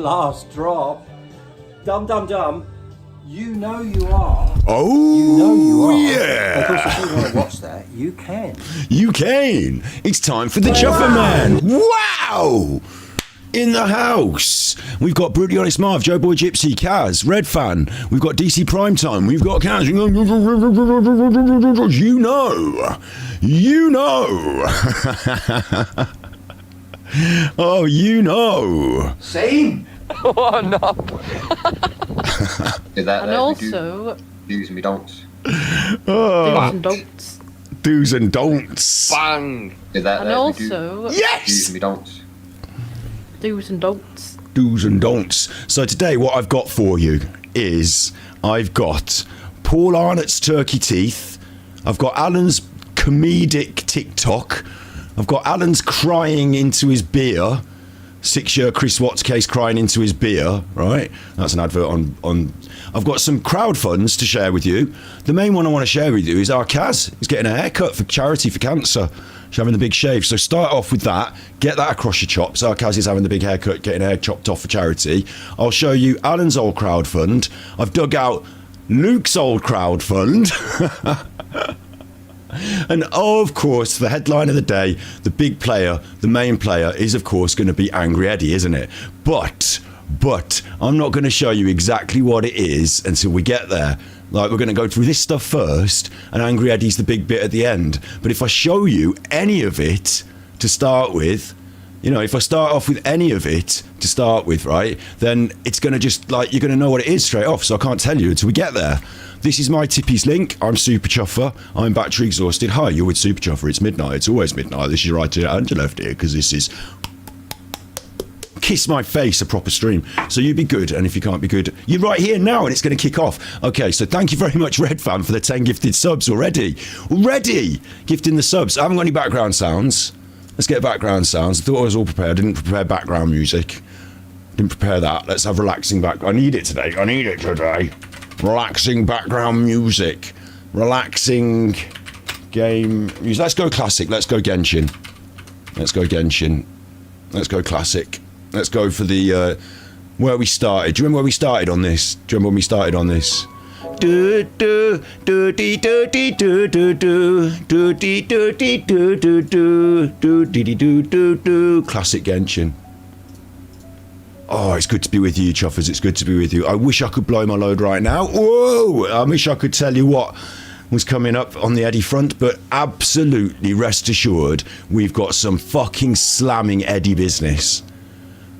last drop. Dum dum dum. You know you are. Oh, you know you are. Yeah. Of course, if you want to watch that, you can. You can. It's time for the Chuffer Man. Wow. In the house. We've got Brutally Honest Marv, Joe Boy Gypsy, Kaz, Red Fan. We've got DC Primetime. We've got Kaz. You know. You know. Oh, you know. Same. Oh no. Did that, And also do's and we don'ts. do's and don'ts. Do's and don'ts. Bang. Did that, And also Yes. do's and we don'ts. do's and don'ts. Do's and don'ts. So today what I've got for you is I've got Paul Arnott's turkey teeth. I've got Alan's comedic TikTok. I've got Alan's crying into his beer. 6-year Chris Watts case crying into his beer, right? That's an advert on. I've got some crowd funds to share with you. The main one I want to share with you is our Kaz. He's getting a haircut for charity for cancer. She's having the big shave. So start off with that. Get that across your chops. Our Kaz is having the big haircut, getting hair chopped off for charity. I'll show you Alan's old crowd fund. I've dug out Luke's old crowd fund. And of course, the headline of the day, the big player, the main player is of course going to be Angry Eddie, isn't it? But I'm not going to show you exactly what it is until we get there. Like, we're going to go through this stuff first, and Angry Eddie's the big bit at the end. But if I show you any of it to start with, you know, if I start off with any of it to start with, right, then it's going to just, like, you're going to know what it is straight off, so I can't tell you until we get there. This is my Tippies link. I'm Super Chuffer. I'm battery exhausted. Hi, you're with Super Chuffer. It's midnight. It's always midnight. This is your right ear and your left ear, because this is kiss my face, a proper stream. So you be good, and if you can't be good, you're right here now, and it's going to kick off. Okay, so thank you very much, Red Fan, for the 10 gifted subs already. Already gifting the subs. I haven't got any background sounds. Let's get background sounds. I thought I was all prepared. I didn't prepare background music. Didn't prepare that. Let's have relaxing back. I need it today. I need it today. Relaxing background music. Relaxing game music. Let's go classic. Let's go Genshin. Let's go Genshin. Let's go classic. Let's go for the where we started. Do you remember where we started on this? Do you remember when we started on this? Do do do dee do dee do do do do dee do dee do do do do dee dee do do do. Classic Genshin. Oh, it's good to be with you, Chuffers. It's good to be with you. I wish I could blow my load right now. Whoa! I wish I could tell you what was coming up on the Eddy front, but absolutely rest assured, we've got some fucking slamming Eddy business.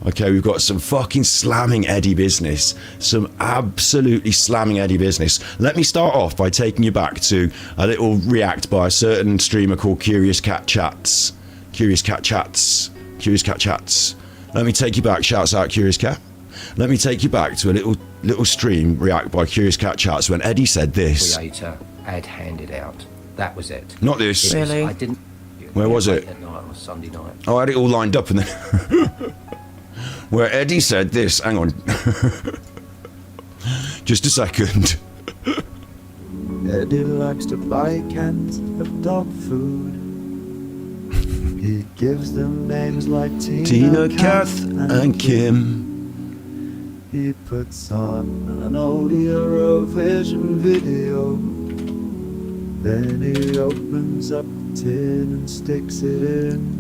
Okay, we've got some fucking slamming Eddy business. Some absolutely slamming Eddy business. Let me start off by taking you back to a little react by a certain streamer called Curious Cat Chats. Curious Cat Chats. Curious Cat Chats. Let me take you back. Shouts out, Curious Cat. Let me take you back to a little stream react by Curious Cat Chats when Eddy said this. Creator had handed out. That was it. Not this. Really? I didn't. Where was it? At night on a Sunday night. Oh, I had it all lined up and then... where Eddy said this. Hang on. Just a second. Eddy likes to buy cans of dog food. He gives them names like Tina, Kath, and Kim. He puts on an old Eurovision video. Then he opens up the tin and sticks it in.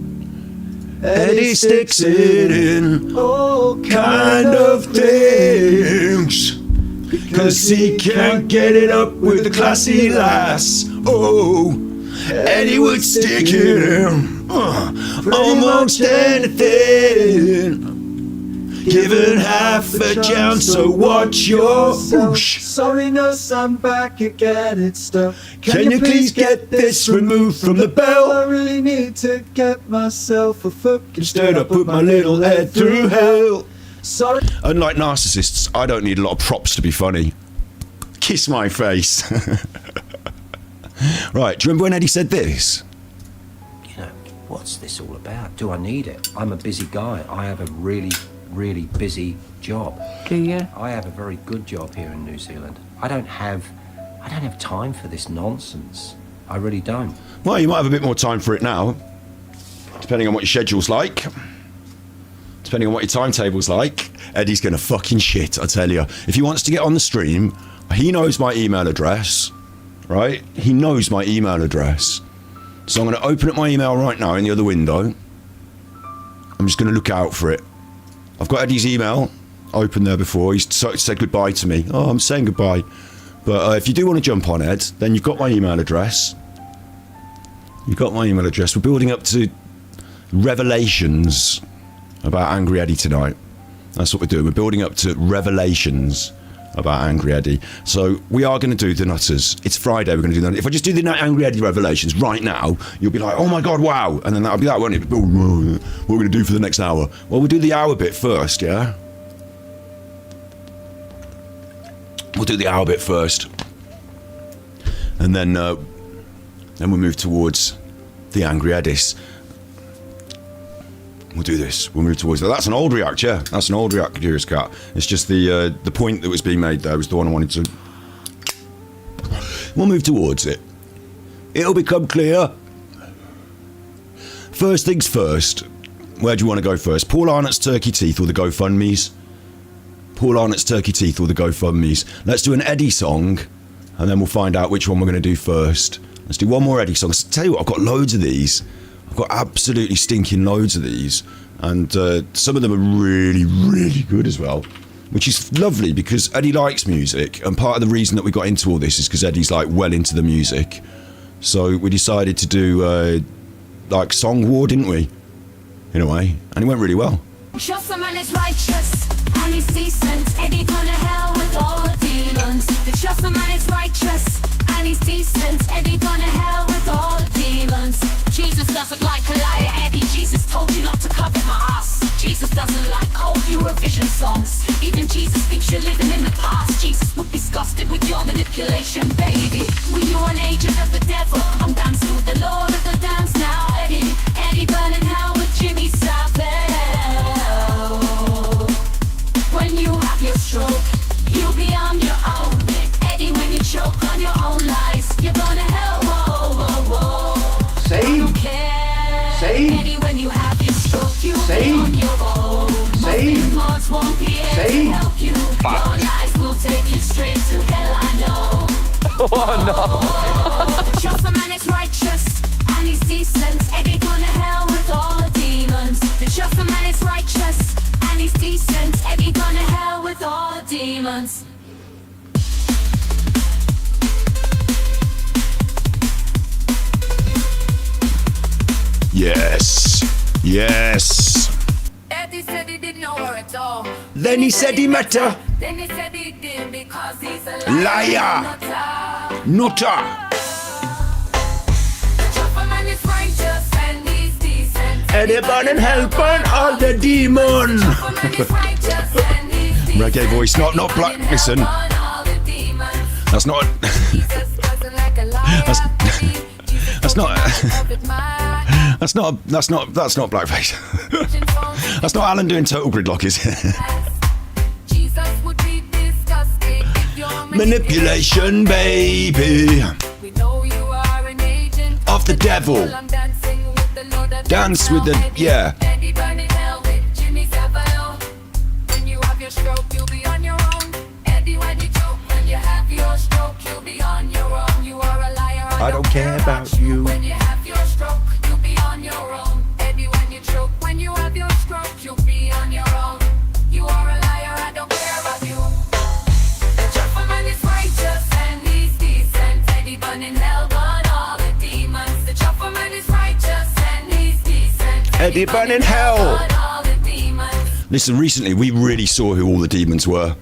Eddy sticks it in all kind of things, because he can't get it up with the classy lass. Oh, Eddy would stick it in almost anything, given half a chance. So watch your whoosh. Sorry, nurse, I'm back again. It's stuff. Can you please get this removed from the bell? I really need to get myself a fuck. Instead I put my little head through hell. Sorry. Unlike narcissists, I don't need a lot of props to be funny. Kiss my face. Right, do you remember when Eddy said this? You know, what's this all about? Do I need it? I'm a busy guy. I have a really, really busy job. Do you? I have a very good job here in New Zealand. I don't have time for this nonsense. I really don't. Well, you might have a bit more time for it now, depending on what your schedule's like. depending on what your timetable's like, Eddie's going to fucking shit, I tell you. If he wants to get on the stream, he knows my email address, right? He knows my email address. So I'm going to open up my email right now in the other window. I'm just going to look out for it. I've got Eddie's email open there before. He's said goodbye to me. Oh, I'm saying goodbye. But if you do want to jump on, Ed, then you've got my email address. You've got my email address. We're building up to revelations about Angry Eddie tonight. That's what we're doing. We're building up to revelations about Angry Eddie. So we are going to do the Nutters. It's Friday. We're going to do that. If I just do the Angry Eddie revelations right now, you'll be like, oh my God, wow. And then that'll be that, won't it? What we're going to do for the next hour. Well, we'll do the hour bit first, yeah? We'll do the hour bit first. And then we'll move towards the Angry Eddies. We'll do this. We'll move towards that. That's an old react, yeah. That's an old react, Curious Cat. It's just the point that was being made there was the one I wanted to... We'll move towards it. It'll become clear. First things first. Where do you want to go first? Paul Arnott's Turkey Teeth or the GoFundMes? Paul Arnott's Turkey Teeth or the GoFundMes. Let's do an Eddie song, and then we'll find out which one we're going to do first. Let's do one more Eddie song. I'll tell you what, I've got loads of these. I've got absolutely stinking loads of these, and some of them are really, really good as well, which is lovely because Eddie likes music, and part of the reason that we got into all this is because Eddie's like well into the music. So we decided to do like song war, didn't we? In a way, and it went really well. Just a man is righteous and he's decent. Eddie gone to hell with all the demons. The just a man is righteous and he's decent. Eddie gone to hell with all the demons. Jesus doesn't like a liar, Eddie. Jesus told you not to cover my ass. Jesus doesn't like old Eurovision songs. Even Jesus thinks you're living in the past. Jesus would be disgusted with your manipulation, baby. When you're an agent of the devil, I'm dancing with the Lord of the dance now, Eddie. Eddie burning hell with Jimmy Savile. When you have your stroke, you'll be on your own. Eddie, when you choke on your own lies, you're going to hell, whoa, whoa, whoa. Say, I don't care. Say, Eddie, when you have your stroke, you'll Say, be on your own. Say, Most lords won't be able Say, to help you. Your lies will take you straight to hell, I know. Oh, no. Just a man is righteous and he's decent. Eddie going to hell with all the demons. The just a man is righteous and he's decent. Eddie going to hell with all the demons. Yes. Yes. Eddie said he didn't know her at all. Then he said he met her. Then he said he did because he's a Liar. Nutter. Chopper man is righteous and he's decent. Eddie burning hell burn all the demon. Chopper man is righteous and he's decent. Reggae voice, not black. Listen. That's not. That's not. That's not blackface. That's not Alan doing total gridlock, is it? Manipulation, baby. Of the devil. Dance with the, yeah. I don't care about you. When you have your stroke, you'll be on your own. Eddie, when you choke, when you have your stroke, you'll be on your own. You are a liar, I don't care about you. The chopper man is righteous and he's decent. Eddie burning hell, burn all the demons. The chopper man is righteous and he's decent. Eddie burning hell. Burn all the demons. Listen, recently we really saw who all the demons were.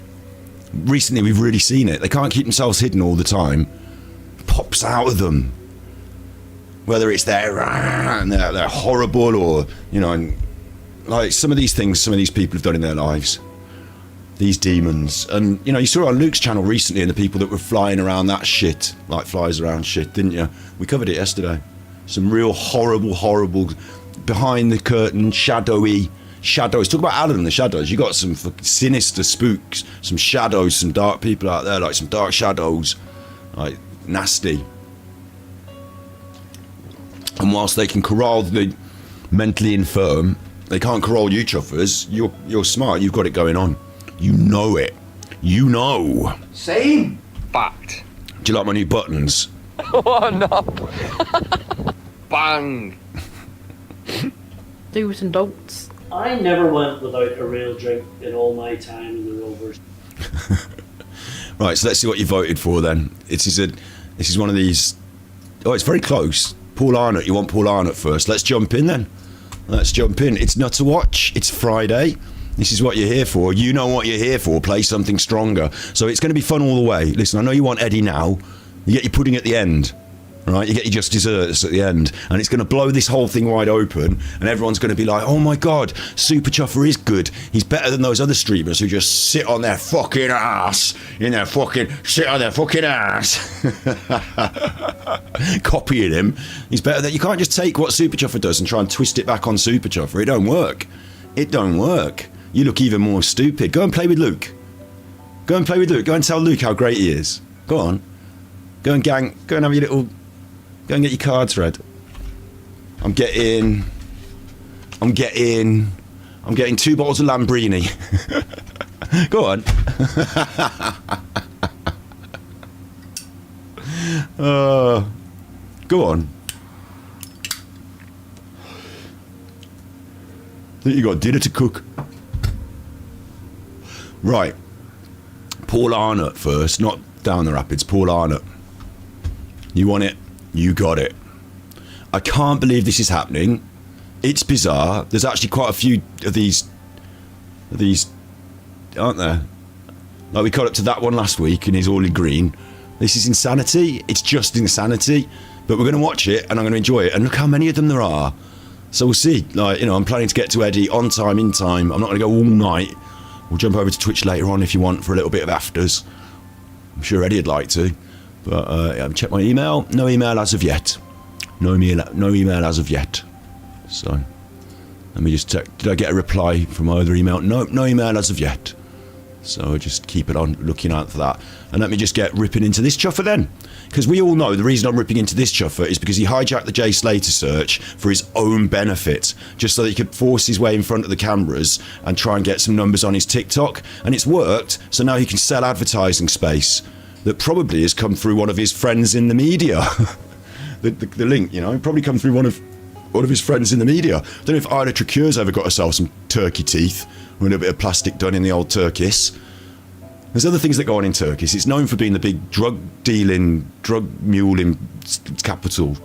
Recently we've really seen it. They can't keep themselves hidden all the time. Pops out of them. Whether it's they're horrible or, you know, and like some of these things, some of these people have done in their lives. These demons. And, you know, you saw on Luke's channel recently and the people that were flying around that shit, like flies around shit, didn't you? We covered it yesterday. Some real horrible, behind the curtain, shadowy shadows. Talk about Alan and the shadows. You got some sinister spooks, some shadows, some dark people out there, like some dark shadows, like nasty. And whilst they can corral the mentally infirm, They can't corral you chuffers. You're smart. You've got it going on. You know it. You know. Same. Fact. Do you like my new buttons? Oh no. Bang. Do's and don'ts. I never went without a real drink in all my time in the Rovers. Right, so let's see what you voted for then. This is one of these. Oh, it's very close. Paul Arnott. You want Paul Arnott first? Let's jump in then. Let's jump in. It's Nutterwatch. It's Friday. This is what you're here for. You know what you're here for. Play something stronger. So it's going to be fun all the way. Listen, I know you want Eddy now. You get your pudding at the end. Right? You get your just desserts at the end. And it's going to blow this whole thing wide open. And everyone's going to be like, oh my God, Super Chuffer is good. He's better than those other streamers who just sit on their fucking ass. Sit on their fucking ass. Copying him. He's better than... You can't just take what Super Chuffer does and try and twist it back on Super Chuffer. It don't work. It don't work. You look even more stupid. Go and play with Luke. Go and play with Luke. Go and tell Luke how great he is. Go on. Go and have your little... Go and get your cards read. I'm getting 2 bottles of Lambrini. Go on. Go on. I think you got dinner to cook. Right. Paul Arnott first, not down the rapids. Paul Arnott. You want it? You got it. I can't believe this is happening. It's bizarre. There's actually quite a few of these, aren't there? Like we got up to that one last week and he's all in green. This is insanity. It's just insanity. But we're going to watch it and I'm going to enjoy it. And look how many of them there are. So we'll see. Like, I'm planning to get to Eddy on time, in time. I'm not going to go all night. We'll jump over to Twitch later on if you want for a little bit of afters. I'm sure Eddy would like to. But I've checked my email. No email as of yet. No email as of yet. So let me just check. Did I get a reply from my other email? No email as of yet. So just keep it on looking out for that. And let me just get ripping into this chuffer then. Because we all know the reason I'm ripping into this chuffer is because he hijacked the Jay Slater search for his own benefit, just so that he could force his way in front of the cameras and try and get some numbers on his TikTok. And it's worked, so now he can sell advertising space that probably has come through one of his friends in the media. the link, probably come through one of his friends in the media. I don't know if Ida Tracure's ever got herself some turkey teeth with a little bit of plastic done in the old Turkis. There's other things that go on in Turkis. It's known for being the big drug muling capital,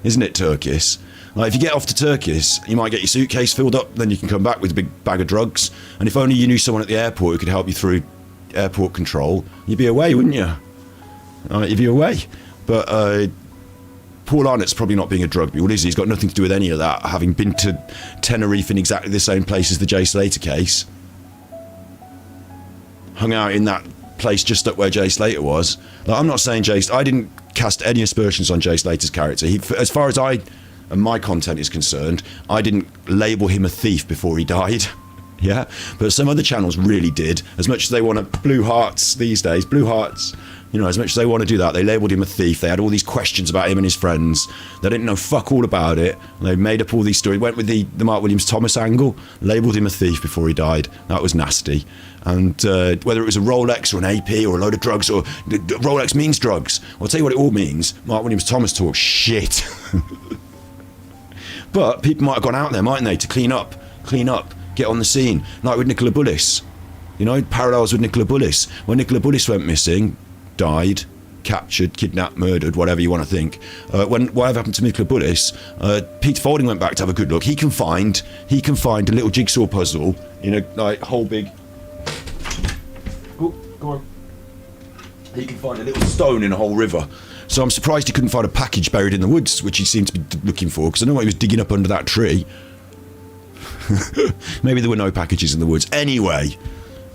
isn't it, Turkis? Like, if you get off to Turkis, you might get your suitcase filled up, then you can come back with a big bag of drugs. And if only you knew someone at the airport who could help you through airport control, you'd be away, wouldn't you? You'd be away. But Paul Arnott's probably not being a drug mule, is he? He's got nothing to do with any of that, having been to Tenerife in exactly the same place as the Jay Slater case. Hung out in that place just up where Jay Slater was. Like, I'm not saying I didn't cast any aspersions on Jay Slater's character. As far as and my content is concerned, I didn't label him a thief before he died. Yeah, but some other channels really did. As much as they want to, Blue Hearts these days, Blue Hearts, as much as they want to do that, they labelled him a thief. They had all these questions about him and his friends. They didn't know fuck all about it. They made up all these stories. Went with the Mark Williams Thomas angle, labelled him a thief before he died. That was nasty. And whether it was a Rolex or an AP or a load of drugs, or Rolex means drugs. I'll tell you what it all means. Mark Williams Thomas talks shit. But people might have gone out there, mightn't they, to clean up, get on the scene, like with Nicola Bullis. Parallels with Nicola Bullis. When Nicola Bullis went missing, died, captured, kidnapped, murdered, whatever you want to think. Whatever happened to Nicola Bullis, Peter Fording went back to have a good look. He can find a little jigsaw puzzle in a whole big. Oh, go on. He can find a little stone in a whole river. So I'm surprised he couldn't find a package buried in the woods, which he seemed to be looking for, because I know what he was digging up under that tree. Maybe there were no packages in the woods. Anyway,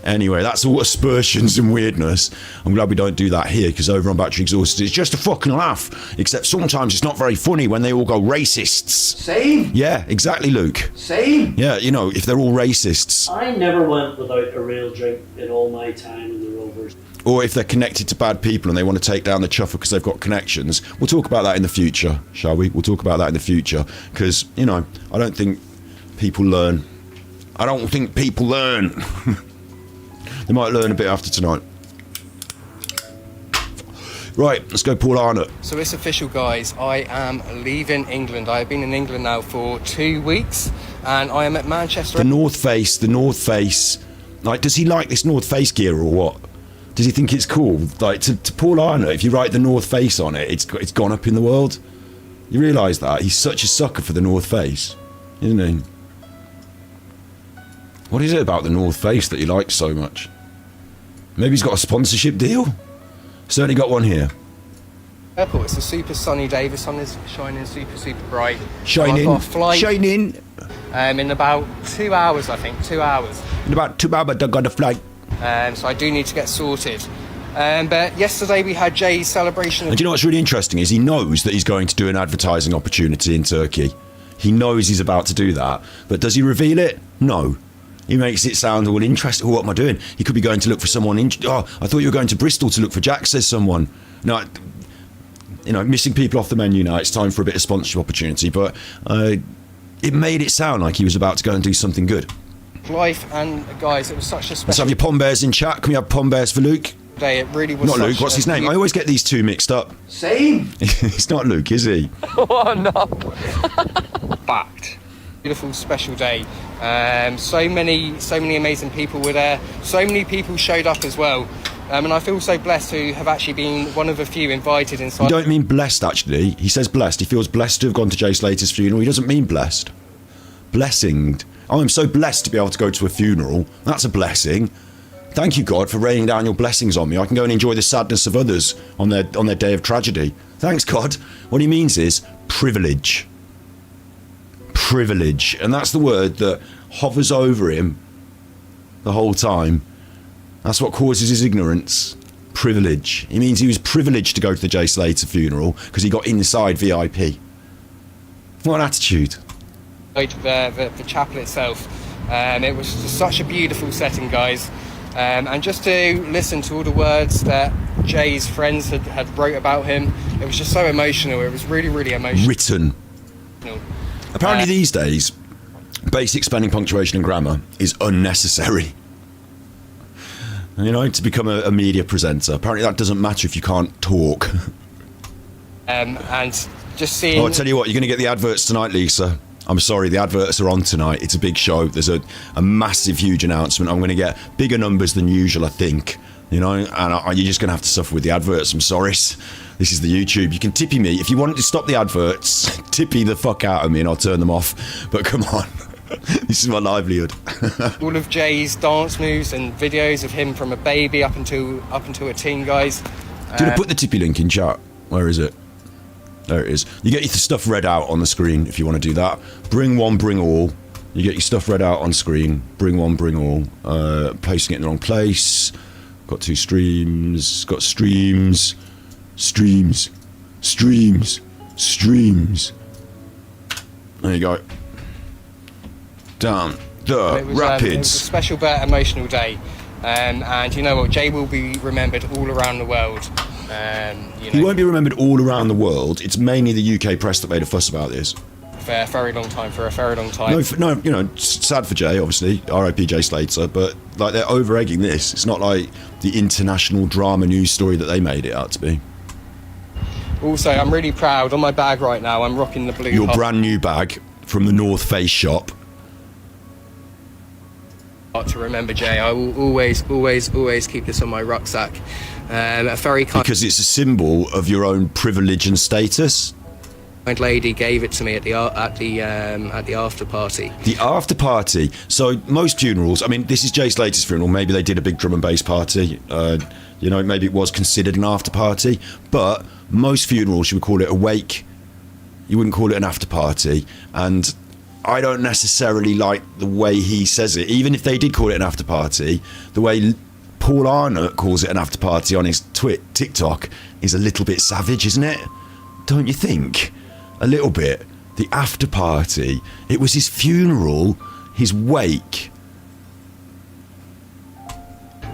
that's all aspersions and weirdness. I'm glad we don't do that here, because over on Battery Exhausted, it's just a fucking laugh. Except sometimes it's not very funny when they all go racists. Same. Yeah, exactly, Luke. Same. Yeah, if they're all racists. I never went without a real drink in all my time in the Rovers. Or if they're connected to bad people and they want to take down the chuffer because they've got connections. We'll talk about that in the future, shall we? We'll talk about that in the future, because, I don't think people learn I don't think people learn. They might learn a bit after tonight. Right, let's go Paul Arnott. So it's official, guys. I am leaving England. I have been in England now for 2 weeks, and I am at Manchester. The North Face. Like, does he like this North Face gear or what? Does he think it's cool? Like, to Paul Arnott, if you write the North Face on it, it's gone up in the world. You realise that? He's such a sucker for the North Face, isn't he? What is it about the North Face that he likes so much? Maybe he's got a sponsorship deal? Certainly got one here. Airport. It's a super sunny day. The sun is shining super bright. Shining. I've got a flight Shining. in about 2 hours, I think. 2 hours. In about 2 hours, I got a flight. So I do need to get sorted. But yesterday we had Jay's celebration. And do you know what's really interesting is he knows that he's going to do an advertising opportunity in Turkey. He knows he's about to do that. But does he reveal it? No. He makes it sound all interesting. Oh, what am I doing? He could be going to look for someone. Oh, I thought you were going to Bristol to look for Jack, says someone. No, you know, missing people off the menu now. It's time for a bit of sponsorship opportunity. But it made it sound like he was about to go and do something good. Life, and guys, it was such a special Let's have your Pom Bears in chat. Can we have Pom Bears for Luke? day. It really was. Not Luke, what's his name? I always get these two mixed up. Same. It's not Luke, is he? Oh no. Fact. Beautiful special day. So many amazing people were there. So many people showed up as well. And I feel so blessed to have actually been one of a few invited inside. You don't mean blessed, actually. He says blessed. He feels blessed to have gone to Jay Slater's funeral. He doesn't mean blessed. Blessinged. Oh, I'm so blessed to be able to go to a funeral. That's a blessing. Thank you, God, for raining down your blessings on me. I can go and enjoy the sadness of others on their day of tragedy. Thanks, God. What he means is privilege. Privilege. And that's the word that hovers over him the whole time. That's what causes his ignorance. Privilege. It means he was privileged to go to the Jay Slater funeral because he got inside VIP. What an attitude. The chapel itself. It was just such a beautiful setting, guys. And just to listen to all the words that Jay's friends had wrote about him, it was just so emotional. It was really, really emotional. Written. Apparently these days, basic spelling, punctuation and grammar is unnecessary. You know, to become a media presenter. Apparently that doesn't matter if you can't talk. And just seeing... Oh, I'll tell you what, you're going to get the adverts tonight, Lisa. I'm sorry, the adverts are on tonight. It's a big show. There's a massive, huge announcement. I'm going to get bigger numbers than usual, I think. You know, and you're just going to have to suffer with the adverts. I'm sorry. This is the YouTube. You can tippy me. If you want to stop the adverts, tippy the fuck out of me and I'll turn them off. But come on. This is my livelihood. All of Jay's dance moves and videos of him from a baby up until a teen, guys. Did I put the tippy link in chat? Where is it? There it is. You get your stuff read out on the screen if you want to do that. Bring one, bring all. You get your stuff read out on screen. Bring one, bring all. Placing it in the wrong place. Got two streams. Got streams. Streams. Streams. Streams. There you go. Down the It was rapids. a special but emotional day. And you know what? Jay will be remembered all around the world. You He know, won't be remembered all around the world. It's mainly the UK press that made a fuss about this. for a very long time. No, you know, it's sad for Jay, obviously, R.I.P. Jay Slater, but like they're over-egging this. It's not like the international drama news story that they made it out to be. Also, I'm really proud. On my bag right now, I'm rocking the blue. Your brand new bag from the North Face shop. To remember Jay, I will always keep this on my rucksack. A very kind Because it's a symbol of your own privilege and status. lady gave it to me at the after party. The after party. So most funerals, I mean, this is Jay Slater's funeral. Maybe they did a big drum and bass party. You know, maybe it was considered an after party. But most funerals, you would call it a wake. You wouldn't call it an after party. And I don't necessarily like the way he says it. Even if they did call it an after party, the way Paul Arnott calls it an after party on his TikTok is a little bit savage, isn't it? Don't you think? A little bit. The after party. It was his funeral, his wake.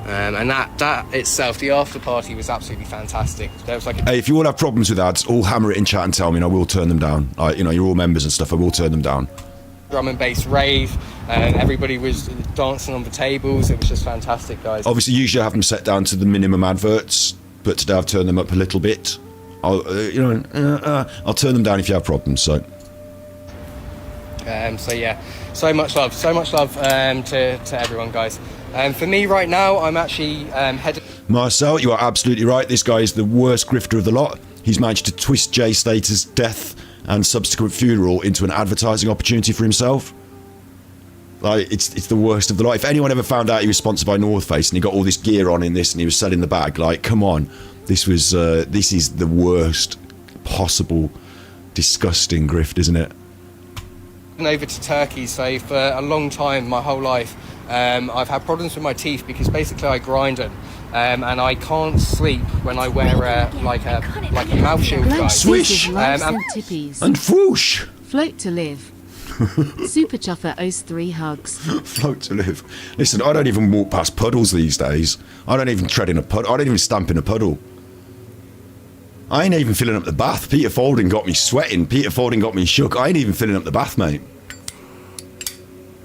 And that itself, the after party was absolutely fantastic. There was like a Hey, if you all have problems with ads, all hammer it in chat and tell me and I will turn them down. You know, you're all members and stuff, I will turn them down. drum and bass rave. Everybody was dancing on the tables. It was just fantastic, guys. Obviously, usually I have them set down to the minimum adverts, but today I've turned them up a little bit. I'll turn them down if you have problems. So yeah, so much love to everyone, guys. For me right now, I'm actually headed. Marcel, you are absolutely right. This guy is the worst grifter of the lot. He's managed to twist Jay Slater's death and subsequent funeral into an advertising opportunity for himself. Like, it's the worst of the lot. If anyone ever found out he was sponsored by North Face and he got all this gear on in this and he was selling the bag, like, come on. This is the worst possible disgusting grift, isn't it? Over to Turkey, so for a long time, my whole life, I've had problems with my teeth because basically I grind them, and I can't sleep when I wear like a mouth shield, guys. Swish! And tippies. And whoosh! Float to live. Super Chuffer owes 3 hugs. Float to live. Listen, I don't even walk past puddles these days. I don't even tread in a puddle. I don't even stamp in a puddle. I ain't even filling up the bath. Peter Folding got me sweating. Peter Folding got me shook. I ain't even filling up the bath, mate.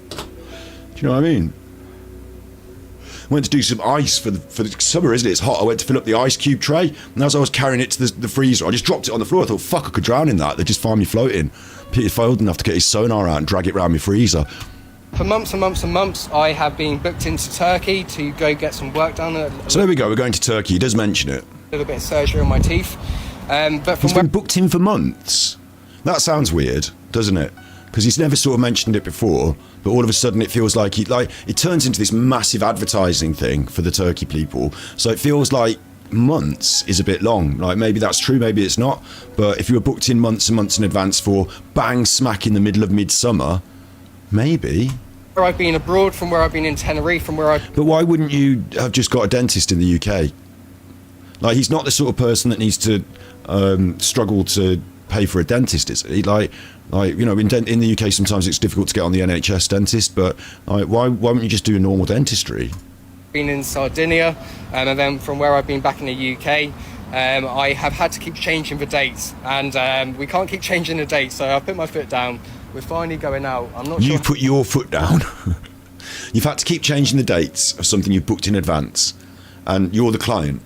Do you know what I mean? I went to do some ice for the summer, isn't it? It's hot. I went to fill up the ice cube tray, and as I was carrying it to the freezer, I just dropped it on the floor. I thought, fuck, I could drown in that. They'd just find me floating. Peter Folding have to get his sonar out and drag it around my freezer. For months and months and months, I have been booked into Turkey to go get some work done. So there we go. We're going to Turkey. He does mention it. A little bit of surgery on my teeth. But He's been booked in for months. That sounds weird, doesn't it? Because he's never sort of mentioned it before, but all of a sudden it feels like it turns into this massive advertising thing for the Turkey people. So it feels like months is a bit long. Like, maybe that's true, maybe it's not. But if you were booked in months and months in advance for bang smack in the middle of midsummer, maybe. Where I've been abroad, from where I've been in Tenerife, from where I've... But why wouldn't you have just got a dentist in the UK? Like, he's not the sort of person that needs to struggle to pay for a dentist, is he? Like you know, in the UK sometimes it's difficult to get on the NHS dentist, but like, why wouldn't you just do a normal dentistry? Been in Sardinia, and then from where I've been back in the UK, I have had to keep changing the dates, and we can't keep changing the dates, so I've put my foot down. We're finally going out. I'm not sure. You've put your foot down. You've had to keep changing the dates of something you've booked in advance, and you're the client.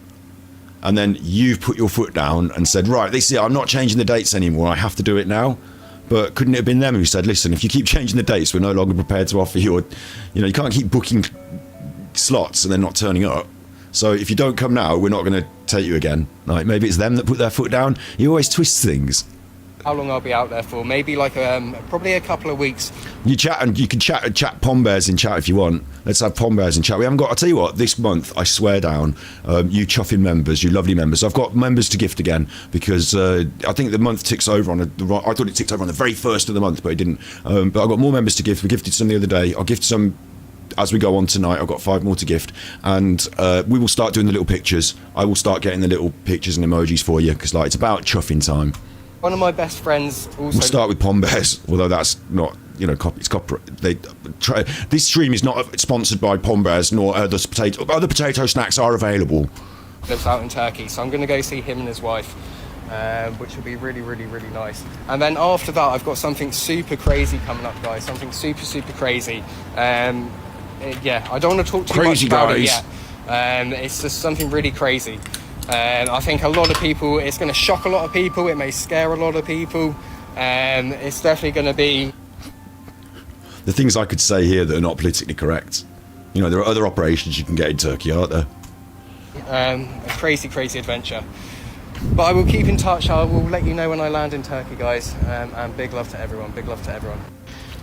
And then you've put your foot down and said, right, this is it, I'm not changing the dates anymore, I have to do it now. But couldn't it have been them who said, listen, if you keep changing the dates, we're no longer prepared to offer you, you can't keep booking slots and then not turning up. So if you don't come now, we're not going to take you again. Like, maybe it's them that put their foot down. He always twists things. How long I'll be out there for? Maybe like probably a couple of weeks. You chat, and you can chat Pom Bears in chat if you want. Let's have Pom Bears in chat. We haven't got. I'll tell you what. This month, I swear down, you chuffing members, you lovely members. I've got members to gift again because I think the month ticks over on. I thought it ticked over on the very first of the month, but it didn't. But I've got more members to gift. We gifted some the other day. I'll gift some as we go on tonight. I've got 5 more to gift, and we will start doing the little pictures. I will start getting the little pictures and emojis for you because it's about chuffing time. One of my best friends also... We'll start with Pom Bears, although that's not, it's copyright. This stream is not sponsored by Pom Bears, nor other potato snacks are available. Lives out in Turkey, so I'm going to go see him and his wife, which will be really, really, really nice. And then after that, I've got something super crazy coming up, guys. Something super, super crazy. Yeah, I don't want to talk too much about it yet. It's just something really crazy. I think a lot of people, it's going to shock a lot of people, it may scare a lot of people, it's definitely going to be... The things I could say here that are not politically correct. There are other operations you can get in Turkey, aren't there? A crazy, crazy adventure. But I will keep in touch, I will let you know when I land in Turkey, guys, and big love to everyone, big love to everyone.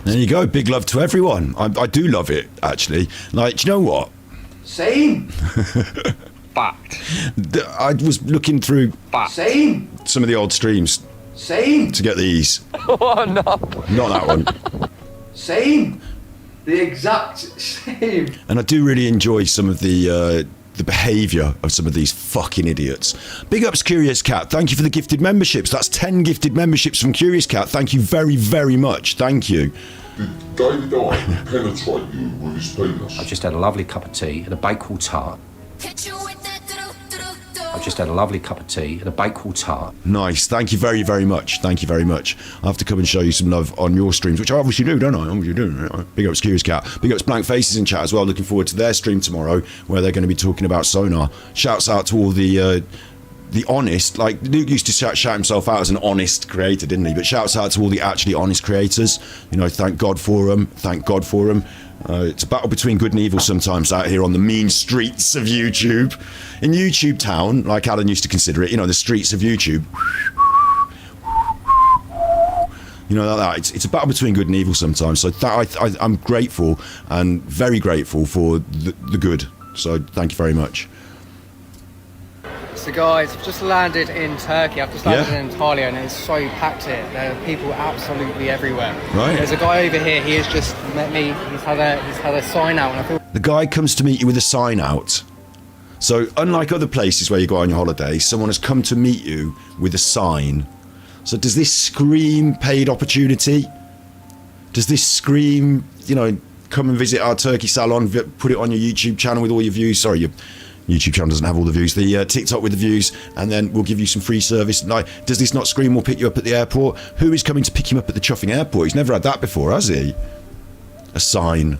There you go, big love to everyone. I do love it, actually. Like, do you know what? Same. Fact. I was looking through Same. some of the old streams Same. to get these. Oh no. Not that one. Same. The exact same. And I do really enjoy some of the behaviour of some of these fucking idiots. Big ups, Curious Cat. Thank you for the gifted memberships. That's 10 gifted memberships from Curious Cat. Thank you very, very much. Thank you. Did David Icke penetrate you with his penis? I just had a lovely cup of tea and a Bakewell tart. Hit you with that do-do-do-do. I've just had a lovely cup of tea and a Bakewell tart. Nice. Thank you very, very much. Thank you very much. I have to come and show you some love on your streams, which I obviously do, don't I? Obviously do. Big ups Curious Cat. Big ups Blank Faces in chat as well. Looking forward to their stream tomorrow, where they're going to be talking about sonar. Shouts out to all the honest, like Luke used to shout himself out as an honest creator, didn't he? But shouts out to all the actually honest creators. You know, thank God for them. Thank God for them. It's a battle between good and evil sometimes out here on the mean streets of YouTube. In YouTube town, like Alan used to consider it, you know, the streets of YouTube. You know, it's a battle between good and evil sometimes. So I'm grateful and very grateful for the good. So thank you very much. So guys, I've just landed in Turkey. I've just landed in Antalya, and it's so packed here. There are people absolutely everywhere. Right. There's a guy over here. He has just met me. He's had a sign out, and I feel the guy comes to meet you with a sign out. So unlike other places where you go on your holiday, someone has come to meet you with a sign. So does this scream paid opportunity? Does this scream, you know, come and visit our Turkey salon, put it on your YouTube channel with all your views? Sorry, your YouTube channel doesn't have all the views. The TikTok with the views, and then we'll give you some free service. Like, does this not scream we'll pick you up at the airport? Who is coming to pick him up at the chuffing airport? He's never had that before, has he? A sign.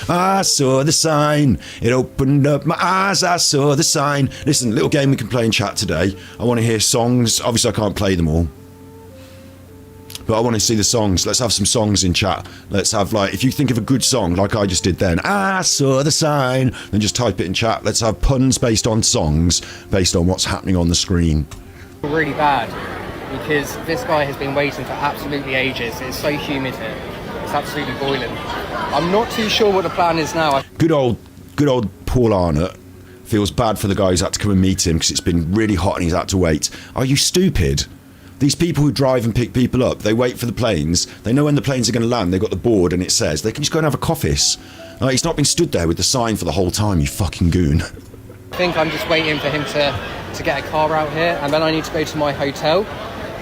I saw the sign. It opened up my eyes. I saw the sign. Listen, little game we can play in chat today. I want to hear songs. Obviously, I can't play them all, but I want to see the songs. Let's have some songs in chat. Let's have, like, if you think of a good song, like I just did then, I saw the sign, then just type it in chat. Let's have puns based on songs, based on what's happening on the screen. really bad because this guy has been waiting for absolutely ages. It's so humid here. It's absolutely boiling. I'm not too sure what the plan is now. Good old Paul Arnott feels bad for the guy who's had to come and meet him because it's been really hot and he's had to wait. Are you stupid? These people who drive and pick people up, they wait for the planes. They know when the planes are going to land. They've got the board and it says they can just go and have a coffee. He's not been stood there with the sign for the whole time, you fucking goon. I think I'm just waiting for him to get a car out here, and then I need to go to my hotel.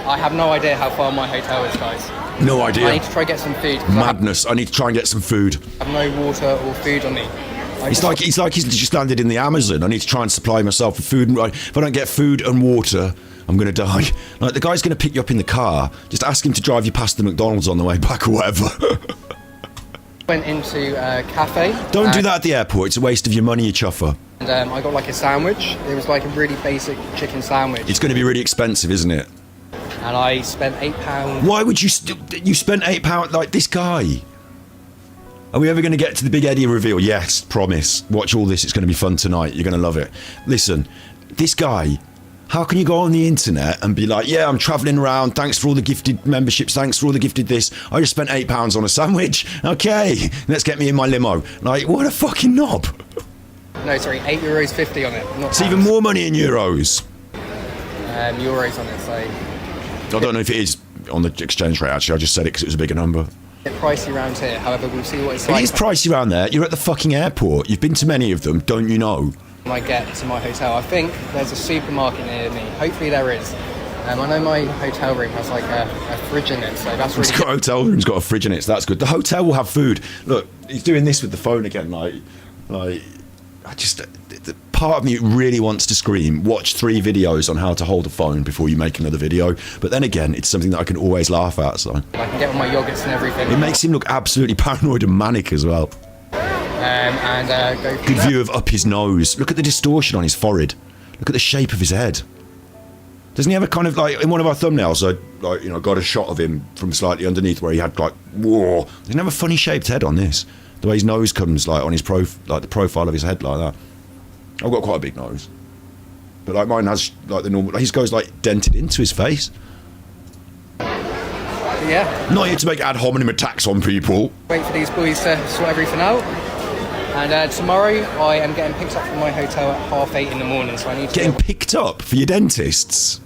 I have no idea how far my hotel is, guys. No idea. I need to try and get some food. Madness. I need to try and get some food. I have no water or food on me. It's like he's just landed in the Amazon. I need to try and supply myself with food. If I don't get food and water, I'm going to die. Like, the guy's going to pick you up in the car. Just ask him to drive you past the McDonald's on the way back or whatever. Went into a cafe. Don't do that at the airport. It's a waste of your money, you chuffer. And I got like a sandwich. It was like a really basic chicken sandwich. It's going to be really expensive, isn't it? And I spent £8. Why would you spend £8 like this guy? Are we ever going to get to the big Eddy reveal? Yes, promise. Watch all this. It's going to be fun tonight. You're going to love it. Listen, this guy, how can you go on the internet and be like, yeah, I'm travelling around. Thanks for all the gifted memberships. Thanks for all the gifted this. I just spent £8 on a sandwich. Okay, let's get me in my limo. Like, what a fucking knob. No, sorry, €8.50 on it. Not it's even more money in euros. Euros on it, so... I don't know if it is on the exchange rate, actually. I just said it because it was a bigger number. It's pricey around here, however, we'll see what it's like. It is pricey around there. You're at the fucking airport. You've been to many of them, don't you know? When I get to my hotel, I think there's a supermarket near me. Hopefully there is. I know my hotel room has like a fridge in it, so that's really good. Hotel room's got a fridge in it, so that's good. The hotel will have food. Look, he's doing this with the phone again, like I just... Part of me really wants to scream, watch 3 videos on how to hold a phone before you make another video. But then again, it's something that I can always laugh at, so... I can get all my yogurts and everything. It makes him look absolutely paranoid and manic as well. Go good view of up his nose. Look at the distortion on his forehead. Look at the shape of his head. Doesn't he have a kind of like... In one of our thumbnails, I got a shot of him from slightly underneath where he had like... Whoa. Doesn't he have a funny shaped head on this? The way his nose comes like on his the profile of his head like that. I've got quite a big nose, but like mine has like the normal. His goes like dented into his face. Yeah. Not here to make ad hominem attacks on people. Wait for these boys to sort everything out. And tomorrow I am getting picked up from my hotel at 8:30 in the morning, so I need to... Getting picked up for your dentists?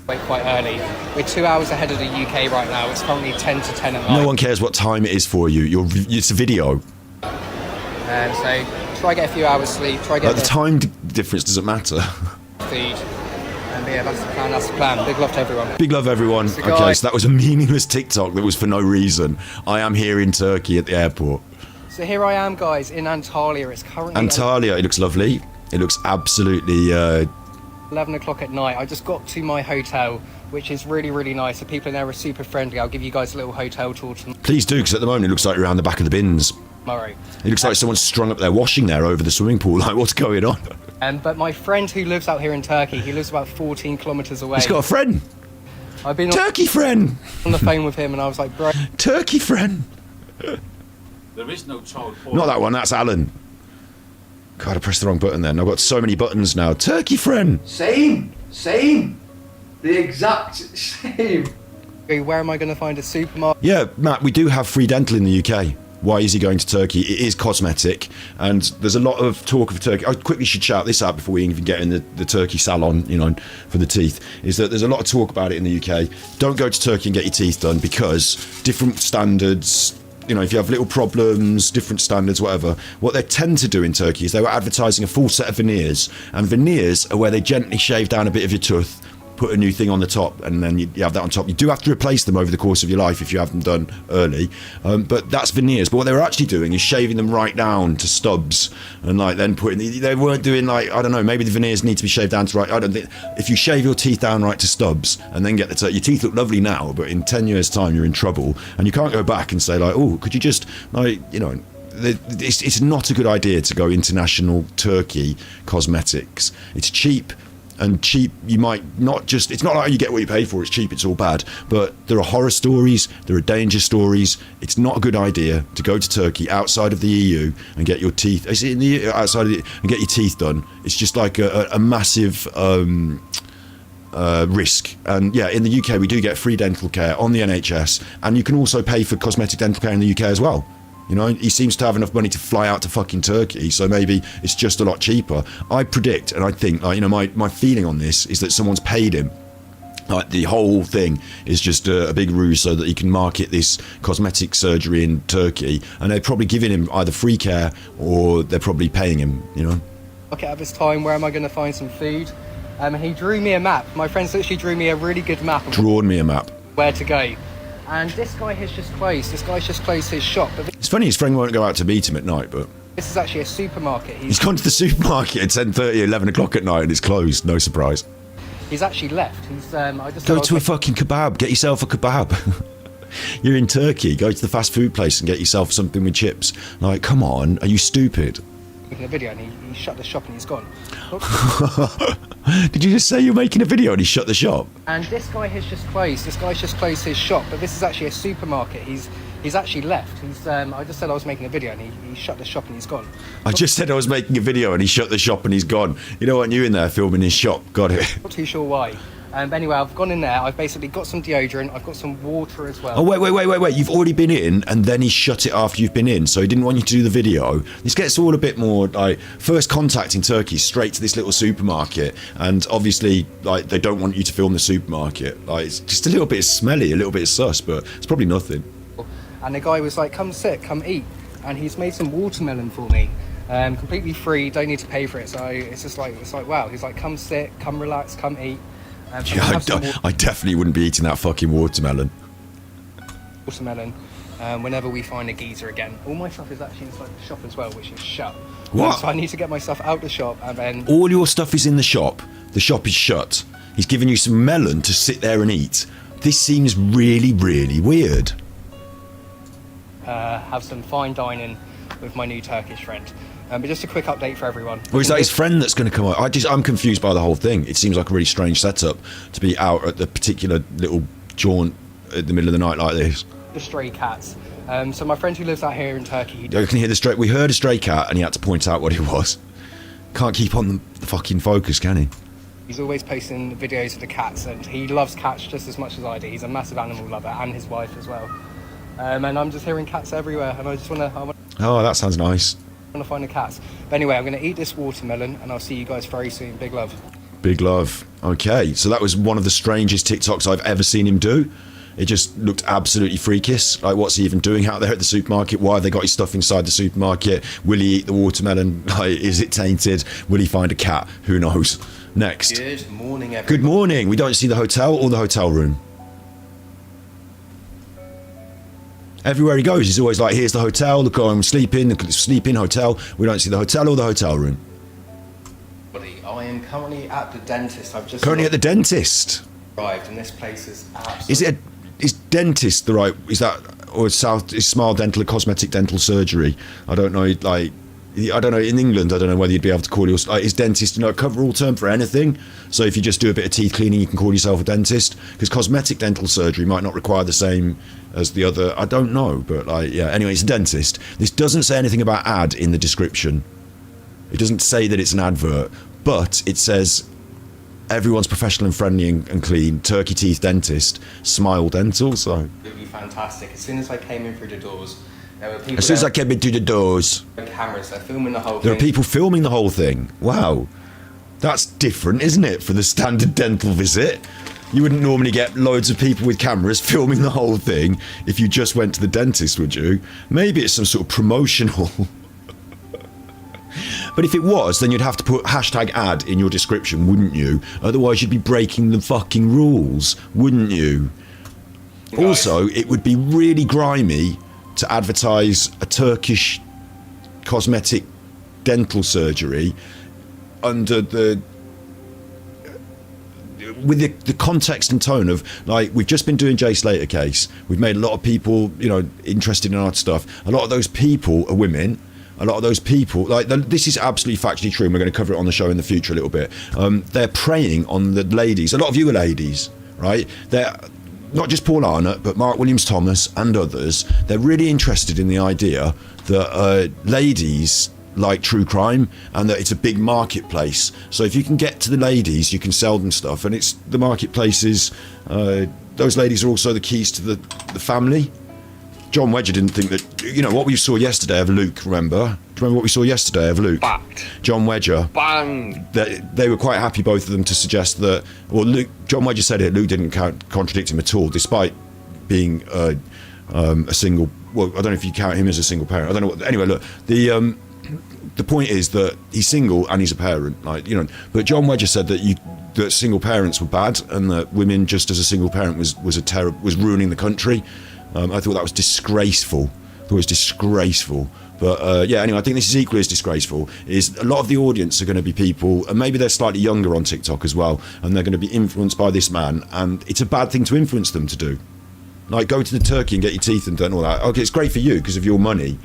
Wait quite early. We're 2 hours ahead of the UK right now. It's currently 10 to 10 at night. No one cares what time it is for you. It's a video. So try get a few hours sleep. Try get the time difference doesn't matter. Feed. And yeah, that's the plan. That's the plan. Big love to everyone. Big love, everyone. Okay, so that was a meaningless TikTok that was for no reason. I am here in Turkey at the airport. So here I am, guys, in Antalya. It's currently... Antalya, it looks lovely. It looks absolutely 11 o'clock at night. I just got to my hotel, which is really, really nice. The people in there are super friendly. I'll give you guys a little hotel tour Please do, because at the moment it looks like you're around the back of the bins. tomorrow. It looks like someone's strung up their washing there over the swimming pool. Like, what's going on? But my friend who lives out here in Turkey, he lives about 14 kilometres away. He's got a friend. I've been Turkey friend. on the phone with him, and I was like, bro. Turkey friend. There is no child porn. Not that one, that's Alan. God, I pressed the wrong button then. I've got so many buttons now. Turkey friend. Same. The exact same. Where am I going to find a supermarket? Yeah, Matt, we do have free dental in the UK. Why is he going to Turkey? It is cosmetic, and there's a lot of talk of Turkey. I quickly should shout this out before we even get in the Turkey salon, you know, for the teeth, is that there's a lot of talk about it in the UK. Don't go to Turkey and get your teeth done, because different standards, you know, if you have little problems, different standards, whatever, what they tend to do in Turkey is they were advertising a full set of veneers, and veneers are where they gently shave down a bit of your tooth, put a new thing on the top, and then you have that on top. You do have to replace them over the course of your life if you have them done early, but that's veneers. But what they were actually doing is shaving them right down to stubs, and like then putting, they weren't doing, like, I don't know, maybe the veneers need to be shaved down to right, I don't think, if you shave your teeth down right to stubs and then get your teeth look lovely now, but in 10 years time you're in trouble, and you can't go back and say like, oh, could you just, like, you know, it's not a good idea to go international Turkey cosmetics. It's cheap, and cheap, you might not just, it's not like you get what you pay for, it's cheap, it's all bad, but there are horror stories, there are danger stories. It's not a good idea to go to Turkey outside of the EU and get your teeth, is it in the outside of the, and get your teeth done. It's just like a massive risk. And yeah, in the UK we do get free dental care on the NHS, and you can also pay for cosmetic dental care in the UK as well. You know, he seems to have enough money to fly out to fucking Turkey, so maybe it's just a lot cheaper. I predict, and I think, like, you know, my feeling on this is that someone's paid him. Like, the whole thing is just a big ruse so that he can market this cosmetic surgery in Turkey, and they're probably giving him either free care or they're probably paying him, you know. Okay, at this time, where am I going to find some food? He drew me a map. My friends literally drew me a really good map. Drawn me a map. Where to go. And this guy has just closed. This guy's just closed his shop. But It's funny his friend won't go out to meet him at night, but this is actually a supermarket. he's gone to the supermarket at 10:30, 11 o'clock at night, and it's closed. No surprise. He's actually left. He's I just Go to a fucking kebab. Get yourself a kebab. You're in Turkey. Go to the fast food place and get yourself something with chips. Like, come on, are you stupid? making a video, and he shut the shop and he's gone. Did you just say you're making a video and he shut the shop? And this guy has just closed. This guy's just closed his shop, but this is actually a supermarket. He's actually left. I just said I was making a video, and he shut the shop and he's gone. I just said I was making a video and he shut the shop and he's gone. You know what? You in there filming his shop. Got it. Not too sure why. But anyway, I've gone in there. I've basically got some deodorant. I've got some water as well. Oh, wait. You've already been in and then he shut it after you've been in. So he didn't want you to do the video. This gets all a bit more like first contact in Turkey, straight to this little supermarket. And obviously, like, they don't want you to film the supermarket. Like, it's just a little bit smelly, a little bit sus, but it's probably nothing. And the guy was like, come sit, come eat. And he's made some watermelon for me. Completely free, don't need to pay for it. So it's like, wow. He's like, come sit, come relax, come eat. Yeah, I definitely wouldn't be eating that fucking watermelon. Whenever we find a geezer again. All my stuff is actually inside the shop as well, which is shut. What? So I need to get my stuff out the shop and then... All your stuff is in the shop. The shop is shut. He's given you some melon to sit there and eat. This seems really, really weird. Have some fine dining with my new Turkish friend. But just a quick update for everyone. Or is that his friend that's going to come out? I'm confused by the whole thing. It seems like a really strange setup to be out at the particular little jaunt at the middle of the night like this. The stray cats. So my friend who lives out here in Turkey... You can hear the stray... We heard a stray cat and he had to point out what it was. Can't keep on the fucking focus, can he? He's always posting videos of the cats, and he loves cats just as much as I do. He's a massive animal lover, and his wife as well. And I'm just hearing cats everywhere, and I just want to... Oh, that sounds nice. I want to find the cats. But anyway, I'm going to eat this watermelon, and I'll see you guys very soon. Big love. Big love. Okay, so that was one of the strangest TikToks I've ever seen him do. It just looked absolutely freakish. Like, what's he even doing out there at the supermarket? Why have they got his stuff inside the supermarket? Will he eat the watermelon? Like, is it tainted? Will he find a cat? Who knows? Next. Good morning, everyone. Good morning. We don't see the hotel or the hotel room. Everywhere he goes, he's always like, here's the hotel, look, I'm sleeping hotel. We don't see the hotel or the hotel room. I'm currently at the dentist. I've just Currently at the dentist. arrived, and this place is absolutely... Is dentist the right? Is that or is Smile Dental a cosmetic dental surgery? I don't know. Like, I don't know. In England, I don't know whether you'd be able to call yours. Is dentist, a cover-all term for anything? So if you just do a bit of teeth cleaning, you can call yourself a dentist. Because cosmetic dental surgery might not require the same as the other. I don't know, but yeah. Anyway, it's a dentist. This doesn't say anything about ad in the description. It doesn't say that it's an advert, but it says everyone's professional and friendly and clean. Turkey teeth dentist, Smile Dental. So absolutely fantastic. As soon as I came in through the doors, there were people. as soon as I came into the doors, cameras, they're filming the whole thing. there are people filming the whole thing. Wow, that's different, isn't it, for the standard dental visit? You wouldn't normally get loads of people with cameras filming the whole thing if you just went to the dentist, would you? Maybe it's some sort of promotional. But if it was, then you'd have to put hashtag ad in your description, wouldn't you? Otherwise, you'd be breaking the fucking rules, wouldn't you? Guys. Also, it would be really grimy to advertise a Turkish cosmetic dental surgery under with the context and tone of, like, we've just been doing Jay Slater case. We've made a lot of people, interested in our stuff. A lot of those people are women. A lot of those people, this is absolutely factually true, and we're going to cover it on the show in the future a little bit. They're preying on the ladies. A lot of you are ladies, right? They're not just Paul Arnott, but Mark Williams Thomas and others. They're really interested in the idea that ladies like true crime and that it's a big marketplace. So if you can get to the ladies, you can sell them stuff, and it's the marketplaces. Those ladies are also the keys to the family. John Wedger didn't think that, what we saw yesterday of Luke, remember? Do you remember what we saw yesterday of Luke? Fact. John Wedger. Bang! They were quite happy, both of them, to suggest that, John Wedger said it, Luke didn't contradict him at all, despite being a single, I don't know if you count him as a single parent. I don't know what, anyway, look, the point is that he's single and he's a parent, but John Wedger said that single parents were bad, and that women just as a single parent was ruining the country. I thought that was disgraceful. But anyway, I think this is equally as disgraceful. Is a lot of the audience are going to be people, and maybe they're slightly younger on TikTok as well, and they're going to be influenced by this man, and it's a bad thing to influence them to do. Like, go to the Turkey and get your teeth and all that. Okay, it's great for you because of your money.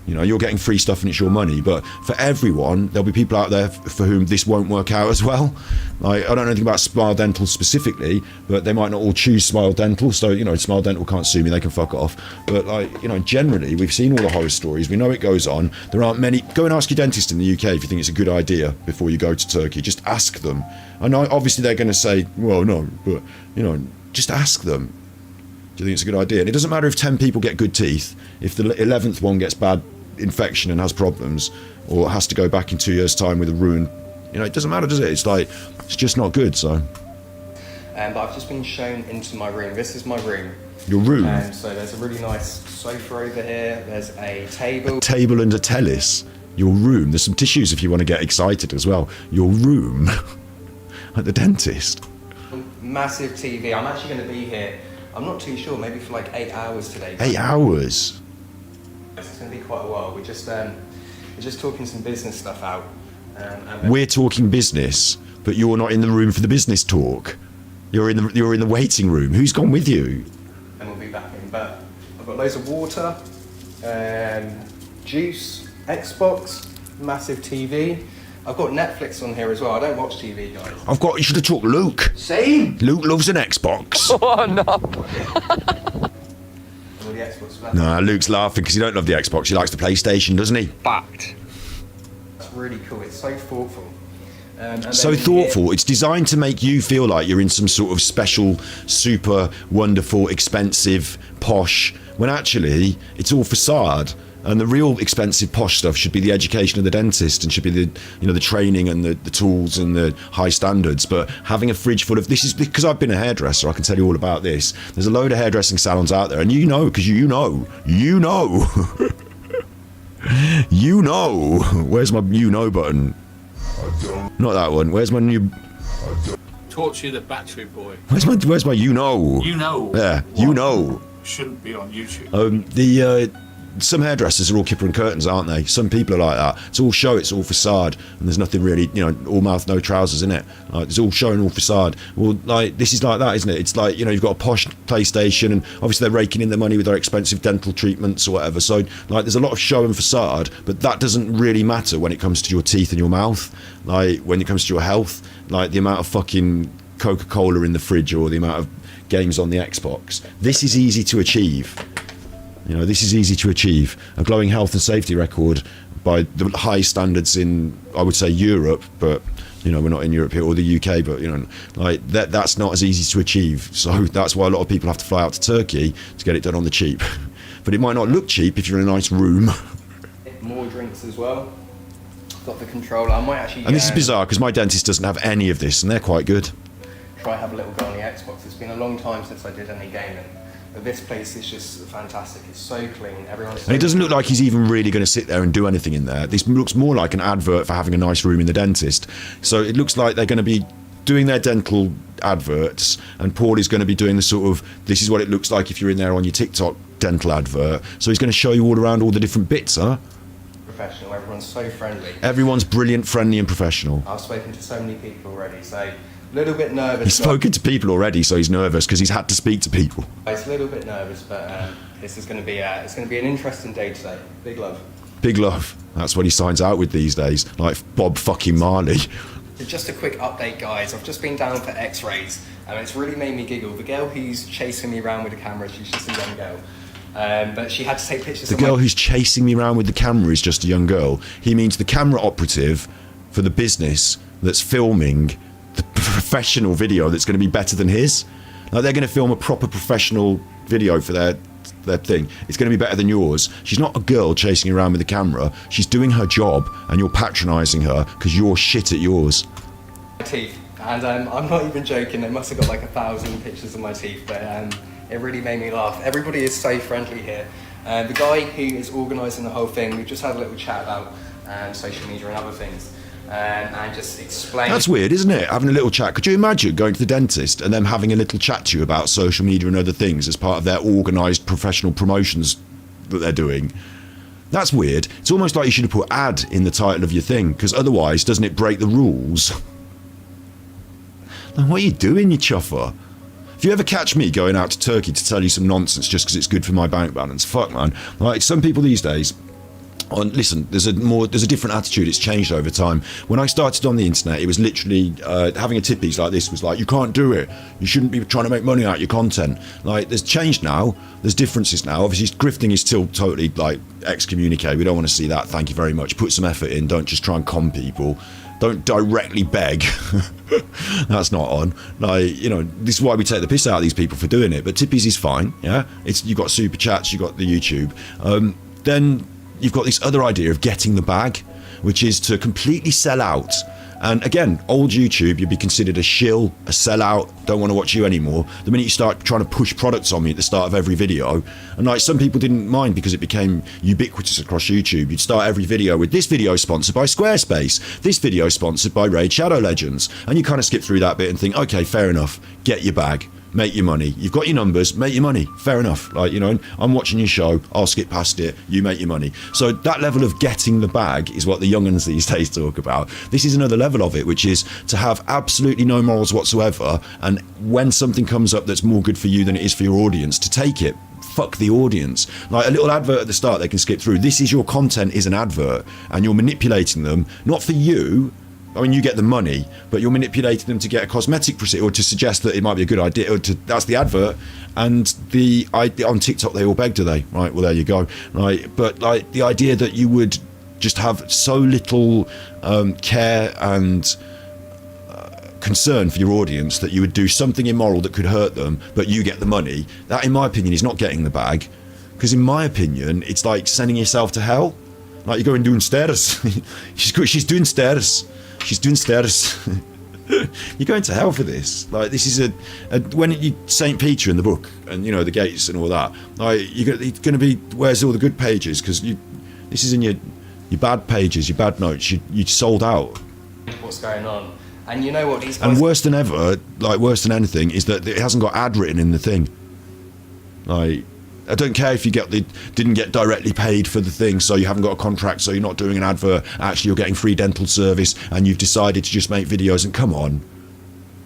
You're getting free stuff and it's your money. But for everyone, there'll be people out there for whom this won't work out as well. Like, I don't know anything about Smile Dental specifically, but they might not all choose Smile Dental. So, Smile Dental can't sue me, they can fuck off. But, generally, we've seen all the horror stories. We know it goes on. There aren't many. Go and ask your dentist in the UK if you think it's a good idea before you go to Turkey. Just ask them. I know, obviously, they're going to say, well, no, but, just ask them. Do you think it's a good idea? And it doesn't matter if 10 people get good teeth. If the 11th one gets bad infection and has problems, or has to go back in 2 years' time with a ruined, it doesn't matter, does it? It's just not good. So but I've just been shown into my room. This is my room. Your room? So there's a really nice sofa over here. There's a table. A table and a tellis. Your room. There's some tissues if you want to get excited as well. Your room at the dentist. Massive TV. I'm actually going to be here, I'm not too sure, maybe for like 8 hours today. 8 hours? It's going to be quite a while. We're just talking some business stuff out. We're talking business, but you're not in the room for the business talk. You're in the waiting room. Who's gone with you? And we'll be back in. But I've got loads of water, juice, Xbox, massive TV. I've got Netflix on here as well. I don't watch TV, guys. You should have talked Luke. Same. Luke loves an Xbox. Oh no. The Xbox. No, Luke's laughing because he don't love the Xbox. He likes the PlayStation, doesn't he? Fact. That's really cool. It's so thoughtful. So thoughtful. It's designed to make you feel like you're in some sort of special, super wonderful, expensive, posh, when actually it's all facade. And the real expensive posh stuff should be the education of the dentist, and should be the training and the tools and the high standards. But having a fridge full of this is because I've been a hairdresser. I can tell you all about this. There's a load of hairdressing salons out there, and because you know. Where's my button? Not that one. Where's my new? Taught you the battery boy. Where's my You know. Yeah, Shouldn't be on YouTube. some hairdressers are all kipper and curtains, aren't they? Some people are like that. It's all show, it's all facade, and there's nothing really, all mouth, no trousers, in it. Like, it's all show and all facade. Well, like, this is like that, isn't it? It's like, you've got a posh PlayStation, and obviously they're raking in the money with their expensive dental treatments or whatever. So, like, there's a lot of show and facade, but that doesn't really matter when it comes to your teeth and your mouth. Like, when it comes to your health, like the amount of fucking Coca-Cola in the fridge or the amount of games on the Xbox. This is easy to achieve. This is easy to achieve. A glowing health and safety record by the high standards in, I would say, Europe, but, we're not in Europe here, or the UK, but, like, that's not as easy to achieve. So that's why a lot of people have to fly out to Turkey to get it done on the cheap. But it might not look cheap if you're in a nice room. More drinks as well. Got the controller. I might actually... And this is bizarre, because my dentist doesn't have any of this, and they're quite good. Try have a little go on the Xbox. It's been a long time since I did any gaming. But this place is just fantastic. It's so clean. Everyone's so And it doesn't look like he's even really going to sit there and do anything in there. This looks more like an advert for having a nice room in the dentist. So it looks like they're going to be doing their dental adverts, and Paul is going to be doing the sort of, this is what it looks like if you're in there on your TikTok dental advert. So he's going to show you all around all the different bits, huh? professional. Everyone's so friendly. Everyone's brilliant, friendly and professional. I've spoken to so many people already, so a little bit nervous. He's spoken to people already, so he's nervous because he's had to speak to people. It's a little bit nervous, but this is going to be an interesting day today. Big love. Big love. That's what he signs out with these days, like Bob fucking Marley. Just a quick update, guys. I've just been down for x-rays and it's really made me giggle. The girl who's chasing me around with the camera, she's just a young girl. But she had to take pictures The of girl who's chasing me around with the camera is just a young girl. He means the camera operative for the business that's filming the professional video that's going to be better than his. Like, they're going to film a proper professional video for their thing. It's going to be better than yours. She's not a girl chasing you around with the camera. She's doing her job and you're patronising her because you're shit at yours. my teeth. And I'm not even joking, they must have got like 1,000 pictures of my teeth, but it really made me laugh. Everybody is so friendly here. The guy who is organising the whole thing, we've just had a little chat about social media and other things, and just explain. That's weird, isn't it? Having a little chat. Could you imagine going to the dentist and them having a little chat to you about social media and other things as part of their organised professional promotions that they're doing? That's weird. It's almost like you should have put ad in the title of your thing, because otherwise, doesn't it break the rules? Like, what are you doing, you chuffer? If you ever catch me going out to Turkey to tell you some nonsense just because it's good for my bank balance, fuck, man. Like, some people these days, listen, there's a different attitude. It's changed over time. When I started on the internet, it was literally having a tippies like this was like, you can't do it. You shouldn't be trying to make money out of your content. Like, there's change now. There's differences now. Obviously, grifting is still totally like excommunicate. We don't want to see that. Thank you very much. Put some effort in. Don't just try and con people. Don't directly beg. That's not on. Like, you know, this is why we take the piss out of these people for doing it. But tippies is fine. Yeah, you've got super chats. You've got the YouTube. Then you've got this other idea of getting the bag, which is to completely sell out. And again, old YouTube, you'd be considered a shill, a sellout, don't want to watch you anymore. The minute you start trying to push products on me at the start of every video, and like some people didn't mind because it became ubiquitous across YouTube. You'd start every video with, this video sponsored by Squarespace, this video sponsored by Raid Shadow Legends. And you kind of skip through that bit and think, okay, fair enough, get your bag. Make your money. You've got your numbers, make your money. Fair enough. Like, you know, I'm watching your show, I'll skip past it, you make your money. So that level of getting the bag is what the young'uns these days talk about. This is another level of it, which is to have absolutely no morals whatsoever, and when something comes up that's more good for you than it is for your audience, to take it. Fuck the audience. Like a little advert at the start they can skip through. This is your content is an advert, and you're manipulating them, not for you. I mean, you get the money, but you're manipulating them to get a cosmetic procedure or to suggest that it might be a good idea. Or that's the advert. And on TikTok, they all beg, do they? Right, well, there you go. Right, but like the idea that you would just have so little care and concern for your audience that you would do something immoral that could hurt them, but you get the money, that, in my opinion, is not getting the bag. Because in my opinion, it's like sending yourself to hell. Like, you're going doing stairs. She's doing stairs. She's doing stairs. You're going to hell for this. Like, this is when you St. Peter in the book, and you know the gates and all that. Like, you're going to be, where's all the good pages? Because this is in your bad pages, your bad notes. You sold out. What's going on? And you know what? These guys. And worse than ever, like worse than anything, is that it hasn't got ad written in the thing. Like, I don't care if you didn't get directly paid for the thing, so you haven't got a contract, so you're not doing an advert. Actually, you're getting free dental service, and you've decided to just make videos. And come on,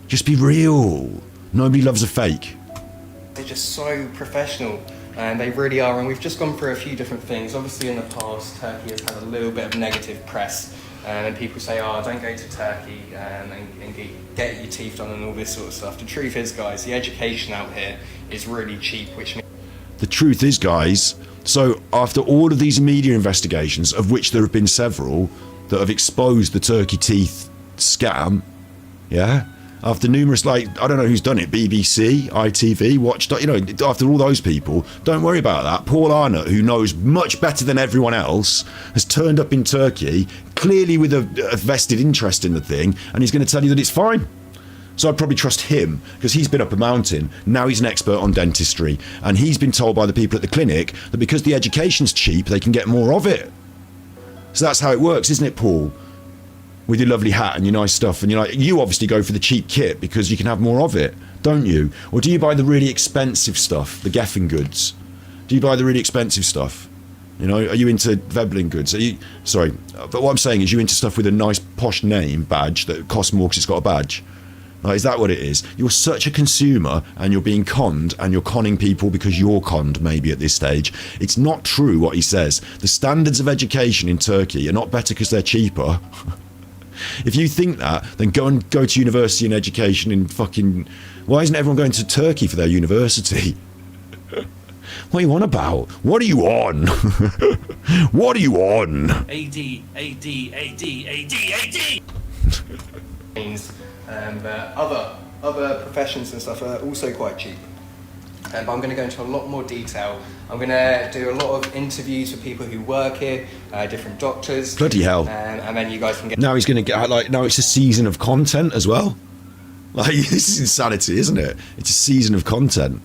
just be real. Nobody loves a fake. They're just so professional, and they really are. And we've just gone through a few different things. Obviously, in the past, Turkey has had a little bit of negative press, and people say, "Oh, don't go to Turkey and get your teeth done and all this sort of stuff." The truth is, guys, the education out here is really cheap, which means. The truth is, guys, so after all of these media investigations, of which there have been several, that have exposed the turkey teeth scam, yeah, after numerous, like, I don't know who's done it, BBC, ITV, Watch, you know, after all those people, don't worry about that. Paul Arnott, who knows much better than everyone else, has turned up in Turkey, clearly with a vested interest in the thing, and he's going to tell you that it's fine. So I'd probably trust him, because he's been up a mountain. Now he's an expert on dentistry, and he's been told by the people at the clinic that because the education's cheap, they can get more of it. So that's how it works, isn't it, Paul? With your lovely hat and your nice stuff, and you're like, you obviously go for the cheap kit because you can have more of it, don't you? Or do you buy the really expensive stuff, the Geffen goods? Do you buy the really expensive stuff? You know, are you into Veblen goods? Sorry, but what I'm saying is, you into stuff with a nice posh name badge that costs more because it's got a badge? Like, is that what it is? You're such a consumer, and you're being conned, and you're conning people because you're conned maybe at this stage. It's not true what he says. The standards of education in Turkey are not better because they're cheaper. If you think that, then go to university and education in fucking... Why isn't everyone going to Turkey for their university? What are you on about? What are you on? What are you on? AD. But other professions and stuff are also quite cheap. But I'm going to go into a lot more detail. I'm going to do a lot of interviews with people who work here, different doctors. Bloody hell. And then you guys can get... Now he's going to get, like, now it's a season of content as well. Like, this is insanity, isn't it? It's a season of content.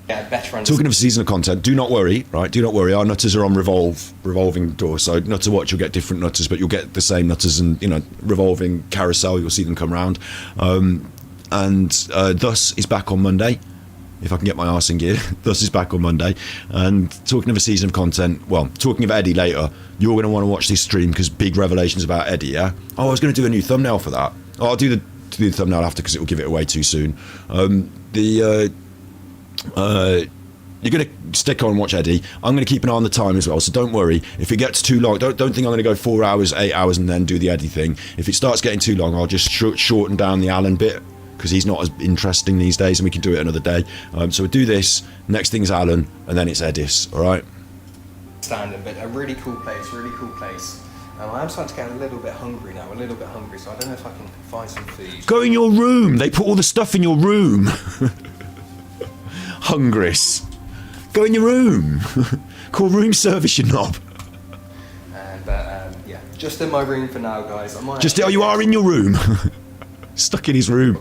Yeah, better understand. Talking of a season of content, do not worry, right? Do not worry. Our nutters are on revolving door. So Nutterwatch, you'll get different nutters, but you'll get the same nutters, and, you know, revolving carousel. You'll see them come round. Thus is back on Monday. If I can get my arse in gear. Thus is back on Monday. And talking of a season of content, well, talking of Eddy later, you're going to want to watch this stream because big revelations about Eddy, yeah? Oh, I was going to do a new thumbnail for that. Oh, I'll do the thumbnail after because it will give it away too soon. You're going to stick on and watch Eddy. I'm going to keep an eye on the time as well, so don't worry. If it gets too long, don't think I'm going to go 4 hours, 8 hours and then do the Eddy thing. If it starts getting too long, I'll just shorten down the Alan bit, because he's not as interesting these days, and we can do it another day. So we'll do this, next thing's Alan, and then it's Eddis, alright? Standing, but a really cool place. I am starting to get a little bit hungry now, so I don't know if I can find some food. Go in your room! They put all the stuff in your room! Hungris. Go in your room! Call room service, you knob. Yeah, just in my room for now, guys. You are in your room. Stuck in his room.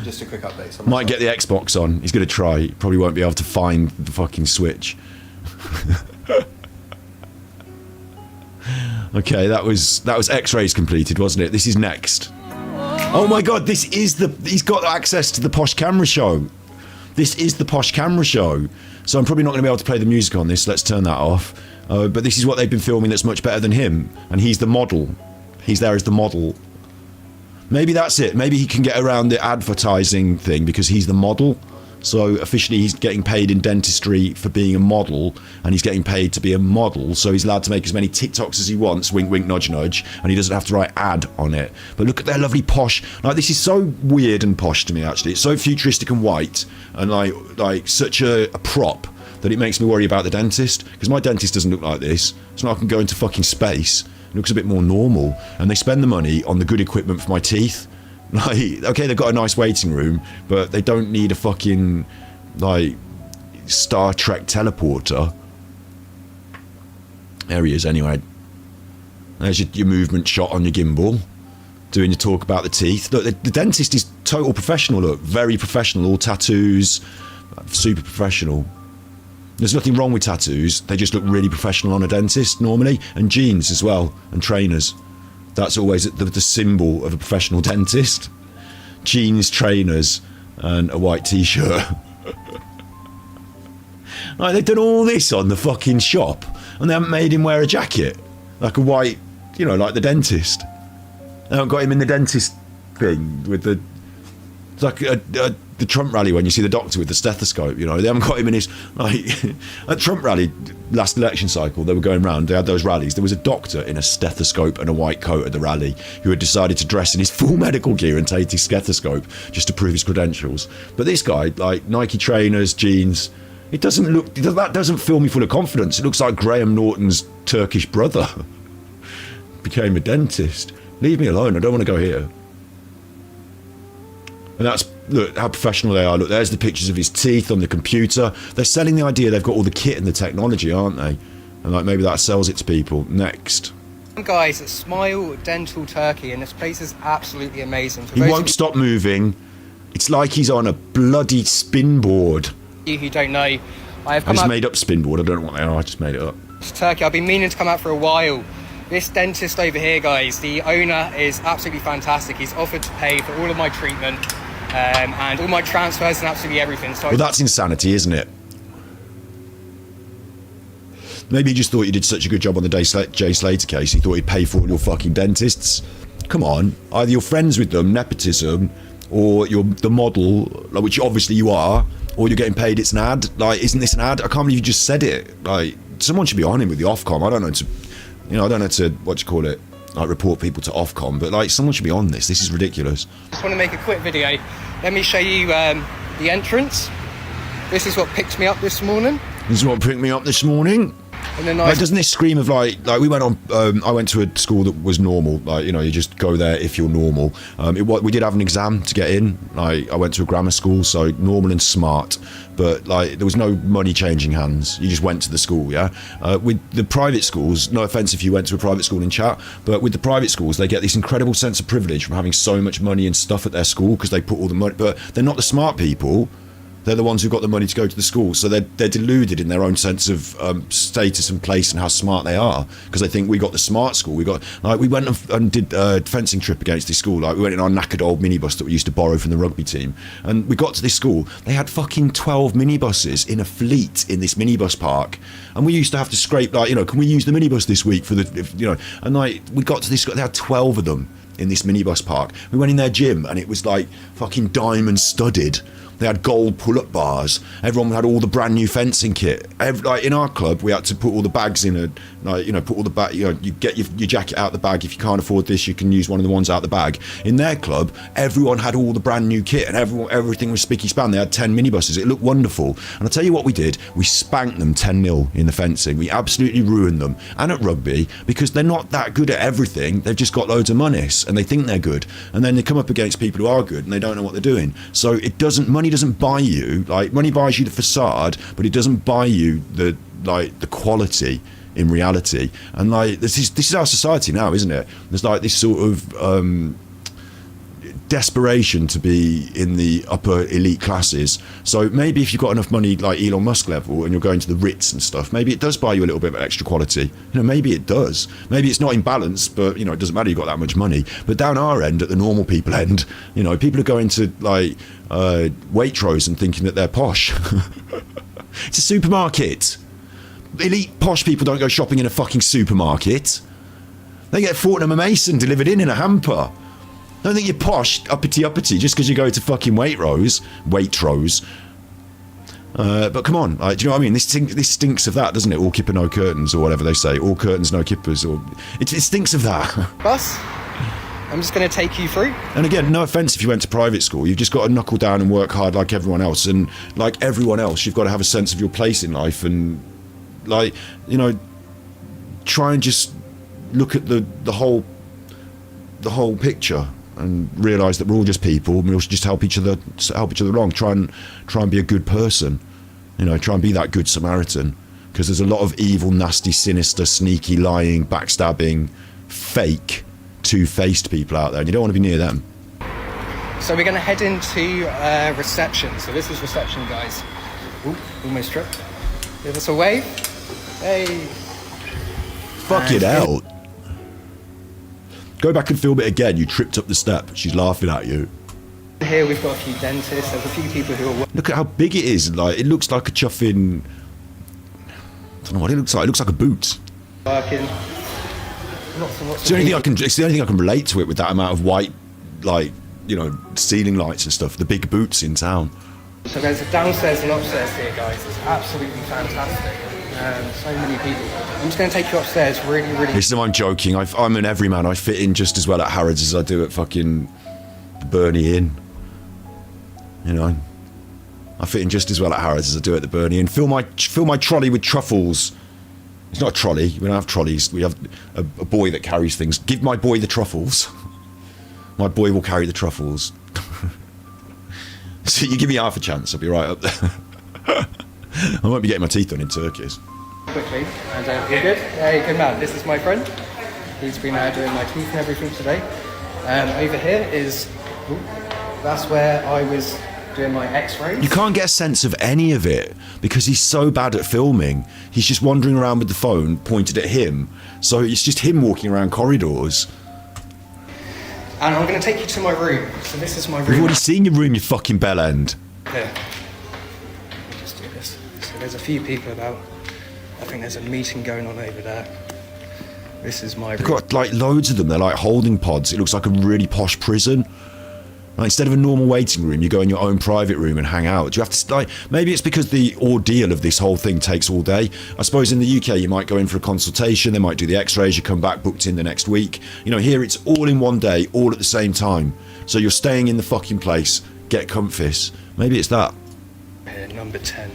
Just a quick update. So Might get the Xbox on. He's going to try. He probably won't be able to find the fucking Switch. Okay, that was X-rays completed, wasn't it? This is next. Oh my god, he's got access to the Posh Camera Show. This is the Posh Camera Show. So I'm probably not going to be able to play the music on this. Let's turn that off. But this is what they've been filming that's much better than him. And he's the model. He's there as the model. Maybe that's it. Maybe he can get around the advertising thing because he's the model. So officially he's getting paid in dentistry for being a model, and he's getting paid to be a model, so he's allowed to make as many TikToks as he wants, wink wink nudge nudge, and he doesn't have to write ad on it. But look at their lovely posh, like, this is so weird and posh to me actually. It's so futuristic and white, and like such a prop that it makes me worry about the dentist, because my dentist doesn't look like this. It's not like I can go into fucking space. It looks a bit more normal, and they spend the money on the good equipment for my teeth. Like, okay, they've got a nice waiting room, but they don't need a fucking, like, Star Trek teleporter. There he is, anyway. There's your movement shot on your gimbal, doing your talk about the teeth. Look, the dentist is total professional, look, very professional, all tattoos, super professional. There's nothing wrong with tattoos, they just look really professional on a dentist, normally, and jeans as well, and trainers. That's always the symbol of a professional dentist. Jeans, trainers, and a white t-shirt. Like, they've done all this on the fucking shop, and they haven't made him wear a jacket, like a white, you know, like the dentist. They haven't got him in the dentist thing with the. It's like the Trump rally when you see the doctor with the stethoscope, you know. They haven't got him in his, like, at Trump rally last election cycle, they were going round, they had those rallies, there was a doctor in a stethoscope and a white coat at the rally who had decided to dress in his full medical gear and take his stethoscope just to prove his credentials. But this guy, like, Nike trainers, jeans, it doesn't look, that doesn't fill me full of confidence. It looks like Graham Norton's Turkish brother became a dentist. Leave me alone, I don't want to go here. And that's, look how professional they are. Look, there's the pictures of his teeth on the computer. They're selling the idea they've got all the kit and the technology, aren't they? And like, maybe that sells it to people. Next. Guys at Smile Dental Turkey, and this place is absolutely amazing. For He won't stop moving. It's like he's on a bloody spin board. you who don't know, I have I come just out made up spin board. I don't know what they are. I just made it up. to Turkey. I've been meaning to come out for a while. This dentist over here, guys, the owner is absolutely fantastic. He's offered to pay for all of my treatment and all my transfers and absolutely everything. So Well, that's insanity, isn't it? Maybe he just thought you did such a good job on the Jay Slater case, he thought he'd pay for all your fucking dentists. Come on, either you're friends with them, nepotism, or you're the model, like, which obviously you are, or you're getting paid, it's an ad. Like, isn't this an ad? I can't believe you just said it. Like, someone should be on him with the Ofcom. I don't know to, what do you call it, like, report people to Ofcom, but like, someone should be on this. This is ridiculous. just want to make a quick video. Let me show you the entrance. This is what picked me up this morning. This is what picked me up this morning. And then Like, doesn't this scream of like we went on? I went to a school that was normal. Like, you know, you just go there if you're normal. We did have an exam to get in. Like, I went to a grammar school, so normal and smart. But like, there was no money changing hands. You just went to the school, yeah. With the private schools, no offense if you went to a private school in chat, but with the private schools, they get this incredible sense of privilege from having so much money and stuff at their school because they put all the money. But they're not the smart people. They're the ones who've got the money to go to the school, so they're deluded in their own sense of status and place and how smart they are, because they think we got the smart school. We went and did a fencing trip against this school. Like, we went in our knackered old minibus that we used to borrow from the rugby team, and we got to this school. They had fucking 12 minibuses in a fleet in this minibus park, and we used to have to scrape, like, you know, can we use the minibus this week for the, you know? And like, we got to this, they had 12 of them in this minibus park. We went in their gym, and it was like fucking diamond studded. They had gold pull-up bars. Everyone had all the brand new fencing kit. Like, in our club, we had to put all the bags in a, like, you know, put all the bag. You know, you get your jacket out the bag. If you can't afford this, you can use one of the ones out the bag. In their club, everyone had all the brand new kit, and everything was spicky span. They had 10 minibuses. It looked wonderful. And I'll tell you what we did. We spanked them 10-0 in the fencing. We absolutely ruined them. And at rugby, because they're not that good at everything. They've just got loads of monies, and they think they're good. And then they come up against people who are good, and they don't know what they're doing. So it doesn't. Money doesn't buy you, like, money buys you the facade, but it doesn't buy you the quality in reality. And like, this is our society now, isn't it? There's like this sort of desperation to be in the upper elite classes. So maybe if you've got enough money, like Elon Musk level, and you're going to the Ritz and stuff, maybe it does buy you a little bit of extra quality. You know, maybe it does. Maybe it's not in balance, but, you know, it doesn't matter, you've got that much money. But down our end, at the normal people end, you know, people are going to like Waitrose and thinking that they're posh. It's a supermarket. Elite posh people don't go shopping in a fucking supermarket. They get Fortnum & Mason delivered in a hamper. I don't think you're posh, uppity, just because you go to fucking Waitrose. But come on, do you know what I mean? This stinks of that, doesn't it? All kipper, no curtains, or whatever they say. All curtains, no kippers, or it stinks of that. bus. I'm just going to take you through. And again, no offence if you went to private school, you've just got to knuckle down and work hard like everyone else. And like everyone else, you've got to have a sense of your place in life, and like, you know, try and just look at the whole picture. And realise that we're all just people, and we all should just help each other along. Try and be a good person, you know. Try and be that good Samaritan, because there's a lot of evil, nasty, sinister, sneaky, lying, backstabbing, fake, two-faced people out there, and you don't want to be near them. So we're going to head into reception. So this is reception, guys. Ooh, almost tripped. Give us a wave. Hey. Fuck it out. Go back and film it again. You tripped up the step. She's laughing at you. Here we've got a few dentists. There's a few people who are... Look at how big it is. Like, it looks like a chuffing don't know what it looks like. It looks like a boot. Working. Lots and lots It's the only of thing people. it's the only thing I can relate to it with that amount of white, like, you know, ceiling lights and stuff. The big boots in town. So there's a downstairs and upstairs here, guys. It's absolutely fantastic. So many people. I'm just going to take you upstairs. Really, really. Listen, I'm joking. I'm an everyman. I fit in just as well at Harrods as I do at fucking Burnley Inn. You know, I fit in just as well at Harrods as I do at the Burnley Inn. Fill my trolley with truffles. It's not a trolley. We don't have trolleys. We have a boy that carries things. Give my boy the truffles. My boy will carry the truffles. So you give me half a chance, I'll be right up there. I won't be getting my teeth done in turkeys. Quickly, and you're good? Hey, good man. This is my friend. He's been doing my teeth and everything today. Over here is, that's where I was doing my x-rays. You can't get a sense of any of it because he's so bad at filming. He's just wandering around with the phone pointed at him. So it's just him walking around corridors. And I'm going to take you to my room. So this is my room. We've already seen your room, you fucking bellend. Here. Just do this. So there's a few people about. I think there's a meeting going on over there. This is my room. They've got like loads of them. They're like holding pods. It looks like a really posh prison. Like, instead of a normal waiting room, you go in your own private room and hang out. Do you have to, like, maybe it's because the ordeal of this whole thing takes all day. I suppose in the UK you might go in for a consultation, they might do the x-rays, you come back booked in the next week. You know, here it's all in one day, all at the same time. So you're staying in the fucking place, get comfys. Maybe it's that. Here, number 10.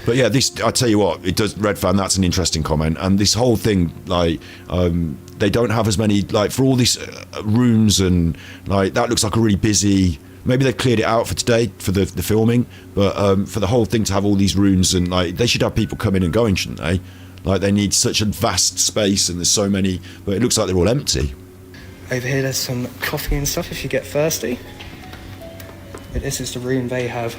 But yeah, this, I tell you what, it does, Red Fan, that's an interesting comment. And this whole thing, like, they don't have as many, like, for all these rooms and, like, that looks like a really busy, maybe they've cleared it out for today, for the filming, but for the whole thing to have all these rooms and, like, they should have people coming and going, shouldn't they? Like, they need such a vast space and there's so many, but it looks like they're all empty. Over here there's some coffee and stuff if you get thirsty. But this is the room they have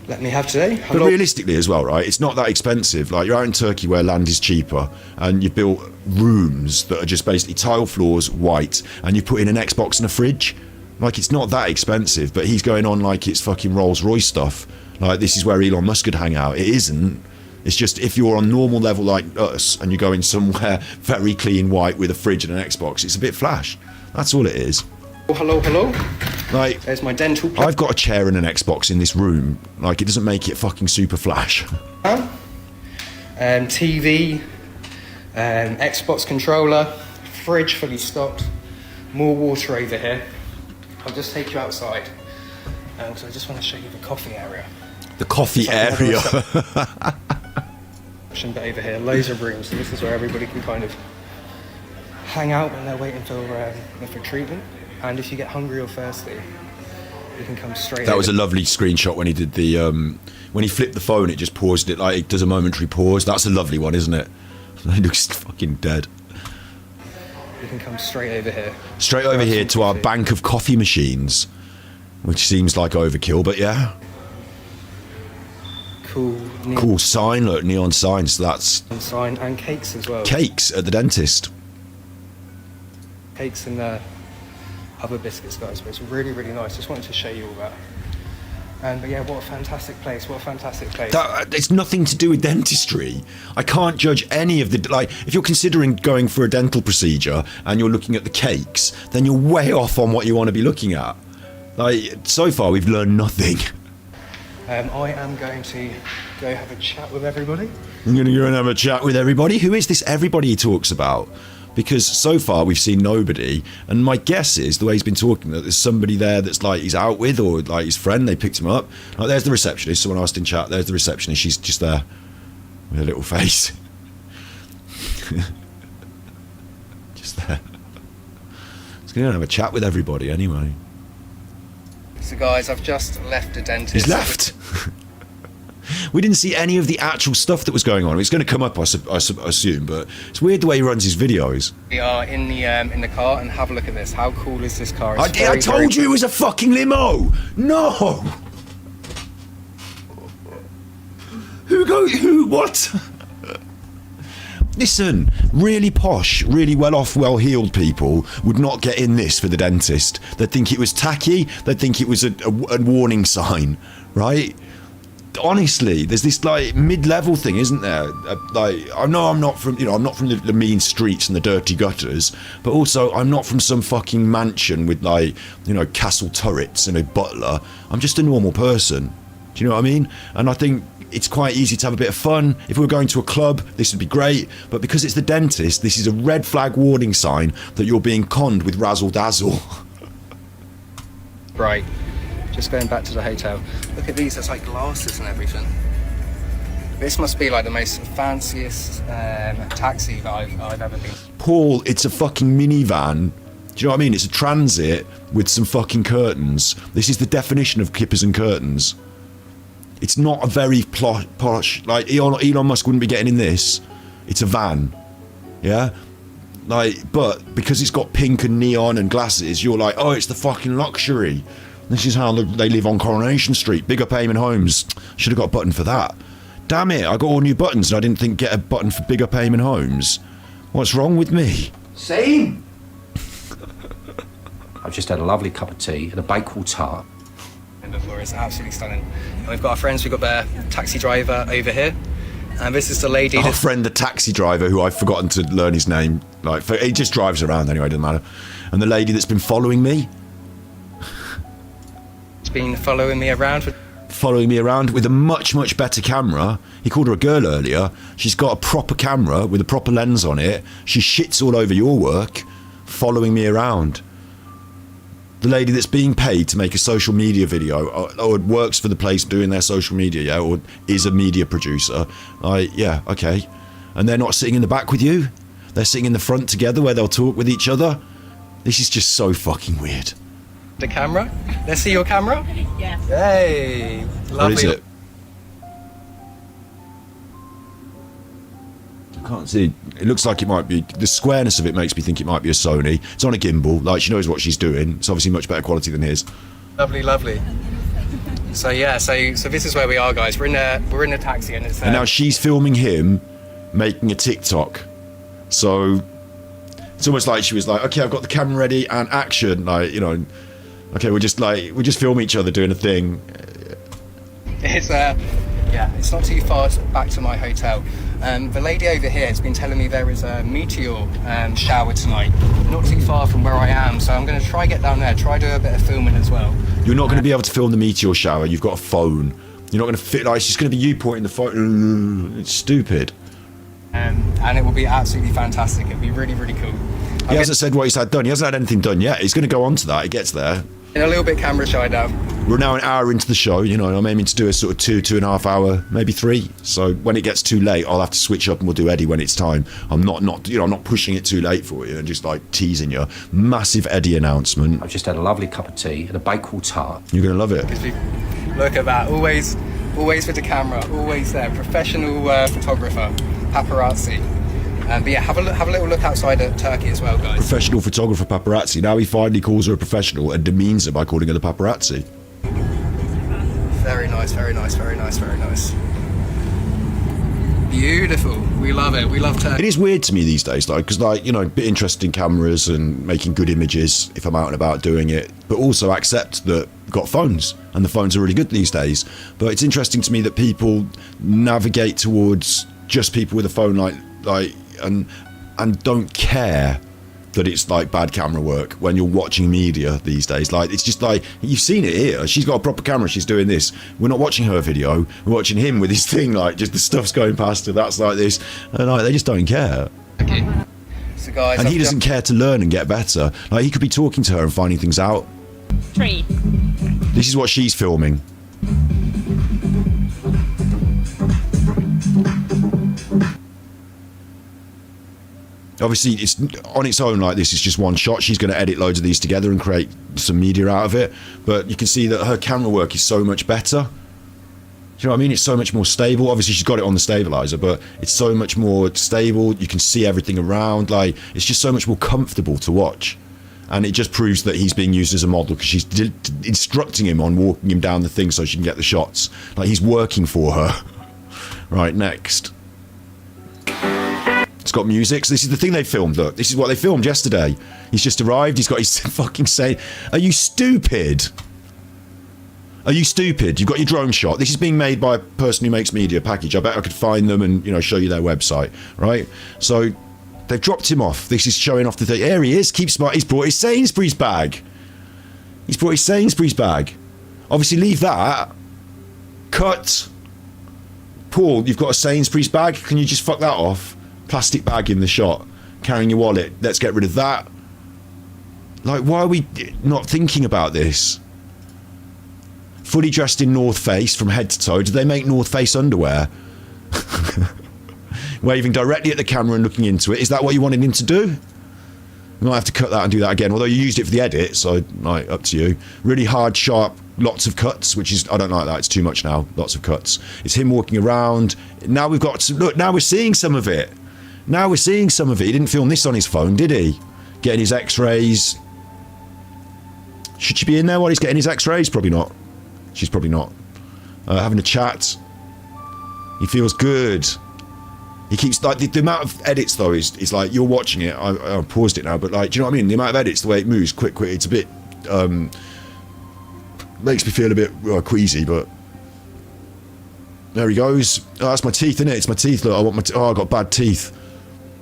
let me have today. But realistically as well, right, it's not that expensive. Like, you're out in Turkey where land is cheaper and you built rooms that are just basically tile floors, white, and you put in an Xbox and a fridge. Like, it's not that expensive, but he's going on like it's fucking Rolls Royce stuff. Like, this is where Elon Musk could hang out. It isn't. It's just if you're on normal level like us and you're going somewhere very clean white with a fridge and an Xbox, it's a bit flash. That's all it is. Oh, hello, hello. Like, there's my dental plan. I've got a chair and an Xbox in this room. Like, it doesn't make it fucking super flash. TV, Xbox controller, fridge fully stocked, more water over here. I'll just take you outside. So I just want to show you the coffee area. The coffee area. But over here, loads of rooms. So this is where everybody can kind of hang out when they're waiting for treatment. And if you get hungry or thirsty, you can come straight. That was a lovely screenshot when he did the when he flipped the phone. It just paused it, like it does a momentary pause. That's a lovely one, isn't it? He looks fucking dead. You can come straight over here. Straight over here to our bank of coffee machines, which seems like overkill, but yeah. Cool sign, look, neon signs. So that's sign and cakes as well. Cakes at the dentist. Cakes and other biscuits, guys. But it's really, really nice. Just wanted to show you all that. But yeah, what a fantastic place! What a fantastic place. It's nothing to do with dentistry. I can't judge any of the, like, if you're considering going for a dental procedure and you're looking at the cakes, then you're way off on what you want to be looking at. Like, so far we've learned nothing. I am going to go have a chat with everybody. I'm going to go and have a chat with everybody. Who is this everybody he talks about? Because so far we've seen nobody, and my guess is, the way he's been talking, that there's somebody there that's like he's out with, or like his friend, they picked him up. Like, there's the receptionist, someone asked in chat, there's the receptionist, she's just there with a little face. Just there. He's going to have a chat with everybody anyway. So guys, I've just left the dentist. He's left. We didn't see any of the actual stuff that was going on. It's going to come up, I assume, but it's weird the way he runs his videos. We are in the car, and have a look at this. How cool is this car? I told you it was a fucking limo. No. What? Listen, really posh, really well-off, well-heeled people would not get in this for the dentist. They'd think it was tacky. They'd think it was a warning sign, right? honestly, there's this like mid-level thing, isn't there? Like, I know I'm not from, I'm not from the mean streets and the dirty gutters, but also I'm not from some fucking mansion with like, castle turrets and a butler. I'm just a normal person. Do you know what I mean? And I think it's quite easy to have a bit of fun. If we were going to a club, this would be great. But because it's the dentist, this is a red flag warning sign that you're being conned with razzle dazzle. Right. Just going back to the hotel. Look at these, there's like glasses and everything. This must be like the most fanciest taxi that I've ever been. Paul, it's a fucking minivan. Do you know what I mean? It's a transit with some fucking curtains. This is the definition of kippers and curtains. It's not a very posh, like Elon Musk wouldn't be getting in this. It's a van. Yeah? Like, but because it's got pink and neon and glasses, you're like, oh, it's the fucking luxury. This is how they live on Coronation Street. Big up Eamon Homes. Should have got a button for that. Damn it, I got all new buttons and I didn't get a button for Big up Eamon Homes. What's wrong with me? Same. I've just had a lovely cup of tea and a Bakewell tart. And the floor is absolutely stunning. And we've got our friends, we've got the taxi driver over here. And this is the lady. Our friend, the taxi driver, who I've forgotten to learn his name. Like, he just drives around anyway, doesn't matter. And the lady that's been following me. Been following me around with a much, much better camera. He called her a girl earlier. She's got a proper camera with a proper lens on it. She shits all over your work, following me around. The lady that's being paid to make a social media video, or works for the place doing their social media, yeah, or is a media producer. Yeah, okay. And they're not sitting in the back with you. They're sitting in the front together where they'll talk with each other. This is just so fucking weird. The camera? Let's see your camera? Yes. Hey, lovely. What is it? I can't see. It looks like it might be, the squareness of it makes me think it might be a Sony. It's on a gimbal, like she knows what she's doing. It's obviously much better quality than his. Lovely, lovely. So yeah, so this is where we are, guys. We're in a taxi and it's And now she's filming him making a TikTok. So it's almost like she was like, okay, I've got the camera ready and action, like, okay, we just film each other doing a thing. It's it's not too far back to my hotel. The lady over here has been telling me there is a meteor shower tonight, not too far from where I am. So I'm going to try get down there, try do a bit of filming as well. You're not going to be able to film the meteor shower. You've got a phone. You're not going to fit. Like, it's just going to be you pointing the phone. It's stupid. And it will be absolutely fantastic. It'll be really, really cool. He hasn't said what he's had done. He hasn't had anything done yet. He's going to go on to that. He gets there. In a little bit camera shy down. We're now an hour into the show. I'm aiming to do a sort of 2.5 hour, maybe 3. So when it gets too late, I'll have to switch up and we'll do Eddy when it's time. I'm not I'm not pushing it too late for you and just like teasing you. Massive Eddy announcement. I've just had a lovely cup of tea and a Bakewell tart. You're going to love it. Look at that. Always with the camera. Always there. Professional photographer. Paparazzi. But yeah, have a little look outside at Turkey as well, guys. Professional photographer paparazzi. Now he finally calls her a professional and demeans her by calling her the paparazzi. Very nice, very nice, very nice, very nice. Beautiful. We love it. We love Turkey. It is weird to me these days, though, because, like, a bit interested in cameras and making good images if I'm out and about doing it, but also accept that we've got phones, and the phones are really good these days. But it's interesting to me that people navigate towards just people with a phone, like and don't care that it's like bad camera work when you're watching media these days. Like, it's just like, you've seen it here. She's got a proper camera. She's doing this. We're not watching her video. We're watching him with his thing. Like, just the stuff's going past her. That's like this. And like, they just don't care. Okay. So guys, and he doesn't care to learn and get better. Like, he could be talking to her and finding things out. 3. This is what she's filming. Obviously, it's on its own like this. It's just one shot. She's going to edit loads of these together and create some media out of it. But you can see that her camera work is so much better. Do you know what I mean? It's so much more stable. Obviously, she's got it on the stabilizer, but it's so much more stable. You can see everything around. Like, it's just so much more comfortable to watch. And it just proves that he's being used as a model because she's instructing him on walking him down the thing so she can get the shots. Like, he's working for her. Right, next. It's got music. So this is the thing they filmed. Look, this is what they filmed yesterday. He's just arrived. He's got his fucking saying, "Are you stupid? Are you stupid? You've got your drone shot. This is being made by a person who makes media package. I bet I could find them and, you know, show you their website, right? So they've dropped him off. This is showing off the thing. There he is. Keep smart. He's brought his Sainsbury's bag. Obviously, leave that. Cut. Paul, you've got a Sainsbury's bag. Can you just fuck that off? Plastic bag in the shot. Carrying your wallet. Let's get rid of that. Like, why are we not thinking about this? Fully dressed in North Face from head to toe. Do they make North Face underwear? Waving directly at the camera and looking into it. Is that what you wanted him to do? You might have to cut that and do that again. Although you used it for the edit, so like, up to you. Really hard, sharp, lots of cuts, which is, I don't like that. It's too much now. Lots of cuts. It's him walking around. Now we've got to, look, now we're seeing some of it. He didn't film this on his phone, did he? Getting his x-rays. Should she be in there while he's getting his x-rays? Probably not. She's probably not. Having a chat. He feels good. He keeps, like, the amount of edits, though, is like, you're watching it. I paused it now, but, like, do you know what I mean? The amount of edits, the way it moves, quick, it's a bit, makes me feel a bit queasy, but there he goes. Oh, that's my teeth, isn't it? It's my teeth. Look, I got bad teeth.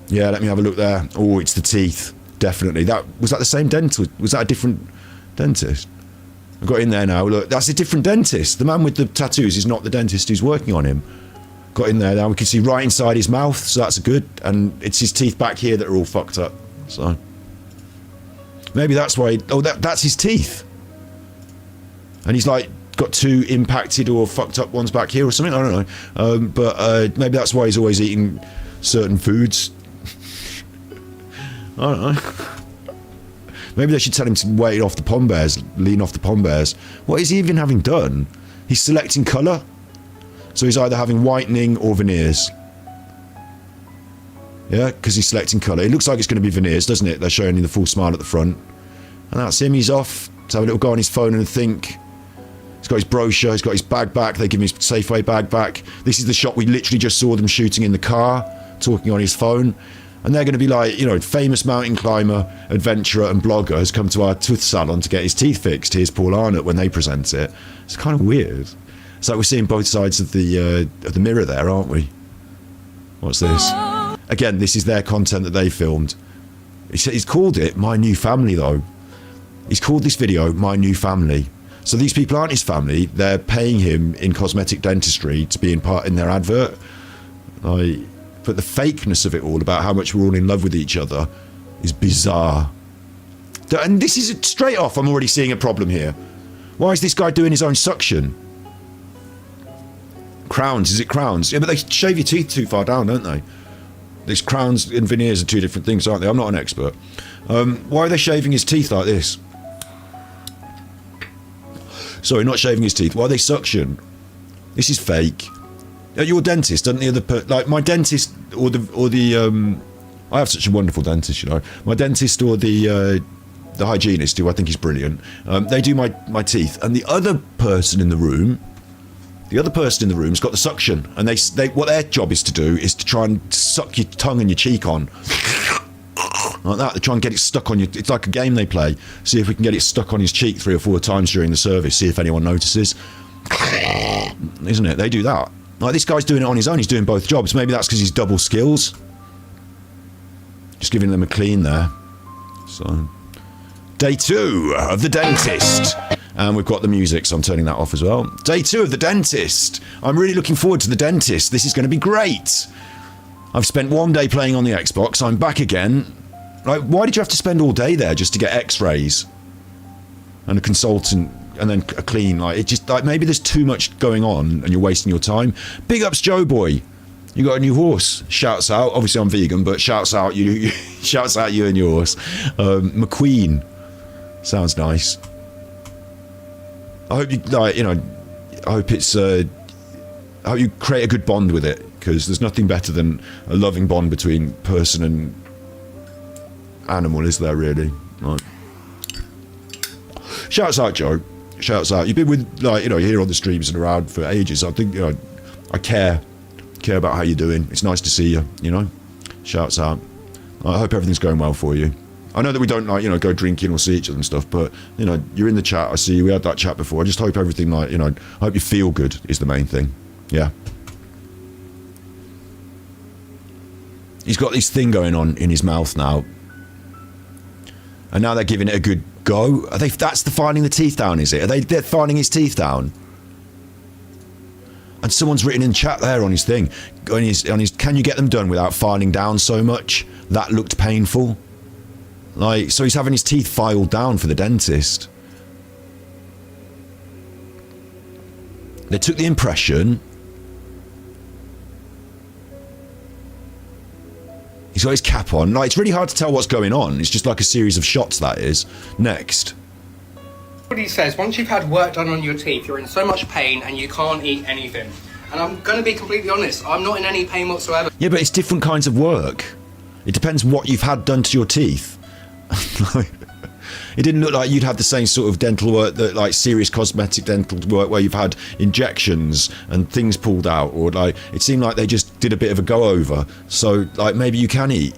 Yeah, let me have a look there. Oh, it's the teeth. Definitely. Was that the same dentist? Was that a different dentist? I got in there now. Look, that's a different dentist. The man with the tattoos is not the dentist who's working on him. Got in there now. We can see right inside his mouth, so that's good. And it's his teeth back here that are all fucked up. So maybe that's why. That's his teeth. And he's like got two impacted or fucked up ones back here or something. I don't know. But maybe that's why he's always eating certain foods. I don't know. Maybe they should tell him to lean off the pom bears. What is he even having done? He's selecting colour. So he's either having whitening or veneers. Yeah, because he's selecting colour. It looks like it's going to be veneers, doesn't it? They're showing him the full smile at the front. And that's him. He's off to have a little go on his phone and think. He's got his brochure. He's got his bag back. They give him his Safeway bag back. This is the shot we literally just saw them shooting in the car, talking on his phone. And they're going to be like, you know, famous mountain climber, adventurer and blogger has come to our tooth salon to get his teeth fixed. Here's Paul Arnott when they present it. It's kind of weird. It's like we're seeing both sides of the mirror there, aren't we? What's this? Again, this is their content that they filmed. He's called it My New Family, though. He's called this video My New Family. So these people aren't his family. They're paying him in cosmetic dentistry to be in their advert. But the fakeness of it all, about how much we're all in love with each other, is bizarre. And this is straight off, I'm already seeing a problem here. Why is this guy doing his own suction? Crowns, is it crowns? Yeah, but they shave your teeth too far down, don't they? These crowns and veneers are two different things, aren't they? I'm not an expert. Why are they shaving his teeth like this? Sorry, not shaving his teeth. Why are they suction? This is fake. Your dentist, doesn't the other like my dentist or the I have such a wonderful dentist, you know. My dentist or the hygienist, who I think is brilliant, they do my teeth, and the other person in the room has got the suction, and they what their job is to do is to try and suck your tongue and your cheek on like that. They try and get it stuck on you. It's like a game they play. See if we can get it stuck on his cheek 3 or 4 times during the service. See if anyone notices. Isn't it? They do that. Like, this guy's doing it on his own. He's doing both jobs. Maybe that's because he's double skills. Just giving them a clean there. So, day 2 of the dentist. And we've got the music, so I'm turning that off as well. Day 2 of the dentist. I'm really looking forward to the dentist. This is going to be great. I've spent 1 day playing on the Xbox. I'm back again. Like, why did you have to spend all day there just to get x-rays? And a consultant... and then a clean, like, it just, like, maybe there's too much going on and you're wasting your time. Big ups, Joe Boy. You got a new horse. Shouts out. Obviously, I'm vegan, but shouts out you and your horse. McQueen. Sounds nice. I hope you, like, you know, I hope you create a good bond with it, because there's nothing better than a loving bond between person and animal, is there, really? Right. Shouts out, Joe. Shouts out. You've been with, like, you know, you're here on the streams and around for ages. I think, you know, I care about how you're doing. It's nice to see you, you know. Shouts out. I hope everything's going well for you. I know that we don't, like, you know, go drinking or see each other and stuff, but, you know, you're in the chat. I see you. We had that chat before. I just hope everything, like, you know, I hope you feel good is the main thing. Yeah. He's got this thing going on in his mouth now. And now they're giving it a good go. Are they? That's the filing the teeth down, is it? They're filing his teeth down? And someone's written in chat there on his thing, on his, can you get them done without filing down so much? That looked painful. Like, so he's having his teeth filed down for the dentist. They took the impression. He's got his cap on. Like, it's really hard to tell what's going on. It's just like a series of shots, that is. Next. He says once you've had work done on your teeth, you're in so much pain and you can't eat anything. And I'm going to be completely honest, I'm not in any pain whatsoever. Yeah, but it's different kinds of work. It depends what you've had done to your teeth. It didn't look like you'd had the same sort of dental work, that, like, serious cosmetic dental work where you've had injections and things pulled out, or, like, it seemed like they just did a bit of a go over. So, like, maybe you can eat.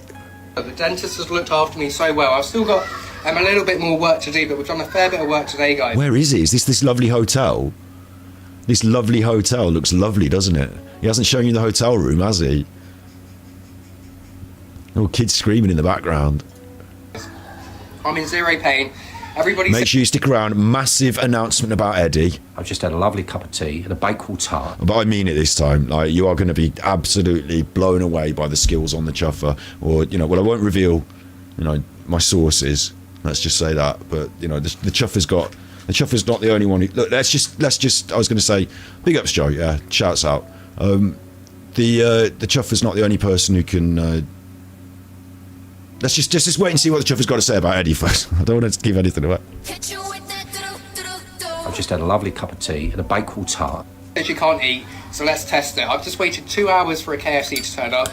The dentist has looked after me so well. I've still got a little bit more work to do, but we've done a fair bit of work today, guys. Where is he? Is this lovely hotel? This lovely hotel looks lovely, doesn't it? He hasn't shown you the hotel room, has he? Oh, kids screaming in the background. I'm in zero pain. Everybody. Make sure you stick around. Massive announcement about Eddy. I've just had a lovely cup of tea and a Bakewell tart. But I mean it this time. Like, you are going to be absolutely blown away by the skills on the chuffer. Or, you know, well, I won't reveal, you know, my sources. Let's just say that. But, you know, the chuffer's not the only one who, look, let's just I was going to say, big ups, Joe. Yeah, shouts out. The chuffer's not the only person who can. Let's just wait and see what the chuffer's got to say about Eddy first. I don't want to give anything away. I've just had a lovely cup of tea and a Bakewell tart. You can't eat, so let's test it. I've just waited 2 hours for a KFC to turn up.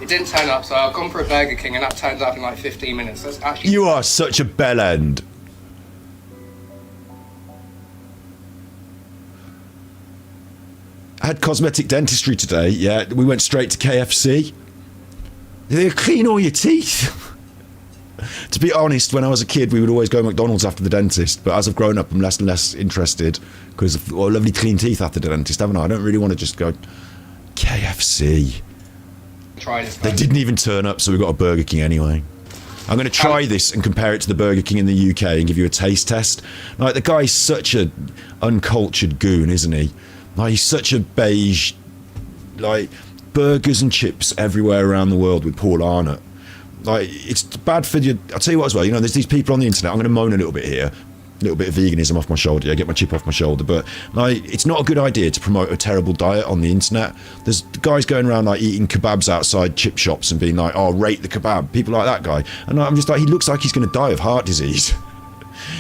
It didn't turn up, so I've gone for a Burger King, and that turns up in like 15 minutes. That's actually. You are such a bell end. I had cosmetic dentistry today. Yeah, we went straight to KFC. They clean all your teeth. To be honest, when I was a kid, we would always go to McDonald's after the dentist. But as I've grown up, I'm less and less interested because of lovely clean teeth after the dentist, haven't I? I don't really want to just go KFC. Try this. They didn't even turn up, so we got a Burger King anyway. I'm going to try this and compare it to the Burger King in the UK and give you a taste test. Like, the guy's such a uncultured goon, isn't he? Like, he's such a beige, like, burgers and chips everywhere around the world with Paul Arnott. Like, it's bad for you. I'll tell you what as well, you know, there's these people on the internet. I'm going to moan a little bit here, a little bit of veganism off my shoulder. Yeah, get my chip off my shoulder. But, like, it's not a good idea to promote a terrible diet on the internet. There's guys going around, like, eating kebabs outside chip shops and being like, oh, rate the kebab. People like that guy. And I'm just like, he looks like he's going to die of heart disease.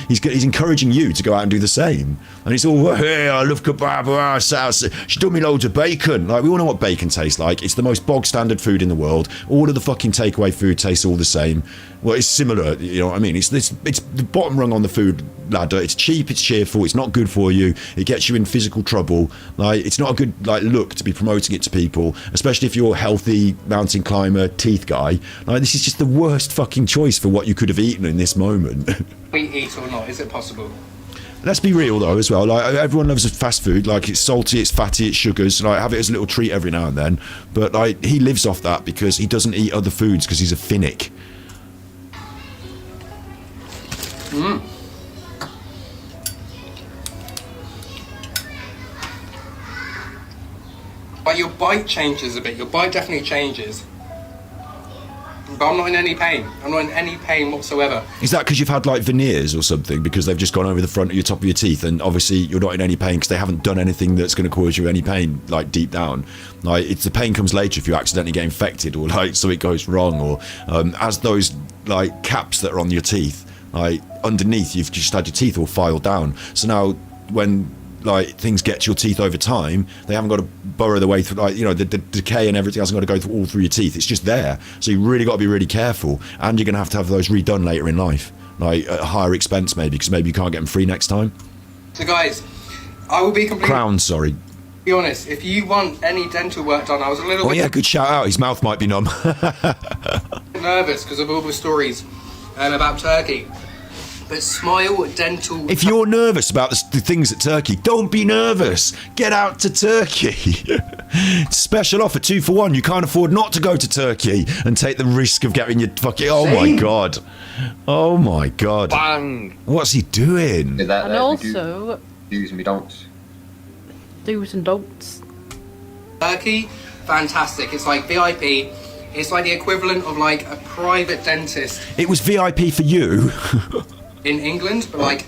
He's encouraging you to go out and do the same. And it's all, hey, I love kebab, she done me loads of bacon. Like, we all know what bacon tastes like. It's the most bog standard food in the world. All of the fucking takeaway food tastes all the same. Well, it's similar, you know what I mean? It's the bottom rung on the food ladder. It's cheap, it's cheerful, it's not good for you. It gets you in physical trouble. Like, it's not a good, like, look to be promoting it to people, especially if you're a healthy mountain climber, teeth guy. Like, this is just the worst fucking choice for what you could have eaten in this moment. We eat or not? Is it possible? Let's be real though as well. Like, everyone loves fast food. Like, it's salty, it's fatty, it's sugars. Like, have it as a little treat every now and then. But, like, he lives off that because he doesn't eat other foods because he's a Finnick. But your bite changes a bit. Your bite definitely changes. But I'm not in any pain. I'm not in any pain whatsoever. Is that because you've had, like, veneers or something? Because they've just gone over the front of your top of your teeth, and obviously you're not in any pain because they haven't done anything that's going to cause you any pain, like, deep down. Like, it's the pain comes later if you accidentally get infected or, like, so it goes wrong, or as those, like, caps that are on your teeth, like, underneath you've just had your teeth all filed down. So now when, like, things get to your teeth over time, they haven't got to burrow their way through, like, you know, the decay and everything hasn't got to go all through your teeth. It's just there. So you really got to be really careful, and you're going to have those redone later in life, like, at a higher expense maybe, because maybe you can't get them free next time. So guys, I will be completely Crowns, sorry. Be honest, if you want any dental work done, I was a little bit yeah, good shout out. His mouth might be numb. nervous because of all the stories about Turkey. But Smile Dental... If you're nervous about the things at Turkey, don't be nervous. Get out to Turkey. Special offer, 2 for 1. You can't afford not to go to Turkey and take the risk of getting your fucking... Oh my God. Oh my God. Bang. What's he doing? And also... Do's and we don'ts. Do's and don'ts. Turkey, fantastic. It's like VIP. It's like the equivalent of like a private dentist. It was VIP for you. In England, but like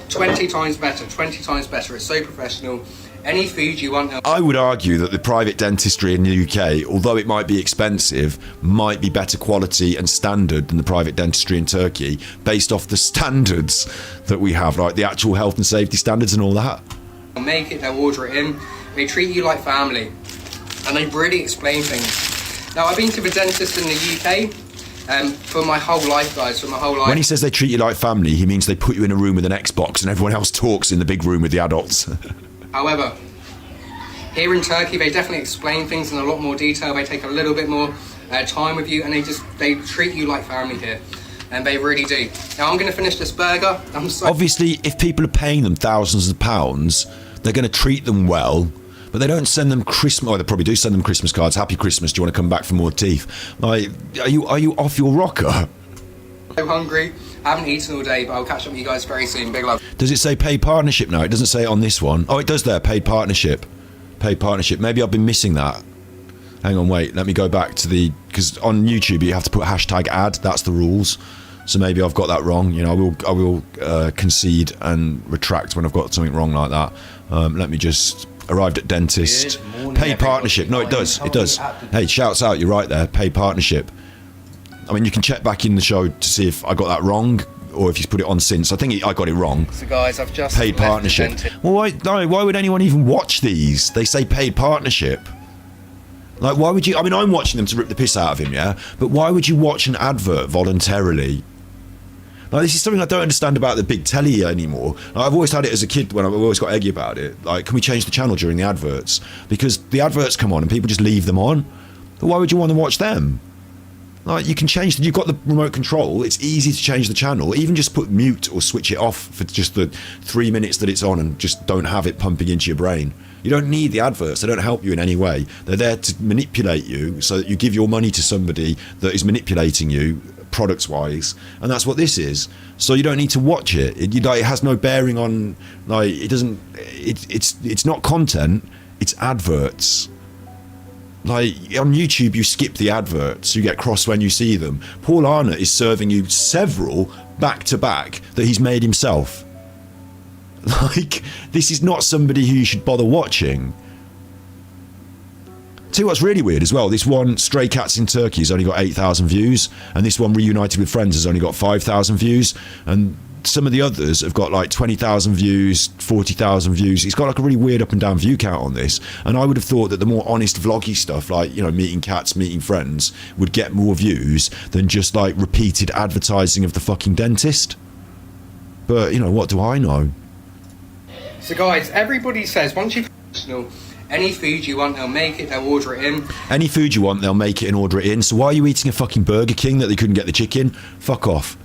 20 times better, 20 times better. It's so professional. Any food you want. I would argue that the private dentistry in the UK, although it might be expensive, might be better quality and standard than the private dentistry in Turkey, based off the standards that we have, like the actual health and safety standards and all that. They'll make it, they'll order it in. They treat you like family, and they really explain things. Now, I've been to the dentist in the UK. For my whole life, guys, for my whole life. When he says they treat you like family, he means they put you in a room with an Xbox and everyone else talks in the big room with the adults. However, here in Turkey, they definitely explain things in a lot more detail. They take a little bit more time with you, and they treat you like family here. And they really do. Now, I'm going to finish this burger. Obviously, if people are paying them thousands of pounds, they're going to treat them well. But they don't send them Christmas. Oh, they probably do send them Christmas cards. Happy Christmas. Do you want to come back for more teeth? Like, are you off your rocker? So hungry. I haven't eaten all day, but I'll catch up with you guys very soon. Big love. Does it say paid partnership now? It doesn't say it on this one. Oh, it does there. Paid partnership. Paid partnership. Maybe I've been missing that. Hang on, wait. Let me go back to the... Because on YouTube, you have to put hashtag ad. That's the rules. So maybe I've got that wrong. You know, I will concede and retract when I've got something wrong like that. Let me just... Arrived at dentist. Paid partnership. No, it does. It does. Hey, shouts out. You're right there. Paid partnership. I mean, you can check back in the show to see if I got that wrong or if he's put it on since. I think I got it wrong. So, guys, I've just paid partnership. Well, why would anyone even watch these? They say paid partnership. Like, why would you? I mean, I'm watching them to rip the piss out of him, yeah? But why would you watch an advert voluntarily? Like, this is something I don't understand about the big telly anymore. Like, I've always had it as a kid when I've always got eggy about it. Like, can we change the channel during the adverts? Because the adverts come on and people just leave them on. But why would you want to watch them? Like, you can change, you've got the remote control. It's easy to change the channel. Even just put mute or switch it off for just the 3 minutes that it's on and just don't have it pumping into your brain. You don't need the adverts. They don't help you in any way. They're there to manipulate you so that you give your money to somebody that is manipulating you products wise, and that's what this is. So you don't need to watch it. It has no bearing on, like, it doesn't, it's not content, it's adverts. Like, on YouTube you skip the adverts, you get cross when you see them. Paul Arnott is serving you several back to back that he's made himself. Like, this is not somebody who you should bother watching. Tell you what's really weird as well, this one, Stray Cats in Turkey, has only got 8,000 views, and this one, Reunited with Friends, has only got 5,000 views, and some of the others have got like 20,000 views, 40,000 views. It's got like a really weird up and down view count on this, and I would have thought that the more honest vloggy stuff, like, you know, meeting cats, meeting friends, would get more views than just like repeated advertising of the fucking dentist. But, you know, what do I know? So guys, everybody says once you're professional, any food you want, they'll make it, they'll order it in. Any food you want, they'll make it and order it in. So why are you eating a fucking Burger King that they couldn't get the chicken? Fuck off.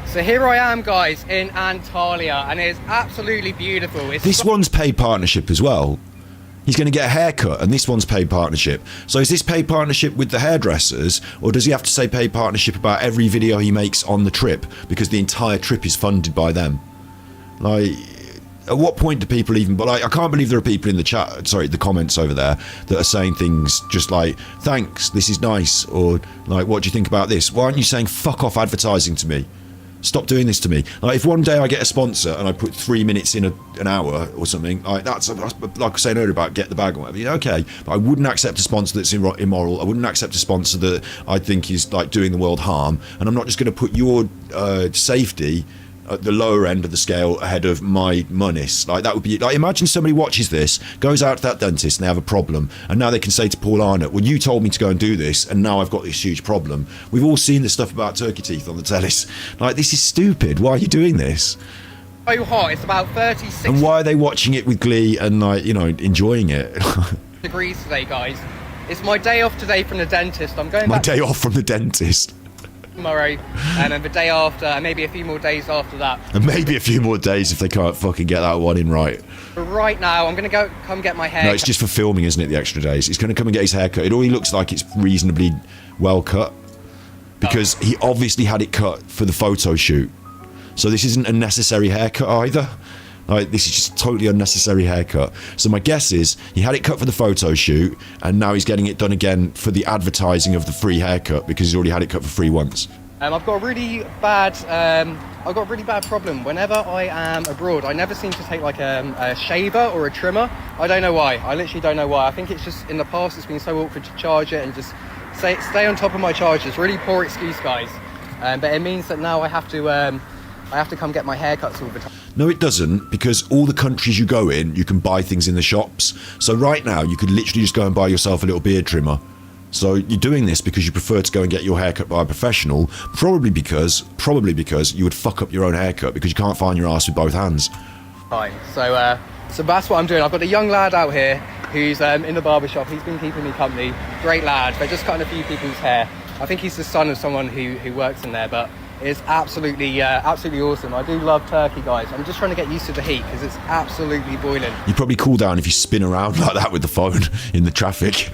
So here I am, guys, in Antalya, and it's absolutely beautiful. This one's paid partnership as well. He's going to get a haircut, and this one's paid partnership. So is this paid partnership with the hairdressers, or does he have to say paid partnership about every video he makes on the trip, because the entire trip is funded by them? Like, at what point do people even... But like, I can't believe there are people in the chat, sorry, the comments over there, that are saying things just like, thanks, this is nice, or like, what do you think about this? Why aren't you saying fuck off advertising to me? Stop doing this to me. Like, if one day I get a sponsor and I put 3 minutes in an hour or something, like, that's like I was saying earlier about get the bag or whatever, you know, okay, but I wouldn't accept a sponsor that's immoral. I wouldn't accept a sponsor that I think is like doing the world harm, and I'm not just going to put your safety at the lower end of the scale ahead of my moneys. Like, that would be like, imagine somebody watches this, goes out to that dentist and they have a problem, and now they can say to Paul Arnott, well, you told me to go and do this, and now I've got this huge problem. We've all seen the stuff about turkey teeth on the tellies. Like, this is stupid. Why are you doing this? So hot, it's about 36 and why are they watching it with glee and, like, you know, enjoying it? degrees today, guys. It's my day off today from the dentist. I'm going my back day off from the dentist. tomorrow, and then the day after, and maybe a few more days after that. And maybe a few more days if they can't fucking get that one in right. But right now, I'm going to come get my hair. No, it's just for filming, isn't it, the extra days? He's going to come and get his hair cut. It already looks like it's reasonably well cut, because he obviously had it cut for the photo shoot. So this isn't a necessary haircut either. Like, this is just a totally unnecessary haircut. So my guess is he had it cut for the photo shoot, and now he's getting it done again for the advertising of the free haircut, because he's already had it cut for free once. I've got a really bad problem. Whenever I am abroad, I never seem to take like a shaver or a trimmer. I don't know why. I literally don't know why. I think it's just in the past it's been so awkward to charge it and just stay on top of my chargers. Really poor excuse, guys. But it means that now I have to come get my haircuts all the time. No, it doesn't, because all the countries you go in, you can buy things in the shops. So right now, you could literally just go and buy yourself a little beard trimmer. So you're doing this because you prefer to go and get your haircut by a professional, probably because you would fuck up your own haircut because you can't find your ass with both hands. Fine. So that's what I'm doing. I've got a young lad out here who's in the barber shop. He's been keeping me company. Great lad. They're just cutting a few people's hair. I think he's the son of someone who works in there, but it's absolutely awesome. I do love Turkey, guys. I'm just trying to get used to the heat because it's absolutely boiling. You'd probably cool down if you spin around like that with the phone in the traffic.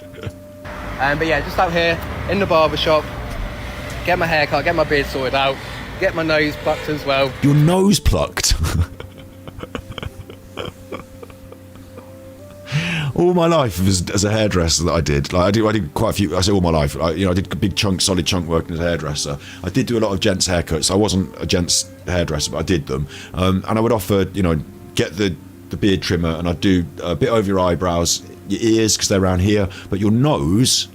But yeah, just out here in the barber shop, get my hair cut, get my beard sorted out, get my nose plucked as well. Your nose plucked? All my life as a hairdresser that I did quite a few. I say all my life. I did a big solid chunk working as a hairdresser. I did do a lot of gents haircuts. I wasn't a gents hairdresser, but I did them. And I would offer, get the beard trimmer, and I'd do a bit over your eyebrows, your ears because they're around here, but your nose,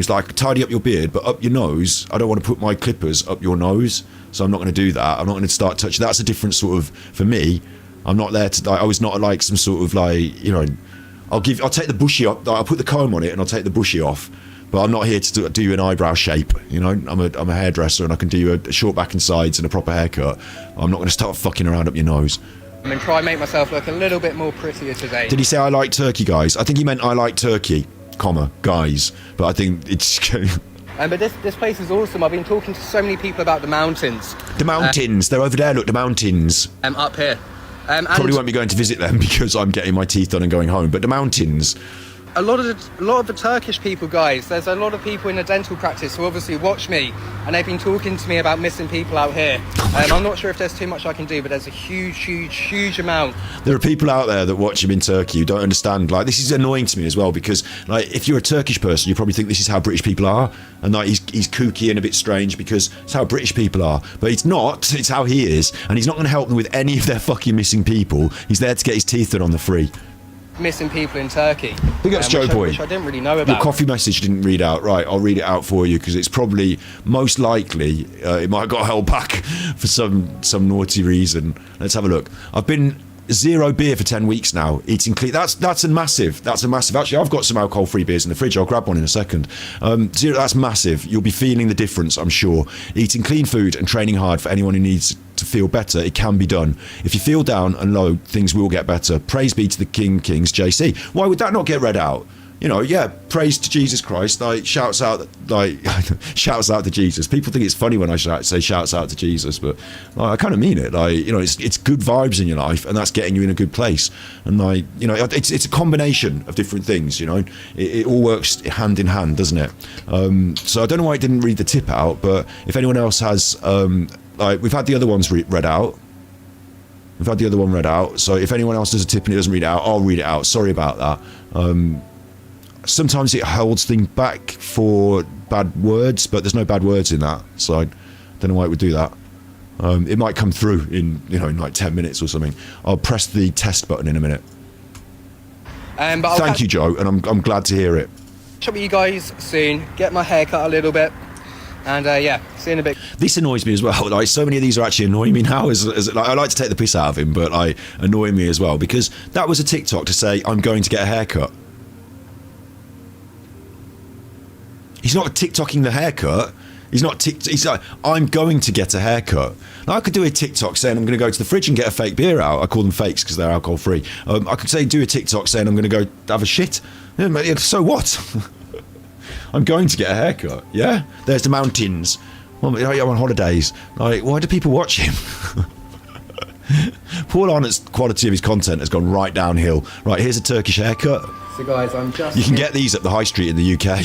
like tidy up your beard, but up your nose. I don't want to put my clippers up your nose, so I'm not going to do that. I'm not going to start touching. That's a different sort of, for me. I'm not there to. I was not like some sort of like I'll take the bushy off. I'll put the comb on it and I'll take the bushy off. But I'm not here to do you an eyebrow shape. I'm a hairdresser and I can do you a short back and sides and a proper haircut. I'm not going to start fucking around up your nose. I'm going to try and make myself look a little bit more prettier today. Did he say I like turkey, guys? I think he meant I like turkey, guys. But I think it's... but this place is awesome. I've been talking to so many people about the mountains. The mountains. They're over there, look, the mountains. Up here. Probably won't be going to visit them because I'm getting my teeth done and going home. But the mountains... A lot of the Turkish people, guys, there's a lot of people in the dental practice who obviously watch me, and they've been talking to me about missing people out here. I'm not sure if there's too much I can do, but there's a huge amount. There are people out there that watch him in Turkey who don't understand. Like, this is annoying to me as well, because like if you're a Turkish person, you probably think this is how British people are, and like he's kooky and a bit strange because it's how British people are. But it's not. It's how he is, and he's not going to help them with any of their fucking missing people. He's there to get his teeth done on the free. Missing people in Turkey. I think that's Joe Boy. Which I didn't really know about. Your coffee message didn't read out. Right, I'll read it out for you because it's probably, most likely, it might have got held back for some naughty reason. Let's have a look. I've been 0 beer for 10 weeks now, eating clean. That's a massive. Actually, I've got some alcohol-free beers in the fridge. I'll grab one in a second. That's massive. You'll be feeling the difference, I'm sure. Eating clean food and training hard for anyone who needs to feel better, it can be done. If you feel down and low, things will get better. Praise be to the Kings, JC. Why would that not get read out? Praise to Jesus Christ. Like shouts out to Jesus. People think it's funny when I say shouts out to Jesus, but I kind of mean it. It's good vibes in your life, and that's getting you in a good place. And it's a combination of different things. It all works hand in hand, doesn't it? So I don't know why it didn't read the tip out, but if anyone else has, we've had the other ones read out. We've had the other one read out. So if anyone else does a tip and it doesn't read it out, I'll read it out. Sorry about that. Sometimes it holds things back for bad words, but there's no bad words in that, so I don't know why it would do that. It might come through in like 10 minutes or something. I'll press the test button in a minute. Thank you, Joe, and I'm glad to hear it. Catch up with you guys soon. Get my hair cut a little bit, and see you in a bit. This annoys me as well. Like, so many of these are actually annoying me now. I like to take the piss out of him, but annoy me as well, because that was a TikTok to say I'm going to get a haircut. He's not TikToking the haircut. He's like, I'm going to get a haircut. Now, I could do a TikTok saying I'm going to go to the fridge and get a fake beer out. I call them fakes because they're alcohol free. I could do a TikTok saying I'm going to go have a shit. So what? I'm going to get a haircut. Yeah, there's the mountains. Well, I'm on holidays. Like, why do people watch him? Paul Arnott's quality of his content has gone right downhill. Right, here's a Turkish haircut. So guys, I'm just... You can get these at the high street in the UK.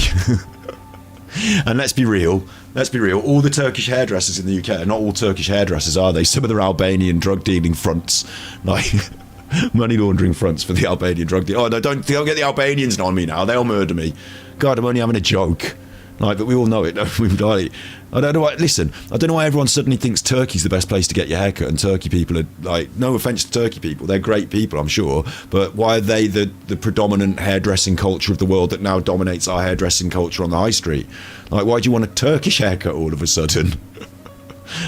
And let's be real, all the Turkish hairdressers in the UK are not all Turkish hairdressers, are they? Some of them are Albanian drug dealing fronts, like money laundering fronts for the Albanian drug deal. Oh no, don't get the Albanians on me now, they'll murder me. God, I'm only having a joke. Like, but we all know it. I don't know why. Listen, I don't know why everyone suddenly thinks Turkey's the best place to get your haircut, and Turkey people are like, no offense to Turkey people, they're great people, I'm sure, but why are they the predominant hairdressing culture of the world that now dominates our hairdressing culture on the high street? Like, why do you want a Turkish haircut all of a sudden?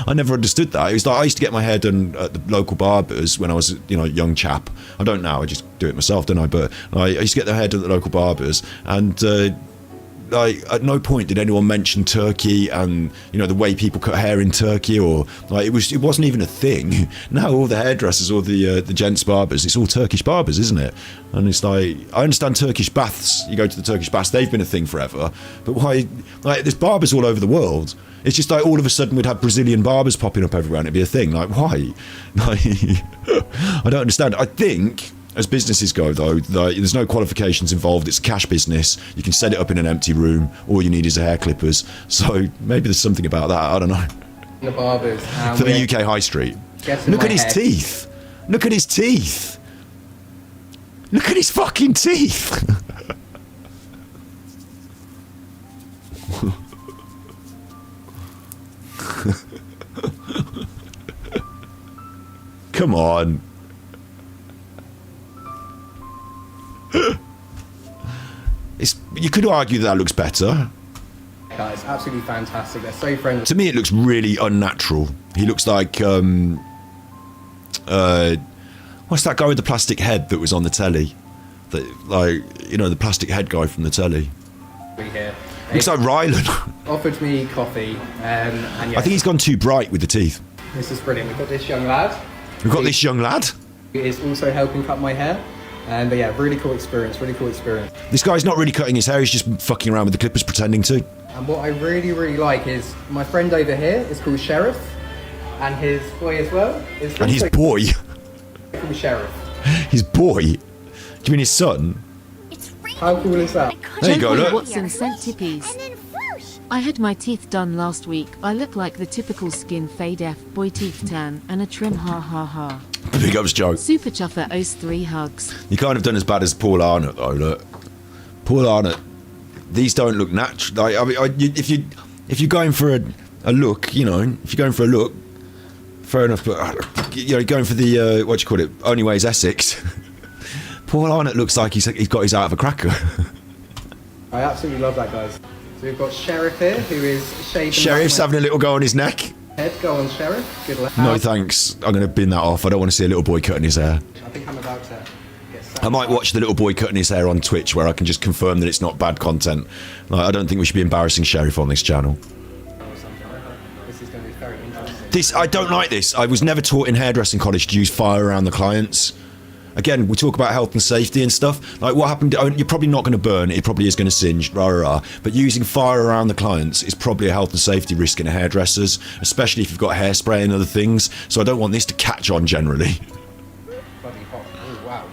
I never understood that. It was like I used to get my hair done at the local barbers when I was, a young chap. I don't now. I just do it myself, don't I? But I used to get their hair done at the local barbers, and like at no point did anyone mention Turkey and the way people cut hair in Turkey, or like it wasn't even a thing. Now all the hairdressers or the gents barbers, it's all Turkish barbers, isn't it? And it's like, I understand Turkish baths. You go to the Turkish baths, they've been a thing forever. But why? Like, there's barbers all over the world. It's just like all of a sudden we'd have Brazilian barbers popping up everywhere and it'd be a thing. Like, why? Like, I don't understand. I think, as businesses go, though, there's no qualifications involved. It's a cash business. You can set it up in an empty room. All you need is a hair clippers. So maybe there's something about that. I don't know. The barbers. For the UK high street. Look at his teeth. Look at his teeth. Look at his fucking teeth. Come on. You could argue that looks better. It's absolutely fantastic. They're so friendly. To me, it looks really unnatural. He looks like what's that guy with the plastic head that was on the telly? The plastic head guy from the telly. Here. Looks like Ryland. Offered me coffee, and yes, I think he's gone too bright with the teeth. This is brilliant. We've got this young lad. We've got this young lad. Who is also helping cut my hair. But yeah, really cool experience. This guy's not really cutting his hair, he's just fucking around with the clippers pretending to. And what I really, really like is my friend over here is called Sheriff, and his boy as well is And his boy? called Sheriff. His boy? Do you mean his son? How cool is that? There you go, look. Watson sent tippies. I had my teeth done last week. I look like the typical skin fade F, boy teeth tan, and a trim ha ha ha. Big ups, Joe. Super Chuffer owes 3 hugs. You can't have done as bad as Paul Arnott, though, look. Paul Arnott, these don't look natural. Like, if you're going for a look, if you're going for a look, fair enough, but, going for the, what do you call it, Only Way is Essex. Paul Arnott looks like he's got his out of a cracker. I absolutely love that, guys. So we've got Sheriff here, who is shaving. Sheriff's having a little go on his neck. Head, go on, Sheriff. Good luck. No thanks. I'm going to bin that off. I don't want to see a little boy cutting his hair. I think I'm about to get set. I might watch the little boy cutting his hair on Twitch, where I can just confirm that it's not bad content. Like, I don't think we should be embarrassing Sheriff on this channel. This is going to be very interesting. I don't like this. I was never taught in hairdressing college to use fire around the clients. Again, we talk about health and safety and stuff. Like, what happened? You're probably not going to burn. It probably is going to singe, rah, rah, rah. But using fire around the clients is probably a health and safety risk in a hairdresser's, especially if you've got hairspray and other things. So I don't want this to catch on generally. Bloody hot. Oh, wow.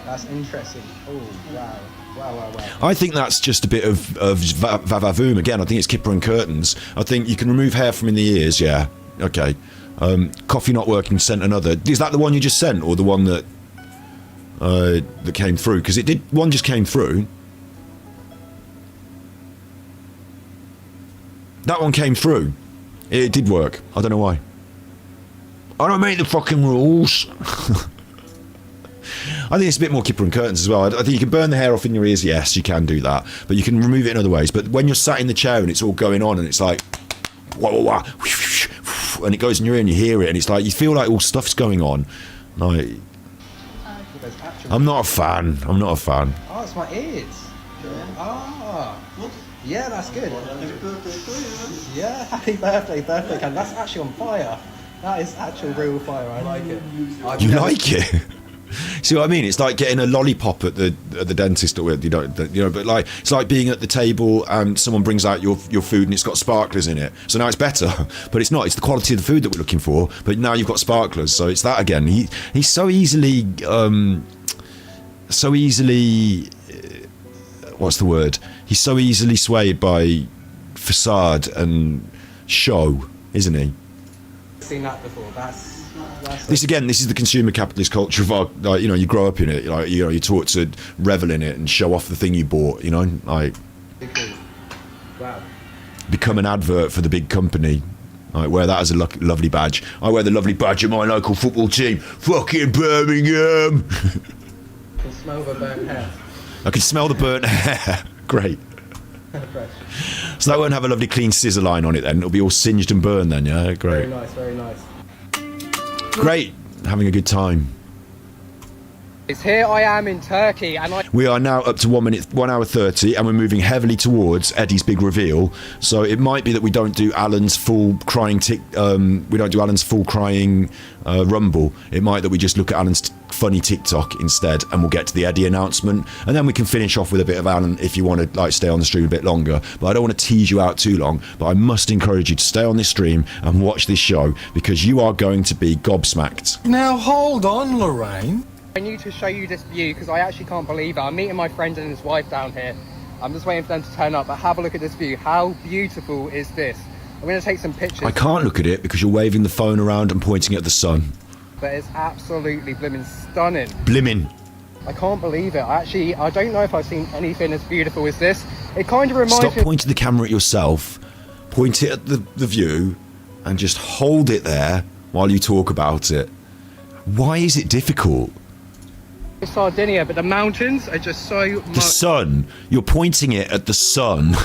That's interesting. Oh, wow. Wow. I think that's just a bit of vavavoom. Again, I think it's kipper and curtains. I think you can remove hair from in the ears, yeah. Okay. Coffee not working, sent another. Is that the one you just sent, or the one that came through? Because one just came through. That one came through. It did work. I don't know why. I don't make the fucking rules. I think it's a bit more kipper and curtains as well. I think you can burn the hair off in your ears, yes, you can do that. But you can remove it in other ways. But when you're sat in the chair and it's all going on and it's like, wah, wah, wah, and it goes in your ear and you hear it and it's like, you feel like all stuff's going on. Like, I'm not a fan. Oh, it's my ears. Yeah, that's good. Yeah, happy birthday, Cam. That's actually on fire. That is actual real fire. I like it. You like it? See what I mean? It's like getting a lollipop at the dentist, or you know, but like it's like being at the table and someone brings out your food and it's got sparklers in it. So now it's better, but it's not. It's the quality of the food that we're looking for. But now you've got sparklers, so it's that again. He's so easily, what's the word? He's so easily swayed by facade and show, isn't he? Seen that before. That's this again. This is the consumer capitalist culture of our, like, you know, you grow up in it. Like, you know, you're taught to revel in it and show off the thing you bought. You know, like wow. Become an advert for the big company. I wear that as a lovely badge. I wear the lovely badge of my local football team. Fucking Birmingham. I can smell the burnt hair. I can smell the burnt hair. Great. So that won't have a lovely clean scissor line on it then. It'll be all singed and burned then, yeah? Great. Very nice, very nice. Great. Having a good time. It's here I am in Turkey, and We are now up to 1 hour 30, and we're moving heavily towards Eddie's big reveal. So it might be that we don't do Alan's full crying rumble. It might that we just look at Alan's funny TikTok instead, and we'll get to the Eddie announcement, and then we can finish off with a bit of Alan if you want to like stay on the stream a bit longer. But I don't want to tease you out too long, but I must encourage you to stay on this stream and watch this show, because you are going to be gobsmacked. Now hold on, Lorraine. I need to show you this view because I actually can't believe it. I'm meeting my friend and his wife down here. I'm just waiting for them to turn up, but have a look at this view. How beautiful is this? I'm going to take some pictures. I can't look at it because you're waving the phone around and pointing at the sun. But it's absolutely blimmin' stunning. Blimmin'. I can't believe it. I don't know if I've seen anything as beautiful as this. It kind of reminds Stop me... pointing the camera at yourself, point it at the view, and just hold it there while you talk about it. Why is it difficult? Sardinia, but the mountains are just so much... The sun. You're pointing it at the sun.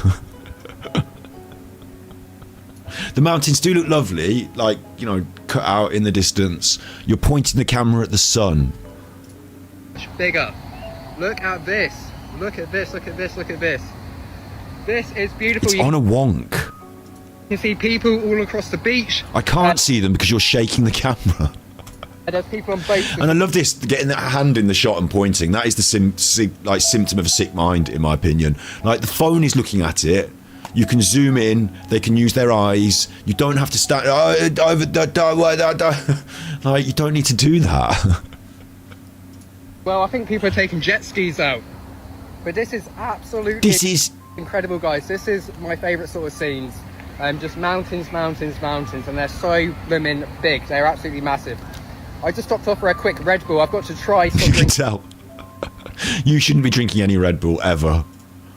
The mountains do look lovely, like, you know, cut out in the distance. You're pointing the camera at the sun. Bigger. Look at this. Look at this. Look at this. Look at this. This is beautiful. It's on a wonk. You can see people all across the beach. I can't see them because you're shaking the camera. And there's people on boats. And I love this, getting that hand in the shot and pointing. That is the symptom of a sick mind, in my opinion. Like, the phone is looking at it. You can zoom in. They can use their eyes. You don't have to stand. Like, you don't need to do that. Well, I think people are taking jet skis out. But this is absolutely... This is... incredible, guys. This is my favourite sort of scenes. Just mountains, mountains, mountains. And they're so blooming big. They're absolutely massive. I just stopped off for a quick Red Bull. I've got to try something. You can tell. You shouldn't be drinking any Red Bull ever.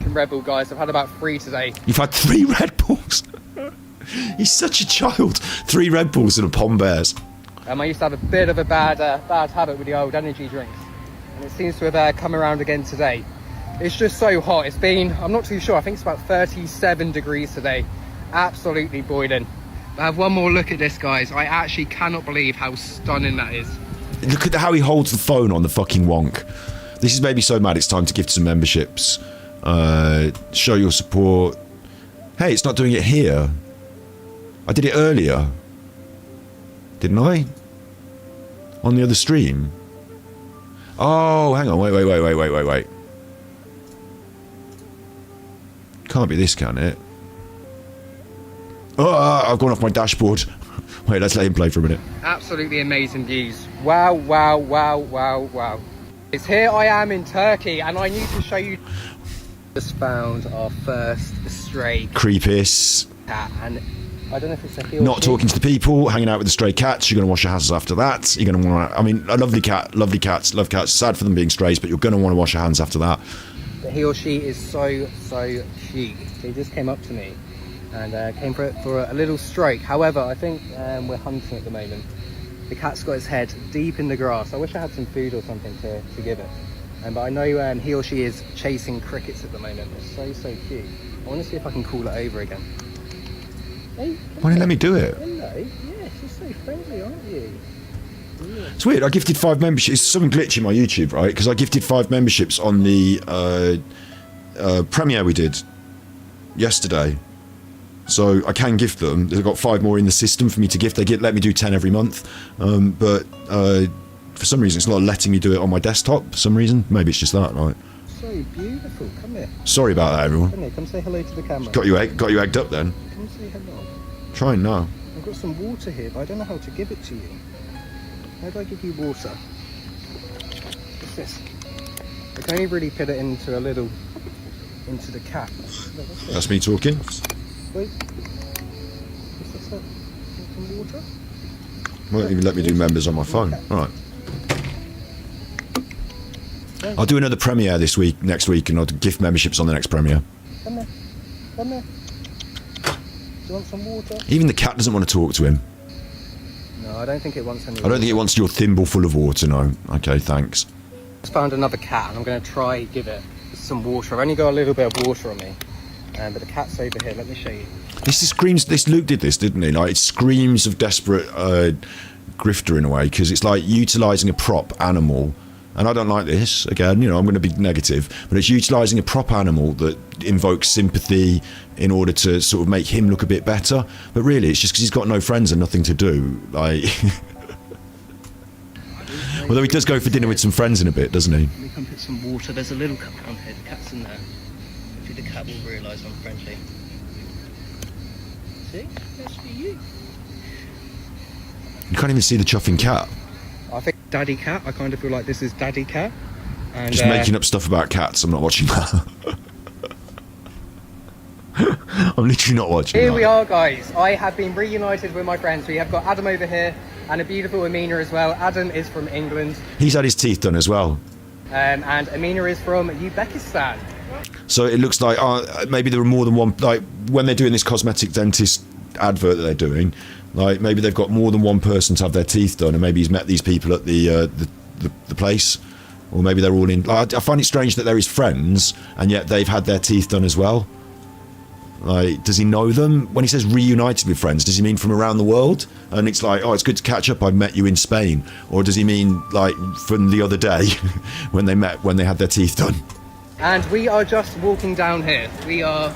Red Bull, guys. I've had about 3 today. You've had 3 Red Bulls? He's such a child. 3 Red Bulls and a Pom Bears. I used to have a bit of a bad habit with the old energy drinks. And it seems to have come around again today. It's just so hot. It's been, I'm not too sure, I think it's about 37 degrees today. Absolutely boiling. I have one more look at this, guys. I actually cannot believe how stunning that is. Look at how he holds the phone on the fucking wonk. This has made me so mad. It's time to gift some memberships. Show your support. Hey, it's not doing it here. I did it earlier. Didn't I? On the other stream. Oh, hang on. Wait. Can't be this, can it? Oh, I've gone off my dashboard. Wait, let's let him play for a minute. Absolutely amazing views. Wow, wow, wow, wow, wow. It's here I am in Turkey, and I need to show you... Just found our first stray Creepies. cat, and I don't know if it's a heel. Not talking to the people, hanging out with the stray cats. You're going to wash your hands after that. You're going to want to... I mean, a lovely cat, lovely cats, love cats. Sad for them being strays, but you're going to want to wash your hands after that. But he or she is so chic. He just came up to me and came for a little stroke. However, I think we're hunting at the moment. The cat's got his head deep in the grass. I wish I had some food or something to give it. But I know he or she is chasing crickets at the moment. It's so cute. I want to see if I can call it over again. Hey, why don't you let me do it? Hello. Yes, you're so friendly, aren't you? Yeah. It's weird. I gifted 5 memberships. It's something glitchy in my YouTube, right? Because I gifted 5 memberships on the premiere we did yesterday. So I can gift them. They've got 5 more in the system for me to gift. They let me do 10 every month. But for some reason, it's not letting me do it on my desktop. For some reason, maybe it's just that, right? So beautiful. Come here. Sorry about that, everyone. Come here. Come say hello to the camera. Got you egged up then. Come say hello. Trying now. I've got some water here, but I don't know how to give it to you. How do I give you water? What's this? I can only really put it into the cap. That's me talking. Wait. What's this? Some water? Won't even let me do members on my phone. All right. I'll do another premiere next week, and I'll do gift memberships on the next premiere. Come there. Come there. Do you want some water? Even the cat doesn't want to talk to him. No, I don't think it wants any. I don't think it wants your thimble full of water, no. Okay, thanks. Just found another cat, and I'm going to try give it some water. I've only got a little bit of water on me, but the cat's over here. Let me show you. Luke did this, didn't he? Like, it screams of desperate grifter in a way, because it's like utilising a prop animal. And I don't like this, again, I'm going to be negative, but it's utilising a prop animal that invokes sympathy in order to sort of make him look a bit better. But really, it's just because he's got no friends and nothing to do. Like, although he does go for dinner with some friends in a bit, doesn't he? Let me come put some water. There's a little cup down here. The cat's in there. Hopefully the cat will realise I'm friendly. See? That's for you. You can't even see the chuffing cat. I think Daddy Cat. I kind of feel like this is Daddy Cat. And, just making up stuff about cats. I'm not watching that. I'm literally not watching Here that. we are, guys. I have been reunited with my friends. We have got Adam over here and a beautiful Amina as well. Adam is from England. He's had his teeth done as well. And Amina is from Uzbekistan. So it looks like maybe there are more than one. Like when they're doing this cosmetic dentist advert that they're doing, like maybe they've got more than one person to have their teeth done, and maybe he's met these people at the place, or maybe they're all in. Like, I find it strange that they're his friends, and yet they've had their teeth done as well. Like, does he know them? When he says reunited with friends, does he mean from around the world? And it's like, oh, it's good to catch up. I met you in Spain, or does he mean like from the other day when they had their teeth done? And we are just walking down here. We are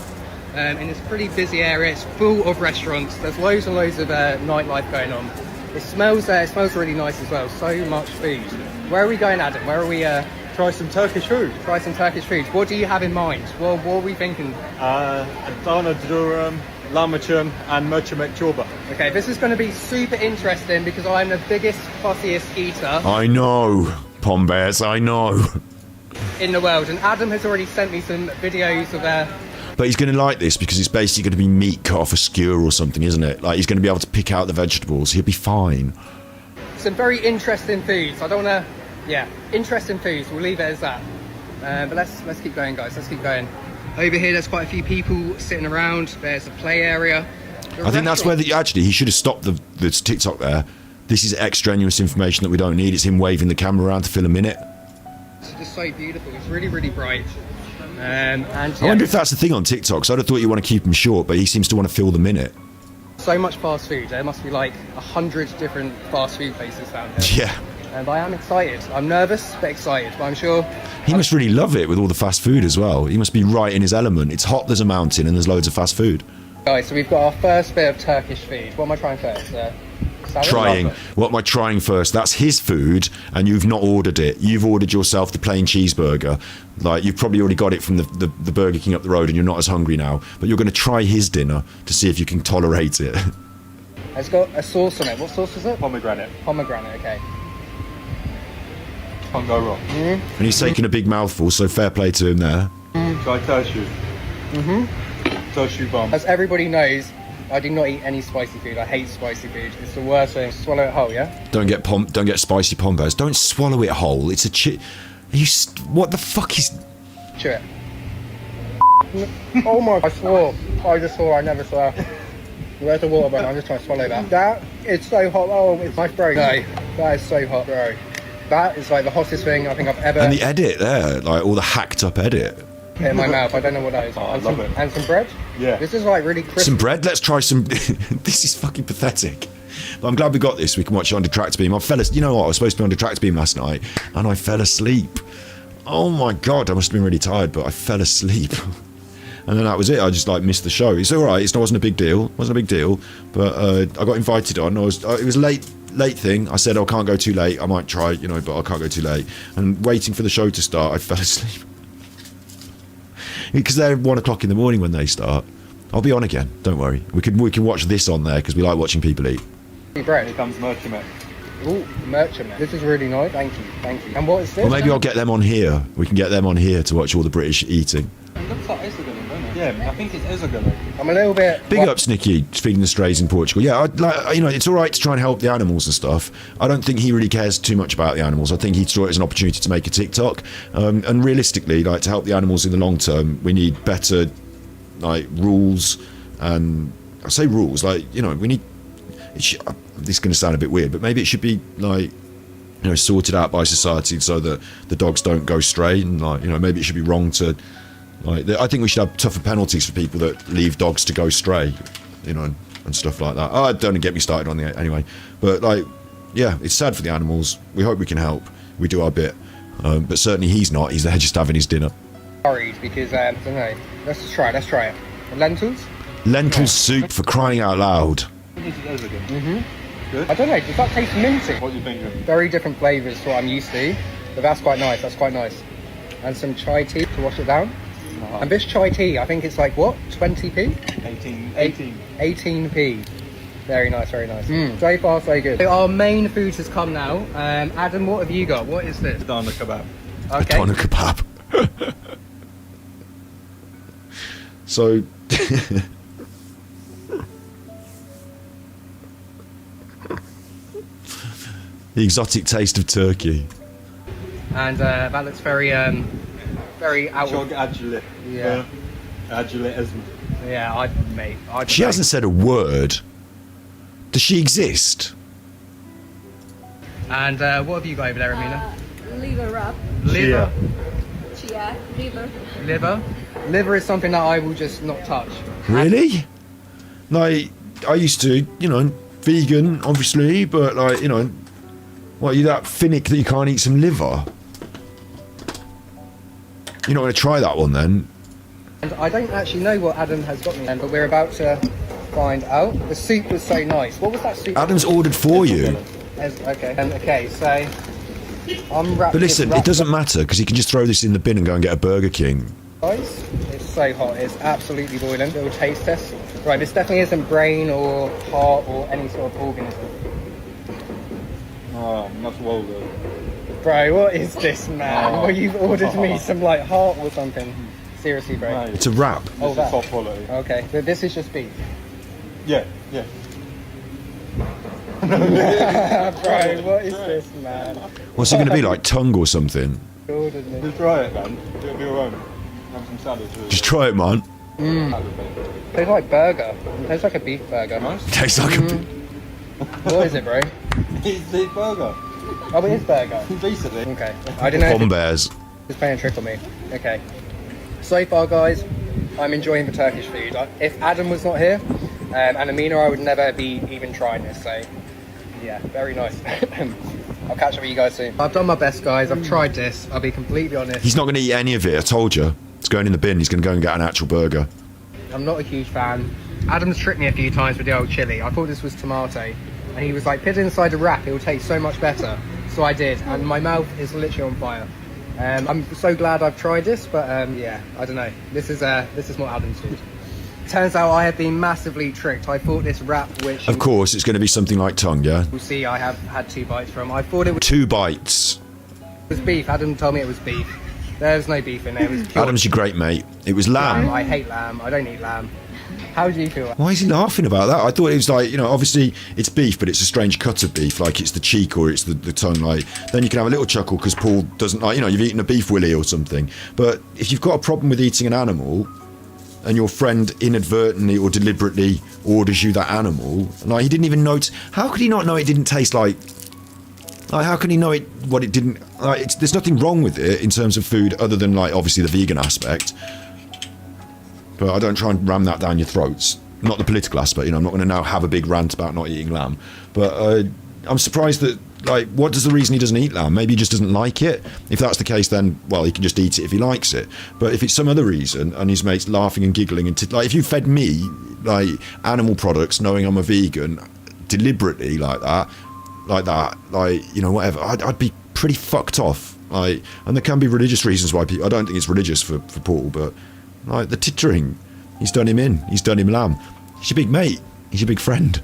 in this pretty busy area. It's full of restaurants. There's loads and loads of nightlife going on. It smells really nice as well. So much food. Where are we going, Adam? Where are we? Try some Turkish food. Try some Turkish food. What do you have in mind? Well, what are we thinking? Adana dürüm, lahmacun, and mercimek çorba. Okay, this is going to be super interesting because I'm the biggest, fussiest eater. I know, Pombears, I know. In the world, and Adam has already sent me some videos of But he's going to like this because it's basically going to be meat cut off a skewer or something, isn't it? Like, he's going to be able to pick out the vegetables. He'll be fine. Some very interesting foods. I don't want to... Yeah, interesting foods. We'll leave it as that. But let's keep going, guys. Let's keep going. Over here, there's quite a few people sitting around. There's a play area. I think that's where actually he should have stopped the TikTok there. This is extraneous information that we don't need. It's him waving the camera around to fill a minute. It's just so beautiful. It's really, really bright. And yeah, I wonder if that's the thing on TikTok. So I'd have thought you want to keep him short, but he seems to want to fill the minute. So much fast food. There must be like 100 different fast food places down here. Yeah. And I am excited. I'm nervous, but excited. But I'm sure... He must really love it with all the fast food as well. He must be right in his element. It's hot, there's a mountain, and there's loads of fast food. Guys, so we've got our first bit of Turkish food. What am I trying first? Trying. What am I trying first? That's his food, and you've not ordered it. You've ordered yourself the plain cheeseburger. Like, you've probably already got it from the Burger King up the road, and you're not as hungry now. But you're going to try his dinner to see if you can tolerate it. It's got a sauce on it. What sauce is it? Pomegranate. Pomegranate, okay. Can't go wrong. And he's taking a big mouthful, so fair play to him there. Try Turkish. Turkish bomb. As everybody knows, I do not eat any spicy food. I hate spicy food. It's the worst thing. Swallow it whole, yeah? Don't get spicy pombos. Don't swallow it whole. It's a what the fuck is... Chew it. Oh my... I swore. I just swore. I never swear. Where's the water button? I'm just trying to swallow that. That is so hot. Oh, it's my throat. No, that is so hot, bro. That is like the hottest thing I think I've ever... And the edit there, like all the hacked up edit. In my mouth, I don't know what that is. Oh, I love it. And some bread? Yeah. This is like really crisp. Some bread? Let's try some... This is fucking pathetic. But I'm glad we got this. We can watch it on Detractor Beam. You know what? I was supposed to be on Detractor Beam last night, and I fell asleep. Oh my God, I must have been really tired, but I fell asleep. and then that was it. I just like missed the show. It's all right. It wasn't a big deal. But I got invited on. It was a late thing. I said I can't go too late. I might try, but I can't go too late. And waiting for the show to start, I fell asleep because they're 1 o'clock in the morning when they start. I'll be on again. Don't worry. We can watch this on there because we like watching people eat. Bread. Here comes Merchant. Ooh, Merchant. This is really nice. Thank you. And what is this? Or maybe I'll get them on here. We can get them on here to watch all the British eating. It looks like Ezogala, doesn't it? Yeah, I think it's Ezogala. I'm a little bit... Big ups, Nicky, feeding the strays in Portugal. Yeah, it's all right to try and help the animals and stuff. I don't think he really cares too much about the animals. I think he saw it as an opportunity to make a TikTok. And realistically, to help the animals in the long term, we need better, rules. And I say rules, we need... this is going to sound a bit weird, but maybe it should be, sorted out by society so that the dogs don't go stray. And, maybe it should be wrong to... I think we should have tougher penalties for people that leave dogs to go stray, and stuff like that. Oh, don't get me started on the anyway. But yeah, it's sad for the animals. We hope we can help. We do our bit, but certainly he's not. He's there just having his dinner. Worried because I don't know. Let's try it. Lentils. Lentil soup, for crying out loud. Good. I don't know. Does that taste minty? What do you think? Very different flavours to what I'm used to, but that's quite nice. And some chai tea to wash it down. And this chai tea, I think it's like what? 20p? 18p. Very nice. So far, so good. So our main food has come now. Adam, what have you got? What is this? Doner kebab. Okay. Doner kebab. So... the exotic taste of turkey. And that looks very out of... Agile. Yeah. Agile as... Yeah, She hasn't said a word. Does she exist? And what have you got over there, Amina? Liver wrap. Liver. Chia. Liver. Liver is something that I will just not touch. Really? I used to, vegan, obviously, but what, are you that finick that you can't eat some liver? You're not going to try that one then? And I don't actually know what Adam has got me, but we're about to find out. The soup was so nice. What was that soup? Adam's ordered for you. Okay, so I'm wrapped. But listen, it doesn't matter because he can just throw this in the bin and go and get a Burger King. Guys, it's so hot. It's absolutely boiling. Little taste test. Right, this definitely isn't brain or heart or any sort of organism. Oh, that's well good. Bro, what is this, man? Well, you've ordered me some heart or something. Seriously, bro. No, it's a wrap. This is top quality. Okay, but this is just beef. Yeah. Bro, what is this, man? What's it going to be, like tongue or something? Just try it, man. It'll be alright. Have some salad too. Just try it, man. Tastes like burger. It tastes like a beef burger. Nice. Tastes like a beef. What is it, bro? It's beef burger. Oh, it is burger. Basically. Okay. I didn't know. Pom bears. It's playing a trick on me. Okay. So far, guys, I'm enjoying the Turkish food. If Adam was not here, and Amina, I would never be even trying this. So, yeah, very nice. I'll catch up with you guys soon. I've done my best, guys. I've tried this. I'll be completely honest. He's not going to eat any of it. I told you. It's going in the bin. He's going to go and get an actual burger. I'm not a huge fan. Adam's tricked me a few times with the old chili. I thought this was tomato. And he was like, put it inside a wrap. It will taste so much better. So I did. And my mouth is literally on fire. I'm so glad I've tried this. But yeah, I don't know. This is more Adam's food. Turns out I have been massively tricked. I thought this wrap, which... Of course, it's going to be something like tongue, yeah? We'll see, I have had 2 bites from. I thought it was... 2 bites. It was beef. Adam told me it was beef. There's no beef in there. It was pure... Adam's your great mate. It was lamb. I hate lamb. I don't eat lamb. How do you feel? Why is he laughing about that? I thought it was like, obviously it's beef, but it's a strange cut of beef, like it's the cheek or it's the tongue. Like, then you can have a little chuckle because Paul doesn't like, you've eaten a beef willy or something. But if you've got a problem with eating an animal and your friend inadvertently or deliberately orders you that animal, like he didn't even notice. How could he not know it didn't taste like how can he know what it didn't? There's nothing wrong with it in terms of food other than obviously the vegan aspect. But I don't try and ram that down your throats. Not the political aspect, I'm not going to now have a big rant about not eating lamb. But I'm surprised that like, what does the reason he doesn't eat lamb? Maybe he just doesn't like it. If that's the case, then, well, he can just eat it if he likes it. But if it's some other reason, and his mate's laughing and giggling, and like, if you fed me, like, animal products, knowing I'm a vegan, deliberately like that, like, you know, whatever, I'd be pretty fucked off. Like, and there can be religious reasons why people, I don't think it's religious for Paul, but, like, the tittering, he's done him in, he's done him lamb. He's your big mate, he's your big friend.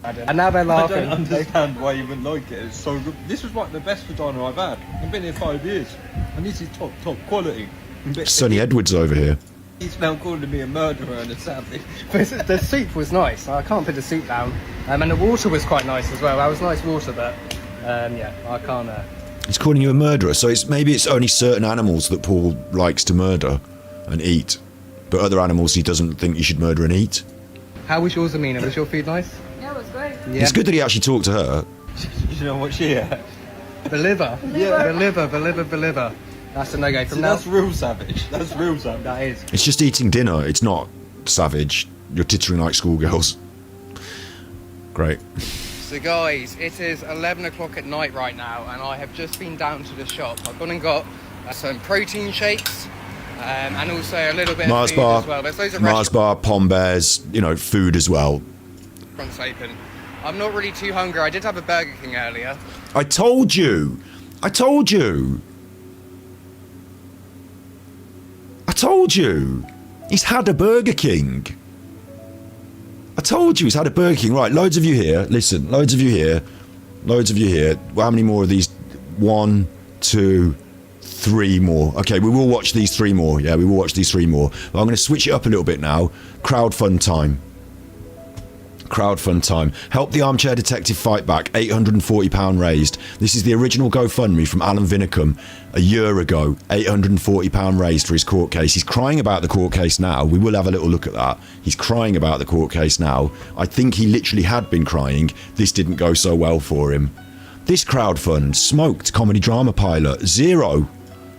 And now they're laughing. I don't understand why you wouldn't like it. It's so good. This was like the best vagina I've had. I've been here 5 years, and this is top quality. Sonny Edwards over here. He's now calling me a murderer and a savage. The soup was nice. I can't put the soup down. And the water was quite nice as well. That was nice water, but yeah, I can't. He's calling you a murderer, so maybe it's only certain animals that Paul likes to murder and eat, but other animals he doesn't think you should murder and eat. How was yours, Amina? Was your food nice? Yeah, it was great. Yeah. It's good that he actually talked to her. You know what she had? The liver. Yeah. The liver. That's a no-go from now. That's real savage. That's real savage. That is. It's just eating dinner. It's not savage. You're tittering like schoolgirls. Great. So guys, it is 11 o'clock at night right now, and I have just been down to the shop. I've gone and got some protein shakes, and also a little bit Mars of food bar, as well. There's loads of Mars bar, Pom Bears, you know, food as well. restaurants open. I'm not really too hungry. I did have a Burger King earlier. I told you. I told you. I told you. He's had a Burger King. I told you he's had a Burger King. Right, loads of you here. Listen, loads of you here. Loads of you here. Well, how many more of these? 1, 2, 3 more. Okay, we will watch these 3 more. Yeah, we will watch these 3 more. But I'm going to switch it up a little bit now. Crowdfund time. Crowdfund time. Help the Armchair Detective fight back. £840 raised. This is the original GoFundMe from Alan Vinnicombe a year ago. £840 raised for his court case. He's crying about the court case now. We will have a little look at that. He's crying about the court case now. I think he literally had been crying. This didn't go so well for him. This crowdfund smoked comedy drama pilot. 0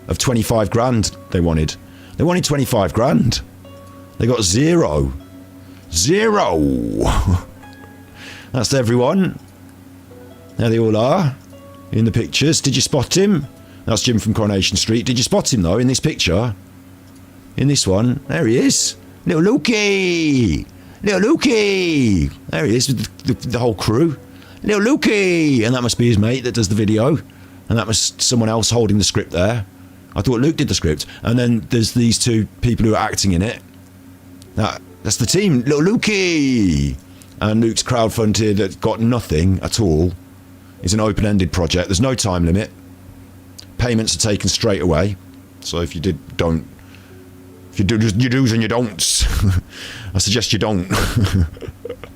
of 25 grand they wanted. They wanted 25 grand. They got 0. 0. That's everyone. There they all are in the pictures. Did you spot him? That's Jim from Coronation Street. Did you spot him though in this picture? In this one, there he is. Little Lukey. Little Lukey. There he is with the whole crew. Little Lukey. And that must be his mate that does the video. And that was someone else holding the script there. I thought Luke did the script. And then there's these 2 people who are acting in it. That's the team, Little Lukey. And Luke's crowdfunded that got nothing at all. It's an open-ended project. There's no time limit. Payments are taken straight away. So if you do your do's and your don'ts, I suggest you don't.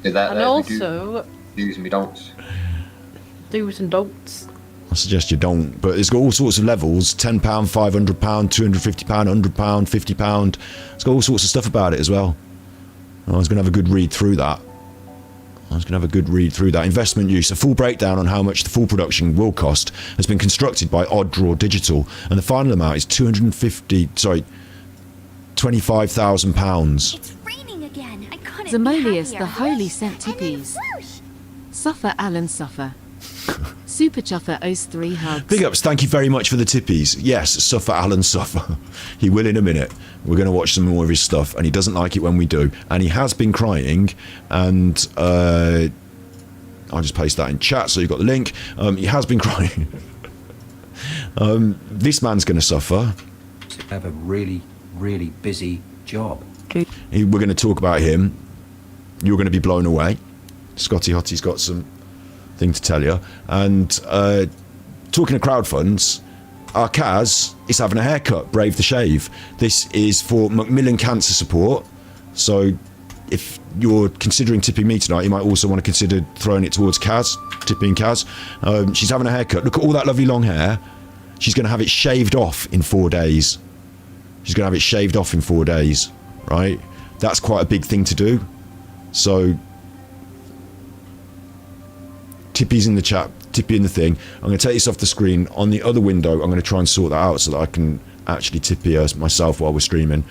And also, do's and we don'ts. Do's and don'ts. I suggest you don't. But it's got all sorts of levels: £10, £500, £250, £100, £50. It's got all sorts of stuff about it as well. I was going to have a good read through that. Investment use. A full breakdown on how much the full production will cost has been constructed by Odd Draw Digital, and the final amount is £25,000. It's raining again. I couldn't Zamolius, be the happier. holy sent And then tippies. whoosh. Suffer Alan Suffer. Super Chuffer owes 3 hugs. Big ups, thank you very much for the tippies. Yes, suffer Alan suffer. He will in a minute. We're going to watch some more of his stuff, and he doesn't like it when we do. And he has been crying, and I'll just paste that in chat so you've got the link. He has been crying. This man's going to suffer. Have a really, really busy job. We're going to talk about him. You're going to be blown away. Scotty Hotty's got some thing to tell you. And talking of crowdfunds, our Kaz is having a haircut. Brave the shave. This is for Macmillan Cancer Support. So if you're considering tipping me tonight, you might also want to consider throwing it towards Kaz, tipping Kaz. She's having a haircut. Look at all that lovely long hair. She's going to have it shaved off in 4 days. Right? That's quite a big thing to do. So Tippy's in the chat, Tippy in the thing. I'm going to take this off the screen. On the other window, I'm going to try and sort that out so that I can actually Tippy myself while we're streaming.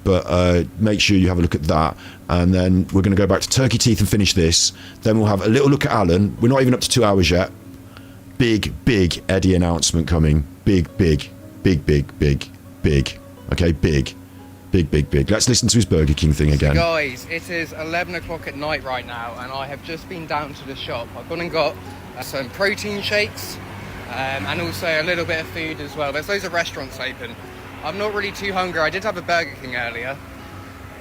but make sure you have a look at that. And then we're going to go back to Turkey Teeth and finish this. Then we'll have a little look at Alan. We're not even up to 2 hours yet. Big Eddy announcement coming. Big. Okay, big. Let's listen to his Burger King thing again. Guys, it is 11 o'clock at night right now, and I have just been down to the shop. I've gone and got some protein shakes, and also a little bit of food as well. There's loads of restaurants open. I'm not really too hungry. I did have a Burger King earlier.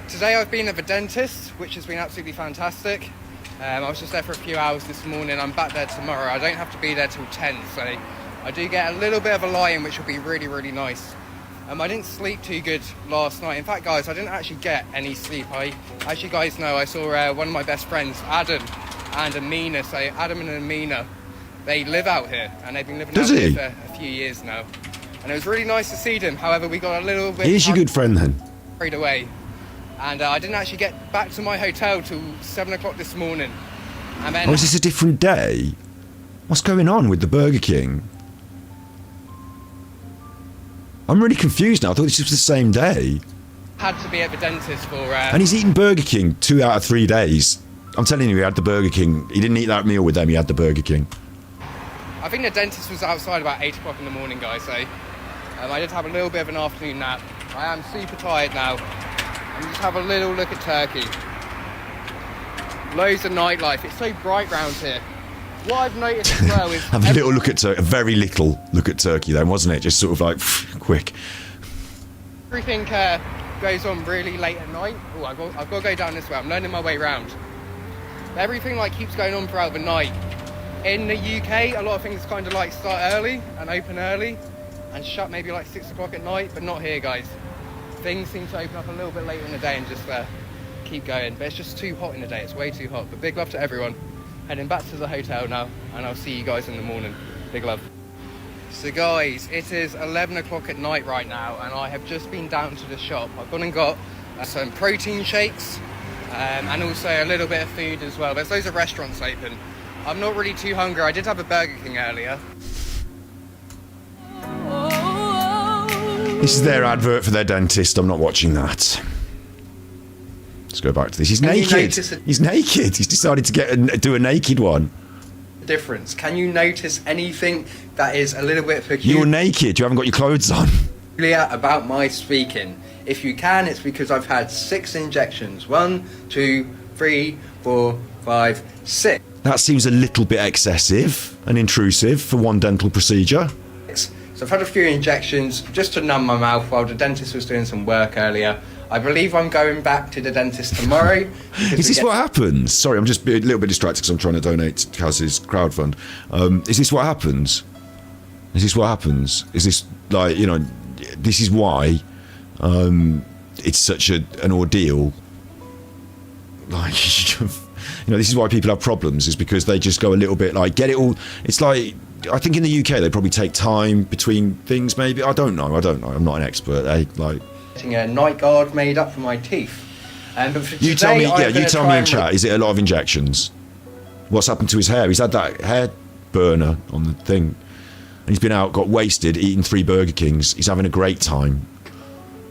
Today I've been at the dentist, which has been absolutely fantastic. I was just there for a few hours this morning. I'm back there tomorrow. I don't have to be there till 10, so I do get a little bit of a lie-in, which will be really, really nice. I didn't sleep too good last night. In fact, guys, I didn't actually get any sleep. As you guys know, I saw one of my best friends, Adam and Amina. So Adam and Amina, they live out here, and they've been living out here for a few years now. And it was really nice to see them. However, we got a little bit... Here's your good friend, then. ...carried away. And I didn't actually get back to my hotel till 7 o'clock this morning. And then... Oh, is this a different day? What's going on with the Burger King? I'm really confused now. I thought this was the same day. Had to be at the dentist for... And he's eaten Burger King 2 out of 3 days. I'm telling you, he had the Burger King. He didn't eat that meal with them. He had the Burger King. I think the dentist was outside about 8 o'clock in the morning, guys. So I did have a little bit of an afternoon nap. I am super tired now. And just have a little look at Turkey. Loads of nightlife. It's so bright round here. What I've noticed as well is... Have a little look at Turkey. A very little look at Turkey then, wasn't it? Just sort of like, quick. Everything goes on really late at night. Oh, I've got to go down this way. I'm learning my way round. Everything like keeps going on throughout the night. In the UK, a lot of things kind of like start early and open early and shut maybe like 6 o'clock at night, but not here, guys. Things seem to open up a little bit later in the day and just keep going. But it's just too hot in the day. It's way too hot. But big love to everyone. Heading back to the hotel now, and I'll see you guys in the morning. Big love. So guys, it is 11 o'clock at night right now, and I have just been down to the shop. I've gone and got some protein shakes, and also a little bit of food as well. There's loads of restaurants open. I'm not really too hungry. I did have a Burger King earlier. This is their advert for their dentist. I'm not watching that. Let's go back to this. He's naked. He's naked. He's decided to do a naked one. Difference. Can you notice anything that is a little bit peculiar? You're naked. You haven't got your clothes on. About my speaking. If you can, it's because I've had 6 injections. 1, 2, 3, 4, 5, 6. That seems a little bit excessive and intrusive for one dental procedure. So I've had a few injections just to numb my mouth while the dentist was doing some work earlier. I believe I'm going back to the dentist tomorrow. Is this what happens? Sorry, I'm just a little bit distracted because I'm trying to donate to Kaz's crowdfund. Is this what happens? Is this what happens? Is this like, you know, this is why it's such an ordeal? Like, you know, this is why people have problems, is because they just go a little bit like, get it all. It's like, I think in the UK they probably take time between things maybe. I don't know. I'm not an expert. Getting a night guard made up for my teeth. But for you today, tell me in chat, is it a lot of injections? What's happened to his hair? He's had that hair burner on the thing. And he's been out, got wasted, eaten 3 Burger Kings. He's having a great time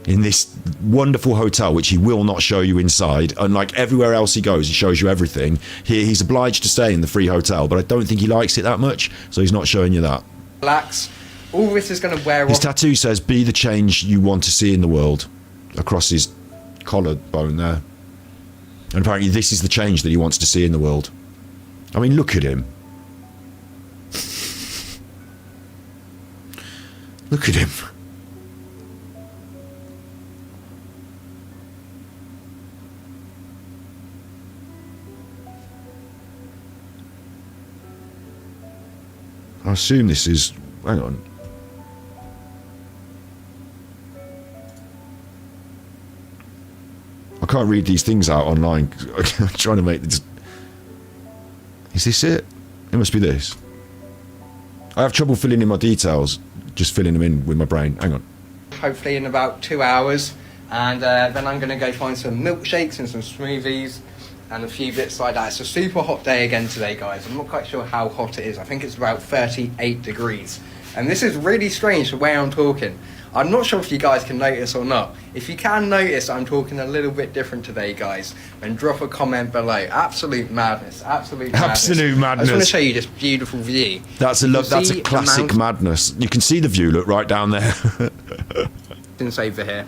in this wonderful hotel, which he will not show you inside. Unlike everywhere else he goes, he shows you everything. Here, he's obliged to stay in the free hotel, but I don't think he likes it that much, so he's not showing you that. Relax. All this is going to wear off. His tattoo says, "Be the change you want to see in the world," across his collarbone there. And apparently this is the change that he wants to see in the world. I mean, look at him. Look at him. I assume this is... Hang on. I can't read these things out online. I'm trying to make this... Is this it? It must be this. I have trouble filling in my details. Just filling them in with my brain. Hang on. Hopefully in about 2 hours. And then I'm going to go find some milkshakes and some smoothies and a few bits like that. It's a super hot day again today, guys. I'm not quite sure how hot it is. I think it's about 38 degrees. And this is really strange the way I'm talking. I'm not sure if you guys can notice or not. If you can notice, I'm talking a little bit different today, guys. And drop a comment below. Absolute madness. Absolute madness. Absolute madness. I just want to show you this beautiful view. That's a classic madness. You can see the view, look, right down there. Since over here.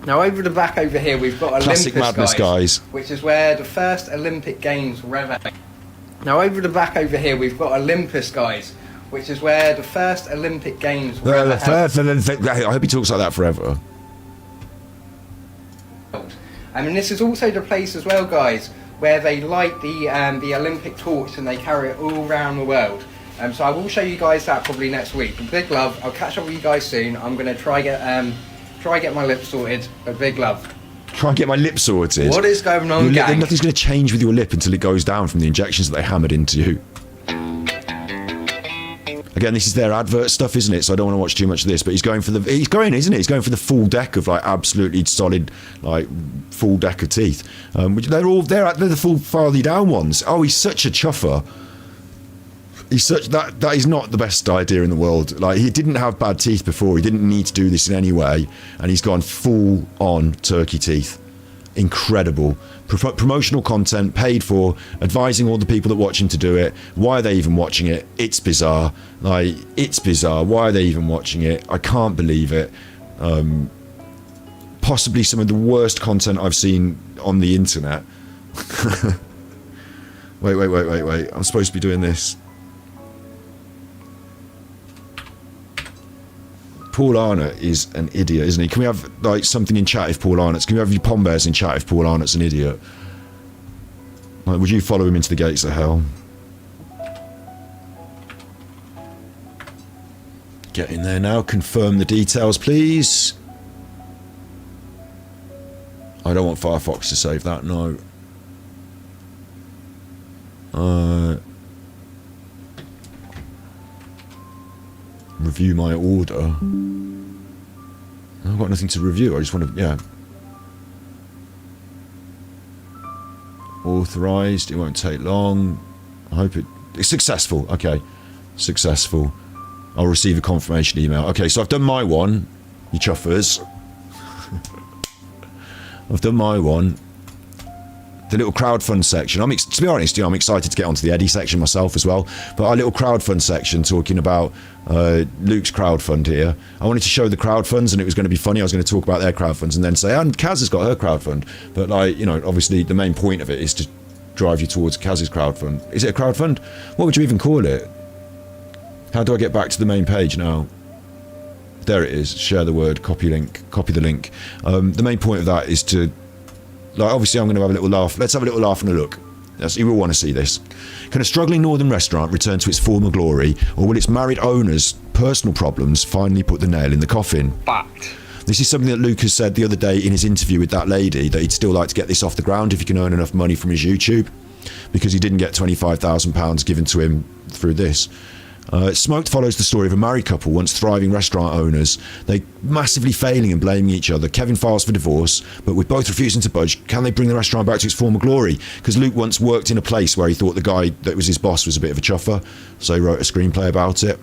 Now over the back over here we've got Classic Olympus, madness, guys. which is where the first Olympic Games were ever. Now over the back over here we've got Olympus, guys, which is where the first Olympic Games were ever held. I hope he talks like that forever. I mean, this is also the place as well, guys, where they light the Olympic torch and they carry it all around the world. So I will show you guys that probably next week. But big love. I'll catch up with you guys soon. I'm gonna try get my lips sorted. But big love. Try and get my lip sorted. What is going on, gang? Nothing's going to change with your lip until it goes down from the injections that they hammered into you. Again, this is their advert stuff, isn't it? So I don't want to watch too much of this. But he's going, isn't he? He's going for the full deck of like absolutely solid, like full deck of teeth. Which they're the full farthy down ones. Oh, he's such a chuffer. That is not the best idea in the world. Like, he didn't have bad teeth before. He didn't need to do this in any way, and he's gone full on turkey teeth. Incredible. Promotional content paid for, advising all the people that watch him to do it. Why are they even watching it? It's bizarre. Like, it's bizarre. Why are they even watching it? I can't believe it. Possibly some of the worst content I've seen on the internet. Wait. I'm supposed to be doing this. Paul Arnott is an idiot, isn't he? Can we have like something in chat if Paul Arnott's? Can we have your pom bears in chat if Paul Arnott's an idiot? Like, would you follow him into the gates of hell? Get in there now. Confirm the details, please. I don't want Firefox to save that. No. Review my order. I've got nothing to review. I just want to, yeah. Authorized. It won't take long. I hope it's successful. Okay, successful. I'll receive a confirmation email. Okay, so I've done my one, you chuffers. I've done my one. The little crowdfund section. To be honest, I'm excited to get onto the Eddy section myself as well. But our little crowdfund section, talking about Luke's crowdfund here. I wanted to show the crowdfunds, and it was going to be funny. I was going to talk about their crowdfunds and then say, and Kaz has got her crowdfund. But like, you know, obviously the main point of it is to drive you towards Kaz's crowdfund. Is it a crowdfund? What would you even call it? How do I get back to the main page now? There it is. Share the word. Copy link. Copy the link. The main point of that is to. Like, obviously, I'm going to have a little laugh. Let's have a little laugh and a look. Yes, you will want to see this. Can a struggling northern restaurant return to its former glory, or will its married owner's personal problems finally put the nail in the coffin? Fact. This is something that Luke has said the other day in his interview with that lady, that he'd still like to get this off the ground if he can earn enough money from his YouTube, because he didn't get £25,000 given to him through this. Smoked follows the story of a married couple, once thriving restaurant owners. They massively failing and blaming each other. Kevin files for divorce, but with both refusing to budge, can they bring the restaurant back to its former glory? Because Luke once worked in a place where he thought the guy that was his boss was a bit of a chuffer, so he wrote a screenplay about it.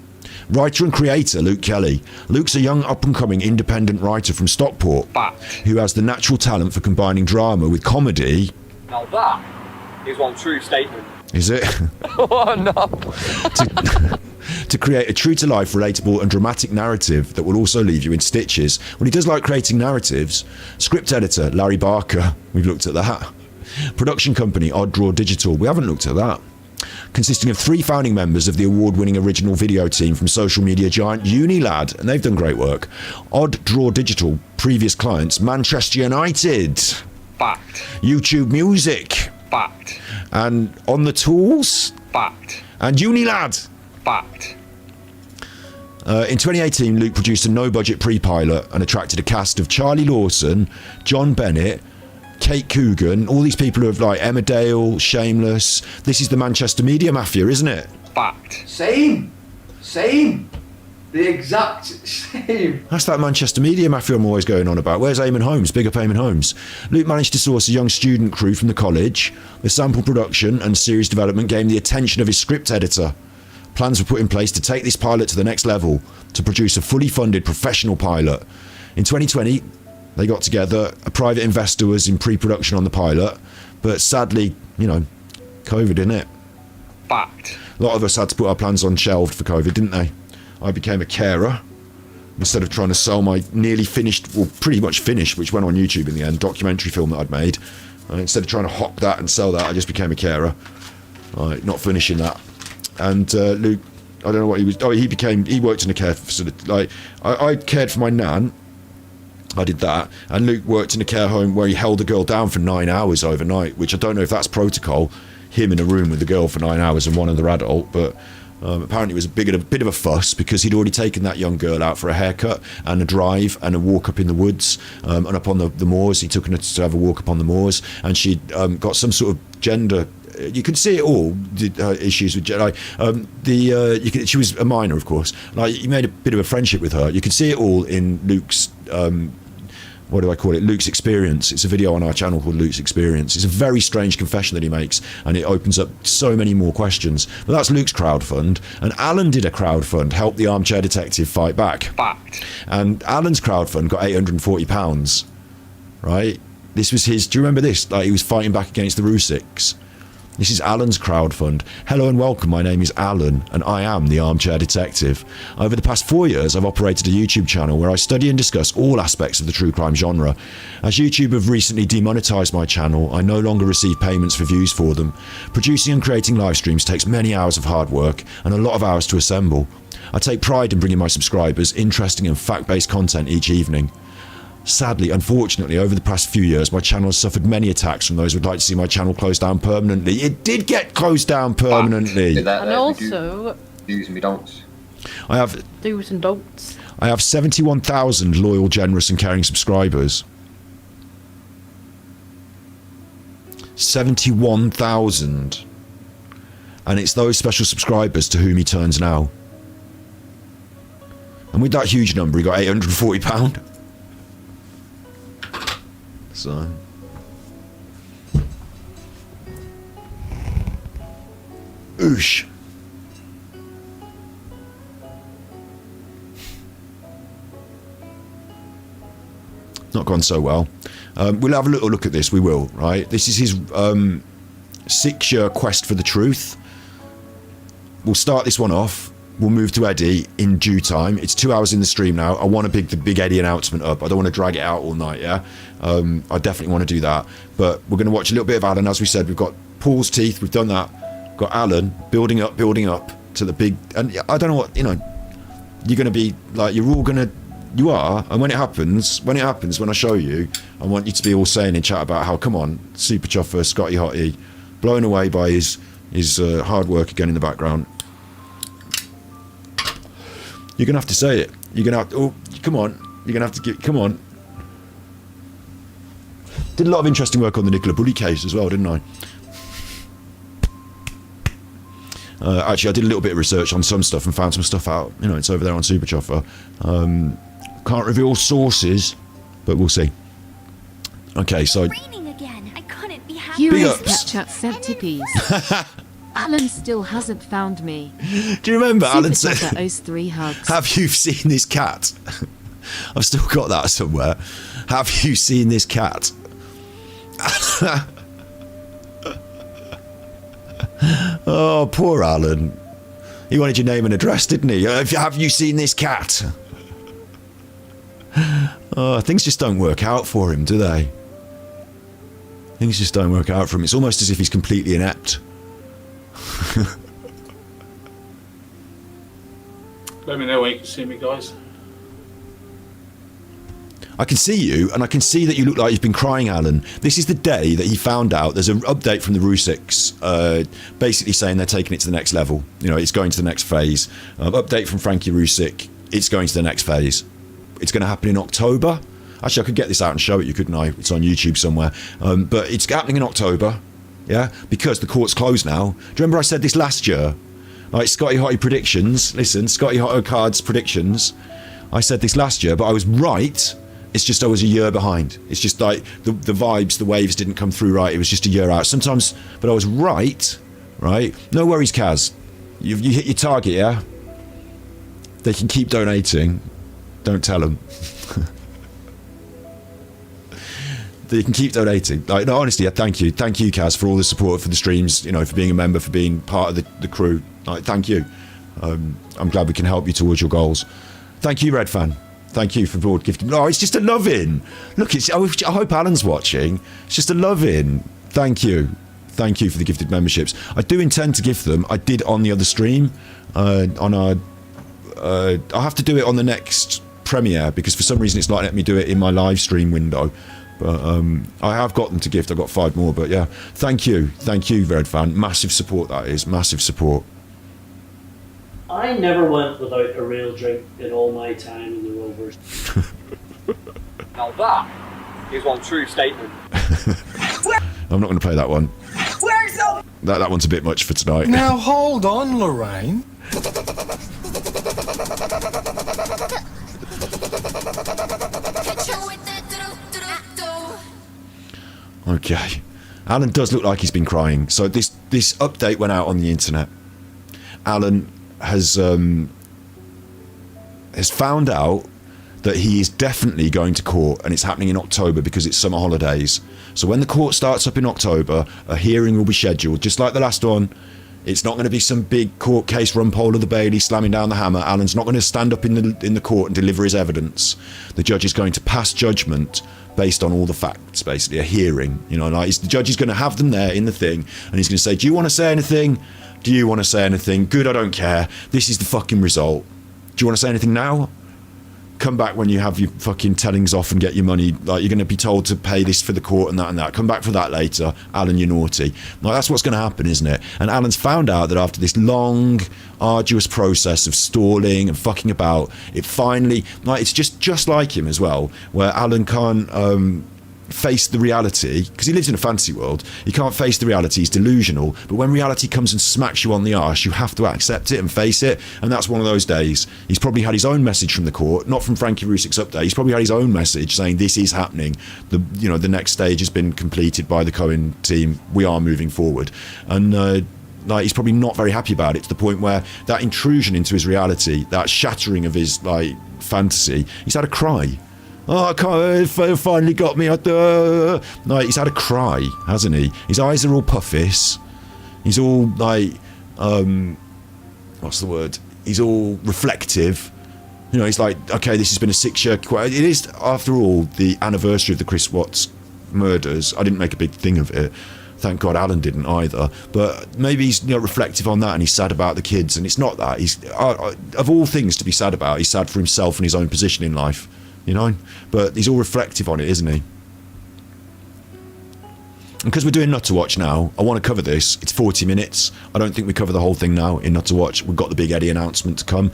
Writer and creator Luke Kelly. Luke's a young up-and-coming independent writer from Stockport who has the natural talent for combining drama with comedy. Now that is one true statement. Is it? Oh no. To create a true-to-life, relatable and dramatic narrative that will also leave you in stitches. Well, he does like creating narratives. Script editor, Larry Barker. We've looked at that. Production company, Odd Draw Digital. We haven't looked at that. Consisting of 3 founding members of the award-winning original video team from social media giant Unilad, and they've done great work. Odd Draw Digital, previous clients, Manchester United. Fact. YouTube Music. Fact. And On the Tools. Fact. And Unilad. Fact. In 2018, Luke produced a no-budget pre-pilot and attracted a cast of Charlie Lawson, John Bennett, Kate Coogan, all these people who have like Emma Dale, Shameless. This is the Manchester media mafia, isn't it? Fact. Same. The exact same. That's that Manchester media mafia I'm always going on about. Where's Eamon Holmes? Big up Eamon Holmes. Luke managed to source a young student crew from the college. The sample production and series development gained the attention of his script editor, Plans were put in place to take this pilot to the next level, to produce a fully funded professional pilot. In 2020, they got together. A private investor was in pre-production on the pilot, but sadly, you know, COVID, innit? Fact. A lot of us had to put our plans on shelved for COVID, didn't they? I became a carer instead of trying to sell my nearly finished, well, pretty much finished, which went on YouTube in the end, documentary film that I'd made. Instead of trying to hawk that and sell that, I just became a carer. Not finishing that. And Luke, I don't know what he was. Oh, he worked in a care facility. Like, I cared for my nan. I did that. And Luke worked in a care home where he held a girl down for 9 hours overnight, which I don't know if that's protocol. Him in a room with the girl for 9 hours and one other adult, but apparently it was a bit of a fuss because he'd already taken that young girl out for a haircut and a drive and a walk up in the woods and up on the moors. He took her to have a walk up on the moors, and she'd got some sort of gender. You could see it all. Issues with gender. She was a minor, of course. Like, he made a bit of a friendship with her. You could see it all in Luke's. What do I call it? Luke's Experience. It's a video on our channel called Luke's Experience. It's a very strange confession that he makes, and it opens up so many more questions. But that's Luke's crowdfund, and Alan did a crowdfund, help the Armchair Detective fight back. Fact. And Alan's crowdfund got £840, right? This was his. Do you remember this? Like, he was fighting back against the Rusiks. This is Alan's crowdfund. Hello and welcome, my name is Alan, and I am the Armchair Detective. Over the past 4 years, I've operated a YouTube channel where I study and discuss all aspects of the true crime genre. As YouTube have recently demonetised my channel, I no longer receive payments for views for them. Producing and creating live streams takes many hours of hard work, and a lot of hours to assemble. I take pride in bringing my subscribers interesting and fact-based content each evening. Sadly, unfortunately, over the past few years, my channel has suffered many attacks from those who would like to see my channel closed down permanently. It did get closed down permanently. And also, do's and we don'ts. I have do's and don'ts. I have 71,000 loyal, generous and caring subscribers. 71,000. And it's those special subscribers to whom he turns now. And with that huge number, he got £840. So, oosh. Not gone so well. We'll have a little look at this. We will, right? This is his 6-year quest for the truth. We'll start this one off. We'll move to Eddy in due time. It's 2 hours in the stream now. I want to pick the big Eddy announcement up. I don't want to drag it out all night, yeah? I definitely want to do that. But we're going to watch a little bit of Alan. As we said, we've got Paul's teeth. We've done that. We've got Alan building up to the big... And I don't know what, you know, you're going to be like, you're all going to... You are. And when it happens, when I show you, I want you to be all saying in chat about how, come on, Super Chuffer, Scotty Hottie, blown away by his hard work again in the background. You're going to have to say it. You're going to have to... Oh, come on. You're going to have to get... Come on. Did a lot of interesting work on the Nicola Bully case as well, didn't I? Actually, I did a little bit of research on some stuff and found some stuff out. You know, it's over there on Super Chuffer. Can't reveal sources, but we'll see. Okay, so... Raining again. I couldn't be happier. Here is Snapchat sent tippies. Alan still hasn't found me. Do you remember Alan said, owes 3 hugs. have you seen this cat? I've still got that somewhere. Have you seen this cat? Oh, poor Alan. He wanted your name and address, didn't he? Have you seen this cat? Oh, things just don't work out for him, do they? Things just don't work out for him. It's almost as if he's completely inept. Let me know when you can see me, guys. I can see you, and I can see that you look like you've been crying, Alan. This is the day that he found out. There's an update from the Rusiks, basically saying they're taking it to the next level. You know, it's going to the next phase. Update from Frankie Rusik, it's going to the next phase. It's going to happen in October. Actually, I could get this out and show it you, couldn't I? It's on YouTube somewhere. But it's happening in October, yeah? Because the court's closed now. Do you remember I said this last year? Like, Scotty Hottie predictions. Listen, Scotty Hottie cards predictions. I said this last year, but I was right. It's just I was a year behind. It's just like the vibes, the waves didn't come through right. It was just a year out. Sometimes, but I was right? No worries, Kaz. You hit your target, yeah? They can keep donating. Don't tell them. They can keep donating. Like, no, honestly, thank you. Thank you, Kaz, for all the support for the streams, you know, for being a member, for being part of the crew. Like, thank you. I'm glad we can help you towards your goals. Thank you, Red Fan. Thank you for broad gifting. No, it's just a loving. Look, I hope Alan's watching. It's just a loving. Thank you. Thank you for the gifted memberships. I do intend to gift them. I did on the other stream. I'll have to do it on the next premiere because for some reason it's not letting me do it in my live stream window. But I have got them to gift. I've got 5 more. But yeah, thank you, Red Fan. Massive support, that is massive support. I never went without a real drink in all my time in the Rovers. Now that is one true statement. I'm not going to play that one. That one's a bit much for tonight. Now hold on, Lorraine. Okay. Alan does look like he's been crying. So this update went out on the internet. Alan has found out that he is definitely going to court, and it's happening in October because it's summer holidays. So when the court starts up in October, a hearing will be scheduled, just like the last one. It's not going to be some big court case Rumpole of the Bailey slamming down the hammer. Alan's not going to stand up in the court and deliver his evidence. The judge is going to pass judgment based on all the facts, basically a hearing. You know, like the judge is going to have them there in the thing, and he's going to say, "Do you want to say anything? Do you want to say anything? Good, I don't care. This is the fucking result. Do you want to say anything now? Come back when you have your fucking tellings off and get your money. Like, you're going to be told to pay this for the court and that and that. Come back for that later. Alan, you're naughty." Like, that's what's going to happen, isn't it? And Alan's found out that after this long, arduous process of stalling and fucking about, it finally, like, it's just like him as well, where Alan can't face the reality, because he lives in a fantasy world. He can't face the reality. He's delusional. But when reality comes and smacks you on the arse, you have to accept it and face it. And that's one of those days. He's probably had his own message from the court, not from Frankie Rusik's update. He's probably had his own message saying this is happening. The next stage has been completed by the Cohen team. We are moving forward. And like, he's probably not very happy about it, to the point where that intrusion into his reality, that shattering of his like fantasy, he's had a cry. "Oh, I can't, it finally got me." No, he's had a cry, hasn't he? His eyes are all puffish. He's all like, what's the word? He's all reflective. You know, he's like, okay, this has been a 6-year... It is, after all, the anniversary of the Chris Watts murders. I didn't make a big thing of it. Thank God Alan didn't either. But maybe he's, you know, reflective on that, and he's sad about the kids. And it's not that. He's, of all things to be sad about, he's sad for himself and his own position in life. You know, but he's all reflective on it, isn't he? And because we're doing Nutterwatch now, I want to cover this. It's 40 minutes. I don't think we cover the whole thing now in Nutterwatch. We've got the big Eddy announcement to come.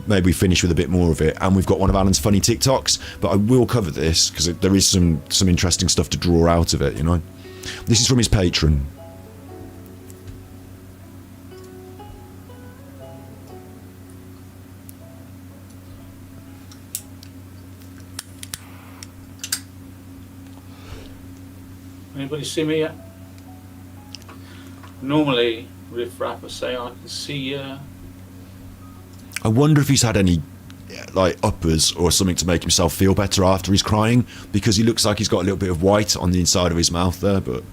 Maybe we finish with a bit more of it. And we've got one of Alan's funny TikToks. But I will cover this because there is some interesting stuff to draw out of it, you know. This is from his patron. Anybody see me yet? Normally, Riff Rapper say I can see you. I wonder if he's had any like uppers or something to make himself feel better after he's crying, because he looks like he's got a little bit of white on the inside of his mouth there, but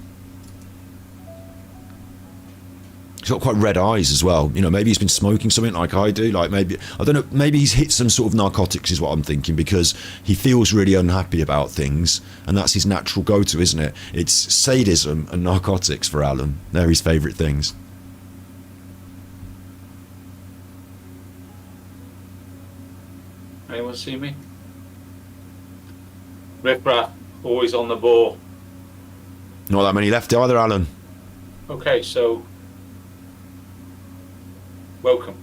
he's got quite red eyes as well. You know, maybe he's been smoking something like I do. Like, maybe, I don't know, maybe he's hit some sort of narcotics is what I'm thinking, because he feels really unhappy about things, and that's his natural go-to, isn't it? It's sadism and narcotics for Alan. They're his favourite things. Anyone see me? Riff Raff, always on the ball. Not that many left either, Alan. Okay, so welcome.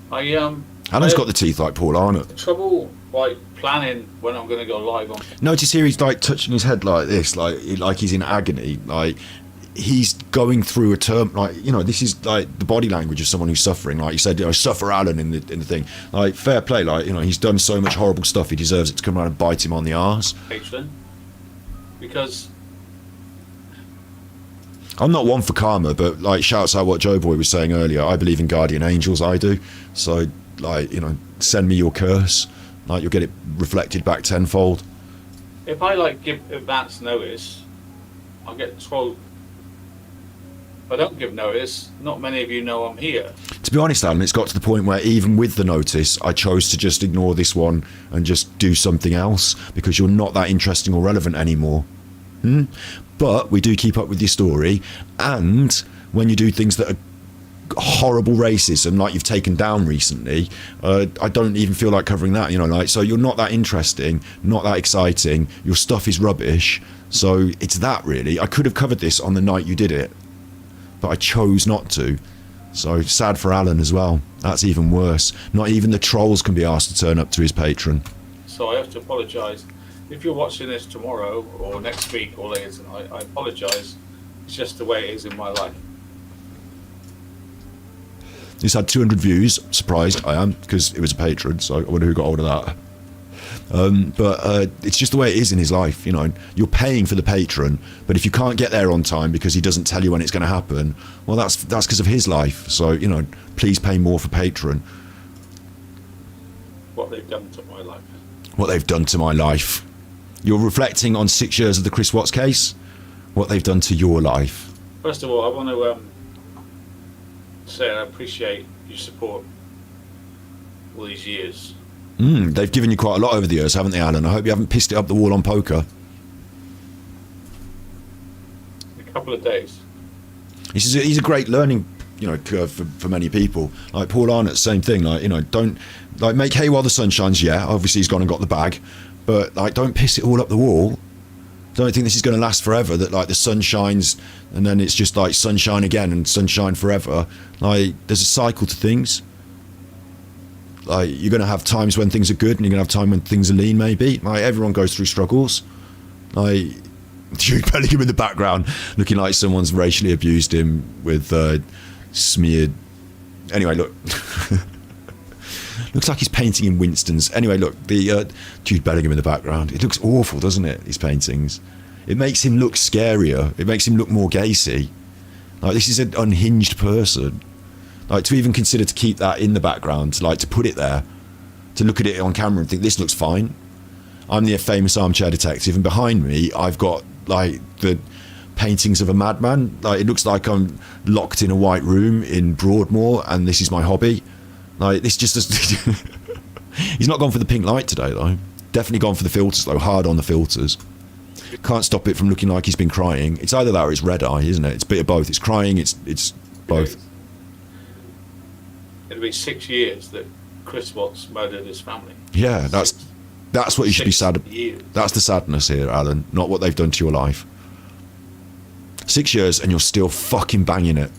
Alan's got the teeth like Paul Arnott. Trouble like planning when I'm going to go live on. Notice here he's like touching his head like this, like he's in agony, like he's going through a term, like, you know, this is like the body language of someone who's suffering. Like you said, you know, suffer Alan in the thing. Like, fair play, like, you know, he's done so much horrible stuff, he deserves it to come around and bite him on the arse. Patron, because I'm not one for karma, but like shouts out what Joe Boy was saying earlier. I believe in guardian angels. I do. So like, you know, send me your curse. Like you'll get it reflected back tenfold. If I like give advance notice, I'll get told. If I don't give notice, not many of you know I'm here. To be honest, Alan, it's got to the point where even with the notice, I chose to just ignore this one and just do something else because you're not that interesting or relevant anymore. But we do keep up with your story, and when you do things that are horrible racism like you've taken down recently, I don't even feel like covering that, you know, like, so you're not that interesting, not that exciting, your stuff is rubbish, so it's that really. I could have covered this on the night you did it, but I chose not to. So sad for Alan as well. That's even worse. Not even the trolls can be asked to turn up to his patron. So I have to apologise. If you're watching this tomorrow or next week or later tonight, I apologise. It's just the way it is in my life. He's had 200 views. Surprised I am, because it was a patron, so I wonder who got hold of that. But it's just the way it is in his life, you know. You're paying for the patron, but if you can't get there on time because he doesn't tell you when it's going to happen, well, that's because of his life. So, you know, please pay more for patron. What they've done to my life. What they've done to my life. You're reflecting on 6 years of the Chris Watts case. What they've done to your life. First of all, I want to say I appreciate your support all these years. They've given you quite a lot over the years, haven't they, Alan? I hope you haven't pissed it up the wall on poker. A couple of days. He's a great learning, you know, curve for many people. Like Paul Arnott, same thing. Like, you know, don't like make hay while the sun shines. Yeah, obviously he's gone and got the bag, but like don't piss it all up the wall. Don't think this is going to last forever. That like the sun shines and then it's just like sunshine again and sunshine forever. Like there's a cycle to things. Like you're going to have times when things are good and you're going to have time when things are lean. Maybe like everyone goes through struggles. Like Jude Bellingham in the background, looking like someone's racially abused him with smeared. Anyway, look. Looks like he's painting in Winston's. Anyway, look, the Jude Bellingham in the background. It looks awful, doesn't it, his paintings? It makes him look scarier. It makes him look more gacy. Like, this is an unhinged person. Like, to even consider to keep that in the background, like, to put it there, to look at it on camera and think, this looks fine. I'm the famous armchair detective, and behind me, I've got, like, the paintings of a madman. Like, it looks like I'm locked in a white room in Broadmoor, and this is my hobby. Like, this just he's not gone for the pink light today, though. Definitely gone for the filters, though. Hard on the filters. Can't stop it from looking like he's been crying. It's either that or it's red eye, isn't it? It's a bit of both. It's crying, it's both. It'll be 6 years that Chris Watts murdered his family. Yeah, that's what you should be sad about. Years. That's the sadness here, Alan, not what they've done to your life. 6 years and you're still fucking banging it.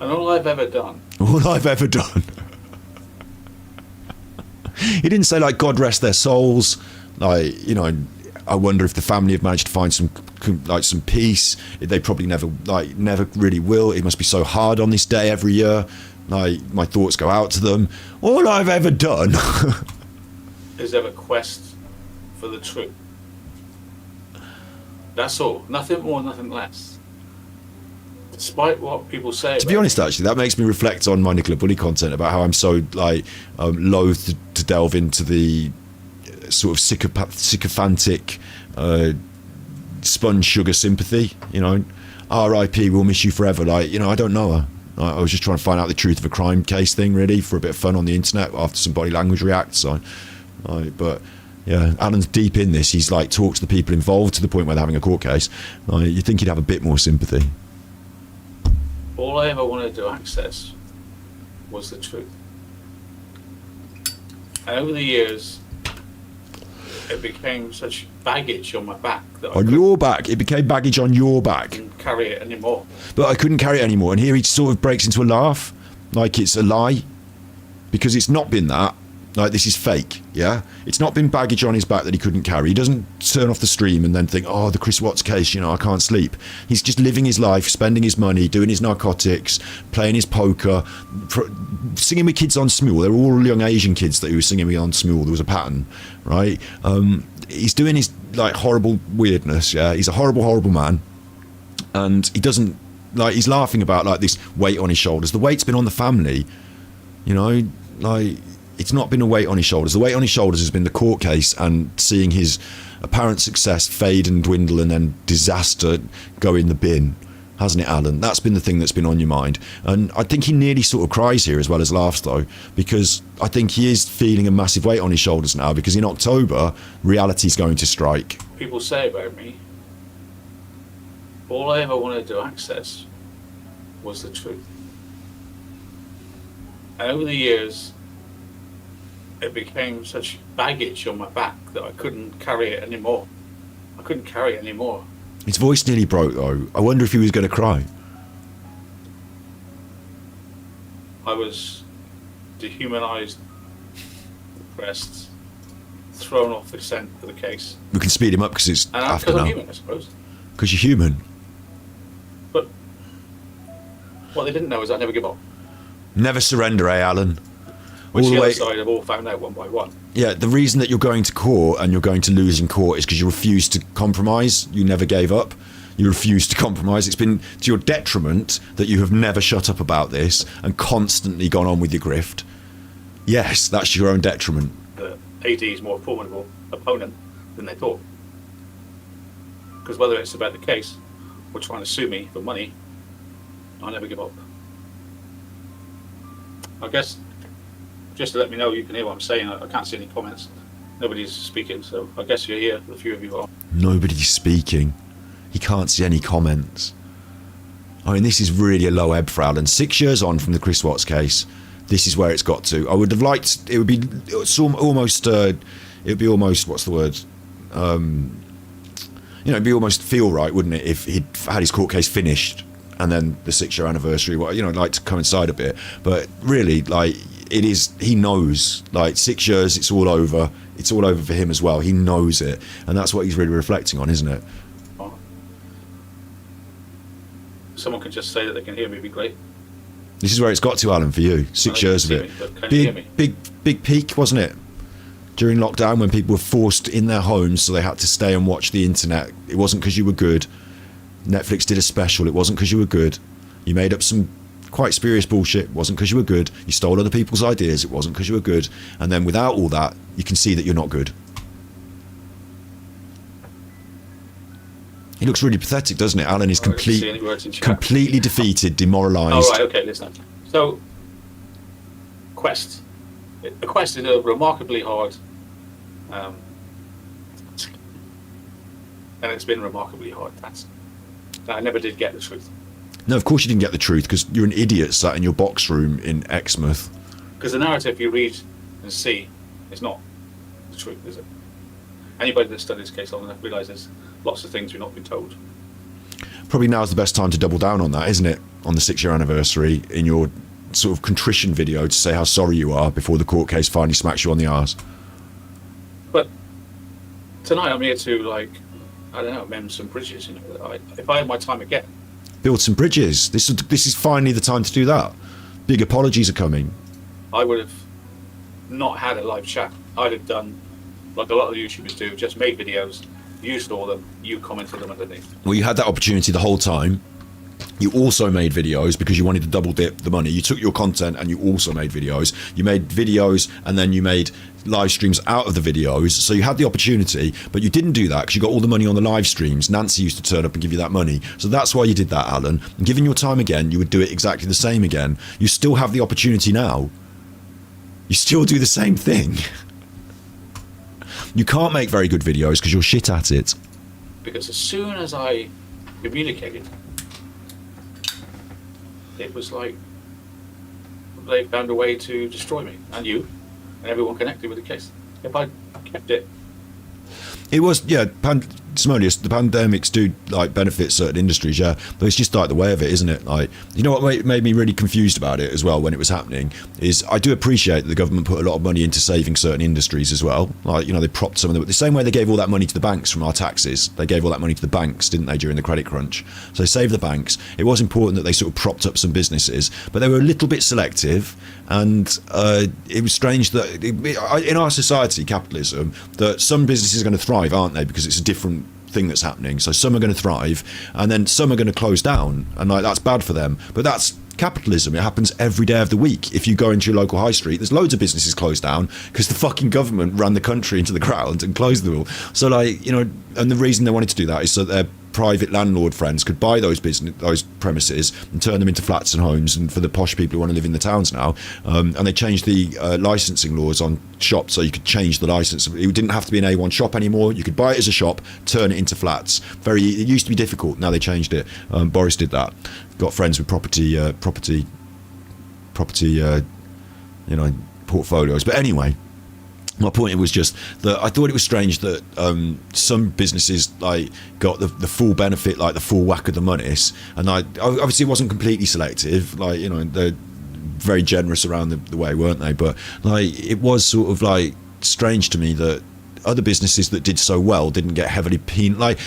And all I've ever done. All I've ever done. He didn't say, like, God rest their souls. Like, you know, I wonder if the family have managed to find some peace. They probably never really will. It must be so hard on this day every year. Like, my thoughts go out to them. All I've ever done Is have a quest for the truth. That's all. Nothing more, nothing less. Despite what people say. To be honest, actually, that makes me reflect on my Nicola Bully content about how I'm so loath to delve into the sort of sycophantic sponge sugar sympathy. You know, R.I.P. We'll miss you forever. Like, you know, I don't know her. I was just trying to find out the truth of a crime case thing, really, for a bit of fun on the internet after some body language reacts. But yeah, Alan's deep in this. He's like talked to the people involved to the point where they're having a court case. You'd think he'd have a bit more sympathy. All I ever wanted to access was the truth. And over the years, it became such baggage on my back that On your back? It became baggage on your back. couldn't carry it anymore. But I couldn't carry it anymore. And here he sort of breaks into a laugh, like it's a lie. Because it's not been that. Like, this is fake, yeah? It's not been baggage on his back that he couldn't carry. He doesn't turn off the stream and then think, oh, the Chris Watts case, you know, I can't sleep. He's just living his life, spending his money, doing his narcotics, playing his poker, singing with kids on Smule. They were all young Asian kids that he was singing with on Smule. There was a pattern, right? He's doing his, like, horrible weirdness, yeah? He's a horrible, horrible man. and he doesn't, like, he's laughing about like this weight on his shoulders. The weight's been on the family, you know, like, it's not been a weight on his shoulders. The weight on his shoulders has been the court case and seeing his apparent success fade and dwindle and then disaster go in the bin, hasn't it, Alan? That's been the thing that's been on your mind. And I think he nearly sort of cries here as well as laughs, though, because I think he is feeling a massive weight on his shoulders now, because in October, reality's going to strike. People say about me, all I ever wanted to access was the truth. And over the years, it became such baggage on my back that I couldn't carry it anymore. I couldn't carry it anymore. His voice nearly broke, though. I wonder if he was going to cry. I was dehumanized, depressed, thrown off the scent of the case. We can speed him up because it's And after because I'm now. human, I suppose. Because you're human. But what they didn't know is I never give up. Never surrender, eh, Alan? Which All the the other way. side have all found out one by one. Yeah, the reason that you're going to court and you're going to lose in court is because you refuse to compromise. You never gave up. You refuse to compromise. It's been to your detriment that you have never shut up about this and constantly gone on with your grift. Yes, that's your own detriment. The AD is more formidable opponent than they thought. Because whether it's about the case or trying to sue me for money, I never give up. I guess, just to let me know you can hear what I'm saying, I can't see any comments. Nobody's speaking, so I guess you're here, the few of you are. Nobody's speaking. He can't see any comments. I mean, this is really a low ebb for Alan. 6 years on from the Chris Watts case, this is where it's got to. I would have liked, it would be almost, what's the word? It'd be almost feel right, wouldn't it, if he'd had his court case finished and then the 6 year anniversary, like to coincide a bit. But really, like, it is, he knows, like, 6 years, it's all over. It's all over for him as well. He knows it. And that's what he's really reflecting on, isn't it? Someone can just say that they can hear me, be great. This is where it's got to, Alan, for you. 6 years of it. Can you hear me? Big peak, wasn't it? During lockdown, when people were forced in their homes, so they had to stay and watch the internet. It wasn't because you were good. Netflix did a special. It wasn't because you were good. You made up some quite spurious bullshit. It wasn't because you were good. You stole other people's ideas. It wasn't because you were good. And then without all that, you can see that you're not good. He looks really pathetic, doesn't it? Alan is completely defeated, demoralised. Oh, right, okay, listen. So, Quest. The Quest is a remarkably hard, and it's been remarkably hard task. I never did get the truth. No, of course you didn't get the truth, because you're an idiot sat in your box room in Exmouth. Because the narrative you read and see is not the truth, is it? Anybody that studies this case long enough realises lots of things we've not been told. Probably now's the best time to double down on that, isn't it? On the 6 year anniversary, in your sort of contrition video, to say how sorry you are before the court case finally smacks you on the arse. But tonight I'm here to, like, I don't know, mend some bridges. You know, if I had my time again, build some bridges. This is finally the time to do that. Big apologies are coming. I would have not had a live chat. I'd have done like a lot of YouTubers do, just made videos, you saw them, you commented them underneath. Well, you had that opportunity the whole time. You also made videos because you wanted to double dip the money. You took your content and you also made videos. You made videos and then you made live streams out of the videos. So you had the opportunity, but you didn't do that because you got all the money on the live streams. Nancy used to turn up and give you that money. So that's why you did that, Alan. And given your time again, you would do it exactly the same again. You still have the opportunity now. You still do the same thing. You can't make very good videos because you're shit at it. Because as soon as I communicated, it was like they found a way to destroy me and you and everyone connected with the case. If I kept it, it was, yeah, Simonius, the pandemics do like benefit certain industries, yeah, but it's just like the way of it, isn't it? Like, you know what made me really confused about it as well when it was happening is I do appreciate that the government put a lot of money into saving certain industries as well. Like, you know, they propped some of them the same way they gave all that money to the banks from our taxes. They gave all that money to the banks, didn't they, during the credit crunch? So they saved the banks. It was important that they sort of propped up some businesses, but they were a little bit selective. And it was strange that in our society, capitalism, that some businesses are going to thrive, aren't they? Because it's a different thing that's happening. So some are going to thrive, and then some are going to close down, and like that's bad for them. But that's capitalism. It happens every day of the week. If you go into your local high street, there's loads of businesses closed down because the fucking government ran the country into the ground and closed them all. So like, you know, and the reason they wanted to do that is so their private landlord friends could buy those premises and turn them into flats and homes, and for the posh people who want to live in the towns now. And they changed the licensing laws on shops so you could change the license. It didn't have to be an A1 shop anymore. You could buy it as a shop, turn it into flats. It used to be difficult. Now they changed it. Boris did that. Got friends with property, portfolios. But anyway, my point was just that I thought it was strange that some businesses like got the full benefit, like the full whack of the monies, and obviously it wasn't completely selective. Like, you know, they're very generous around the way, weren't they? But like, it was sort of like strange to me that other businesses that did so well didn't get heavily penalised.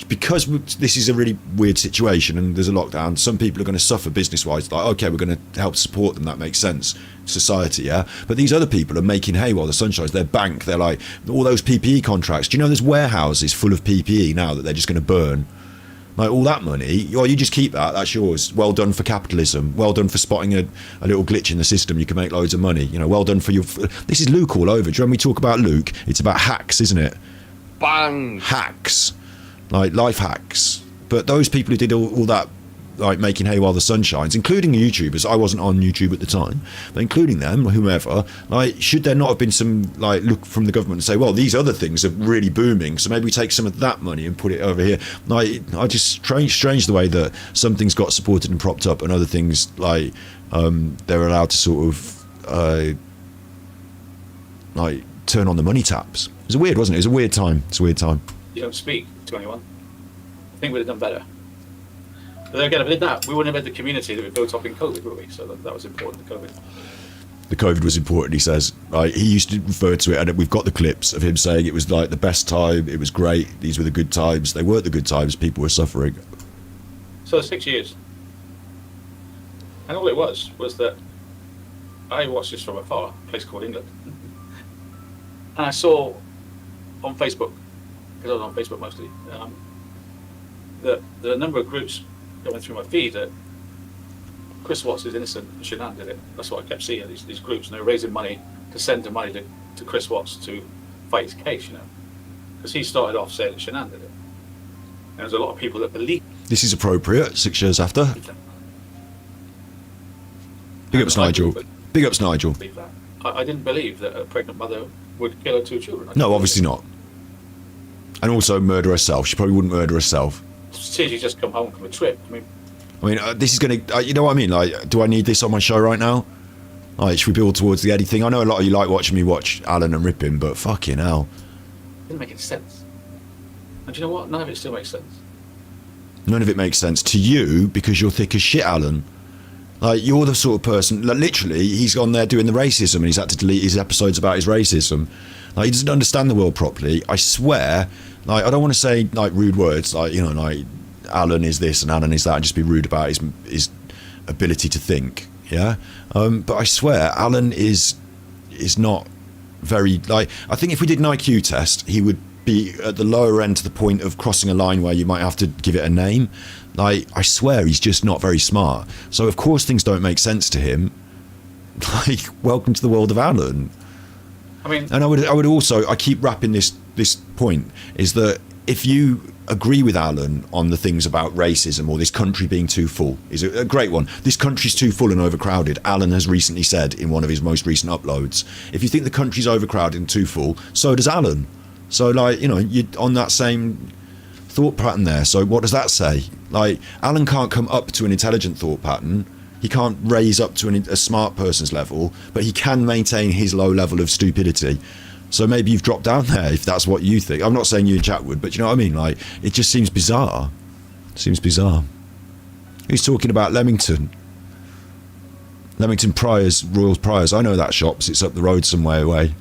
Because this is a really weird situation and there's a lockdown, some people are going to suffer business-wise. Like, okay, we're going to help support them, that makes sense, society, yeah? But these other people are making hay while the sun shines. Their bank, they're like, all those PPE contracts. Do you know there's warehouses full of PPE now that they're just going to burn? Like, all that money, or you just keep that, that's yours. Well done for capitalism. Well done for spotting a little glitch in the system. You can make loads of money. You know, well done for your... This is Luke all over. Do you know when we talk about Luke? It's about hacks, isn't it? Bang! Hacks. Like, life hacks. But those people who did all that, like making hay while the sun shines, including YouTubers. I wasn't on YouTube at the time, but including them, whomever, like, should there not have been some like look from the government and say, well, these other things are really booming, so maybe we take some of that money and put it over here. Like, I just strange the way that some things got supported and propped up and other things like they're allowed to sort of like turn on the money taps. It was weird, wasn't it? It was a weird time. It's a weird time. You don't speak to anyone. I think we'd have done better. But then again, if we did that, we wouldn't have had the community that we built up in COVID, would we? So that was important, the COVID. The COVID was important, he says. He used to refer to it, and we've got the clips of him saying it was like the best time, it was great, these were the good times. They weren't the good times, people were suffering. So 6 years. And all it was that I watched this from afar, a place called England. And I saw on Facebook, because I was on Facebook mostly, that the number of groups going through my feed that Chris Watts is innocent and Shanann did it. That's what I kept seeing, these groups, and they were raising money to send the money to Chris Watts to fight his case, you know. Because he started off saying that Shanann did it. And there's a lot of people that believe. This is appropriate, 6 years after. Big ups, Nigel. Big ups, Nigel. I didn't believe that a pregnant mother would kill her 2 children. No, obviously not. And also murder herself. She probably wouldn't murder herself. She just come home from a trip. I mean, this is going to... you know what I mean? Like, do I need this on my show right now? Like, should we build towards the Eddy thing? I know a lot of you like watching me watch Alan and rip him, but fucking hell. It didn't make any sense. And do you know what? None of it still makes sense. None of it makes sense to you because you're thick as shit, Alan. Like, you're the sort of person... Like, literally, he's gone there doing the racism and he's had to delete his episodes about his racism. Like, he doesn't understand the world properly. I swear... Like, I don't want to say like rude words, like, you know, like Alan is this and Alan is that, and just be rude about his ability to think, yeah. But I swear, Alan is not very like. I think if we did an IQ test, he would be at the lower end to the point of crossing a line where you might have to give it a name. Like, I swear, he's just not very smart. So of course things don't make sense to him. Like, welcome to the world of Alan. I mean, and I would also, I keep wrapping this point, is that if you agree with Alan on the things about racism or this country being too full, is a great one. This country's too full and overcrowded. Alan has recently said in one of his most recent uploads, if you think the country's overcrowded and too full, so does Alan. So, like, you know, you're on that same thought pattern there. So what does that say? Like, Alan can't come up to an intelligent thought pattern. He can't raise up to a smart person's level, but he can maintain his low level of stupidity. So maybe you've dropped down there if that's what you think. I'm not saying you and Jack would, but you know what I mean? Like, it just seems bizarre. Seems bizarre. Who's talking about Leamington? Leamington Priors, Royals Priors. I know that shops. It's up the road some way away.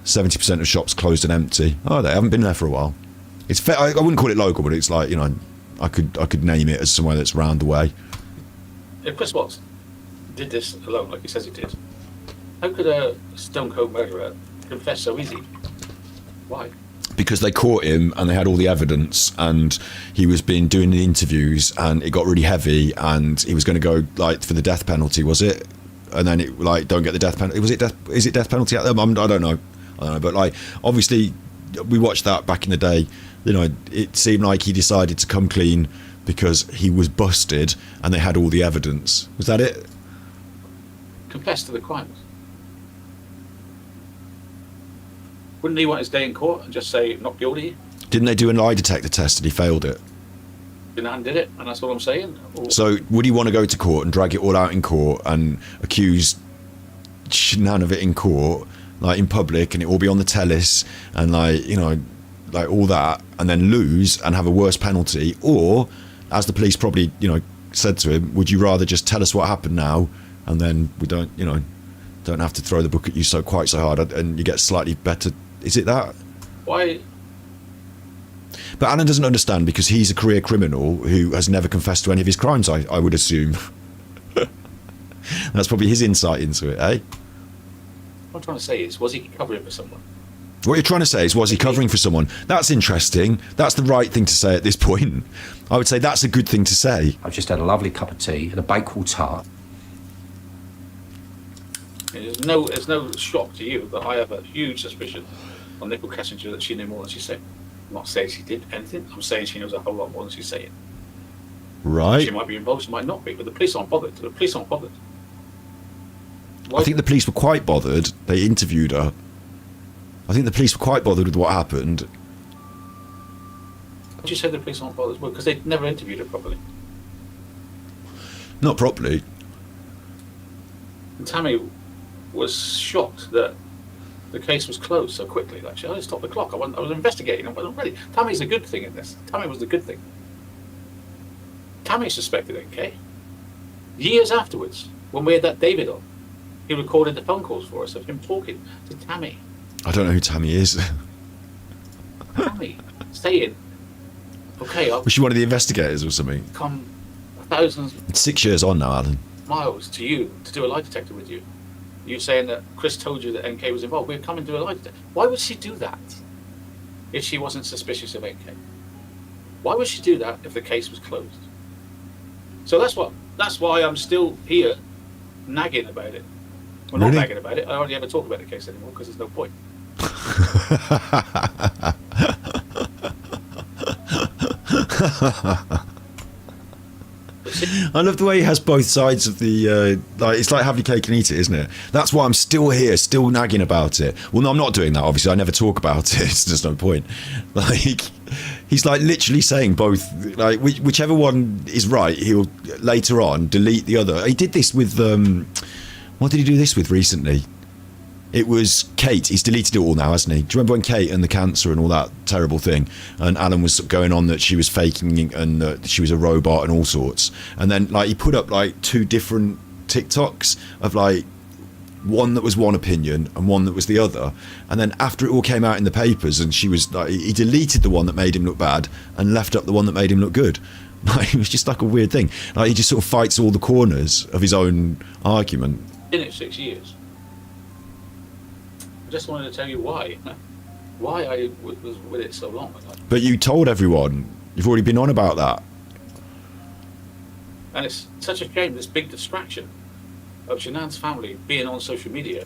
70% of shops closed and empty. Oh, they haven't been there for a while. It's fair. I wouldn't call it local, but it's like, you know, I could name it as somewhere that's round the way. If Chris Watts did this alone, like he says he did, how could a stone cold murderer confess so easy? Why? because they caught him and they had all the evidence, and he was doing the interviews, and it got really heavy, and he was going to go like for the death penalty, was it? And then it like don't get the death penalty. Is it death penalty? I don't know. But like obviously we watched that back in the day. You know, it seemed like he decided to come clean because he was busted and they had all the evidence. Was that it? Confess to the crimes. Wouldn't he want his day in court and just say not guilty? Didn't they do a lie detector test and he failed it? Didn't did it, and that's what I'm saying. Or, so would he want to go to court and drag it all out in court and accuse none of it in court, like in public, and it all be on the tellis and like, you know, like all that, and then lose and have a worse penalty? Or, as the police probably, you know, said to him, would you rather just tell us what happened now, and then we don't, you know, don't have to throw the book at you quite so hard, and you get slightly better? Is it that? Why? But Alan doesn't understand because he's a career criminal who has never confessed to any of his crimes, I would assume. That's probably his insight into it, eh? What I'm trying to say is, was he covering for someone? What you're trying to say is, was he covering for someone? That's interesting. That's the right thing to say at this point. I would say that's a good thing to say. I've just had a lovely cup of tea and a bakewell tart. There's no shock to you that I have a huge suspicion on Nicole Kessinger that she knew more than she said. I'm not saying she did anything. I'm saying she knows a whole lot more than she's saying. Right. She might be involved, she might not be, but the police aren't bothered. The police aren't bothered. I think the police were quite bothered. They interviewed her. I think the police were quite bothered with what happened. Why did you say the police aren't bothered? Well, because they never interviewed her properly. Not properly. And Tammy was shocked that the case was closed so quickly. Like, I stopped the clock. I was investigating. I wasn't ready. Tammy's a good thing in this. Tammy was the good thing. Tammy suspected NK. Years afterwards, when we had that David on, he recorded the phone calls for us of him talking to Tammy. I don't know who Tammy is. Tammy saying, okay, I'll Was she one of the investigators or something? come thousands 6 years on now, Alan. miles to you to do a lie detector with you. You saying that Chris told you that NK was involved. We're coming to do a lie detector. Why would she do that if she wasn't suspicious of NK? Why would she do that if the case was closed? So that's why I'm still here nagging about it. Well, Really? not nagging about it. I hardly ever talk about the case anymore because there's no point. I love the way he has both sides of the like, it's like have your cake and eat it, isn't it? That's why I'm still here, still nagging about it. Well, no, I'm not doing that, obviously. I never talk about it. It's just no point. Like, he's like literally saying both, like whichever one is right, he'll later on delete the other. He did this with what did he do this with recently? It was Kate. He's deleted it all now, hasn't he? Do you remember when Kate and the cancer and all that terrible thing? And Alan was going on that she was faking and that she was a robot and all sorts. And then like he put up like 2 different TikToks of like one that was one opinion and one that was the other. And then after it all came out in the papers and she was like, he deleted the one that made him look bad and left up the one that made him look good. Like, it was just like a weird thing. Like he just sort of fights all the corners of his own argument. In it 6 years. I just wanted to tell you why I was with it so long. But you told everyone. You've already been on about that. And it's such a shame, this big distraction of Shanann's family being on social media.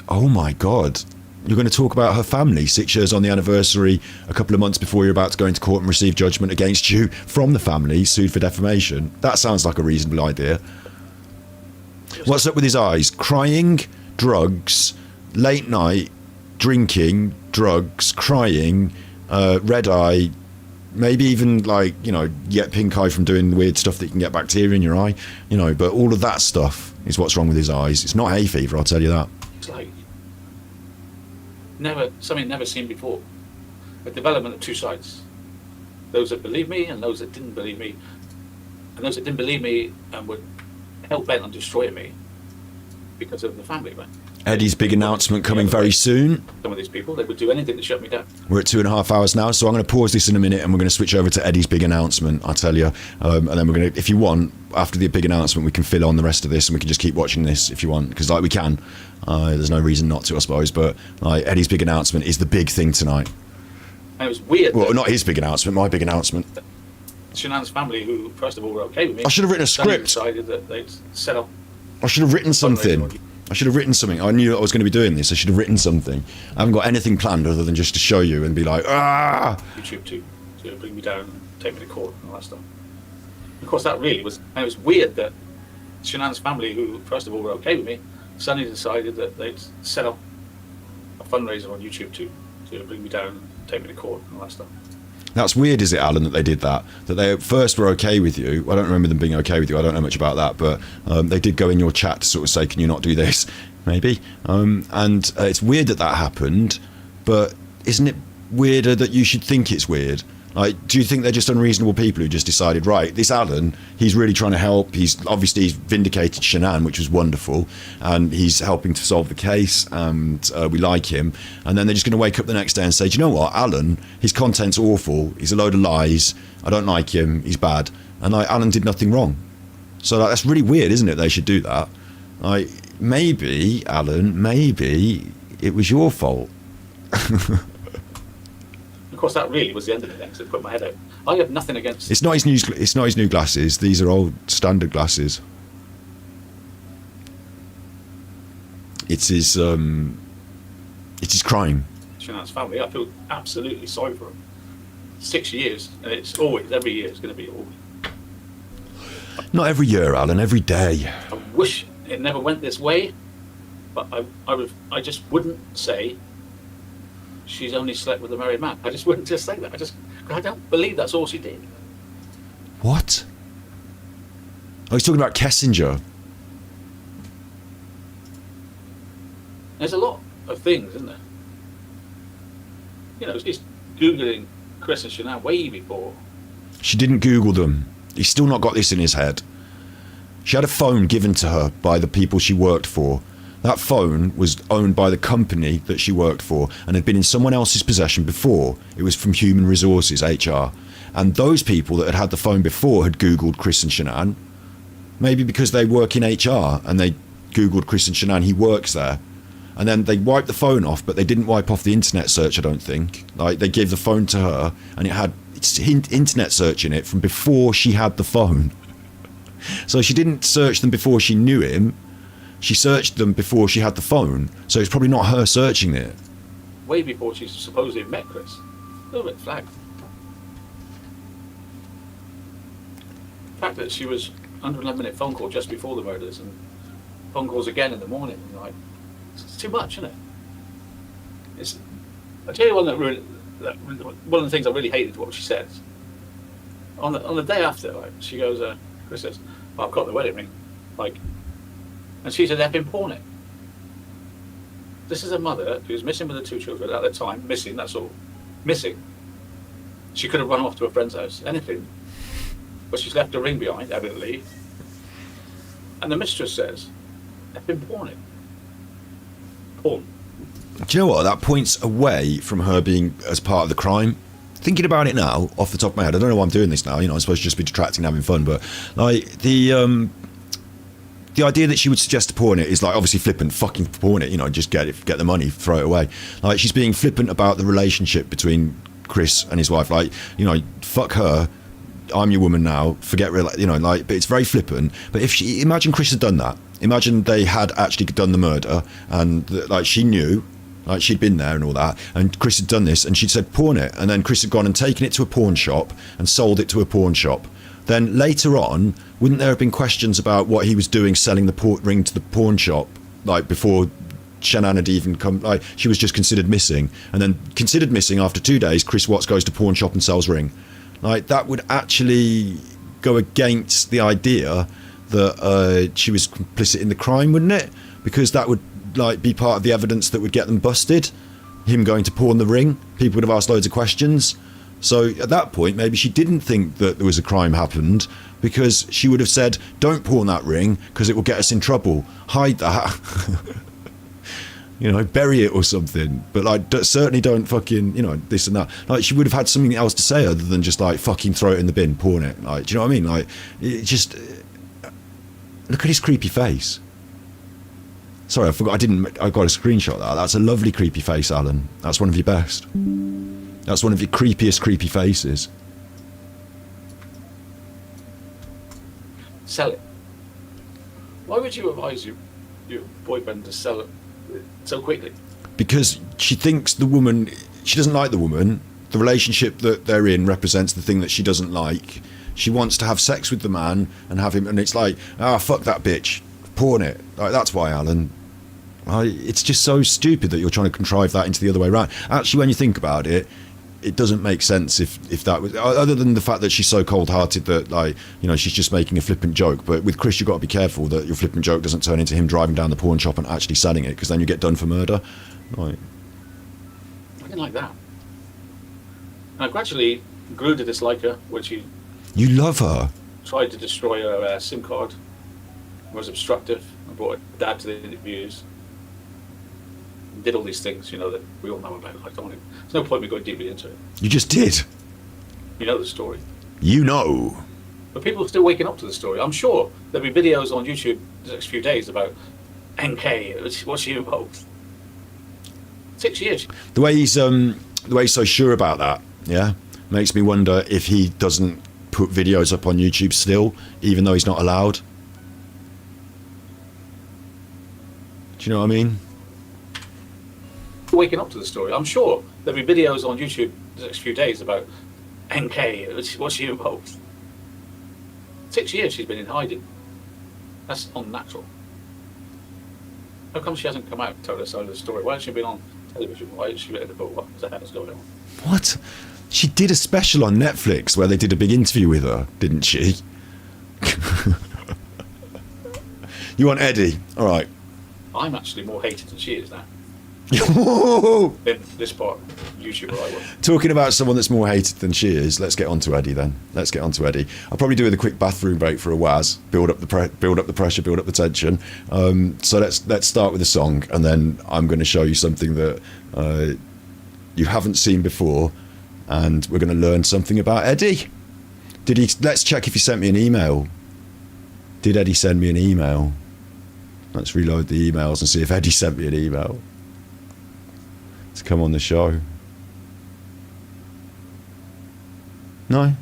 Oh my God. You're going to talk about her family 6 years on the anniversary, a couple of months before you're about to go into court and receive judgment against you from the family, sued for defamation. That sounds like a reasonable idea. What's up with his eyes? Crying, drugs, late night, drinking, drugs, crying, red eye, maybe even like, you know, get pink eye from doing weird stuff that you can get bacteria in your eye, you know, but all of that stuff is what's wrong with his eyes. It's not hay fever, I'll tell you that. It's like something never seen before. A development of 2 sides. Those that believe me and those that didn't believe me. And those that didn't believe me and were hell-bent on destroying me because of the family, right? Eddy's big announcement coming very soon. Some of these people, they would do anything to shut me down. We're at 2.5 hours now, so I'm going to pause this in a minute and we're going to switch over to Eddy's big announcement, I'll tell you. And then we're going to, if you want, after the big announcement, we can fill on the rest of this and we can just keep watching this if you want, because like we can. There's no reason not to, I suppose, but like Eddy's big announcement is the big thing tonight. And it was weird. Well, not his big announcement, my big announcement. Shanann's family, who first of all were okay with me. I should have written a script. Decided that they'd set up. I should have written something. I should have written something. I knew I was going to be doing this. I should have written something. I haven't got anything planned other than just to show you and be like, ah! YouTube to bring me down and take me to court and all that stuff. Of course, that really was. And it was weird that Shanann's family, who first of all were okay with me, suddenly decided that they'd set up a fundraiser on YouTube to bring me down and take me to court and all that stuff. That's weird, is it, Alan, that they did that? That they first were okay with you. I don't remember them being okay with you. I don't know much about that, but they did go in your chat to sort of say, can you not do this? Maybe. And it's weird that happened, but isn't it weirder that you should think it's weird? Like, do you think they're just unreasonable people who just decided, right, this Alan, he's really trying to help. He's vindicated Shanann, which was wonderful, and he's helping to solve the case, and we like him. And then they're just going to wake up the next day and say, do you know what, Alan, his content's awful. He's a load of lies. I don't like him. He's bad. And Alan did nothing wrong. So that's really weird, isn't it? They should do that. Maybe, Alan, maybe it was your fault. Of course, that really was the end of the thing, so it put my head out. I have nothing against. It's not his new glasses. These are old standard glasses. It's his crime. Shanann's family. I feel absolutely sorry for him. 6 years, and it's always every year. It's going to be always. Not every year, Alan. Every day. I wish it never went this way, but I just wouldn't say. She's only slept with a married man. I just wouldn't just say that. I don't believe that's all she did. What? Oh, he's talking about Kessinger. There's a lot of things, isn't there? You know, he's Googling Chris and Shanann way before. She didn't Google them. He's still not got this in his head. She had a phone given to her by the people she worked for. That phone was owned by the company that she worked for and had been in someone else's possession before. It was from Human Resources, HR. And those people that had the phone before had Googled Chris and Shanann. Maybe because they work in HR and they Googled Chris and Shanann, he works there. And then they wiped the phone off, but they didn't wipe off the internet search, I don't think. Like, they gave the phone to her and it had internet search in it from before she had the phone. So she didn't search them before she knew him. She searched them before she had the phone, so it's probably not her searching it. Way before she supposedly met Chris. A little bit flagged. The fact that she was under an 11-minute phone call just before the murders and phone calls again in the morning, like, it's too much, isn't it? I tell you one one of the things I really hated what she says. On the day after, like, she goes, Chris says, well, I've got the wedding ring, like. And she said, effing pawn it. This is a mother who's missing with her 2 children at the time. Missing, that's all. Missing. She could have run off to a friend's house, anything. But she's left a ring behind, evidently. And the mistress says, effing pawn it. Pawn. Do you know what? That points away from her being as part of the crime. Thinking about it now, off the top of my head, I don't know why I'm doing this now. You know, I'm supposed to just be detracting and having fun, but like the idea that she would suggest to pawn it is like obviously flippant. Fucking pawn it, you know, just get the money, throw it away. Like, she's being flippant about the relationship between Chris and his wife. Like, you know, fuck her. I'm your woman now. Forget you know, like. But it's very flippant. But if imagine Chris had done that. Imagine they had actually done the murder, and like she knew. Like, she'd been there and all that, and Chris had done this, and she'd said pawn it, and then Chris had gone and taken it to a pawn shop and sold it to a pawn shop. Then later on, wouldn't there have been questions about what he was doing selling the ring to the pawn shop, like before Shanann had even come? Like, she was just considered missing, and then considered missing after 2 days, Chris Watts goes to pawn shop and sells ring. Like, that would actually go against the idea that she was complicit in the crime, wouldn't it? Because that would like be part of the evidence that would get them busted. Him going to pawn the ring, people would have asked loads of questions. So at that point, maybe she didn't think that there was a crime happened, because she would have said, don't pawn that ring because it will get us in trouble. Hide that. You know, bury it or something. But like, certainly don't fucking, you know, this and that. Like, she would have had something else to say other than just like fucking throw it in the bin, pawn it. Like, do you know what I mean? Like, it just look at his creepy face. Sorry, I forgot. I got a screenshot of that. That's a lovely creepy face, Alan. That's one of your best. That's one of your creepiest creepy faces. Sell it. Why would you advise your boyfriend to sell it so quickly? Because she thinks the woman, she doesn't like the woman. The relationship that they're in represents the thing that she doesn't like. She wants to have sex with the man and have him, and it's like, fuck that bitch, pawn it. Like, that's why, Alan. It's just so stupid that you're trying to contrive that into the other way around. Actually, when you think about it, it doesn't make sense if that was, other than the fact that she's so cold-hearted that, like, you know, she's just making a flippant joke. But with Chris, you've got to be careful that your flippant joke doesn't turn into him driving down the pawn shop and actually selling it, because then you get done for murder. Right. I didn't like that. And I gradually grew to dislike her when she You love her. tried to destroy her SIM card, was obstructive, and brought her dad to the interviews, and did all these things, you know, that we all know about. I don't want to, there's no point in me going deeply into it. You just did. You know the story. You know. But people are still waking up to the story. I'm sure there'll be videos on YouTube the next few days about NK, what's she involved. 6 years. The way he's so sure about that, yeah, makes me wonder if he doesn't put videos up on YouTube still, even though he's not allowed. Do you know what I mean? Waking up to the story. I'm sure there'll be videos on YouTube the next few days about NK, what's she involved. 6 years she's been in hiding. That's unnatural. How come she hasn't come out and told her side of the story? Why hasn't she been on television? Why hasn't she written a book? What the hell is going on? What? She did a special on Netflix where they did a big interview with her, didn't she? You want Eddie? All right. I'm actually more hated than she is now. Whoa! In this part of YouTube where I work. Talking about someone that's more hated than she is, let's get on to Eddie then. Let's get on to Eddie. I'll probably do with a quick bathroom break for a Waz, build up the pressure, build up the tension. So let's start with a song, and then I'm going to show you something that you haven't seen before, and we're going to learn something about Eddie. Let's check if he sent me an email. Did Eddie send me an email? Let's reload the emails and see if Eddie sent me an email to come on the show. No.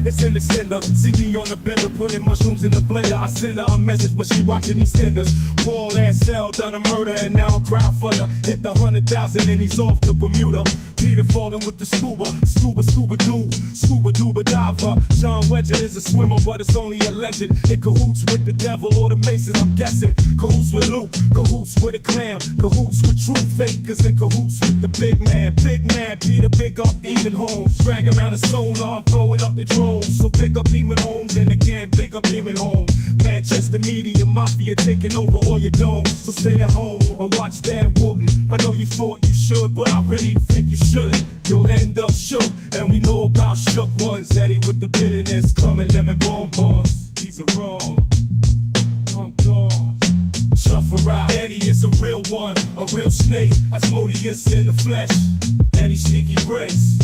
It's in the sender. See me on the bender, putting mushrooms in the blender. I send her a message, but she watching these tenders. Wall ass cell, done a murder, and now I'm crowd funder. Hit the 100,000 and he's off to Bermuda. Peter falling with the scuba duba diver. Sean Wedger is a swimmer, but it's only a legend. In cahoots with the devil or the Masons, I'm guessing. Cahoots with Luke, cahoots with a clam, cahoots with true fakers, and cahoots with the big man. Big man, Peter, big up Demon Holmes. Drag around the solar, blowing up the drone. So pick up Demon Holmes, and again, pick up Demon Holmes. Manchester media mafia taking over all your domes. So stay at home and watch Dan Wootton. I know you thought you should, but I really think you shouldn't. You'll end up shook, and we know about shook ones. Eddie with the bitterness, coming lemon bonbons. These are wrong. I'm gone. Shuffle out. Eddie is a real one, a real snake. Asmodeus in the flesh. Eddie sneaky grace.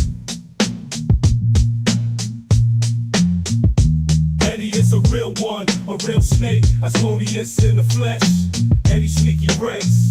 Eddie is a real one, a real snake. Asmodeus in the flesh. Eddie sneaky grace.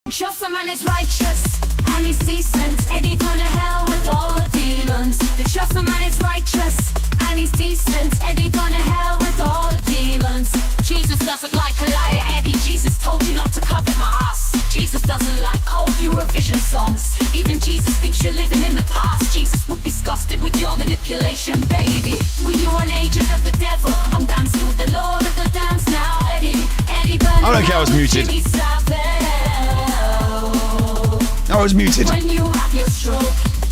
Just a man is righteous, and he's decent. Eddie gone to hell with all the demons. The just a man is righteous, and he's decent. Eddie gone to hell with all the demons. Jesus doesn't like a liar, Eddie. Jesus told you not to cover my ass. Jesus doesn't like old Eurovision songs. Even Jesus thinks you're living in the past. Jesus would be disgusted with your manipulation, baby. Were you an agent of the devil? I'm dancing with the Lord of the dance now, Eddie. Eddie Burnham. I don't care, I was muted. I was muted. When you have your stroke,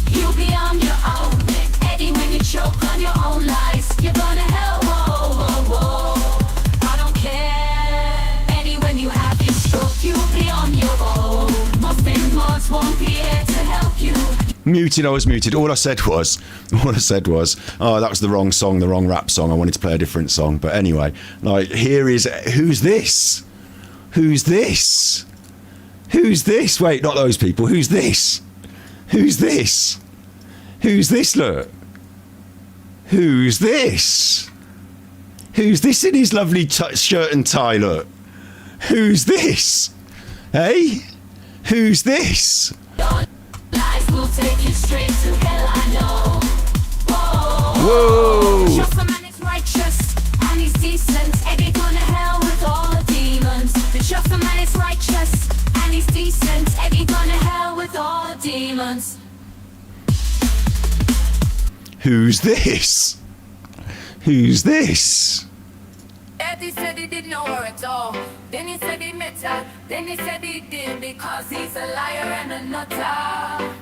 you'll be on your own. Eddie, when you choke on your own lies, you're gonna hell, whoa, whoa, whoa. I don't care. Eddie, when you have your stroke, you'll be on your own. Most mods won't be here to help you. Muted, I was muted. All I said was, oh, that was the wrong song, the wrong rap song. I wanted to play a different song. But anyway, like, here is, who's this? Who's this? Who's this? Wait, not those people. Who's this? Who's this? Who's this, look? Who's this? Who's this in his lovely shirt and tie, look? Who's this? Hey? Who's this? Lies will take you straight to hell, I know. Whoa! Just a man is righteous and he's decent. Eddie gonna hell with all the demons. The just a man is righteous and he's decent. Eddie gonna hell with all the demons. Who's this? Who's this? Eddie said he didn't know her at all. Then he said he met her. Then he said he did because he's a liar and a nutter.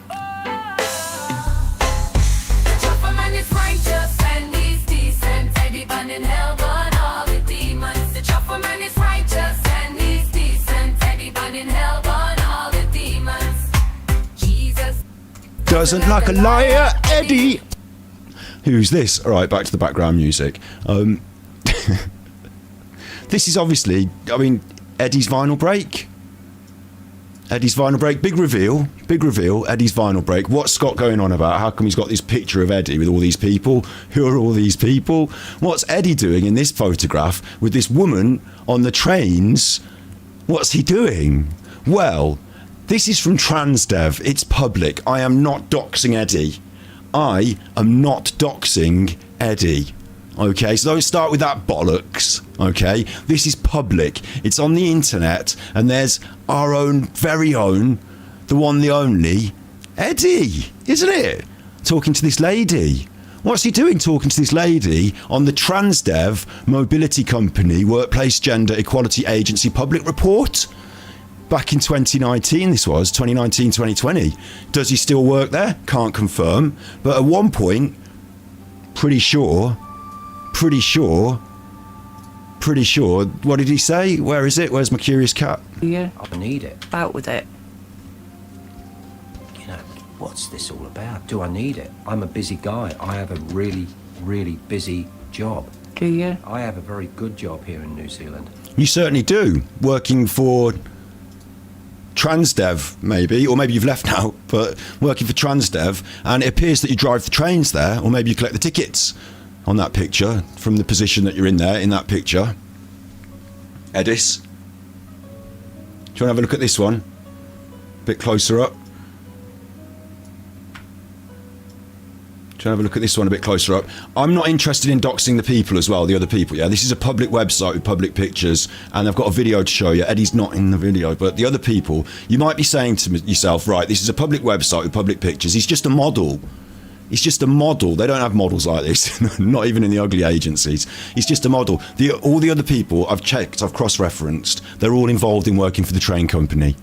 The chopper man is righteous and he's decent. Eddie burn in hell, burn all the demons. The chopper man is righteous and he's decent. Eddie burn in hell, burn all the demons. Jesus Doesn't like a liar, Eddie. Who's this? All right, back to the background music. This is obviously, I mean, Eddie's vinyl break. Eddie's vinyl break. Big reveal. Eddie's vinyl break. What's Scott going on about? How come he's got this picture of Eddie with all these people? Who are all these people? What's Eddie doing in this photograph with this woman on the trains? What's he doing? Well, this is from Transdev. It's public. I am not doxing Eddie. I am not doxing Eddie. Okay, so don't start with that bollocks. Okay, this is public. It's on the internet, and there's our own, very own, the one, the only, Eddie, isn't it? Talking to this lady. What's he doing talking to this lady on the Transdev Mobility Company Workplace Gender Equality Agency Public Report? Back in 2019, this was 2019, 2020. Does he still work there? Can't confirm. But at one point, pretty sure. What did he say? Where is it? Where's my curious cat? Yeah. I need it. Out with it. You know, what's this all about? Do I need it? I'm a busy guy. I have a really, really busy job. Do you? I have a very good job here in New Zealand. You certainly do. Working for Transdev, maybe, or maybe you've left now, but working for Transdev, and it appears that you drive the trains there, or maybe you collect the tickets on that picture, from the position that you're in there, in that picture. Edis. Do you want to have a look at this one? A bit closer up. Do you want to have a look at this one a bit closer up? I'm not interested in doxing the people as well, the other people, yeah? This is a public website with public pictures, and I've got a video to show you. Eddie's not in the video, but the other people, you might be saying to yourself, right, this is a public website with public pictures. He's just a model. He's just a model. They don't have models like this, not even in the ugly agencies. He's just a model. All the other people I've checked, I've cross-referenced, they're all involved in working for the train company.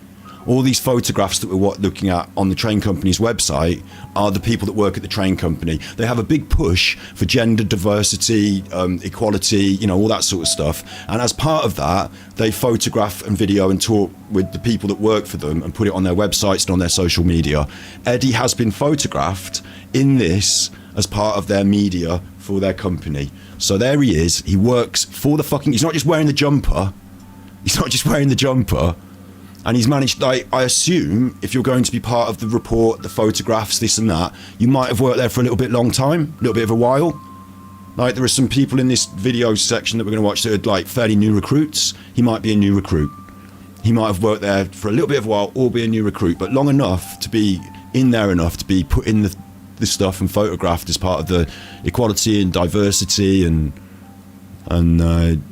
All these photographs that we're looking at on the train company's website are the people that work at the train company. They have a big push for gender diversity, equality, you know, all that sort of stuff. And as part of that, they photograph and video and talk with the people that work for them and put it on their websites and on their social media. Eddie has been photographed in this as part of their media for their company. So there he is. He works for the fucking... He's not just wearing the jumper. And he's managed, I assume, if you're going to be part of the report, the photographs, this and that, you might have worked there for a little bit long time, a little bit of a while. Like, there are some people in this video section that we're going to watch that are, like, fairly new recruits. He might be a new recruit. He might have worked there for a little bit of a while or be a new recruit, but long enough to be in there enough to be put in the stuff and photographed as part of the equality and diversity and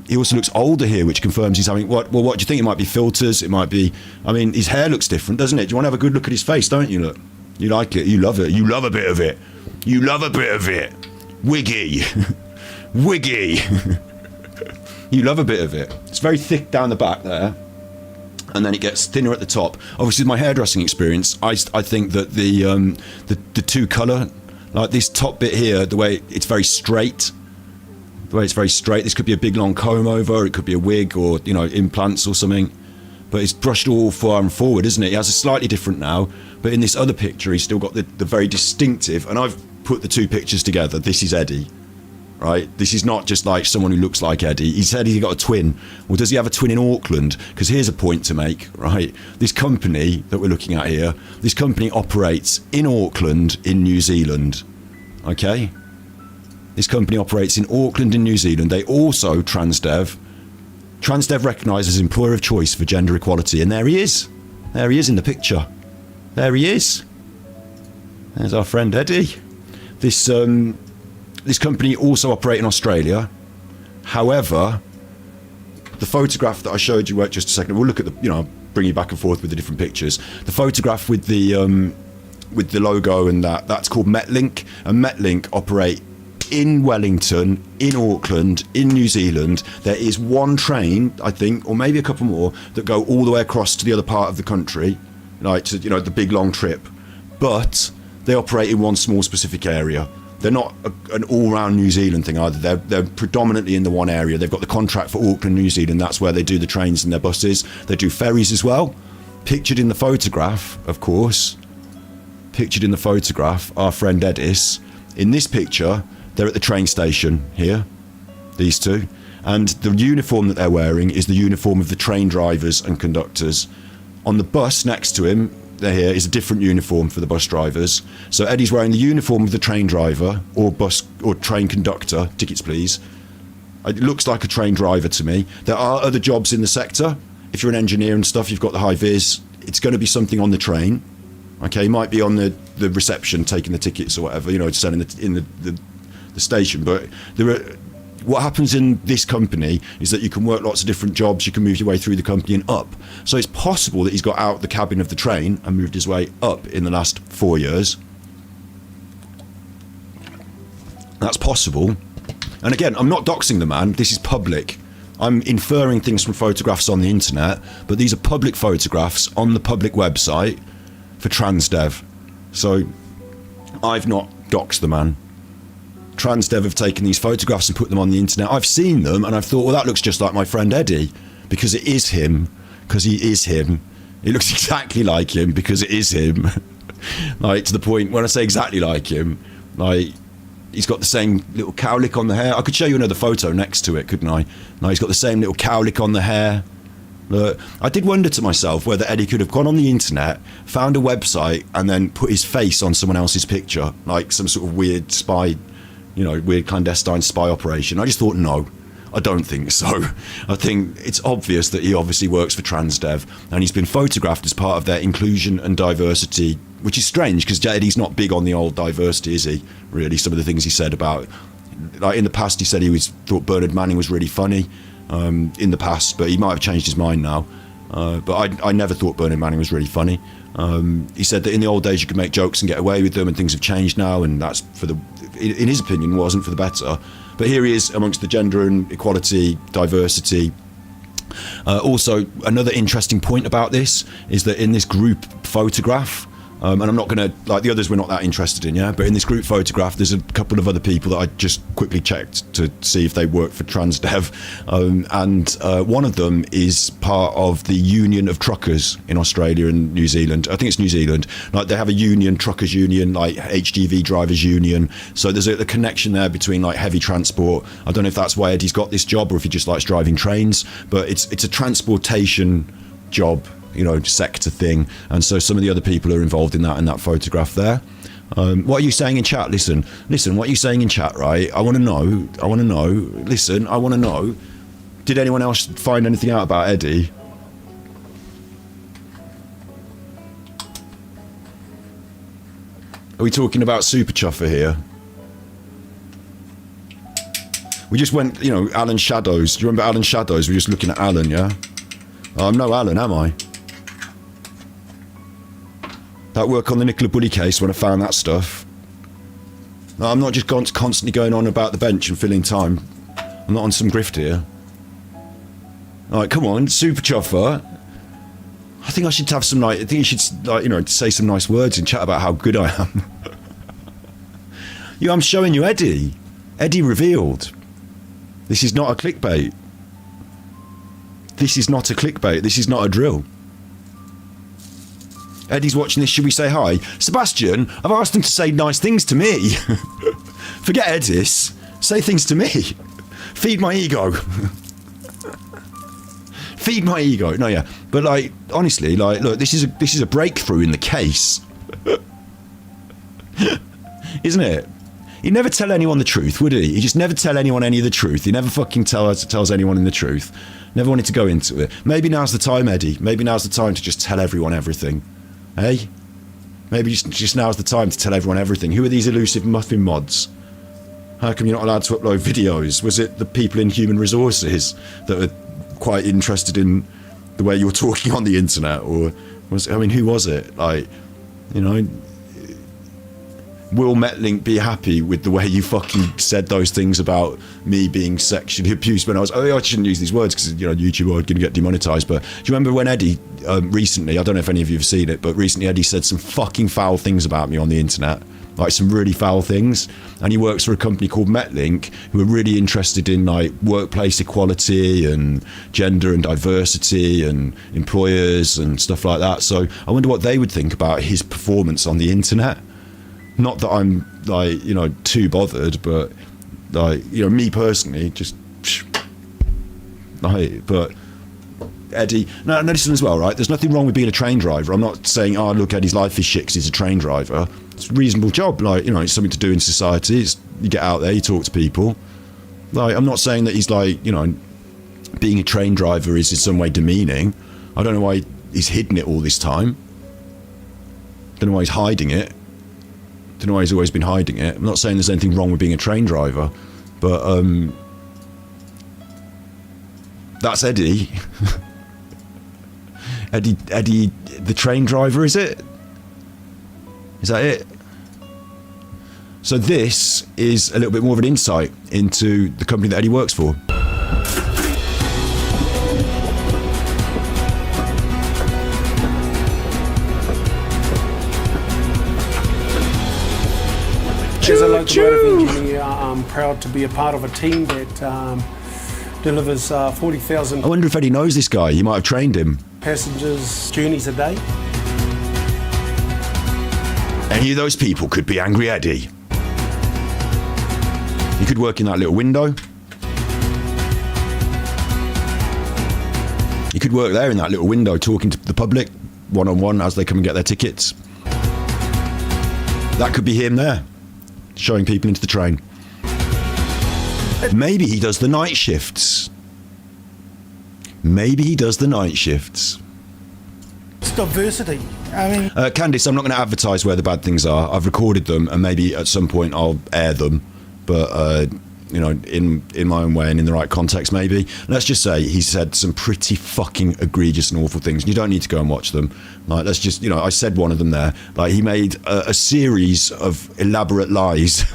he also looks older here, which confirms he's having... What do you think? It might be filters, it might be... I mean, his hair looks different, doesn't it? Do you want to have a good look at his face, don't you? Look, you like it, you love it, you love a bit of it. You love a bit of it. Wiggy. Wiggy. You love a bit of it. It's very thick down the back there, and then it gets thinner at the top. Obviously, my hairdressing experience, I think that the two colour, like this top bit here, the way it's very straight... This could be a big long comb over, it could be a wig or, you know, implants or something. But it's brushed all far and forward, isn't it? He has a slightly different now, but in this other picture, he's still got the very distinctive, and I've put the two pictures together. This is Eddie. right? This is not just like someone who looks like Eddy. He said he got a twin. Well, does he have a twin in Auckland? Because here's a point to make, right? This company that we're looking at here, this company operates in Auckland in New Zealand, okay? This company operates in Auckland in New Zealand. They also, Transdev recognised as employer of choice for gender equality. And there he is. There he is in the picture. There he is. There's our friend Eddy. This company also operate in Australia. However, the photograph that I showed you just a second, we'll look at the, I'll bring you back and forth with the different pictures. The photograph with the logo and that's called Metlink. And Metlink operate in Wellington, in Auckland, in New Zealand. There is one train, I think, or maybe a couple more, that go all the way across to the other part of the country, like to, the big long trip. But they operate in one small specific area. They're not an all-round New Zealand thing either. They're predominantly in the one area. They've got the contract for Auckland, New Zealand. That's where they do the trains and their buses. They do ferries as well. Pictured in the photograph, of course. Pictured in the photograph, our friend Edis. In this picture, they're at the train station here, these two. And the uniform that they're wearing is the uniform of the train drivers and conductors. On the bus next to him, here is a different uniform for the bus drivers. So Eddy's wearing the uniform of the train driver or train conductor. Tickets, please. It looks like a train driver to me. There are other jobs in the sector. If you're an engineer and stuff, you've got the high vis. It's going to be something on the train. Okay, you might be on the reception taking the tickets or whatever, selling in the station. But what happens in this company is that you can work lots of different jobs. You can move your way through the company and up. So it's possible that he's got out the cabin of the train and moved his way up in the last 4 years. That's possible. And again, I'm not doxing the man. This is public. I'm inferring things from photographs on the internet, but these are public photographs on the public website for Transdev. So I've not doxed the man. Transdev have taken these photographs and put them on the internet. I've seen them and I've thought, well, that looks just like my friend Eddy, because it is him, because he is him. It looks exactly like him because it is him. Like, to the point, when I say exactly like him, like, he's got the same little cowlick on the hair. I could show you another photo next to it, couldn't I? No, he's got the same little cowlick on the hair. Look, I did wonder to myself whether Eddy could have gone on the internet, found a website, and then put his face on someone else's picture, like some sort of weird spy, weird clandestine spy operation. I just thought, no, I don't think so. I think it's obvious that he obviously works for Transdev, and he's been photographed as part of their inclusion and diversity, which is strange because Eddy's not big on the old diversity, is he? Really, some of the things he said about, like in the past, he said thought Bernard Manning was really funny. In the past, but he might have changed his mind now. But I never thought Bernard Manning was really funny. He said that in the old days you could make jokes and get away with them, and things have changed now, and that's in his opinion, wasn't for the better. But here he is amongst the gender and equality, diversity. Also, another interesting point about this is that in this group photograph, and I'm not going to, like the others we're not that interested in, but in this group photograph there's a couple of other people that I just quickly checked to see if they work for Transdev, and one of them is part of the Union of Truckers in Australia and New Zealand. I think it's New Zealand. Like, they have a union, truckers union, like HGV drivers union, so there's a connection there between like heavy transport. I don't know if that's why Eddy's got this job or if he just likes driving trains, but it's a transportation job, sector thing. And so some of the other people are involved in that photograph there. What are you saying in chat? Listen, what are you saying in chat, right? I want to know. Listen, I want to know. Did anyone else find anything out about Eddy? Are we talking about Super Chuffer here? We just went, Alan Shadows. Do you remember Alan Shadows? We're just looking at Alan, yeah? I'm no Alan, am I? That work on the Nicola Bully case when I found that stuff. No, I'm not just constantly going on about the bench and filling time. I'm not on some grift here. Alright, come on, Super Chuffer. I think I should have some I think you should say some nice words and chat about how good I am. I'm showing you Eddy. Eddy revealed. This is not a clickbait. This is not a clickbait. This is not a drill. Eddy's watching this. Should we say hi? Sebastian, I've asked him to say nice things to me. Forget Edis. Say things to me. Feed my ego. Feed my ego. No, yeah. But like, honestly, like, look, this is a breakthrough in the case. Isn't it? He'd never tell anyone the truth, would he? He just never tell anyone any of the truth. He never fucking tells anyone the truth. Never wanted to go into it. Maybe now's the time, Eddie. Maybe now's the time to just tell everyone everything. Hey? Maybe just now's the time to tell everyone everything. Who are these elusive muffin mods? How come you're not allowed to upload videos? Was it the people in human resources that are quite interested in the way you're talking on the internet? Or who was it? Like, you know, will Metlink be happy with the way you fucking said those things about me being sexually abused when I shouldn't use these words because, you know, YouTube are going to get demonetized, but do you remember when Eddie recently, I don't know if any of you have seen it, but recently Eddie said some fucking foul things about me on the internet, like some really foul things, and he works for a company called Metlink who are really interested in like workplace equality and gender and diversity and employers and stuff like that. So I wonder what they would think about his performance on the internet. Not that I'm like, you know, too bothered, but like, you know, me personally, just like, but Eddie, now listen as well, right? There's nothing wrong with being a train driver. I'm not saying, oh, look, Eddie's life is shit because he's a train driver. It's a reasonable job, like, you know, it's something to do in society. You get out there, you talk to people. Like, I'm not saying that he's like, you know, being a train driver is in some way demeaning. I don't know why he's hidden it all this time. Don't know why he's hiding it. Don't know why he's always been hiding it. I'm not saying there's anything wrong with being a train driver, but that's Eddie. Eddie, the train driver, is it? Is that it? So this is a little bit more of an insight into the company that Eddie works for. As a locomotive engineer, I'm proud to be a part of a team that delivers 40,000 I wonder if Eddie knows this guy. He might have trained him. passengers' journeys a day. Any of those people could be Angry Eddie. You could work in that little window. You could work there in that little window talking to the public one-on-one as they come and get their tickets. That could be him there, showing people into the train. Maybe he does the night shifts. Maybe he does the night shifts. It's diversity. I mean, Candice, I'm not going to advertise where the bad things are. I've recorded them, and maybe at some point I'll air them. But you know, in my own way and in the right context, maybe. Let's just say he said some pretty fucking egregious and awful things. You don't need to go and watch them. Like, let's just, you know, I said one of them there. Like, he made a series of elaborate lies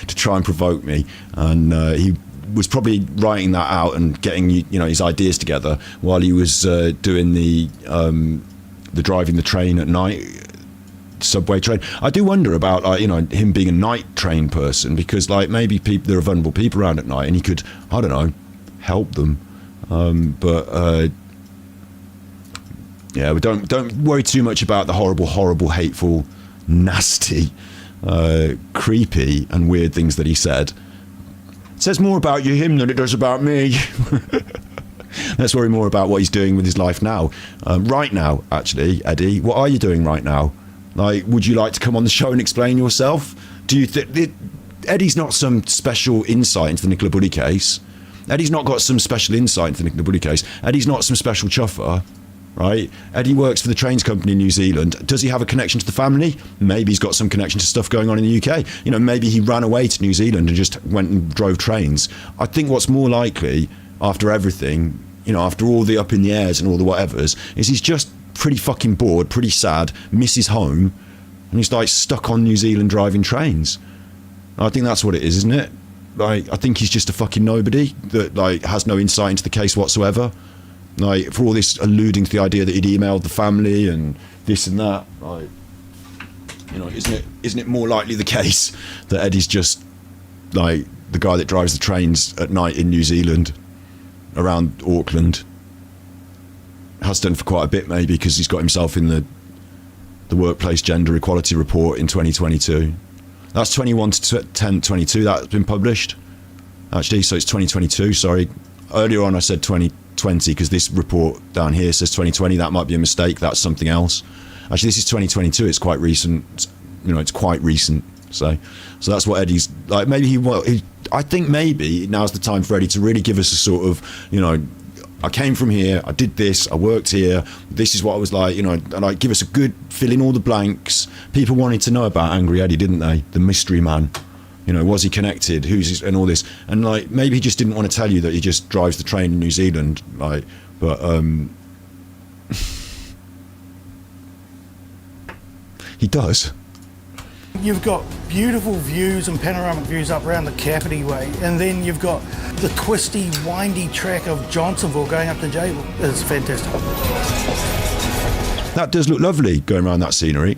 to try and provoke me, and he was probably writing that out and getting, you know, his ideas together while he was doing the driving the train at night. Subway train. I do wonder about, you know, him being a night train person, because like maybe there are vulnerable people around at night and he could, I don't know, help them. Yeah, but don't worry too much about the horrible, hateful, nasty, creepy and weird things that he said. It says more about him than it does about me. Let's worry more about what he's doing with his life now. Right now, actually, Eddie, what are you doing right now? Like, would you like to come on the show and explain yourself? Do you think Eddie's not some special insight into the Nicola Bulley case? Eddie's not got some special insight into the Nicola Bulley case. Eddie's not some special chuffer, right? Eddie works for the trains company in New Zealand. Does he have a connection to the family? Maybe he's got some connection to stuff going on in the UK. You know, maybe he ran away to New Zealand and just went and drove trains. I think what's more likely, after everything, you know, after all the up in the airs and all the whatevers, is he's just pretty fucking bored, pretty sad, misses home, and he's like stuck on New Zealand driving trains. I think that's what it is, isn't it? Like, I think he's just a fucking nobody that like has no insight into the case whatsoever. Like, for all this alluding to the idea that he'd emailed the family and this and that, like, you know, isn't it more likely the case that Eddie's just like the guy that drives the trains at night in New Zealand around Auckland? Has done for quite a bit, maybe, because he's got himself in the Workplace Gender Equality Report in 2022. That's 21 to 10/22 that's been published. actually, so it's 2022. Sorry, earlier on I said 2020 because this report down here says 2020. That might be a mistake. That's something else. Actually, this is 2022. It's quite recent. You know, it's quite recent. So that's what Eddy's like. Maybe I think maybe now's the time for Eddy to really give us a sort of, you know, I came from here, I did this, I worked here, this is what I was like, you know, and like give us a good fill in all the blanks. People wanted to know about Angry Eddy, didn't they? The mystery man. You know, was he connected? Who's his, and all this. And like maybe he just didn't want to tell you that he just drives the train in New Zealand, like, but he does. You've got beautiful views and panoramic views up around the Kapiti Way, and then you've got the twisty, windy track of Johnsonville going up to Jabil. It's fantastic. That does look lovely, going around that scenery.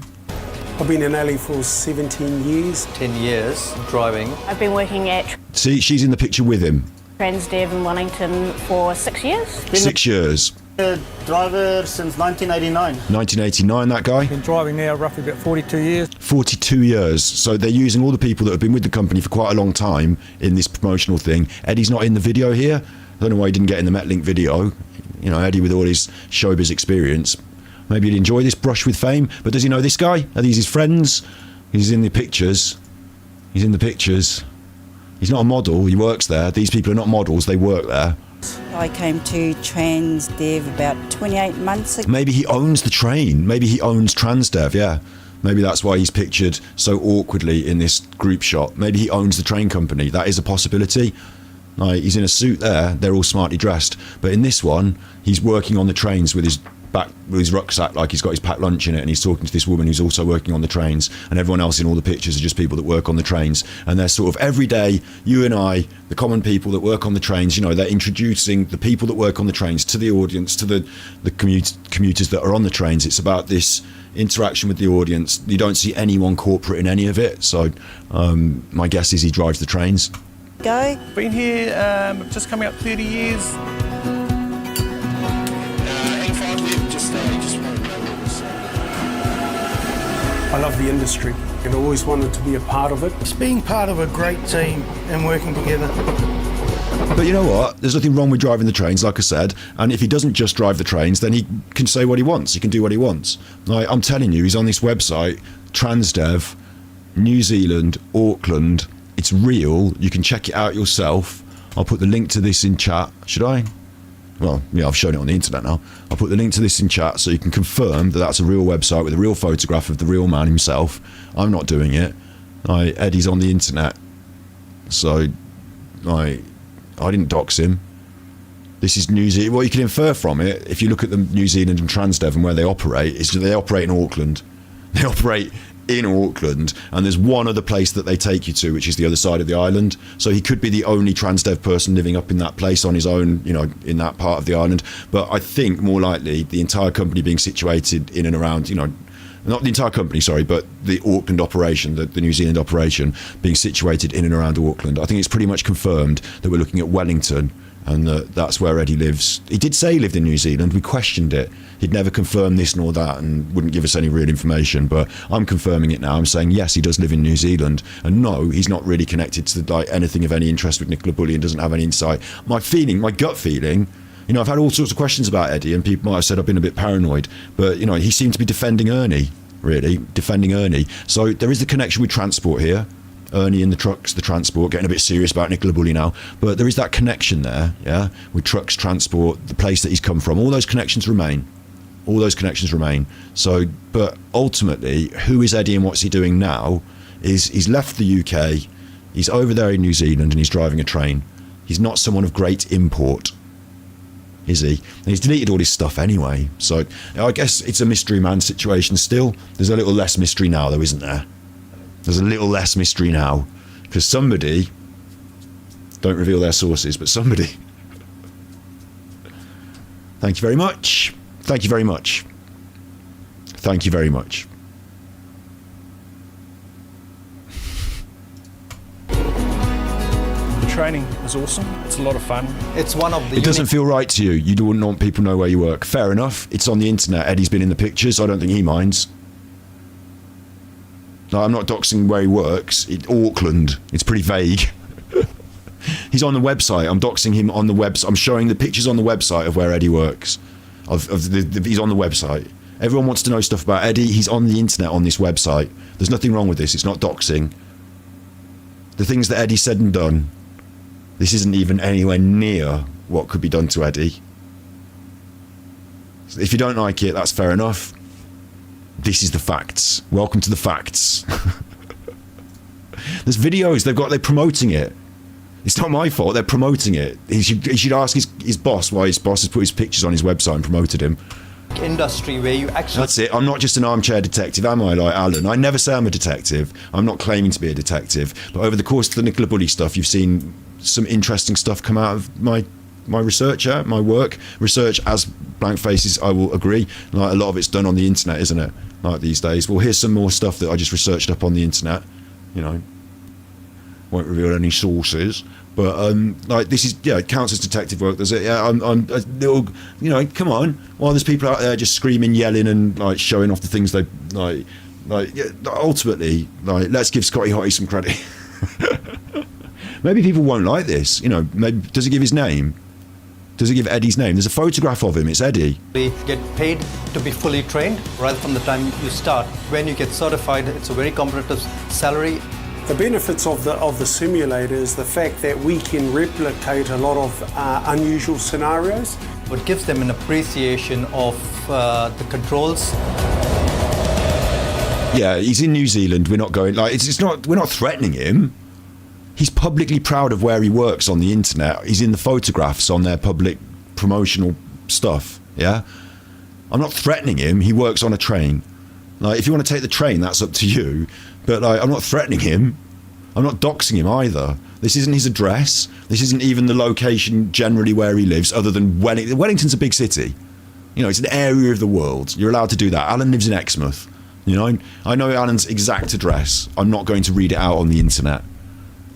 I've been in Alley for 17 years. 10 years driving. I've been working at See, she's in the picture with him. Transdev in Wellington for 6 years. 6 years. A driver since 1989. 1989, that guy? Been driving now roughly about 42 years. 42 years. So they're using all the people that have been with the company for quite a long time in this promotional thing. Eddy's not in the video here. I don't know why he didn't get in the Metlink video. You know, Eddy with all his showbiz experience. Maybe he'd enjoy this brush with fame. But does he know this guy? Are these his friends? He's in the pictures. He's in the pictures. He's not a model. He works there. These people are not models. They work there. I came to Transdev about 28 months ago. Maybe he owns the train. Maybe he owns Transdev, yeah. Maybe that's why he's pictured so awkwardly in this group shot. Maybe he owns the train company. That is a possibility. Like, he's in a suit there. They're all smartly dressed. But in this one, he's working on the trains with his rucksack, like he's got his packed lunch in it, and he's talking to this woman who's also working on the trains, and everyone else in all the pictures are just people that work on the trains, and they're sort of every day, you and I, the common people that work on the trains, you know, they're introducing the people that work on the trains to the audience, to the commuters that are on the trains. It's about this interaction with the audience. You don't see anyone corporate in any of it, so my guess is he drives the trains. Go. Been here just coming up 30 years. I love the industry and always wanted to be a part of it. It's being part of a great team and working together. But you know what? There's nothing wrong with driving the trains, like I said. And if he doesn't just drive the trains, then he can say what he wants. He can do what he wants. Like, I'm telling you, he's on this website, Transdev, New Zealand, Auckland. It's real. You can check it out yourself. I'll put the link to this in chat. Should I? Well, yeah, I've shown it on the internet now. I'll put the link to this in chat so you can confirm that that's a real website with a real photograph of the real man himself. I'm not doing it. Eddy's on the internet. So, I didn't dox him. This is New Zealand. What you can infer from it, if you look at the New Zealand and Transdev and where they operate, is that they operate in Auckland. They operate in Auckland, and there's one other place that they take you to, which is the other side of the island. So he could be the only Transdev person living up in that place on his own, you know, in that part of the island. But I think more likely the entire company being situated in and around, you know, not the entire company, sorry, but the Auckland operation, the New Zealand operation being situated in and around Auckland. I think it's pretty much confirmed that we're looking at Wellington, and that's where Eddy lives. He did say he lived in New Zealand. We questioned it. He'd never confirmed this nor that and wouldn't give us any real information, but I'm confirming it now. I'm saying yes, he does live in New Zealand, and no, he's not really connected to like anything of any interest with Nicola Bulley and doesn't have any insight. My gut feeling, you know, I've had all sorts of questions about Eddy, and people might have said I've been a bit paranoid, but you know, he seemed to be defending Ernie, really defending Ernie. So there is the connection with transport here. Ernie in the trucks, the transport, getting a bit serious about Nicola Bulley now, but there is that connection there, yeah, with trucks, transport, the place that he's come from. All those connections remain. All those connections remain. So, but ultimately, who is Eddy and what's he doing now? Is he's left the UK, he's over there in New Zealand, and he's driving a train. He's not someone of great import, is he? And he's deleted all his stuff anyway. So I guess it's a mystery man situation still. There's a little less mystery now, though, isn't there? There's a little less mystery now, because somebody, don't reveal their sources, but somebody. Thank you very much. Thank you very much. Thank you very much. The training is awesome. It's a lot of fun. It's one of the... It doesn't feel right to you. You don't want people to know where you work. Fair enough. It's on the internet. Eddy's been in the pictures. I don't think he minds. No, I'm not doxing where he works. Auckland. It's pretty vague. He's on the website. I'm doxing him on the website. I'm showing the pictures on the website of where Eddy works. He's on the website. Everyone wants to know stuff about Eddy. He's on the internet on this website. There's nothing wrong with this. It's not doxing. The things that Eddy said and done, this isn't even anywhere near what could be done to Eddy. So if you don't like it, that's fair enough. This is the facts. Welcome to the facts. There's videos. They're promoting it. It's not my fault. They're promoting it. He should ask his boss why his boss has put his pictures on his website and promoted him. Industry where you actually... That's it. I'm not just an armchair detective, am I, like Alan? I never say I'm a detective. I'm not claiming to be a detective. But over the course of the Nicola Bulley stuff, you've seen some interesting stuff come out of my research, my work. Research, as blank faces, I will agree. Like, a lot of it's done on the internet, isn't it? Like these days. Well, here's some more stuff that I just researched up on the internet. You know, won't reveal any sources. But like, this is, yeah, it counts as detective work. There's I'm a little, you know, come on. While there's people out there just screaming, yelling, and like showing off the things they like. Yeah, ultimately, like, let's give Scotty Hottie some credit. Maybe people won't like this. You know, maybe, does it give his name? Does it give Eddy's name? There's a photograph of him. It's Eddy. They get paid to be fully trained right from the time you start. When you get certified, it's a very competitive salary. The benefits of the simulator is the fact that we can replicate a lot of unusual scenarios. What gives them an appreciation of the controls. Yeah, he's in New Zealand. We're not going, like, it's not, we're not threatening him. He's publicly proud of where he works on the internet. He's in the photographs on their public promotional stuff, yeah? I'm not threatening him. He works on a train. Like, if you want to take the train, that's up to you. But, like, I'm not threatening him. I'm not doxing him either. This isn't his address. This isn't even the location generally where he lives, other than Wellington's a big city. You know, it's an area of the world. You're allowed to do that. Alan lives in Exmouth. You know, I know Alan's exact address. I'm not going to read it out on the internet.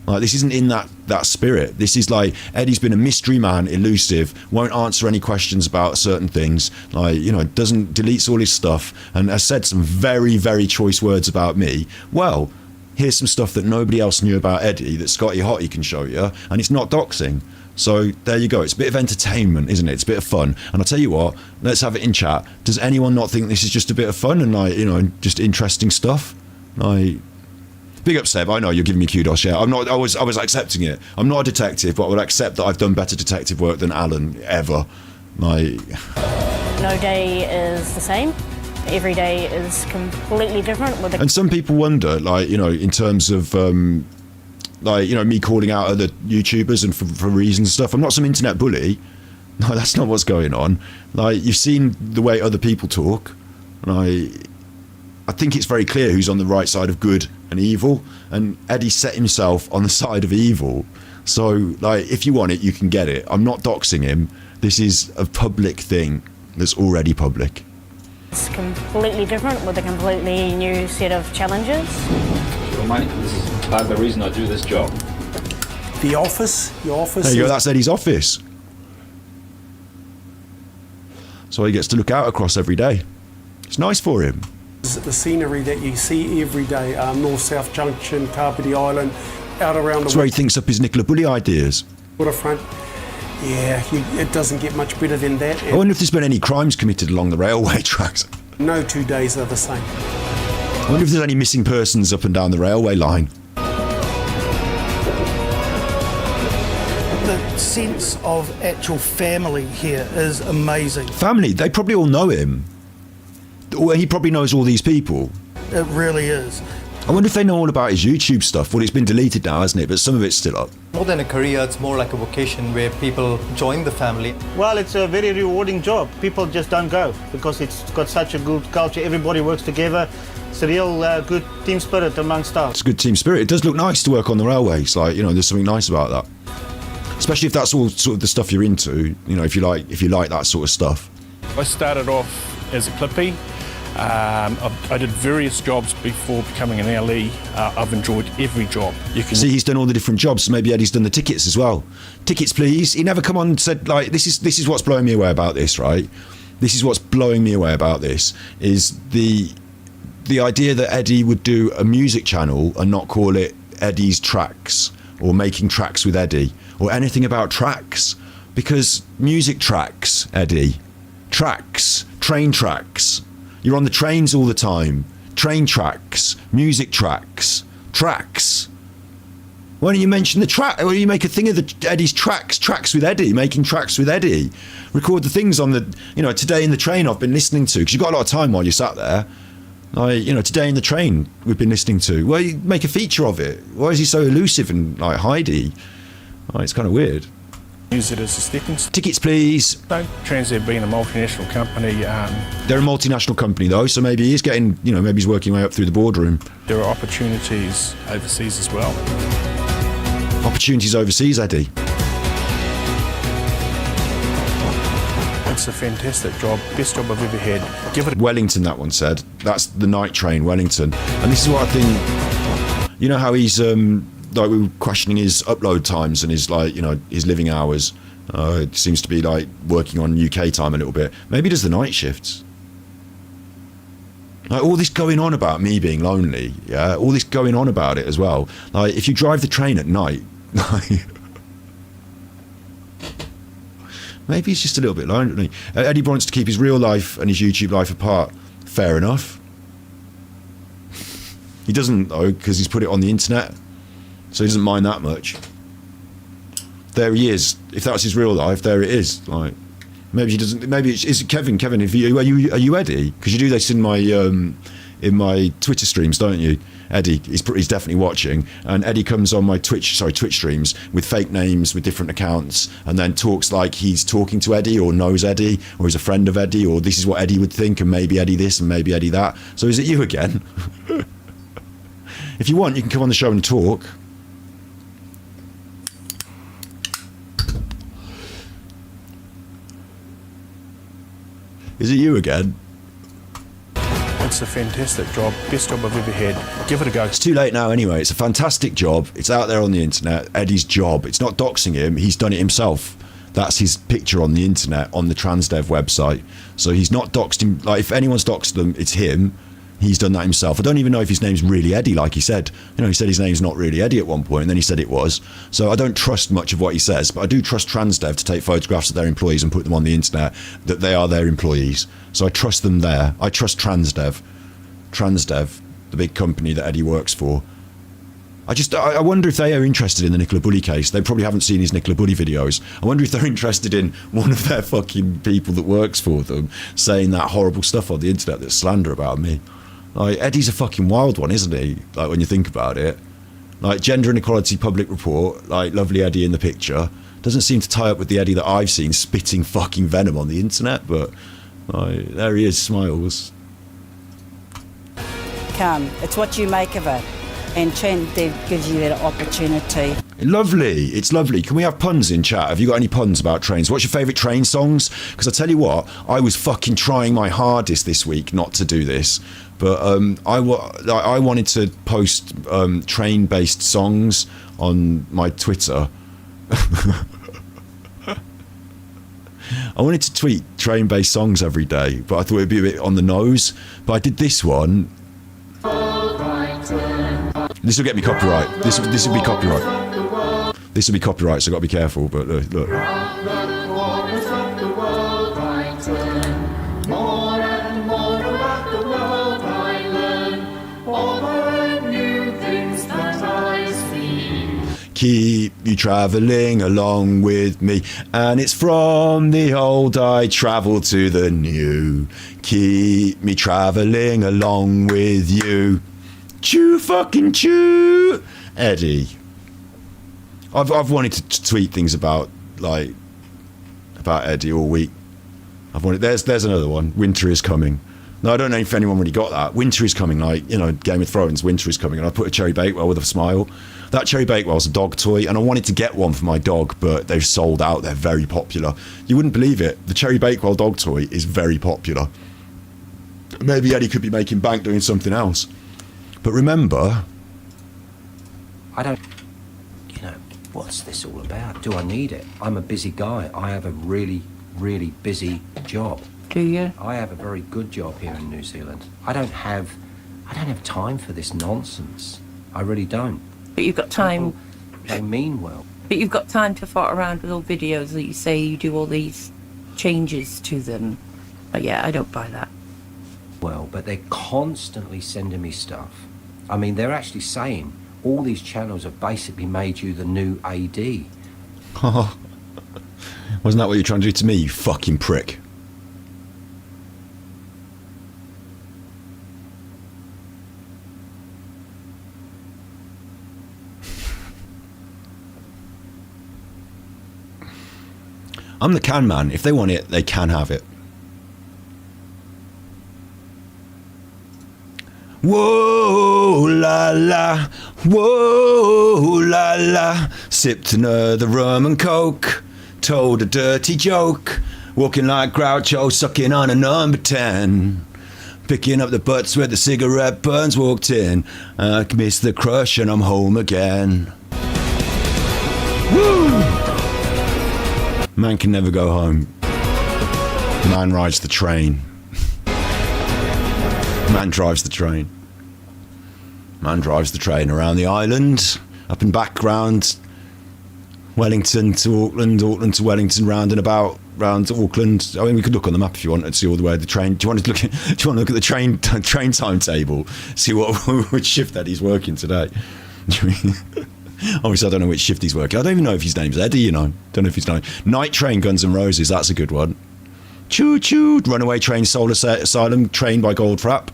Like, this isn't in that spirit. This is like, Eddy's been a mystery man, elusive, won't answer any questions about certain things, like, you know, deletes all his stuff, and has said some very, very choice words about me. Well, here's some stuff that nobody else knew about Eddy that Scotty Hottie can show you, and it's not doxing. So there you go. It's a bit of entertainment, isn't it? It's a bit of fun. And I'll tell you what, let's have it in chat. Does anyone not think this is just a bit of fun and, like, you know, just interesting stuff? Like, big up, Seb. I know you're giving me kudos. Yeah, I'm not. I was accepting it. I'm not a detective, but I would accept that I've done better detective work than Alan ever. Like, No day is the same. Every day is completely different. And some people wonder, like, you know, in terms of, like, you know, me calling out other YouTubers and for reasons and stuff. I'm not some internet bully. No, that's not what's going on. Like, you've seen the way other people talk, and I think it's very clear who's on the right side of good and evil, and Eddy set himself on the side of evil. So, like, if you want it, you can get it. I'm not doxing him. This is a public thing that's already public. It's completely different with a completely new set of challenges. This is part of the reason I do this job. Your office. There you go, that's Eddy's office. So he gets to look out across every day. It's nice for him. The scenery that you see every day, North-South Junction, Kapiti Island, out around That's where he thinks up his Nicola Bulley ideas. Waterfront. Yeah, it doesn't get much better than that. I wonder if there's been any crimes committed along the railway tracks. No 2 days are the same. I wonder if there's any missing persons up and down the railway line. The sense of actual family here is amazing. Family, they probably all know him. Or he probably knows all these people. It really is. I wonder if they know all about his YouTube stuff. Well, it's been deleted now, hasn't it? But some of it's still up. More than a career, it's more like a vocation where people join the family. Well, it's a very rewarding job. People just don't go because it's got such a good culture. Everybody works together. It's a real good team spirit among staff. It's a good team spirit. It does look nice to work on the railways. Like, you know, there's something nice about that. Especially if that's all sort of the stuff you're into. You know, if you like that sort of stuff. I started off as a clippy. I did various jobs before becoming an LE. I've enjoyed every job. You can see he's done all the different jobs. So maybe Eddy's done the tickets as well. Tickets, please. He never come on and said, like, this is what's blowing me away about this, right? This is what's blowing me away about this is the idea that Eddy would do a music channel and not call it Eddy's Tracks or making tracks with Eddy, or anything about tracks. Because music tracks, Eddy. Tracks. Train tracks. You're on the trains all the time. Train tracks. Music tracks. Tracks. Why don't you mention the track? Why don't you make a thing of Eddy's tracks? Tracks with Eddy. Making tracks with Eddy. Record the things on the, today in the train I've been listening to. Because you've got a lot of time while you're sat there. Today in the train we've been listening to. Well, you make a feature of it. Why is he so elusive and hidey? It's kind of weird. Use it as a stepping stone. Tickets, please. Transdev being a multinational company. They're a multinational company, though, so maybe he's getting, maybe he's working way up through the boardroom. There are opportunities overseas as well. Opportunities overseas, Eddy. It's a fantastic job. Best job I've ever had. Give it. Wellington, that one said. That's the night train, Wellington. And this is what I think. You know how he's we were questioning his upload times and his his living hours. It seems to be working on UK time a little bit. Maybe he does the night shifts. All this going on about me being lonely, yeah. All this going on about it as well. If you drive the train at night, maybe he's just a little bit lonely. Eddy wants to keep his real life and his YouTube life apart. Fair enough. He doesn't though, because he's put it on the internet. So he doesn't mind that much. There he is. If that's his real life, there it is. Maybe he doesn't. Maybe it's Kevin. Kevin, are you Eddy? Because you do this in my Twitter streams, don't you? Eddy, he's definitely watching. And Eddy comes on my Twitch streams with fake names, with different accounts, and then talks like he's talking to Eddy or knows Eddy or is a friend of Eddy or this is what Eddy would think and maybe Eddy this and maybe Eddy that. So is it you again? If you want, you can come on the show and talk. Is it you again? It's a fantastic job. Best job I've ever had. Give it a go. It's too late now anyway. It's a fantastic job. It's out there on the internet. Eddy's job. It's not doxing him. He's done it himself. That's his picture on the internet, on the Transdev website. So he's not doxed him. If anyone's doxed them, it's him. He's done that himself. I don't even know if his name's really Eddy, like he said. He said his name's not really Eddy at one point, and then he said it was. So I don't trust much of what he says, but I do trust Transdev to take photographs of their employees and put them on the internet, that they are their employees. So I trust them there. I trust Transdev. Transdev, the big company that Eddy works for. I wonder if they are interested in the Nicola Bulley case. They probably haven't seen his Nicola Bulley videos. I wonder if they're interested in one of their fucking people that works for them saying that horrible stuff on the internet that's slander about me. Eddy's a fucking wild one, isn't he? When you think about it. Gender inequality public report, lovely Eddy in the picture, doesn't seem to tie up with the Eddy that I've seen spitting fucking venom on the internet, but there he is, smiles. Come, it's what you make of it. And Transdev gives you that opportunity. Lovely, it's lovely. Can we have puns in chat? Have you got any puns about trains? What's your favourite train songs? Because I tell you what, I was fucking trying my hardest this week not to do this, but I wanted to post train-based songs on my Twitter. I wanted to tweet train-based songs every day, but I thought it'd be a bit on the nose. But I did this one. This will get me copyright. This will be copyright. This will be copyright, so I've got to be careful. But look. Keep you travelling along with me, and it's from the old I travel to the new. Keep me travelling along with you. Chew fucking chew, Eddy. I've wanted to tweet things about Eddy all week. There's another one. Winter is coming. No, I don't know if anyone really got that. Winter is coming, Game of Thrones. Winter is coming, and I put a Cherry Bakewell with a smile. That Cherry Bakewell's a dog toy, and I wanted to get one for my dog, but they've sold out. They're very popular. You wouldn't believe it. The Cherry Bakewell dog toy is very popular. Maybe Eddy could be making bank doing something else. But remember, what's this all about? Do I need it? I'm a busy guy. I have a really, really busy job. Do you? I have a very good job here in New Zealand. I don't have time for this nonsense. I really don't. But you've got time They mean well. But you've got time to fart around with all videos that you say you do all these changes to them. But yeah, I don't buy that. Well, but they're constantly sending me stuff. I mean, they're actually saying all these channels have basically made you the new AD. Wasn't that what you're trying to do to me, you fucking prick? I'm the can man. If they want it, they can have it. Whoa la la, whoa la la. Sipped another rum and coke, told a dirty joke, walking like Groucho, sucking on a number 10, picking up the butts where the cigarette burns. Walked in, I missed the crush and I'm home again. Woo! Man can never go home. Man rides the train. Man drives the train. Man drives the train around the island, up and back round Wellington to Auckland, Auckland to Wellington, round and about, round to Auckland. I mean, we could look on the map if you want to see all the way the train. Do you want to look at the train timetable? See which shift that he's working today. Obviously, I don't know which shift he's working. I don't even know if his name's Eddy, you know. Don't know if his name. Night Train, Guns N' Roses, that's a good one. Choo Choo, Runaway Train, Soul Asylum, Train by Goldfrapp.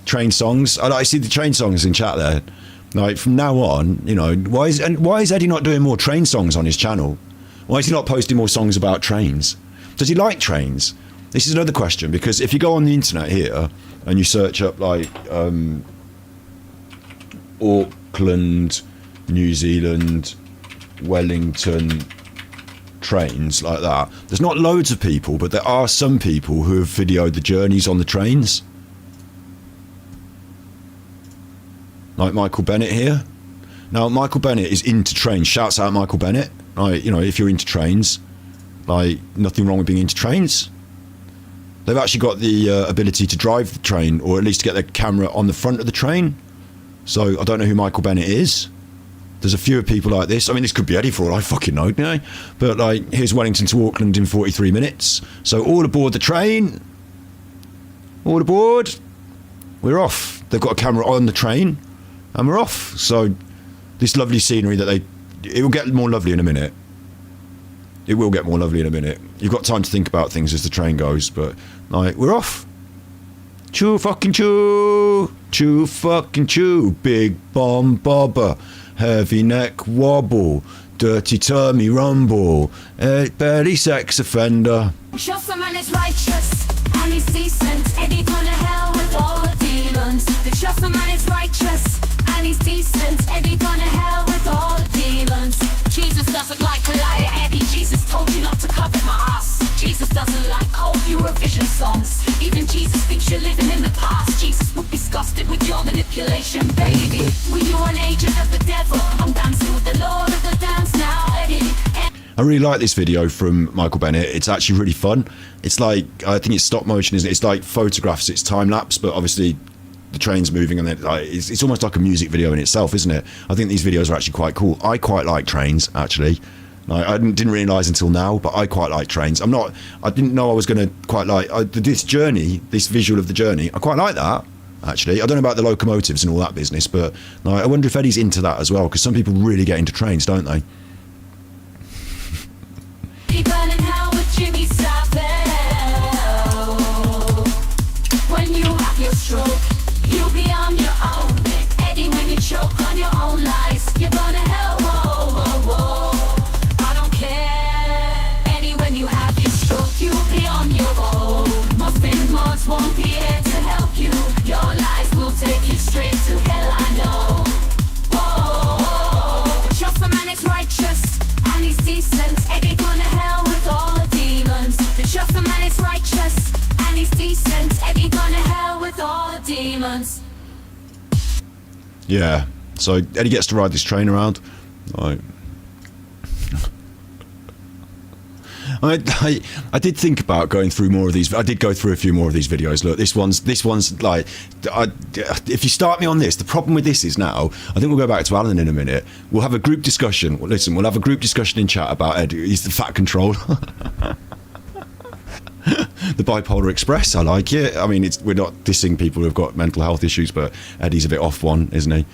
Train songs. I see the train songs in chat there. Like, from now on, you know, why is Eddy not doing more train songs on his channel? Why is he not posting more songs about trains? Does he like trains? This is another question, because if you go on the internet here and you search up, like, Auckland, New Zealand, Wellington trains, like that, there's not loads of people, but there are some people who have videoed the journeys on the trains, like Michael Bennett here. Now Michael Bennett is into trains. Shouts out Michael Bennett. Like, you know, if you're into trains, like, nothing wrong with being into trains. They've actually got the ability to drive the train, or at least to get their camera on the front of the train. So I don't know who Michael Bennett is. There's a few people like this. I mean, this could be Eddy for all I fucking know, you know? But, like, here's Wellington to Auckland in 43 minutes. So all aboard the train. All aboard. We're off. They've got a camera on the train, and we're off. So this lovely scenery that it will get more lovely in a minute. It will get more lovely in a minute. You've got time to think about things as the train goes, but, like, we're off. Choo fucking choo. Choo fucking choo. Big bomb bobber. Heavy neck wobble, dirty tummy rumble, belly sex offender. Show some man is righteous, and he's decent. Eddy gone to hell with all the demons. The show some man is righteous, and he's decent. Eddy gone to hell with all the demons. Jesus doesn't like a liar, Eddy. Jesus told you not to cover my ass. Jesus doesn't like old Eurovision songs. Even Jesus thinks you're living in the past. Jesus would be disgusted with your manipulation, baby. Were you an agent of the devil? I'm dancing with the Lord of the dance now, Eddy. I really like this video from Michael Bennett. It's actually really fun. It's like, I think it's stop motion, isn't it? It's like photographs, it's time lapse, but obviously the train's moving, and it's almost like a music video in itself, isn't it? I think these videos are actually quite cool. I quite like trains, actually. I didn't realise until now, but I quite like trains. I didn't know I was going to quite like this journey, this visual of the journey. I quite like that, actually. I don't know about the locomotives and all that business, but I wonder if Eddy's into that as well, because some people really get into trains, don't they? Burning hell with Jimmy Savile. When you have your stroke, you'll be on your own. Eddy, when you choke on your own lies, you're burning hell. Whoa, whoa, whoa. I don't care. Eddy, when you have your stroke, you'll be on your own. Most mods won't be here to help you. Your lies will take you straight to hell, I know. Whoa, just the man is righteous, and he's decent. Eddy gone to hell with all the demons. The just the man is righteous, and he's decent. Eddy gone to hell with all the demons. Yeah, so Eddy gets to ride this train around. Right. I did think about going through more of these. I did go through a few more of these videos. Look, this one's like, if you start me on this, the problem with this is now, I think we'll go back to Alan in a minute. We'll have a group discussion. Well, listen, we'll have a group discussion in chat about Eddy. He's the fat control. The Bipolar Express, I like it. I mean, we're not dissing people who've got mental health issues, but Eddy's a bit off one, isn't he?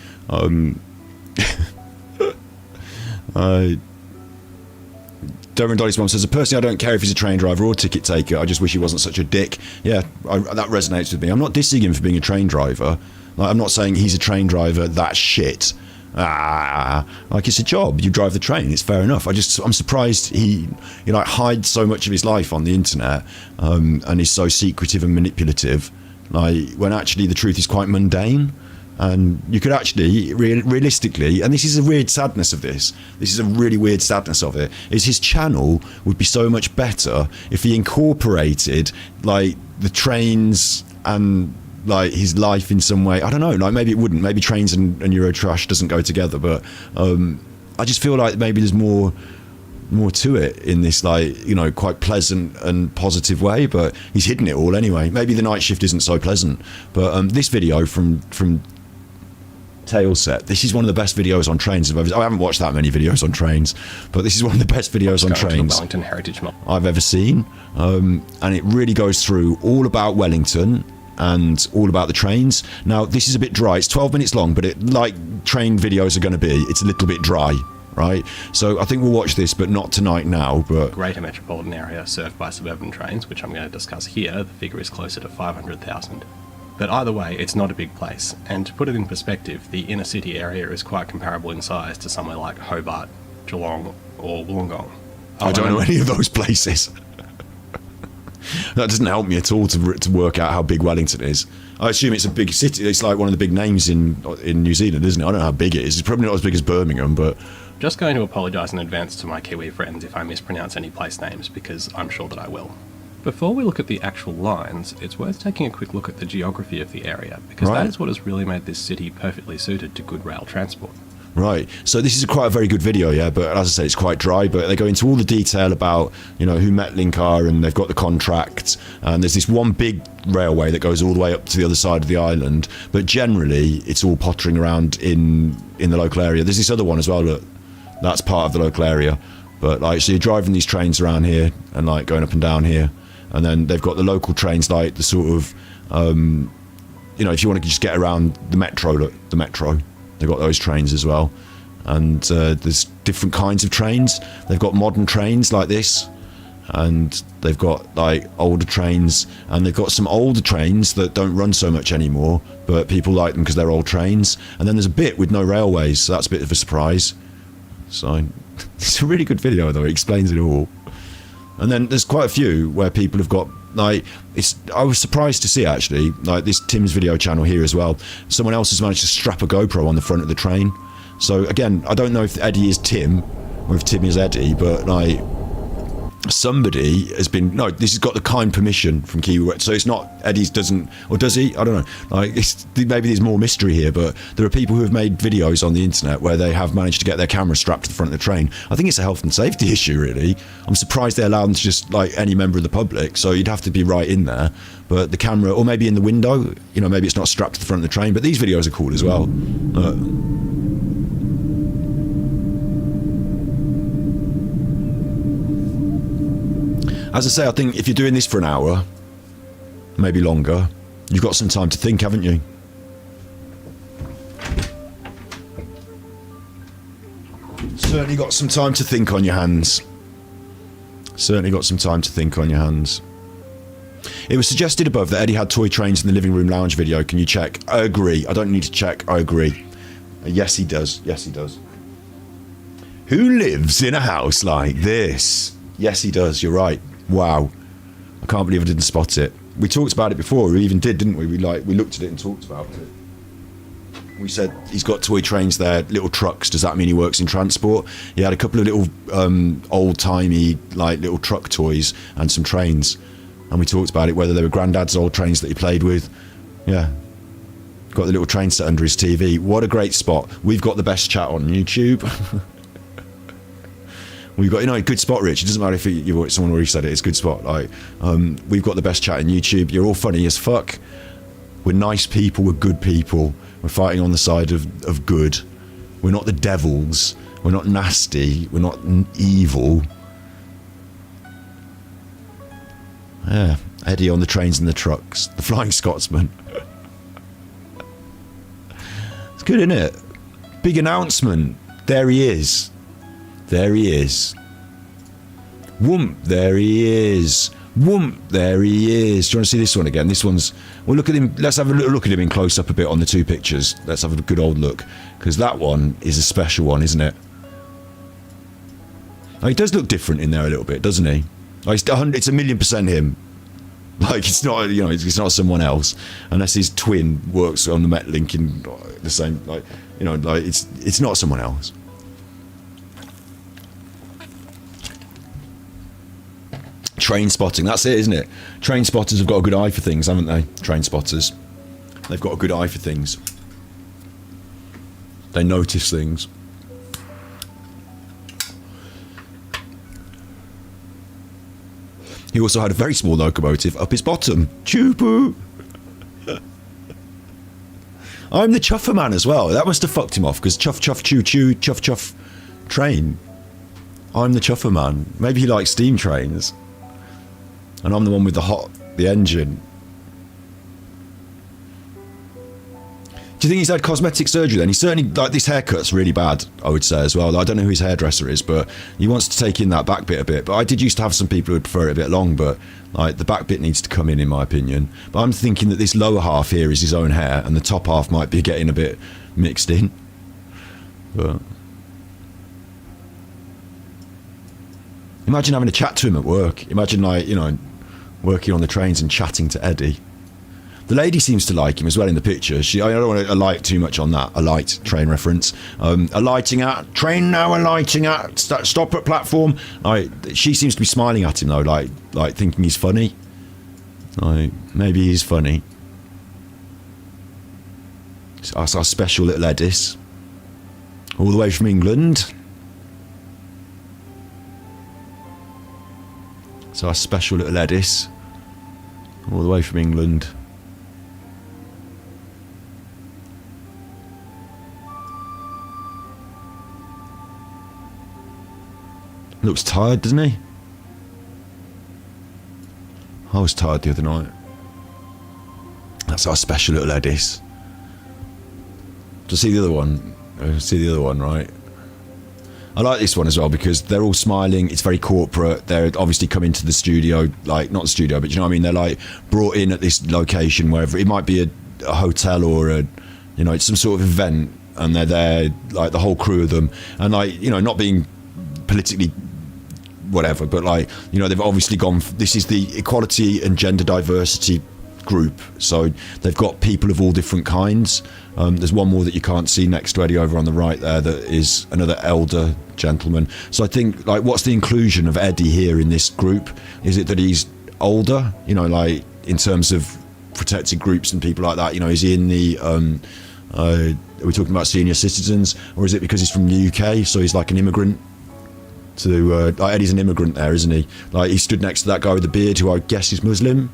Derwin Dolly's mum says, personally, I don't care if he's a train driver or ticket taker. I just wish he wasn't such a dick. Yeah, that resonates with me. I'm not dissing him for being a train driver. Like, I'm not saying he's a train driver, that's shit. Like, it's a job. You drive the train. It's fair enough. I'm surprised he like hides so much of his life on the internet, and is so secretive and manipulative. Like, when actually the truth is quite mundane. And you could actually, realistically, and this is a weird sadness of this. This is a really weird sadness of it. Is his channel would be so much better if he incorporated like the trains and like his life in some way. I don't know, like maybe it wouldn't, maybe trains and Eurotrash doesn't go together, but I just feel like maybe there's more to it in this, like, you know, quite pleasant and positive way, but he's hidden it all anyway. Maybe the night shift isn't so pleasant, but this video from Tailset, this is one of the best videos on trains I haven't watched that many videos on trains, but this is one of the best videos on trains Wellington Heritage Mall I've ever seen, and it really goes through all about Wellington and all about the trains. Now, this is a bit dry. It's 12 minutes long, but like train videos are going to be, it's a little bit dry, right? So I think we'll watch this, but not tonight now. But greater metropolitan area served by suburban trains, which I'm going to discuss here. The figure is closer to 500,000. But either way, it's not a big place. And to put it in perspective, the inner city area is quite comparable in size to somewhere like Hobart, Geelong, or Wollongong. I don't know any of those places. That doesn't help me at all to work out how big Wellington is. I assume it's a big city. It's like one of the big names in New Zealand, isn't it? I don't know how big it is. It's probably not as big as Birmingham, but... Just going to apologise in advance to my Kiwi friends if I mispronounce any place names, because I'm sure that I will. Before we look at the actual lines, it's worth taking a quick look at the geography of the area, because that is what has really made this city perfectly suited to good rail transport. Right, so this is quite a very good video, yeah, but as I say, it's quite dry, but they go into all the detail about, you know, who Metlink are, and they've got the contract, and there's this one big railway that goes all the way up to the other side of the island, but generally it's all pottering around in the local area. There's this other one as well, look, that's part of the local area, but like, so you're driving these trains around here and like going up and down here, and then they've got the local trains, like the sort of, you know, if you want to just get around the metro, look, the metro. They've got those trains as well, and there's different kinds of trains. They've got modern trains like this, and they've got like older trains, and they've got some older trains that don't run so much anymore, but people like them because they're old trains. And then there's a bit with no railways, so that's a bit of a surprise. So it's a really good video though, it explains it all. And then there's quite a few where people have got, like, I was surprised to see actually, like this Tim's video channel here as well, someone else has managed to strap a GoPro on the front of the train. So again, I don't know if Eddy is Tim or if Tim is Eddy, but like somebody has been, no, this has got the kind permission from Kiwi, so it's not Eddy's doesn't, or does he? I don't know, like maybe there's more mystery here, but there are people who have made videos on the internet where they have managed to get their camera strapped to the front of the train. I think it's a health and safety issue really. I'm surprised they allow them to just, like any member of the public, so you'd have to be right in there, but the camera, or maybe in the window, you know, maybe it's not strapped to the front of the train, but these videos are cool as well. As I say, I think if you're doing this for an hour, maybe longer, you've got some time to think, haven't you? Certainly got some time to think on your hands. Certainly got some time to think on your hands. It was suggested above that Eddy had toy trains in the living room lounge video. Can you check? I agree. I don't need to check. I agree. Yes, he does. Yes, he does. Who lives in a house like this? Yes, he does. You're right. Wow. I can't believe I didn't spot it. We talked about it before. We even did, didn't we? We looked at it and talked about it. We said he's got toy trains there, little trucks. Does that mean he works in transport? He had a couple of little old-timey, like little truck toys and some trains. And we talked about it, whether they were Grandad's old trains that he played with. Yeah. Got the little train set under his TV. What a great spot. We've got the best chat on YouTube. We've got, good spot, Rich. It doesn't matter if someone already said it. It's good spot. Like, we've got the best chat in YouTube. You're all funny as fuck. We're nice people. We're good people. We're fighting on the side of good. We're not the devils. We're not nasty. We're not evil. Yeah, Eddie on the trains and the trucks. The Flying Scotsman. It's good, isn't it? Big announcement. There he is. There he is. Whoomp, there he is. Whoomp, there he is. Do you want to see this one again? This one's... Well, look at him. Let's have a little look at him in close up a bit on the two pictures. Let's have a good old look. Because that one is a special one, isn't it? Oh, he does look different in there a little bit, doesn't he? Like, it's 1,000,000% him. Like, it's not, it's not someone else. Unless his twin works on the Metlink in the same, like, it's not someone else. Train spotting, that's it, isn't it? Train spotters have got a good eye for things, haven't they? Train spotters. They've got a good eye for things. They notice things. He also had a very small locomotive up his bottom. Choo-poo! I'm the chuffer man as well. That must have fucked him off, because chuff, chuff, choo-choo, chuff, chuff, train. I'm the chuffer man. Maybe he likes steam trains. And I'm the one with the engine. Do you think he's had cosmetic surgery then? He's certainly, like, this haircut's really bad, I would say, as well. I don't know who his hairdresser is, but he wants to take in that back bit a bit. But I did used to have some people who would prefer it a bit long, but, like, the back bit needs to come in my opinion. But I'm thinking that this lower half here is his own hair, and the top half might be getting a bit mixed in. But... imagine having a chat to him at work. Imagine, like, working on the trains and chatting to Eddie. The lady seems to like him as well in the picture. I don't want to alight too much on that. Alight, train reference. Alighting at, train now alighting at, stop at platform. She seems to be smiling at him though, like thinking he's funny. Maybe he's funny. That's our special little Eddis. All the way from England. So our special little Eddis. All the way from England. Looks tired, doesn't he? I was tired the other night. That's our special little Eddis. To see the other one. See the other one, right? I like this one as well because they're all smiling. It's very corporate. They're obviously coming to the studio, like, not the studio, but you know what I mean? They're like brought in at this location, wherever it might be a hotel or it's some sort of event, and they're there, like the whole crew of them, and like, not being politically whatever, but like, they've obviously gone, this is the equality and gender diversity group, so they've got people of all different kinds. There's one more that you can't see next to Eddie over on the right there, that is another elder gentleman. So I think, like, what's the inclusion of Eddie here in this group? Is it that he's older, like in terms of protected groups and people like that? Is he in the are we talking about senior citizens, or is it because he's from the UK, so he's like an immigrant to Eddie's an immigrant there, isn't he? Like, he stood next to that guy with the beard, who I guess is Muslim,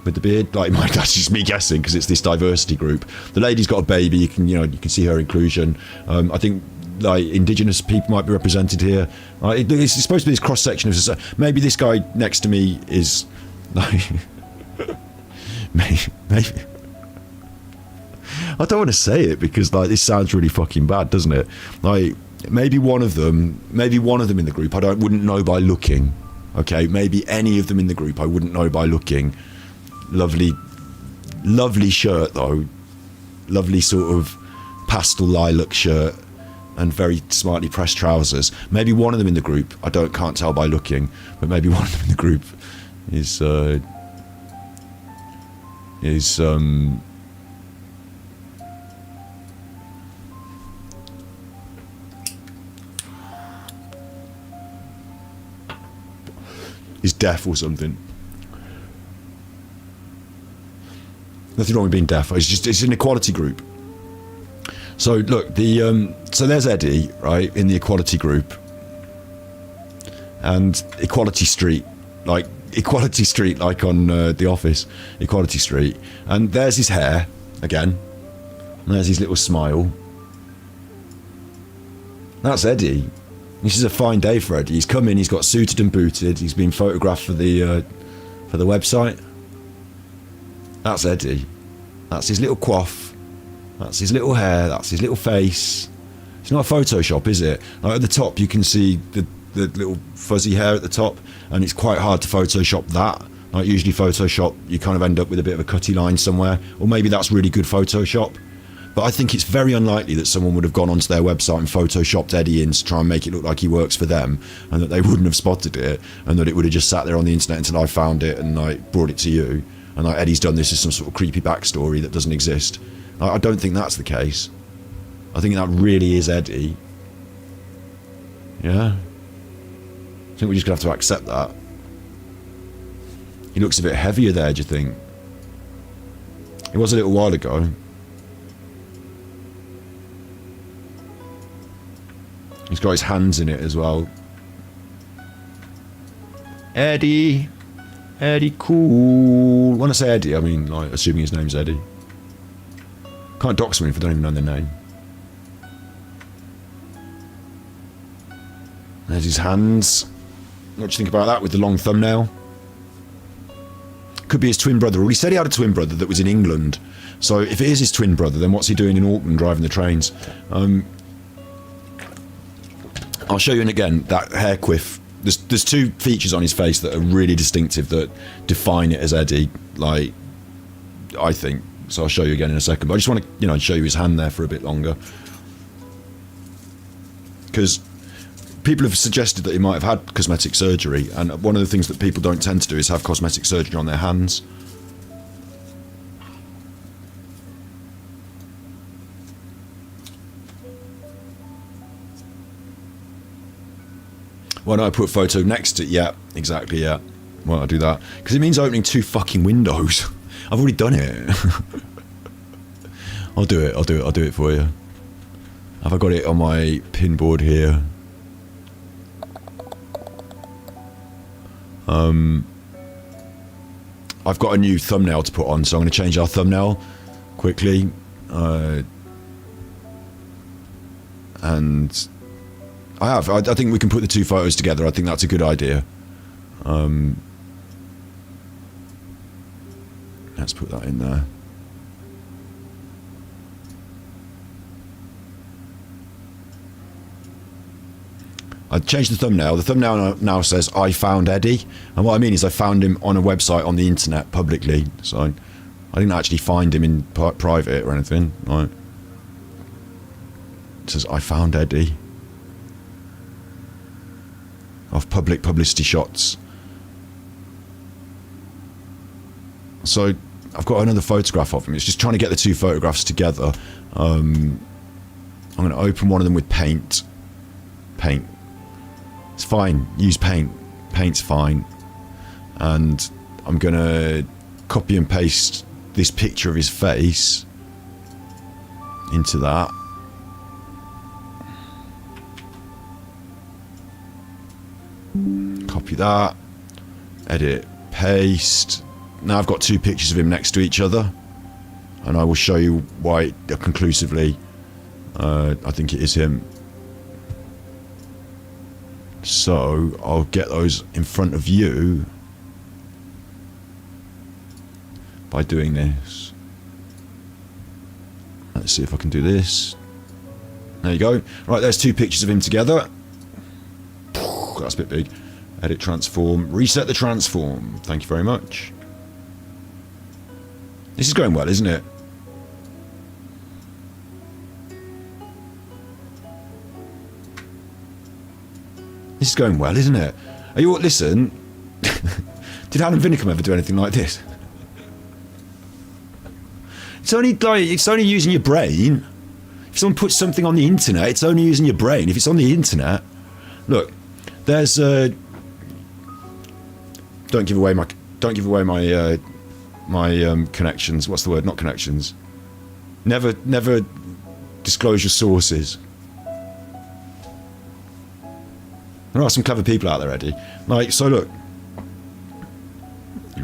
with the beard. Like, that's just me guessing, because it's this diversity group. The lady's got a baby. You can see her inclusion. I think, like, indigenous people might be represented here. It's supposed to be this cross section of society. Maybe this guy next to me is like maybe. I don't want to say it because, like, this sounds really fucking bad, doesn't it? Like, maybe one of them in the group I wouldn't know by looking. Okay, maybe any of them in the group I wouldn't know by looking. Lovely shirt though, lovely sort of pastel lilac shirt and very smartly pressed trousers. Maybe one of them in the group I can't tell by looking, but maybe one of them in the group is deaf or something. Nothing wrong with being deaf. It's an equality group. So look, so there's Eddie, right, in the equality group. and Equality Street, like on The Office, Equality Street. And there's his hair again. And there's his little smile. That's Eddie. This is a fine day for Eddie. He's come in, he's got suited and booted, he's been photographed for the website. That's Eddie. That's his little coif. That's his little hair. That's his little face. It's not a Photoshop, is it? Like at the top you can see the little fuzzy hair at the top, and it's quite hard to Photoshop that. Like usually Photoshop, you kind of end up with a bit of a cutty line somewhere, or maybe that's really good Photoshop. But I think it's very unlikely that someone would have gone onto their website and photoshopped Eddie in to try and make it look like he works for them, and that they wouldn't have spotted it, and that it would have just sat there on the internet until I found it and like brought it to you, and like Eddie's done this as some sort of creepy backstory that doesn't exist. I don't think that's the case. I think that really is Eddie. Yeah. I think we're just going to have to accept that. He looks a bit heavier there, do you think? It was a little while ago. He's got his hands in it as well. Eddie. Eddie cool. When I say Eddie, I mean, like, assuming his name's Eddie. Can't dox someone if I don't even know their name. There's his hands. What do you think about that with the long thumbnail? Could be his twin brother. Well, he said he had a twin brother that was in England. So if it is his twin brother, then what's he doing in Auckland driving the trains? I'll show you in again, that hair quiff. There's two features on his face that are really distinctive that define it as Eddie, like, I think. So I'll show you again in a second. But I just want to, show you his hand there for a bit longer. Because people have suggested that he might have had cosmetic surgery, and one of the things that people don't tend to do is have cosmetic surgery on their hands. Why don't I put a photo next to it? Yeah, exactly, yeah. Why don't I do that? Because it means opening two fucking windows. I've already done it. I'll do it for you. Have I got it on my pin board here? I've got a new thumbnail to put on, so I'm going to change our thumbnail quickly. And I think we can put the two photos together. I think that's a good idea. Let's put that in there. I changed the thumbnail. The thumbnail now says, I found Eddie. And what I mean is I found him on a website on the internet publicly. So I didn't actually find him in private or anything. Right. It says, I found Eddie. Of public publicity shots. So I've got another photograph of him. It's just trying to get the two photographs together. I'm going to open one of them with paint. Paint. It's fine. Use paint. Paint's fine. And I'm going to copy and paste this picture of his face into that. Copy that. Edit. Paste. Now I've got two pictures of him next to each other. And I will show you why conclusively I think it is him. So I'll get those in front of you by doing this. Let's see if I can do this. There you go. Right, there's two pictures of him together. That's a bit big. Edit transform. Reset the transform. Thank you very much. This is going well, isn't it? This is going well, isn't it? Are you? Listen. Did Alan Vinnicombe ever do anything like this? It's only using your brain. If someone puts something on the internet, it's only using your brain. If it's on the internet, look, there's don't give away my connections. What's the word? Not connections. Never disclose your sources. There are some clever people out there, Eddie. Like, so look,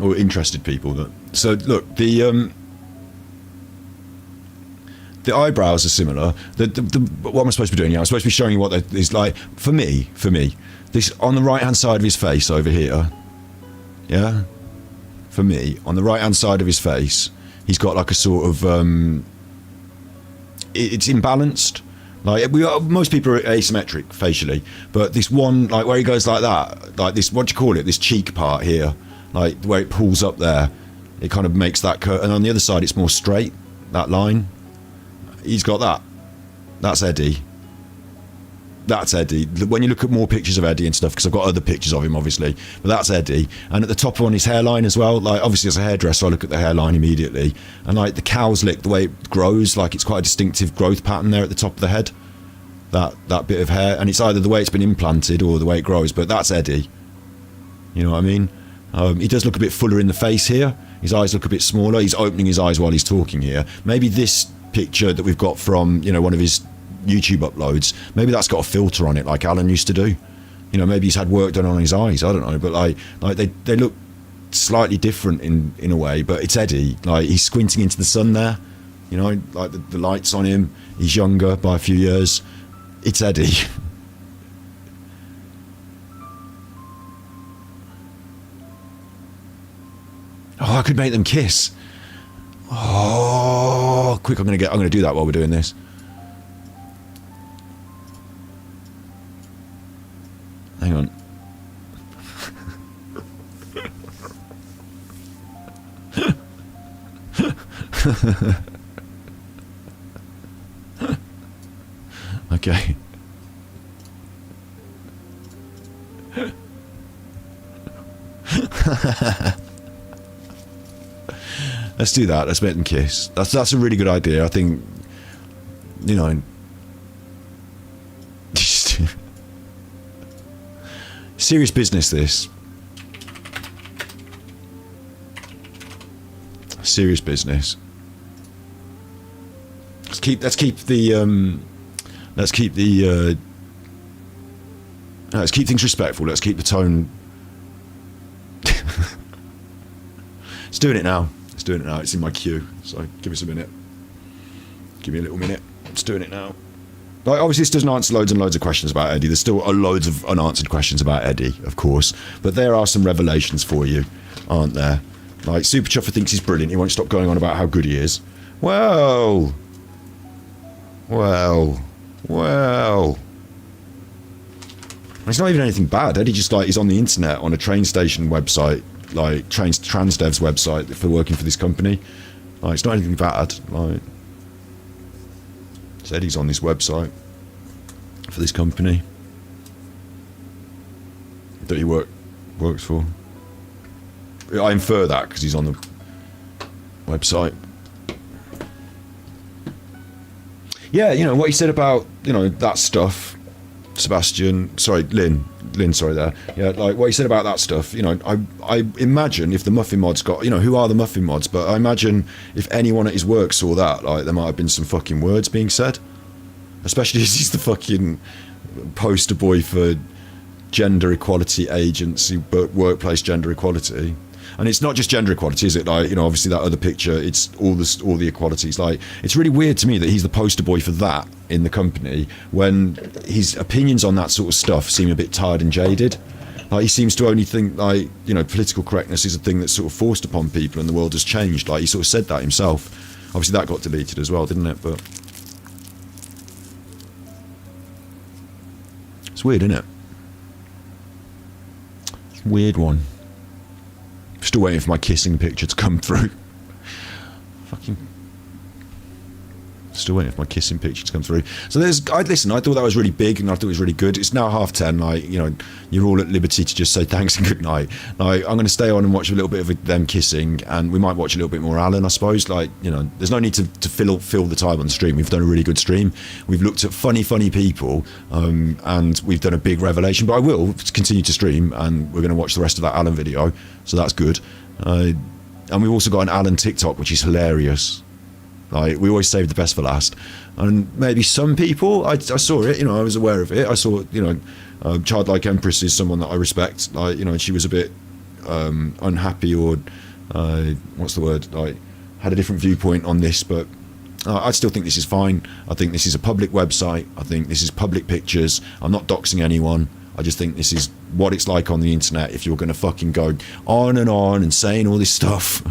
or interested people. So look, the eyebrows are similar. What am I supposed to be doing? I'm supposed to be showing you what is like. For me, this on the right hand side of his face over here. Yeah. For me, on the right hand side of his face, he's got like a sort of it's imbalanced. Like most people are asymmetric facially, but this one, like where he goes like that, like this, what do you call it? This cheek part here, like where it pulls up there, it kind of makes that curve. And on the other side, it's more straight. That line, he's got that. That's Eddie. That's Eddie. When you look at more pictures of Eddie and stuff, because I've got other pictures of him, obviously, but that's Eddie. And at the top on his hairline as well, like obviously as a hairdresser, I look at the hairline immediately. And like the cow's lick, the way it grows, like it's quite a distinctive growth pattern there at the top of the head. That bit of hair, and it's either the way it's been implanted or the way it grows, but that's Eddie. You know what I mean? He does look a bit fuller in the face here. His eyes look a bit smaller. He's opening his eyes while he's talking here. Maybe this picture that we've got from, you know, one of his YouTube uploads, maybe that's got a filter on it like Alan used to do. You know, maybe he's had work done on his eyes, I don't know, but like they look slightly different in a way, but it's Eddie. Like he's squinting into the sun there, you know, like the light's on him. He's younger by a few years. It's Eddie. Oh, I could make them kiss. Oh, quick, I'm gonna do that while we're doing this. Hang on. Okay. Let's do that. Let's make them kiss. That's a really good idea. I think, you know, serious business. This serious business. Let's keep things respectful. Let's keep the tone. It's doing it now. It's in my queue. So give us a minute. Give me a little minute. It's doing it now. Like, obviously, this doesn't answer loads and loads of questions about Eddie. There's still loads of unanswered questions about Eddie, of course. But there are some revelations for you, aren't there? Like, Super Chuffer thinks he's brilliant. He won't stop going on about how good he is. Well. It's not even anything bad. Eddie just, like, he's on the internet on a train station website, like, Transdev's website for working for this company. Like, it's not anything bad. Like, Eddie's on this website for this company that he works for. I infer that because he's on the website. Yeah, you know what he said about, you know, that stuff. Lynn, sorry there. Yeah, like what he said about that stuff, you know, I imagine if the Muffin Mods got, you know, who are the Muffin Mods, but I imagine if anyone at his work saw that, like there might have been some fucking words being said. Especially as he's the fucking poster boy for gender equality agency, but workplace gender equality. And it's not just gender equality, is it? Like, you know, obviously that other picture, it's all the equalities. Like, it's really weird to me that he's the poster boy for that in the company when his opinions on that sort of stuff seem a bit tired and jaded. Like, he seems to only think, like, you know, political correctness is a thing that's sort of forced upon people and the world has changed. Like, he sort of said that himself. Obviously that got deleted as well, didn't it? But it's weird, isn't it? It's a weird one. Still waiting for my kissing picture to come through. Still waiting for my kissing picture to come through. So I thought that was really big and I thought it was really good. It's now 10:30. Like, you know, you're all at liberty to just say thanks and good night. Like, I'm going to stay on and watch a little bit of them kissing, and we might watch a little bit more Alan, I suppose. Like, you know, there's no need to fill the time on the stream. We've done a really good stream. We've looked at funny people, and we've done a big revelation. But I will continue to stream, and we're going to watch the rest of that Alan video. So that's good. And we've also got an Alan TikTok, which is hilarious. Like, we always save the best for last. And maybe some people, I saw it, I was aware of it. I saw, Childlike Empress is someone that I respect. Like, and she was a bit unhappy, or what's the word? Like, had a different viewpoint on this, but I still think this is fine. I think this is a public website. I think this is public pictures. I'm not doxing anyone. I just think this is what it's like on the internet. If you're going to fucking go on and saying all this stuff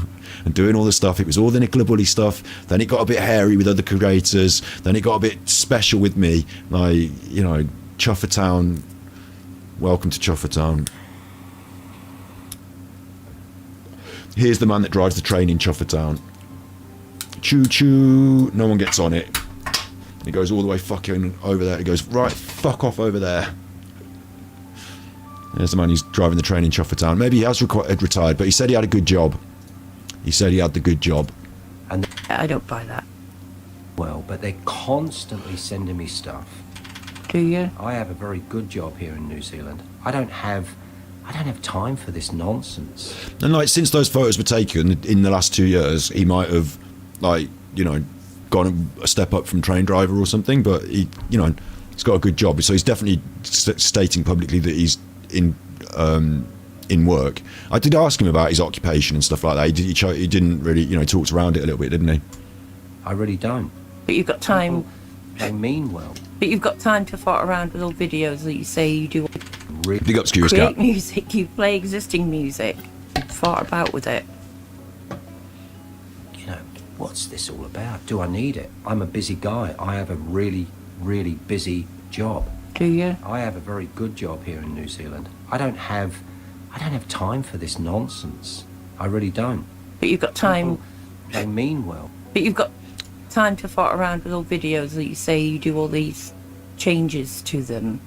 and doing all this stuff, it was all the Nicola Bully stuff. Then it got a bit hairy with other creators. Then it got a bit special with me. Like, Chuffertown. Welcome to Chuffertown. Here's the man that drives the train in Chuffertown. Choo choo. No one gets on it. He goes all the way fucking over there. He goes, right, fuck off over there. There's the man who's driving the train in Chuffertown. Maybe he has retired, but he said he had a good job. He said he had the good job. And I don't buy that. well, but they're constantly sending me stuff. Do you? I have a very good job here in New Zealand. I don't have time for this nonsense. And like, since those photos were taken in the last 2 years, he might have, like, gone a step up from train driver or something, but he, he's got a good job. So he's definitely stating publicly that he's in work. I did ask him about his occupation and stuff like that. He didn't really, talked around it a little bit, didn't he? I really don't. But you've got time. People, they mean well. But you've got time to fart around with all videos that you say you do. Big up, Skewers Create Cat. music. You play existing music. Fart about with it. What's this all about? Do I need it? I'm a busy guy. I have a really, really busy job. Do you? I have a very good job here in New Zealand. I don't have time for this nonsense. I really don't. But you've got time. People, they mean well. But you've got time to fart around with all videos that you say you do all these changes to them.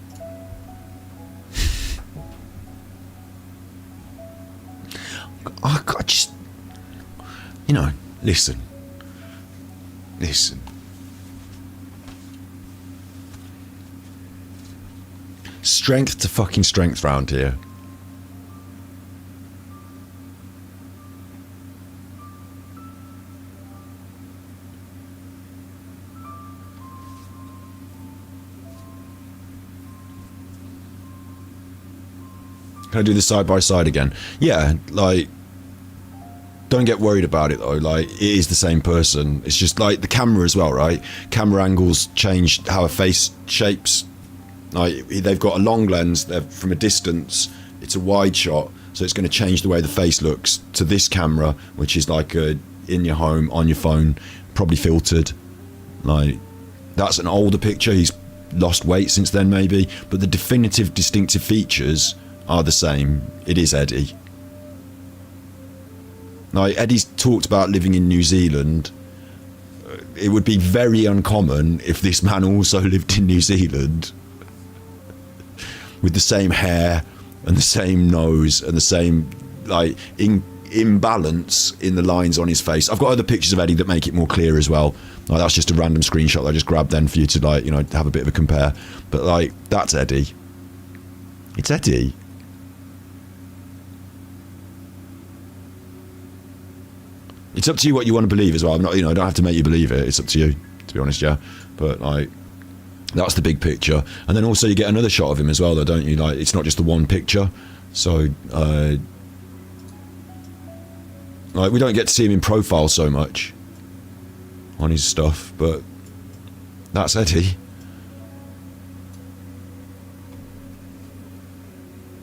I just, listen. Strength to fucking strength round here. Can I do this side by side again? Yeah, like, don't get worried about it though. Like, it is the same person. It's just like the camera as well, right? Camera angles change how a face shapes. Like, they've got a long lens. They're from a distance. It's a wide shot, so it's going to change the way the face looks to this camera, which is like in your home on your phone, probably filtered. Like, that's an older picture. He's lost weight since then, maybe, but the definitive, distinctive features are the same. It is Eddy. Like, Eddy's talked about living in New Zealand. It would be very uncommon if this man also lived in New Zealand with the same hair and the same nose and the same, like, imbalance in the lines on his face. I've got other pictures of Eddy that make it more clear as well. Like, that's just a random screenshot that I just grabbed then for you to, like, have a bit of a compare. But, like, that's Eddy. It's Eddy. It's up to you what you want to believe as well. I'm not, I don't have to make you believe it. It's up to you, to be honest, yeah. But, like, that's the big picture. And then also you get another shot of him as well, though, don't you? Like, it's not just the one picture. So, like, we don't get to see him in profile so much on his stuff, but that's Eddy.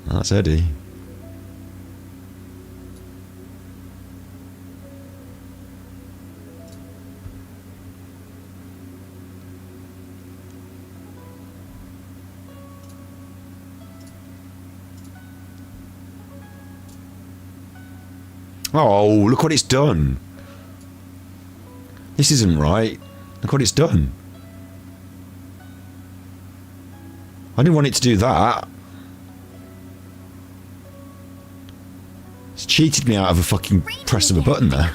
That's Eddy. Oh, look what it's done. This isn't right. Look what it's done. I didn't want it to do that. It's cheated me out of a fucking press of a button there.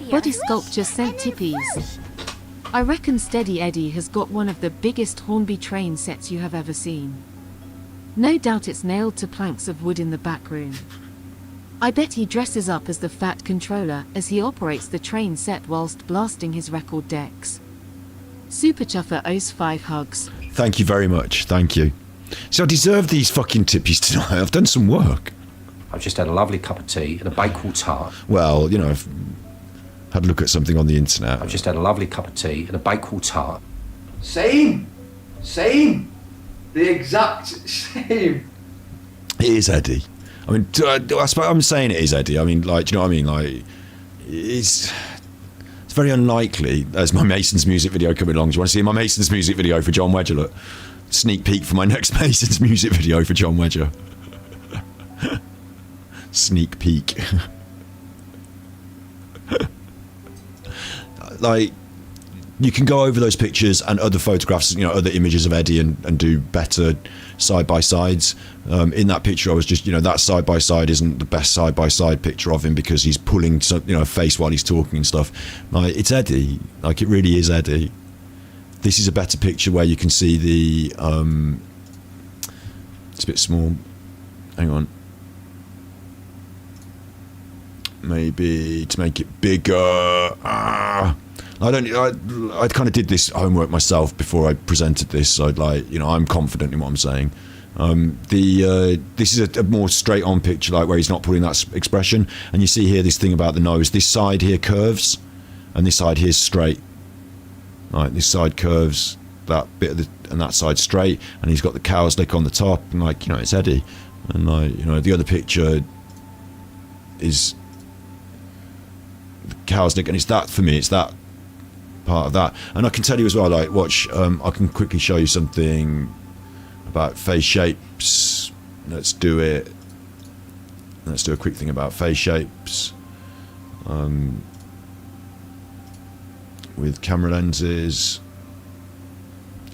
Body Sculpture sent tippies. I reckon Steady Eddy has got one of the biggest Hornby train sets you have ever seen. No doubt it's nailed to planks of wood in the back room. I bet he dresses up as the Fat Controller as he operates the train set whilst blasting his record decks. Super Chuffer owes 5 hugs. Thank you very much. Thank you. So I deserve these fucking tippies tonight. I've done some work. I've just had a lovely cup of tea and a Bakewell tart. Well, you know, I've had a look at something on the internet. I've just had a lovely cup of tea and a Bakewell tart. Same. The exact same. It is Eddy. I mean, I'm saying it is Eddy. I mean, like, do you know what I mean? Like, it's very unlikely. There's my Mason's music video coming along. Do you want to see my Mason's music video for John Wedger? Look, sneak peek for my next Mason's music video for John Wedger. Sneak peek. Like, you can go over those pictures and other photographs, you know, other images of Eddy and do better side-by-sides. In that picture, I was just, you know, that side-by-side isn't the best side-by-side picture of him because he's pulling, you know, a face while he's talking and stuff. Like, it's Eddy. Like, it really is Eddy. This is a better picture where you can see the... it's a bit small. Hang on. Maybe to make it bigger. I kind of did this homework myself before I presented this, so like, you know, I'm confident in what I'm saying. This is a more straight on picture, like where he's not putting that expression, and you see here this thing about the nose. This side here curves and this side here is straight. Like, this side curves, that bit of and that side straight, and he's got the cow's lick on the top, and like, you know, it's Eddy. And like, you know, the other picture is the cow's lick, and it's that, for me, it's that part of that. And I can tell you as well, like, watch, I can quickly show you something about face shapes. Let's do it. Let's do a quick thing about face shapes with camera lenses.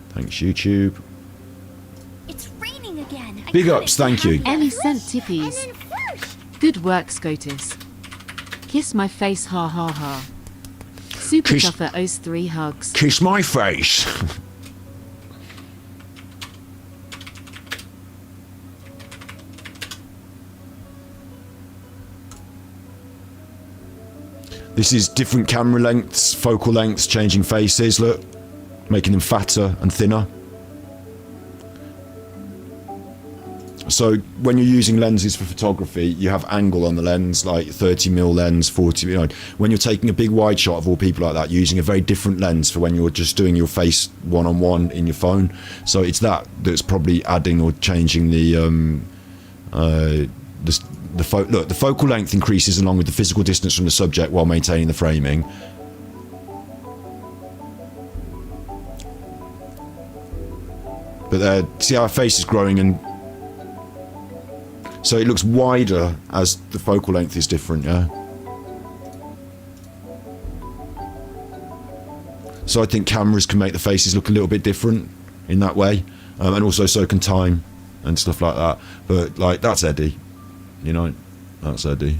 Thanks, YouTube. It's raining again. Big ups, thank you. Ellie sent tippies. Good work, SCOTUS. Kiss my face, ha ha ha. Super Chuffer owes 3 hugs. Kiss my face. This is different camera lengths, focal lengths, changing faces, look. Making them fatter and thinner. So when you're using lenses for photography, you have angle on the lens, like 30mm lens, 40, you know. When you're taking a big wide shot of all people like that, you're using a very different lens for when you're just doing your face one-on-one in your phone. So it's that's probably adding or changing the focal length increases along with the physical distance from the subject while maintaining the framing. But there, see how our face is growing, and so it looks wider as the focal length is different, yeah? So I think cameras can make the faces look a little bit different in that way, and also so can time and stuff like that. But like, that's Eddy, you know, that's Eddy.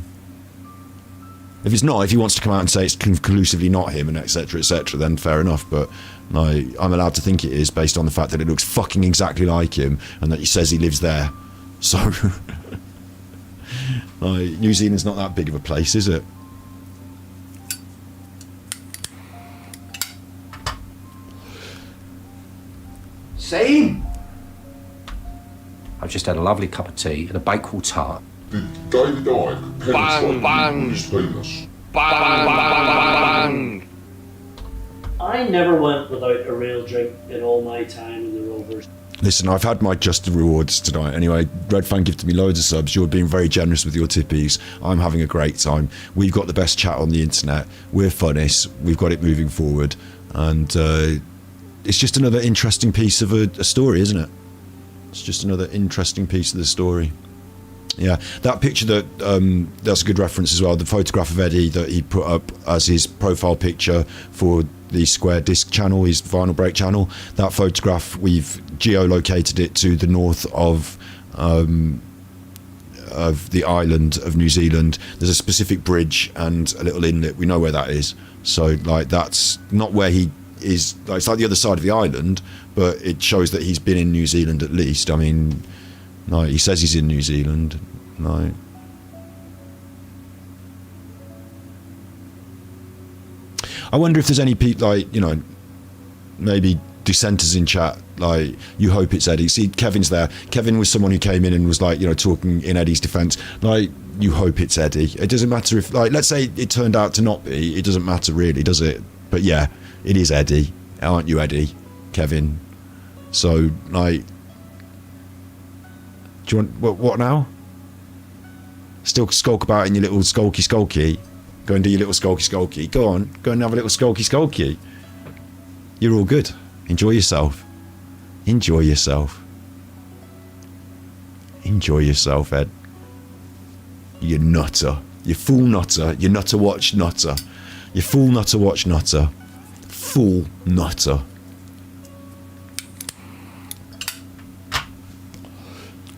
If it's not, if he wants to come out and say it's conclusively not him and etc, then fair enough. But no, I'm allowed to think it is based on the fact that it looks fucking exactly like him and that he says he lives there. So, New Zealand's not that big of a place, is it? Same. I've just had a lovely cup of tea and a Bakewell tart. Did David Icke penetrate his penis? Bang! I never went without a real drink in all my time in the Rovers. Listen, I've had my just rewards tonight. Anyway, Red Fan gifted me loads of subs. You're being very generous with your tippies. I'm having a great time. We've got the best chat on the internet. We're funniest. We've got it moving forward. And it's just another interesting piece of a story, isn't it? It's just another interesting piece of the story. Yeah, that picture that's a good reference as well. The photograph of Eddy that he put up as his profile picture for the Square Disc channel, his Vinyl Break channel. That photograph, we've geolocated it to the north of the island of New Zealand. There's a specific bridge and a little inlet. We know where that is. So, like, that's not where he is. Like, it's like the other side of the island, but it shows that he's been in New Zealand at least. I mean, no, he says he's in New Zealand. No. I wonder if there's any people, like, you know, maybe dissenters in chat, like, you hope it's Eddie. See, Kevin's there. Kevin was someone who came in and was like, you know, talking in Eddie's defence. Like, you hope it's Eddie. It doesn't matter if, like, let's say it turned out to not be. It doesn't matter really, does it? But yeah, it is Eddie. Aren't you, Eddie? Kevin. So, like, do you want, what now? Still skulk about in your little skulky. Go and do your little skulky. Go on, go and have a little skulky. You're all good. Enjoy yourself. Enjoy yourself, Ed. You nutter. You fool nutter. You Nutterwatch nutter. You fool Nutterwatch nutter. Fool nutter.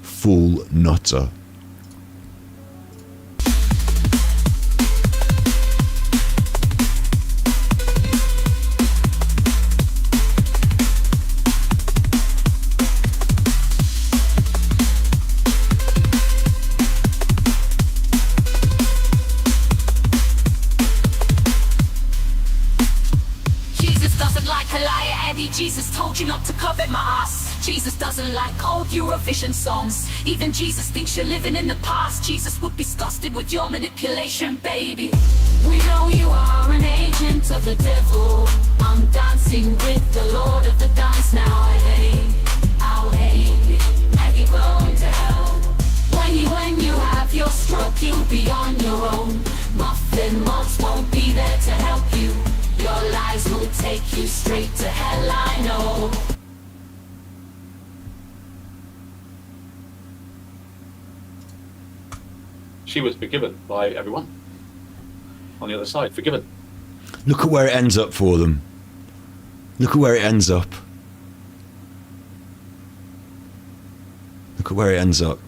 Fool nutter. Jesus told you not to covet my ass. Jesus doesn't like old Eurovision songs. Even Jesus thinks you're living in the past. Jesus would be disgusted with your manipulation, baby. We know you are an agent of the devil. I'm dancing with the Lord of the dance now. Hey, Maggie going to hell. When you have your stroke, you'll be on your own. Muffin mods won't be there to help you. Your lies will take you straight to hell, I know. She was forgiven by everyone on the other side, forgiven. Look at where it ends up for them. Look at where it ends up. Look at where it ends up.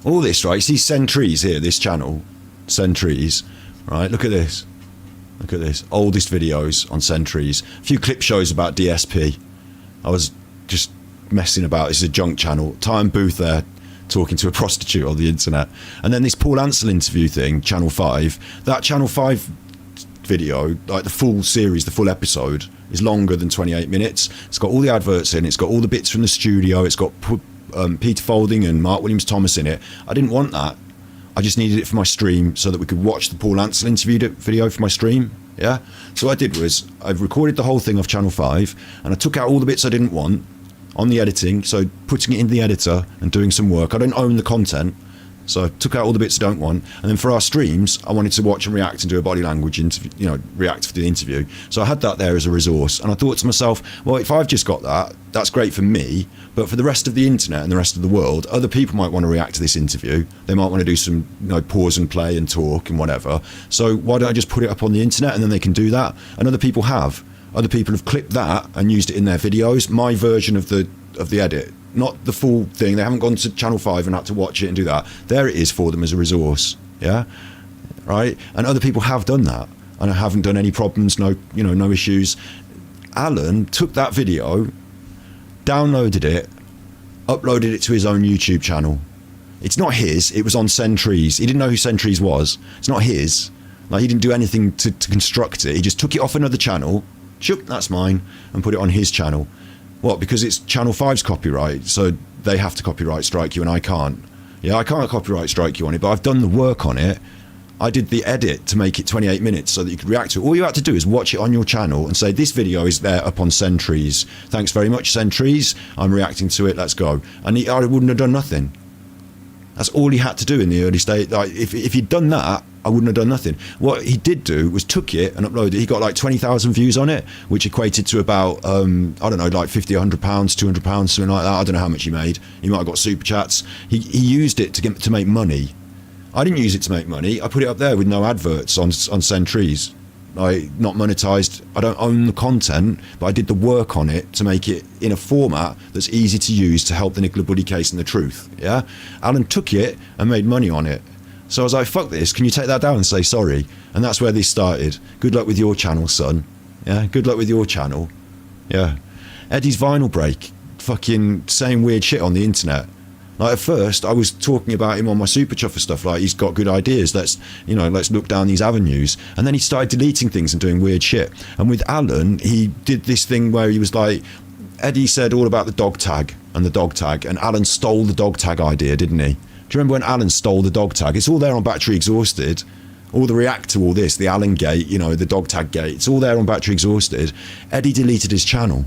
All this, right? You see Sentries here, this channel, Sentries, right? Look at this. Look at this. Oldest videos on Sentries. A few clip shows about DSP. I was just messing about. This is a junk channel. Ty and Booth there talking to a prostitute on the internet. And then this Paul Ansel interview thing, Channel 5. That Channel 5 video, like the full series, the full episode, is longer than 28 minutes. It's got all the adverts in. It's got all the bits from the studio. It's got Peter Folding and Mark Williams Thomas in it. I didn't want that. I just needed it for my stream so that we could watch the Paul Ansel interview video for my stream. Yeah. So what I did was I've recorded the whole thing off Channel 5 and I took out all the bits I didn't want on the editing. So putting it in the editor and doing some work. I don't own the content. So I took out all the bits I don't want. And then for our streams, I wanted to watch and react and do a body language interview, you know, react for the interview. So I had that there as a resource. And I thought to myself, well, if I've just got that, that's great for me. But for the rest of the internet and the rest of the world, other people might want to react to this interview. They might want to do some, you know, pause and play and talk and whatever. So why don't I just put it up on the internet and then they can do that? And other people have. Other people have clipped that and used it in their videos. My version of the edit. Not the full thing. They haven't gone to Channel 5 and had to watch it and do that. There it is for them as a resource. Yeah? Right? And other people have done that. And I haven't done any problems, no issues. Alan took that video, downloaded it, uploaded it to his own YouTube channel. It's not his. It was on Sentries. He didn't know who Sentries was. It's not his. Like, he didn't do anything to construct it. He just took it off another channel, shook, that's mine, and put it on his channel. What? Because it's Channel 5's copyright, so they have to copyright strike you and I can't. Yeah, I can't copyright strike you on it, but I've done the work on it. I did the edit to make it 28 minutes so that you could react to it. All you had to do is watch it on your channel and say, this video is there up on Sentries. Thanks very much, Sentries. I'm reacting to it, let's go. And I wouldn't have done nothing. That's all he had to do in the early stage. Like, if he'd done that, I wouldn't have done nothing. What he did do was took it and uploaded it. He got like 20,000 views on it, which equated to about, I don't know, like £50, £100, £200, something like that. I don't know how much he made. He might have got super chats. He used it to make money. I didn't use it to make money. I put it up there with no adverts on Sentries. Like, not monetized. I don't own the content, but I did the work on it to make it in a format that's easy to use to help the Nicola Buddy case and the truth. Yeah? Alan took it and made money on it. So I was like, fuck this, can you take that down and say sorry? And that's where this started. Good luck with your channel, son. Yeah, good luck with your channel. Yeah. Eddie's Vinyl Break, fucking saying weird shit on the internet. Like at first, I was talking about him on my Super Chuffer stuff. Like he's got good ideas. Let's look down these avenues. And then he started deleting things and doing weird shit. And with Alan, he did this thing where he was like, Eddy said all about the dog tag, and Alan stole the dog tag idea, didn't he? Do you remember when Alan stole the dog tag? It's all there on Battery Exhausted. All the react to all this, the Alan gate, the dog tag gate. It's all there on Battery Exhausted. Eddy deleted his channel.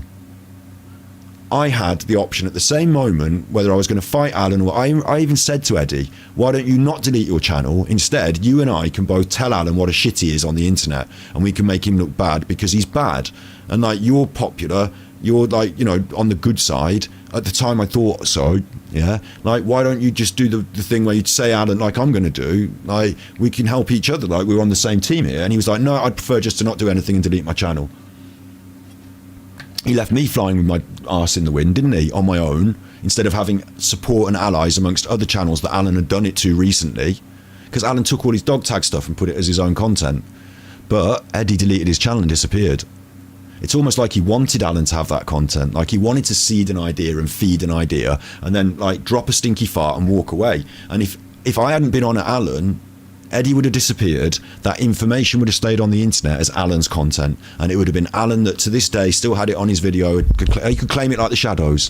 I had the option at the same moment whether I was going to fight Alan or I even said to Eddy, why don't you not delete your channel? Instead, you and I can both tell Alan what a shit he is on the internet, and we can make him look bad because he's bad. And like, you're popular, you're like, on the good side. At the time I thought so, yeah. Like, why don't you just do the thing where you'd say, Alan, like I'm going to do, like we can help each other, like we're on the same team here. And he was like, no, I'd prefer just to not do anything and delete my channel. He left me flying with my arse in the wind, didn't he, on my own, instead of having support and allies amongst other channels that Alan had done it to recently, because Alan took all his dog tag stuff and put it as his own content. But Eddy deleted his channel and disappeared. It's almost like he wanted Alan to have that content, like he wanted to seed an idea and feed an idea and then like drop a stinky fart and walk away. And if I hadn't been on at Alan, Eddy would have disappeared, that information would have stayed on the internet as Alan's content, and it would have been Alan that to this day still had it on his video. He could claim it like the Shadows.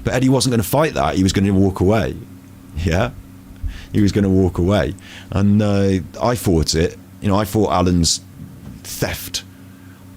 But Eddy wasn't going to fight that, he was going to walk away. Yeah? He was going to walk away. And I fought it. I fought Alan's theft.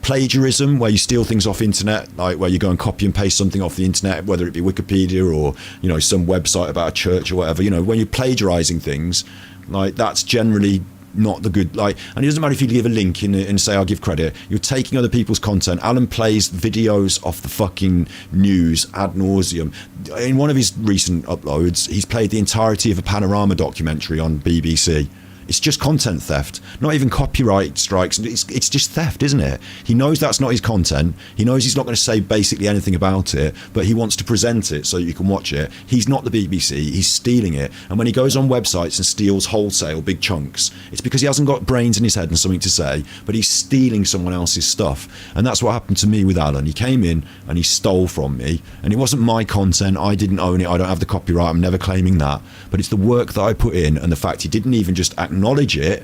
Plagiarism, where you steal things off internet, like where you go and copy and paste something off the internet, whether it be Wikipedia or some website about a church or whatever. When you're plagiarizing things, like that's generally not the good, like, and it doesn't matter if you give a link and say I'll give credit, you're taking other people's content. Alan plays videos off the fucking news ad nauseum. In one of his recent uploads, he's played the entirety of a Panorama documentary on BBC. It's just content theft, not even copyright strikes. It's just theft, isn't it? He knows that's not his content. He knows he's not going to say basically anything about it, but he wants to present it so you can watch it. He's not the BBC, he's stealing it. And when he goes on websites and steals wholesale big chunks, it's because he hasn't got brains in his head and something to say, but he's stealing someone else's stuff. And that's what happened to me with Alan. He came in and he stole from me, and it wasn't my content. I didn't own it. I don't have the copyright. I'm never claiming that. But it's the work that I put in and the fact he didn't even just acknowledge it,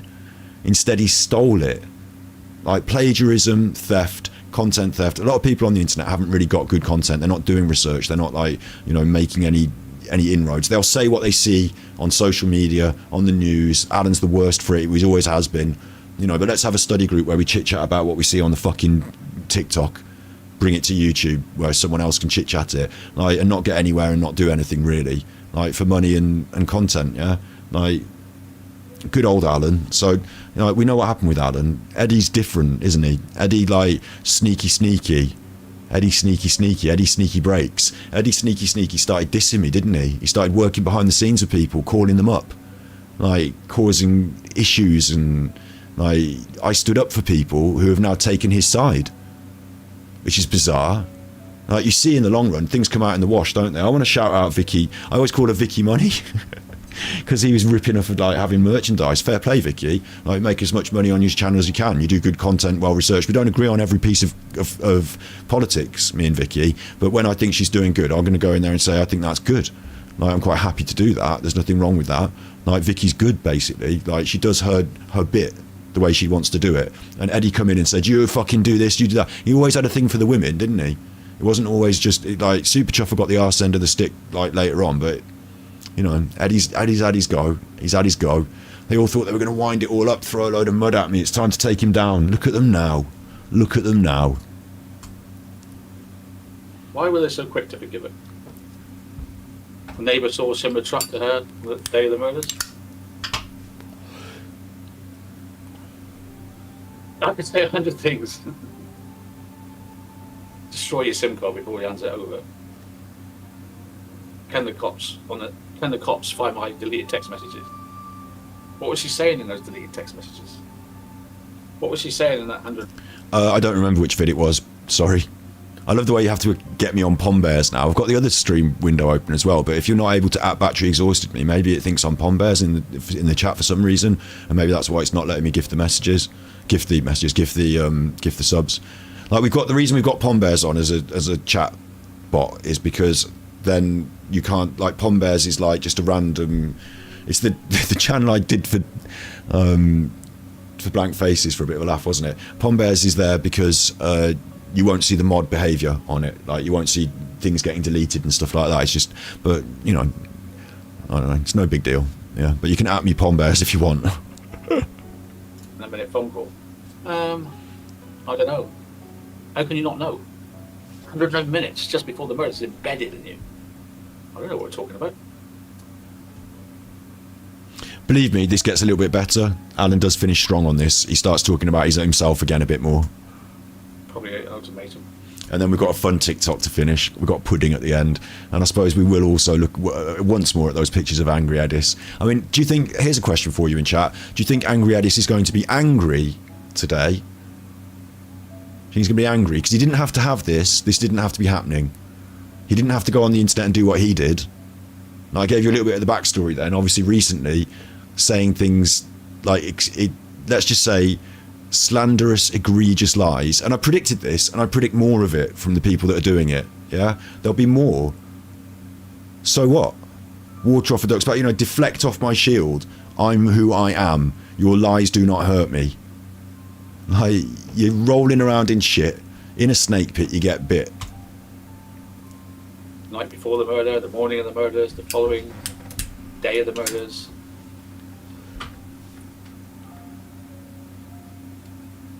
instead he stole it. Like plagiarism, theft, content theft. A lot of people on the internet haven't really got good content. They're not doing research. They're not like making any inroads. They'll say what they see on social media, on the news. Alan's the worst for it. He always has been. But let's have a study group where we chit chat about what we see on the fucking TikTok. Bring it to YouTube where someone else can chit chat it, like, and not get anywhere and not do anything really, like for money and content. Yeah, like. Good old Alan. So we know what happened with Alan. Eddy's different, isn't he? Eddy like sneaky. Eddy sneaky. Eddy sneaky breaks. Eddy sneaky started dissing me, didn't he? He started working behind the scenes with people, calling them up, like causing issues, and like I stood up for people who have now taken his side, which is bizarre. Like you see in the long run, things come out in the wash, don't they? I want to shout out Vicky. I always call her Vicky Money. Because he was ripping off of like having merchandise. Fair play, Vicky. Like make as much money on your channel as you can. You do good content, well researched. We don't agree on every piece of politics, me and Vicky. But when I think she's doing good, I'm going to go in there and say I think that's good. Like I'm quite happy to do that. There's nothing wrong with that. Like Vicky's good, basically. Like she does her bit the way she wants to do it. And Eddy come in and said, "You fucking do this, you do that." He always had a thing for the women, didn't he? It wasn't always just like Super Chuffer got the arse end of the stick like later on, but. Eddy's had his go. He's had his go. They all thought they were going to wind it all up, throw a load of mud at me. It's time to take him down. Look at them now. Look at them now. Why were they so quick to forgive it? The neighbour saw a similar truck to her the day of the murders. I could say 100 things. Destroy your SIM card before he hands it over. Can the cops find my deleted text messages? What was she saying in those deleted text messages? What was she saying in that 100? I don't remember which vid it was. Sorry. I love the way you have to get me on Pom Bears now. I've got the other stream window open as well, but if you're not able to Battery Exhausted me, maybe it thinks I'm Pom Bears in the chat for some reason, and maybe that's why it's not letting me gift the subs. Like the reason we've got Pom Bears on as a chat bot is because then you can't, like, Pom Bears is like just a random. It's the channel I did for Blank Faces for a bit of a laugh, wasn't it? Pom Bears is there because you won't see the mod behaviour on it. Like, you won't see things getting deleted and stuff like that. It's just, but, you know, I don't know. It's no big deal. Yeah, but you can at me Pom Bears if you want. A minute phone call. I don't know. How can you not know? 111 minutes just before the murder is embedded in you. I don't know what we're talking about. Believe me, this gets a little bit better. Alan does finish strong on this. He starts talking about himself again a bit more. Probably an ultimatum. And then we've got a fun TikTok to finish. We've got pudding at the end. And I suppose we will also look once more at those pictures of Angry Eddis. I mean, do you think... Here's a question for you in chat. Do you think Angry Eddis is going to be angry today? Do you think he's going to be angry? Because he didn't have to have this. This didn't have to be happening. He didn't have to go on the internet and do what he did. And I gave you a little bit of the backstory then. Obviously, recently, saying things like... let's just say... slanderous, egregious lies, and I predicted this, and I predict more of it from the people that are doing it. Yeah, there'll be more. So what? Water off a duck's back. You know, deflect off my shield. I'm who I am. Your lies do not hurt me. Like, you're rolling around in shit in a snake pit, you get bit. Night before the murder, the morning of the murders, the following day of the murders.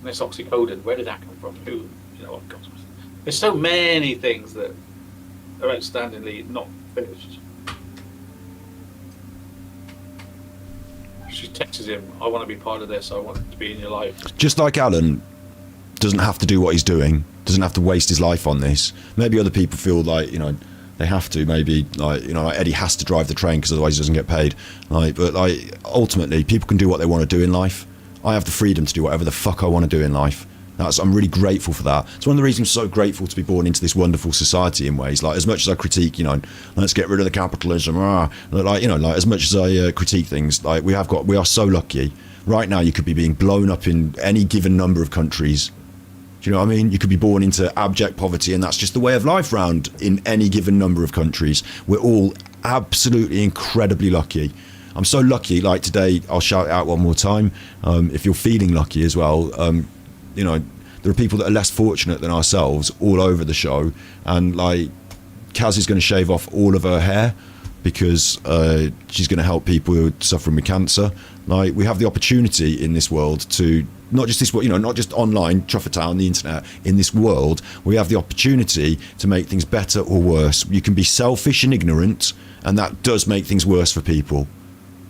This oxycodone, where did that come from? Who, you know, what comes with it? There's so many things that are outstandingly not finished. She texts him, I want to be part of this, I want to be in your life. Just like Alan doesn't have to do what he's doing, doesn't have to waste his life on this. Maybe other people feel like, you know, they have to. Maybe, like, you know, like Eddie has to drive the train because otherwise he doesn't get paid. Like, but like, ultimately, people can do what they want to do in life. I have the freedom to do whatever the fuck I want to do in life. I'm really grateful for that. It's one of the reasons I'm so grateful to be born into this wonderful society in ways. Like, as much as I critique, you know, let's get rid of the capitalism, like, you know, like, as much as I critique things, like, we are so lucky. Right now, you could be being blown up in any given number of countries. Do you know what I mean? You could be born into abject poverty, and that's just the way of life round in any given number of countries. We're all absolutely incredibly lucky. I'm so lucky, like today, I'll shout it out one more time. If you're feeling lucky as well, you know, there are people that are less fortunate than ourselves all over the show. And like, Kaz is going to shave off all of her hair because she's going to help people who are suffering with cancer. Like, we have the opportunity in this world to, not just this world, you know, not just online, Trufford Town, the internet, in this world, we have the opportunity to make things better or worse. You can be selfish and ignorant, and that does make things worse for people.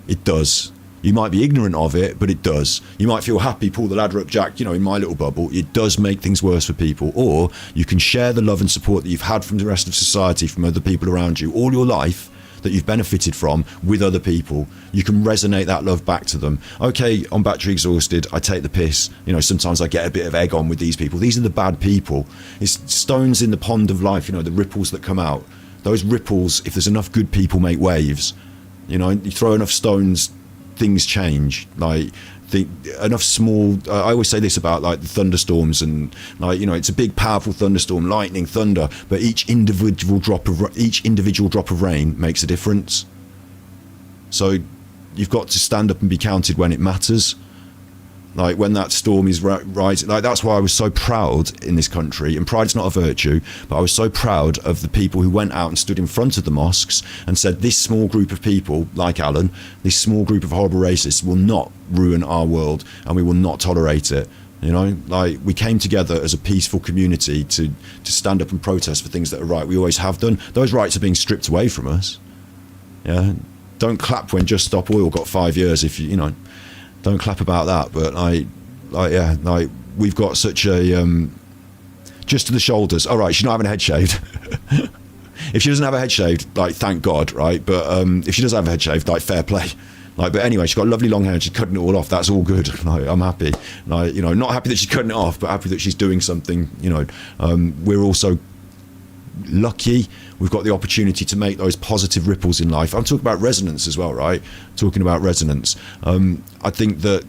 It does. You might be ignorant of it, but it does. You might feel happy, pull the ladder up, Jack, you know, in my little bubble. It does make things worse for people. Or you can share the love and support that you've had from the rest of society, from other people around you, all your life, that you've benefited from with other people. You can resonate that love back to them. Okay, I'm battery exhausted, I take the piss. You know, sometimes I get a bit of egg on with these people. These are the bad people. It's stones in the pond of life, you know, the ripples that come out. Those ripples, if there's enough good people, make waves. You know, you throw enough stones, things change. Like, enough small. I always say this about like the thunderstorms, and like, you know, it's a big, powerful thunderstorm, lightning, thunder, but each individual drop of rain makes a difference. So you've got to stand up and be counted when it matters. Like, when that storm is rising, like, that's why I was so proud in this country, and pride's not a virtue, but I was so proud of the people who went out and stood in front of the mosques and said, this small group of people, like Alan, this small group of horrible racists will not ruin our world, and we will not tolerate it. You know, like, we came together as a peaceful community to stand up and protest for things that are right. We always have done. Those rights are being stripped away from us. Yeah, don't clap when Just Stop Oil got 5 years if you know. Don't clap about that, but like, we've got such a just to the shoulders. All right, she's not having a head shaved. If she doesn't have a head shaved, like, thank God, right? But if she does have a head shaved, like, fair play. Like, but anyway, she's got lovely long hair and she's cutting it all off. That's all good. Like, I'm happy. Like, you know, not happy that she's cutting it off, but happy that she's doing something. You know, we're also lucky. We've got the opportunity to make those positive ripples in life. I'm talking about resonance as well, right? Talking about resonance. I think that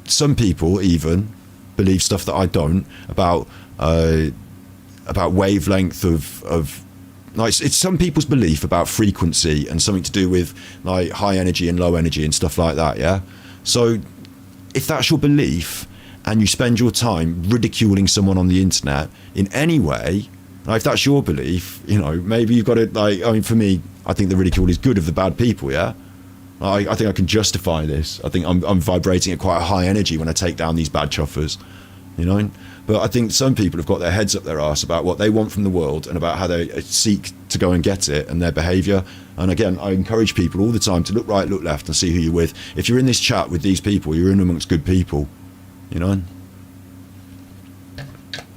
some people even believe stuff that I don't about wavelength of like it's some people's belief about frequency and something to do with like high energy and low energy and stuff like that. Yeah. So if that's your belief and you spend your time ridiculing someone on the internet in any way, like if that's your belief, you know, maybe you've got to like. I mean, for me, I think the ridicule is good of the bad people. Yeah. I think I can justify this. I think I'm vibrating at quite a high energy when I take down these bad chuffers, you know. But I think some people have got their heads up their arse about what they want from the world and about how they seek to go and get it and their behaviour. And again, I encourage people all the time to look right, look left and see who you're with. If you're in this chat with these people, you're in amongst good people, you know.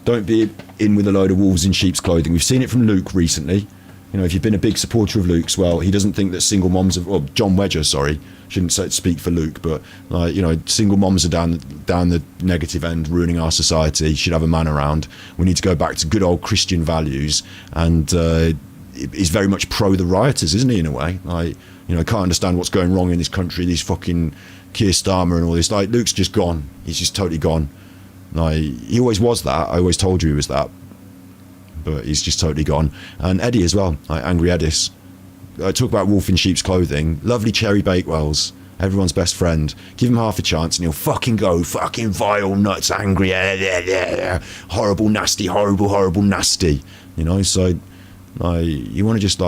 Don't be in with a load of wolves in sheep's clothing. We've seen it from Luke recently. You know, if you've been a big supporter of Luke's, well, he doesn't think that single moms are, or John Wedger, sorry, shouldn't speak for Luke, but like, you know, single moms are down the negative end, ruining our society. Should have a man around. We need to go back to good old Christian values, and he's very much pro the rioters, isn't he? In a way, like, you know, can't understand what's going wrong in this country. These fucking Keir Starmer and all this. Like, Luke's just gone. He's just totally gone. Like, he always was that. I always told you he was that. But he's just totally gone. And Eddy as well, like Angry Eddis. Talk about wolf in sheep's clothing. Lovely Cherry Bakewells, everyone's best friend. Give him half a chance and he'll fucking go fucking vile, nuts, angry, horrible, nasty, horrible, nasty. You know, so like you want to just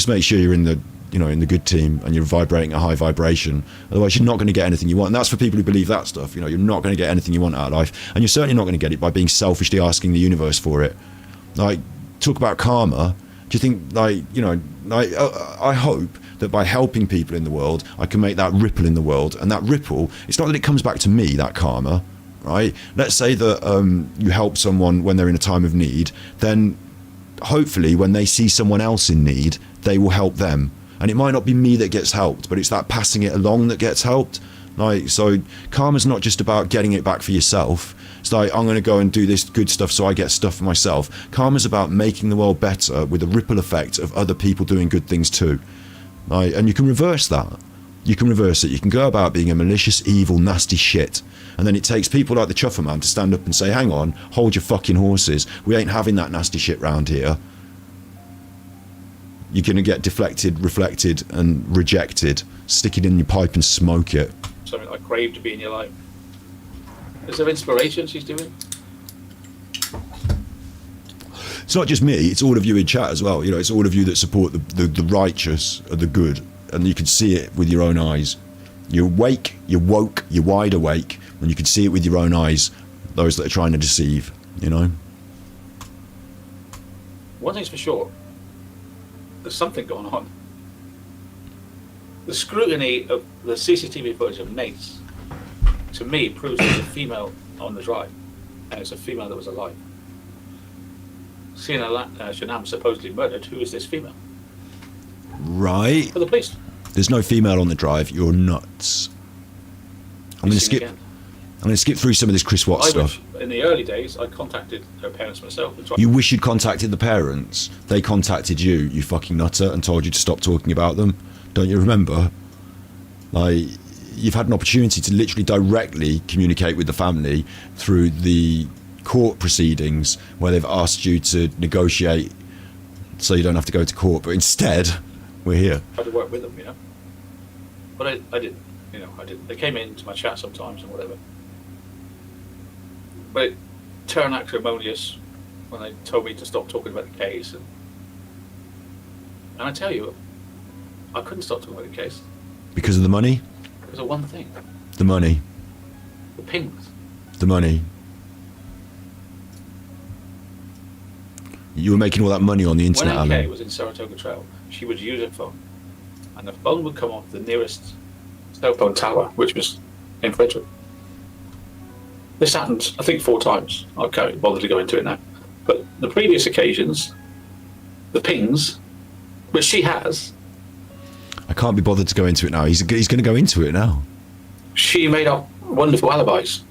make sure you're in the, you know, in the good team and you're vibrating a high vibration. Otherwise you're not going to get anything you want. And that's for people who believe that stuff. You know, you're not going to get anything you want out of life, and you're certainly not going to get it by being selfishly asking the universe for it. Like, talk about karma. Do you think, like, you know, like I hope that by helping people in the world I can make that ripple in the world, and that ripple, it's not that it comes back to me, that karma, right? Let's say that you help someone when they're in a time of need, then hopefully when they see someone else in need they will help them. And it might not be me that gets helped, but it's that passing it along that gets helped. Like, so karma's not just about getting it back for yourself. It's like, I'm going to go and do this good stuff so I get stuff for myself. Karma's about making the world better with a ripple effect of other people doing good things too. Like, and you can reverse that. You can reverse it. You can go about being a malicious, evil, nasty shit. And then it takes people like the Chuffer Man to stand up and say, hang on, hold your fucking horses. We ain't having that nasty shit round here. You're going to get deflected, reflected, and rejected. Stick it in your pipe and smoke it. Something I crave to be in your life. Is there inspiration she's doing? It's not just me, it's all of you in chat as well. You know, it's all of you that support the righteous and the good. And you can see it with your own eyes. You're awake, you're woke, you're wide awake, and you can see it with your own eyes, those that are trying to deceive, you know? One thing's for sure. There's something going on. The scrutiny of the CCTV footage of Nate's, to me, proves there's a female on the drive, and it's a female that was alive. Seeing Shanam supposedly murdered, who is this female? Right. For the police. There's no female on the drive. You're nuts. I'm going to skip through some of this Chris Watts stuff. In the early days, I contacted her parents myself. You wish you'd contacted the parents. They contacted you, you fucking nutter, and told you to stop talking about them. Don't you remember? Like, you've had an opportunity to literally directly communicate with the family through the court proceedings where they've asked you to negotiate so you don't have to go to court, but instead we're here. I had to work with them, you know. But I didn't, you know, I didn't. They came into my chat sometimes and whatever. But it turned acrimonious when they told me to stop talking about the case. And I tell you, I couldn't stop talking about the case. Because of the money? Because of one thing. The money. The pings. The money. You were making all that money on the internet, When AK Alan. was in Saratoga Trail, she would use her phone, and the phone would come off the nearest cell phone tower, which was in Frederick. This happened, I think, 4 times. I can't bother to go into it now. But the previous occasions, the pings, which she has, I can't be bothered to go into it now. He's going to go into it now. she made up wonderful alibis.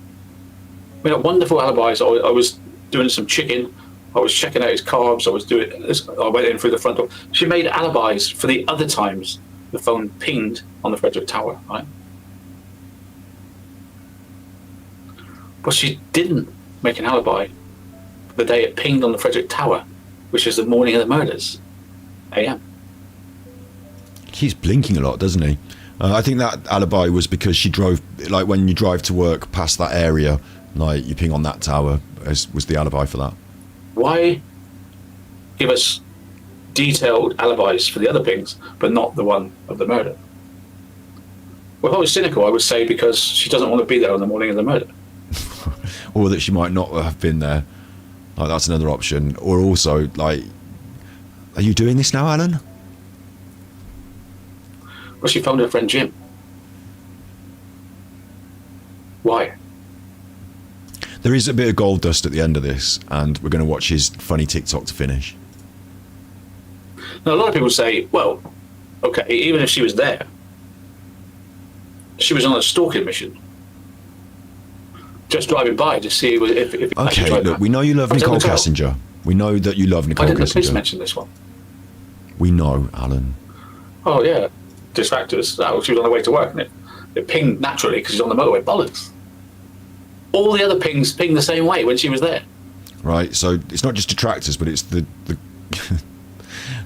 I was doing some chicken. I was checking out his carbs. I went in through the front door. She made alibis for the other times the phone pinged on the Frederick Tower, right? But she didn't make an alibi for the day it pinged on the Frederick Tower, which is the morning of the murders, AM. He's blinking a lot, doesn't he? I think that alibi was because she drove, like when you drive to work past that area, like you ping on that tower, was the alibi for that. Why give us detailed alibis for the other pings, but not the one of the murder? Well, if I was cynical, I would say because she doesn't want to be there on the morning of the murder. Or that she might not have been there. Like, that's another option. Or also, like, are you doing this now, Alan? Well, she phoned her friend Jim. Why? There is a bit of gold dust at the end of this, and we're going to watch his funny TikTok to finish. Now, a lot of people say, well, okay, even if she was there, she was on a stalking mission. Just driving by to see if okay, look, we know you love Nicole Kessinger. We know that you love Nicole Kessinger. Why didn't the police mention this one? We know, Alan. Oh, yeah. Distractors. Oh, she was on the way to work, and it pinged naturally because she's on the motorway. Bollocks. All the other pings pinged the same way when she was there. Right, so it's not just detractors, but it's the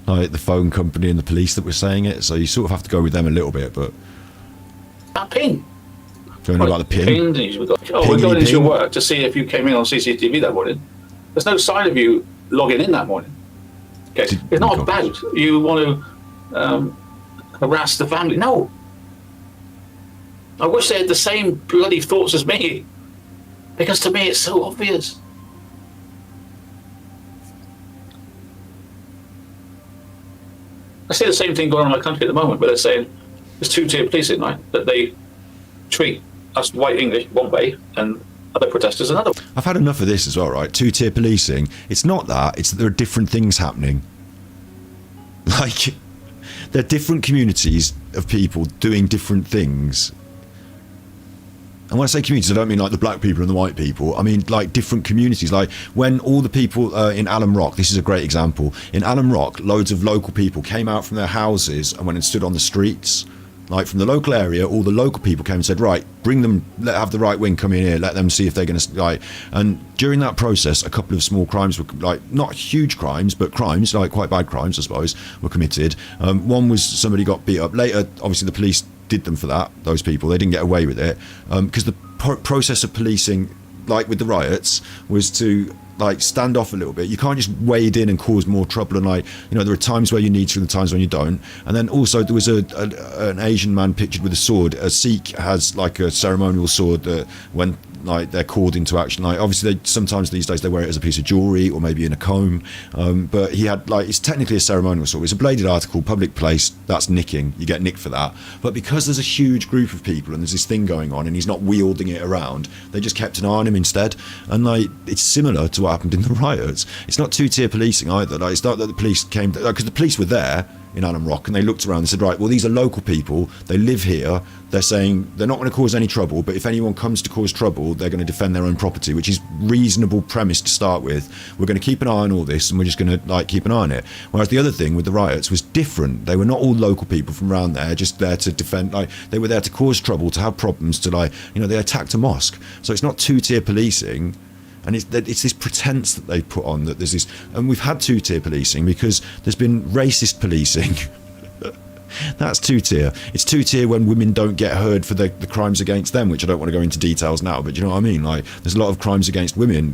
like the phone company and the police that were saying it. So you sort of have to go with them a little bit, but that ping. Do you know about the ping? We're going into your work to see if you came in on CCTV that morning. There's no sign of you logging in that morning. Okay, it's not about you want to harass the family. No. I wish they had the same bloody thoughts as me, because to me it's so obvious. I see the same thing going on in my country at the moment, where they're saying there's two-tier policing, right? That they treat us white English one way and other protesters another way. I've had enough of this as well, right? Two-tier policing. It's not that. It's that there are different things happening. Like, there are different communities of people doing different things. And when I say communities, I don't mean like the black people and the white people. I mean like different communities. Like when all the people in Alum Rock, this is a great example. In Alum Rock, loads of local people came out from their houses and went and stood on the streets. Like from the local area, all the local people came and said, right, bring them, have the right wing come in here, let them see if they're going to, like, and during that process, a couple of small crimes were, like, not huge crimes, but crimes, like quite bad crimes, I suppose, were committed. One was somebody got beat up. Later, obviously the police did them for that, those people. They didn't get away with it. Because the process of policing, like with the riots, was to, like, stand off a little bit. You can't just wade in and cause more trouble, and, like, you know, there are times where you need to and times when you don't. And then also there was an Asian man pictured with a sword. A Sikh has like a ceremonial sword that when, like, they're called into action, like, obviously sometimes these days they wear it as a piece of jewelry or maybe in a comb, but he had, like, it's technically a ceremonial sword. It's a bladed article, public place, that's nicking, you get nicked for that. But because there's a huge group of people and there's this thing going on and he's not wielding it around, they just kept an eye on him instead. And, like, it's similar to what happened in the riots. It's not two-tier policing either. Like, it's not that the police came, because the police were there in Alum Rock and they looked around and said, right, well, these are local people, they live here, they're saying they're not going to cause any trouble, but if anyone comes to cause trouble, they're going to defend their own property, which is reasonable premise to start with. We're going to keep an eye on all this and we're just going to, like, keep an eye on it. Whereas the other thing with the riots was different. They were not all local people from around there, just there to defend, like, they were there to cause trouble, to have problems, to, like, you know, they attacked a mosque. So it's not two-tier policing. And it's this pretense that they put on that there's this, and we've had two-tier policing because there's been racist policing. That's two-tier. It's two-tier when women don't get heard for the crimes against them, which I don't want to go into details now, but you know what I mean? Like, there's a lot of crimes against women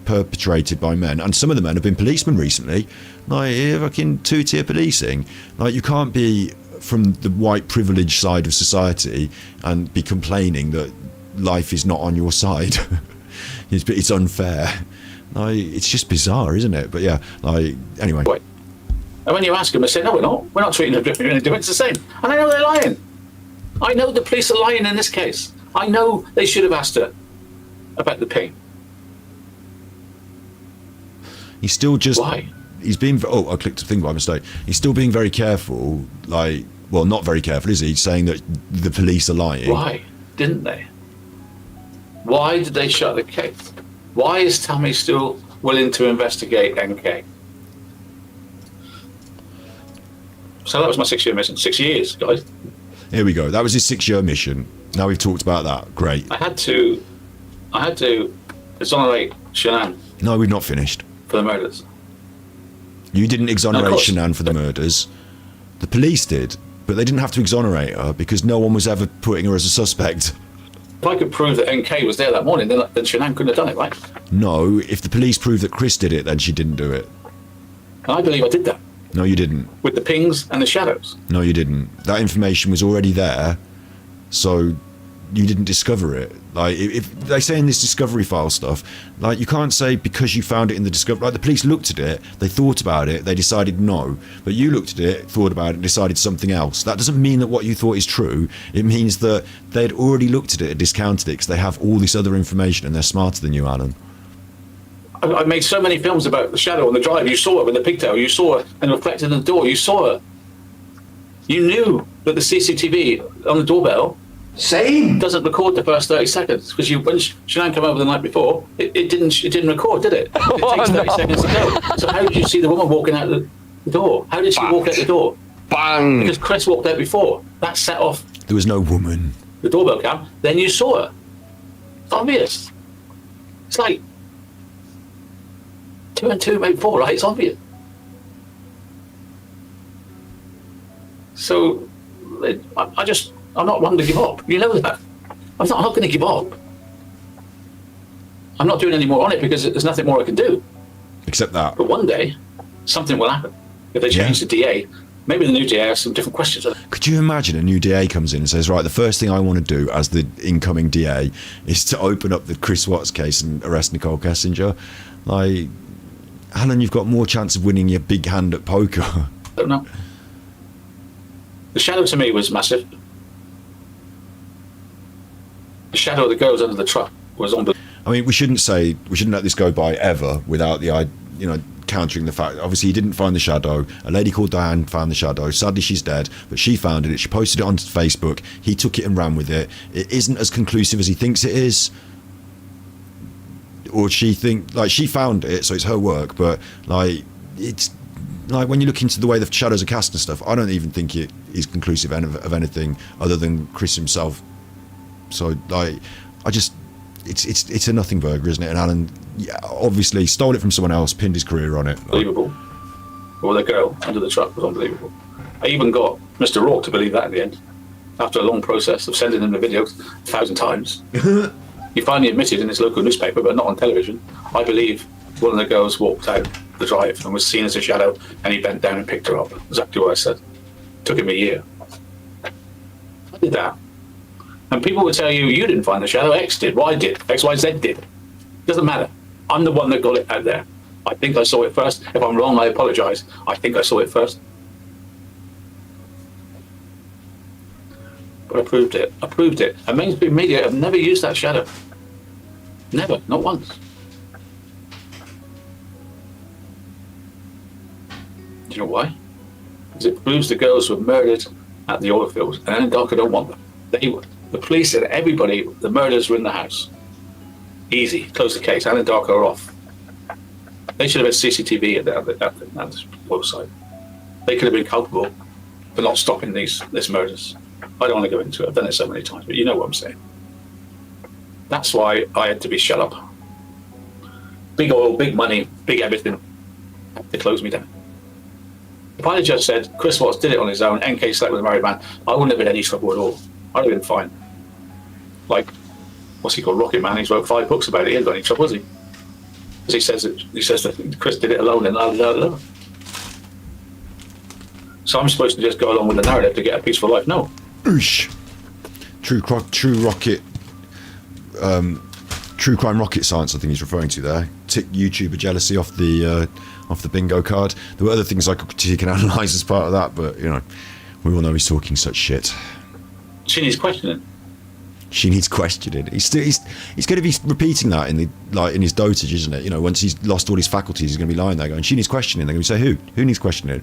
perpetrated by men, and some of the men have been policemen recently. Like, fucking two-tier policing. Like, you can't be from the white privilege side of society and be complaining that life is not on your side. It's unfair. Like, it's just bizarre, isn't it? But yeah, like, anyway. And when you ask them, they say, no, we're not. We're not treating them differently. It's the same. And I know they're lying. I know the police are lying in this case. I know they should have asked her about the ping. He's still just... Why? He's being... Oh, I clicked a thing by mistake. He's still being very careful. Like, well, not very careful, is he? He's saying that the police are lying. Why didn't they? Why did they shut the case? Why is Tammy still willing to investigate NK? So that was my 6-year mission. 6 years, guys. Here we go. That was his 6-year mission. Now we've talked about that. Great. I had to exonerate Shanann. No, we've not finished. For the murders. You didn't exonerate course. Shanann for the murders. The police did, but they didn't have to exonerate her because no one was ever putting her as a suspect. If I could prove that NK was there that morning, then Shanann couldn't have done it, right? No, if the police proved that Chris did it, then she didn't do it. And I believe I did that. No, you didn't. With the pings and the shadows. No, you didn't. That information was already there, so you didn't discover it. Like, if they say in this discovery file stuff, like, you can't say because you found it in the discovery. Like, the police looked at it, they thought about it, they decided no. But you looked at it, thought about it, and decided something else. That doesn't mean that what you thought is true. It means that they'd already looked at it and discounted it because they have all this other information and they're smarter than you, Alan. I made so many films about the shadow on the drive. You saw it with the pigtail. You saw it and reflected in the door. You saw it. You knew that the CCTV on the doorbell doesn't record the first 30 seconds because when Shanann came over the night before, it didn't record, did it? It takes 30 seconds to go. So how did you see the woman walking out the door? How did she walk out the door? Bang! Because Chris walked out before. That set off There was no woman. the doorbell cam. Then you saw her. It's obvious. It's like 2 and 2 make 4, right? It's obvious. So I'm not one to give up. You know that. I'm not going to give up. I'm not doing any more on it because there's nothing more I can do. Except that. But one day, something will happen. If they change the DA, maybe the new DA has some different questions. Could you imagine a new DA comes in and says, right, the first thing I want to do as the incoming DA is to open up the Chris Watts case and arrest Nicole Kessinger? Like, Alan, you've got more chance of winning your big hand at poker. I don't know. The shadow to me was massive. The shadow that goes under the truck was unbelievable. I mean, we shouldn't let this go by ever without countering the fact. Obviously, he didn't find the shadow. A lady called Diane found the shadow. Sadly, she's dead, but she found it. She posted it on Facebook. He took it and ran with it. It isn't as conclusive as he thinks it is. Or she found it, so it's her work, but it's like when you look into the way the shadows are cast and stuff, I don't even think it is conclusive of anything other than Chris himself. So it's a nothing burger, isn't it? And Alan obviously stole it from someone else, pinned his career on it. Unbelievable. Well, the girl under the truck was unbelievable. I even got Mr. Rourke to believe that in the end, after a long process of sending him the video 1,000 times. He finally admitted in his local newspaper, but not on television. I believe one of the girls walked out the drive and was seen as a shadow, and he bent down and picked her up. Exactly what I said. Took him a year. I did that. And people would tell you, you didn't find the shadow, X did. Well, I did. XYZ did. Doesn't matter. I'm the one that got it out there. I think I saw it first. If I'm wrong, I apologise. I think I saw it first. But I proved it. I proved it. And mainstream media have never used that shadow. Never. Not once. Do you know why? Because it proves the girls were murdered at the oil fields. And Alan Darker don't want them. They were. The police said everybody, the murders were in the house. Easy. Close the case. Alan Darker are off. They should have had CCTV at the website. They could have been culpable for not stopping these murders. I don't want to go into it. I've done it so many times, but you know what I'm saying. That's why I had to be shut up. Big oil, big money, big everything. They closed me down. If I had just said Chris Watts did it on his own, NK slept with a married man, I wouldn't have had any trouble at all. I'd have been fine. Like, what's he called, Rocket Man? He's wrote 5 books about it. He ain't got any trouble, has he? Because he says that Chris did it alone and la. So I'm supposed to just go along with the narrative to get a peaceful life? No. Oosh. True crime rocket science, I think he's referring to there. Tick YouTuber jealousy off the bingo card. There were other things I could critique and analyse as part of that, but we all know he's talking such shit. She needs questioning. She needs questioning. He's going to be repeating that in his dotage, isn't it? Once he's lost all his faculties, he's going to be lying there going, "She needs questioning." They're going to say, "Who needs questioning?"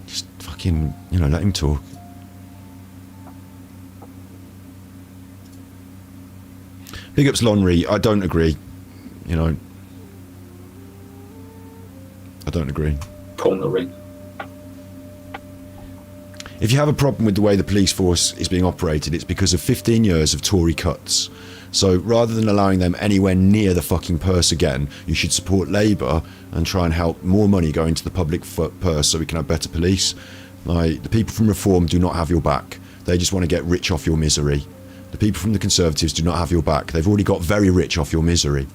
Just fucking, let him talk. Big ups, Lonry. I don't agree. I don't agree. Pull the ring. If you have a problem with the way the police force is being operated, it's because of 15 years of Tory cuts. So rather than allowing them anywhere near the fucking purse again, you should support Labour and try and help more money go into the public purse so we can have better police. Like, the people from Reform do not have your back. They just want to get rich off your misery. The people from the Conservatives do not have your back. They've already got very rich off your misery.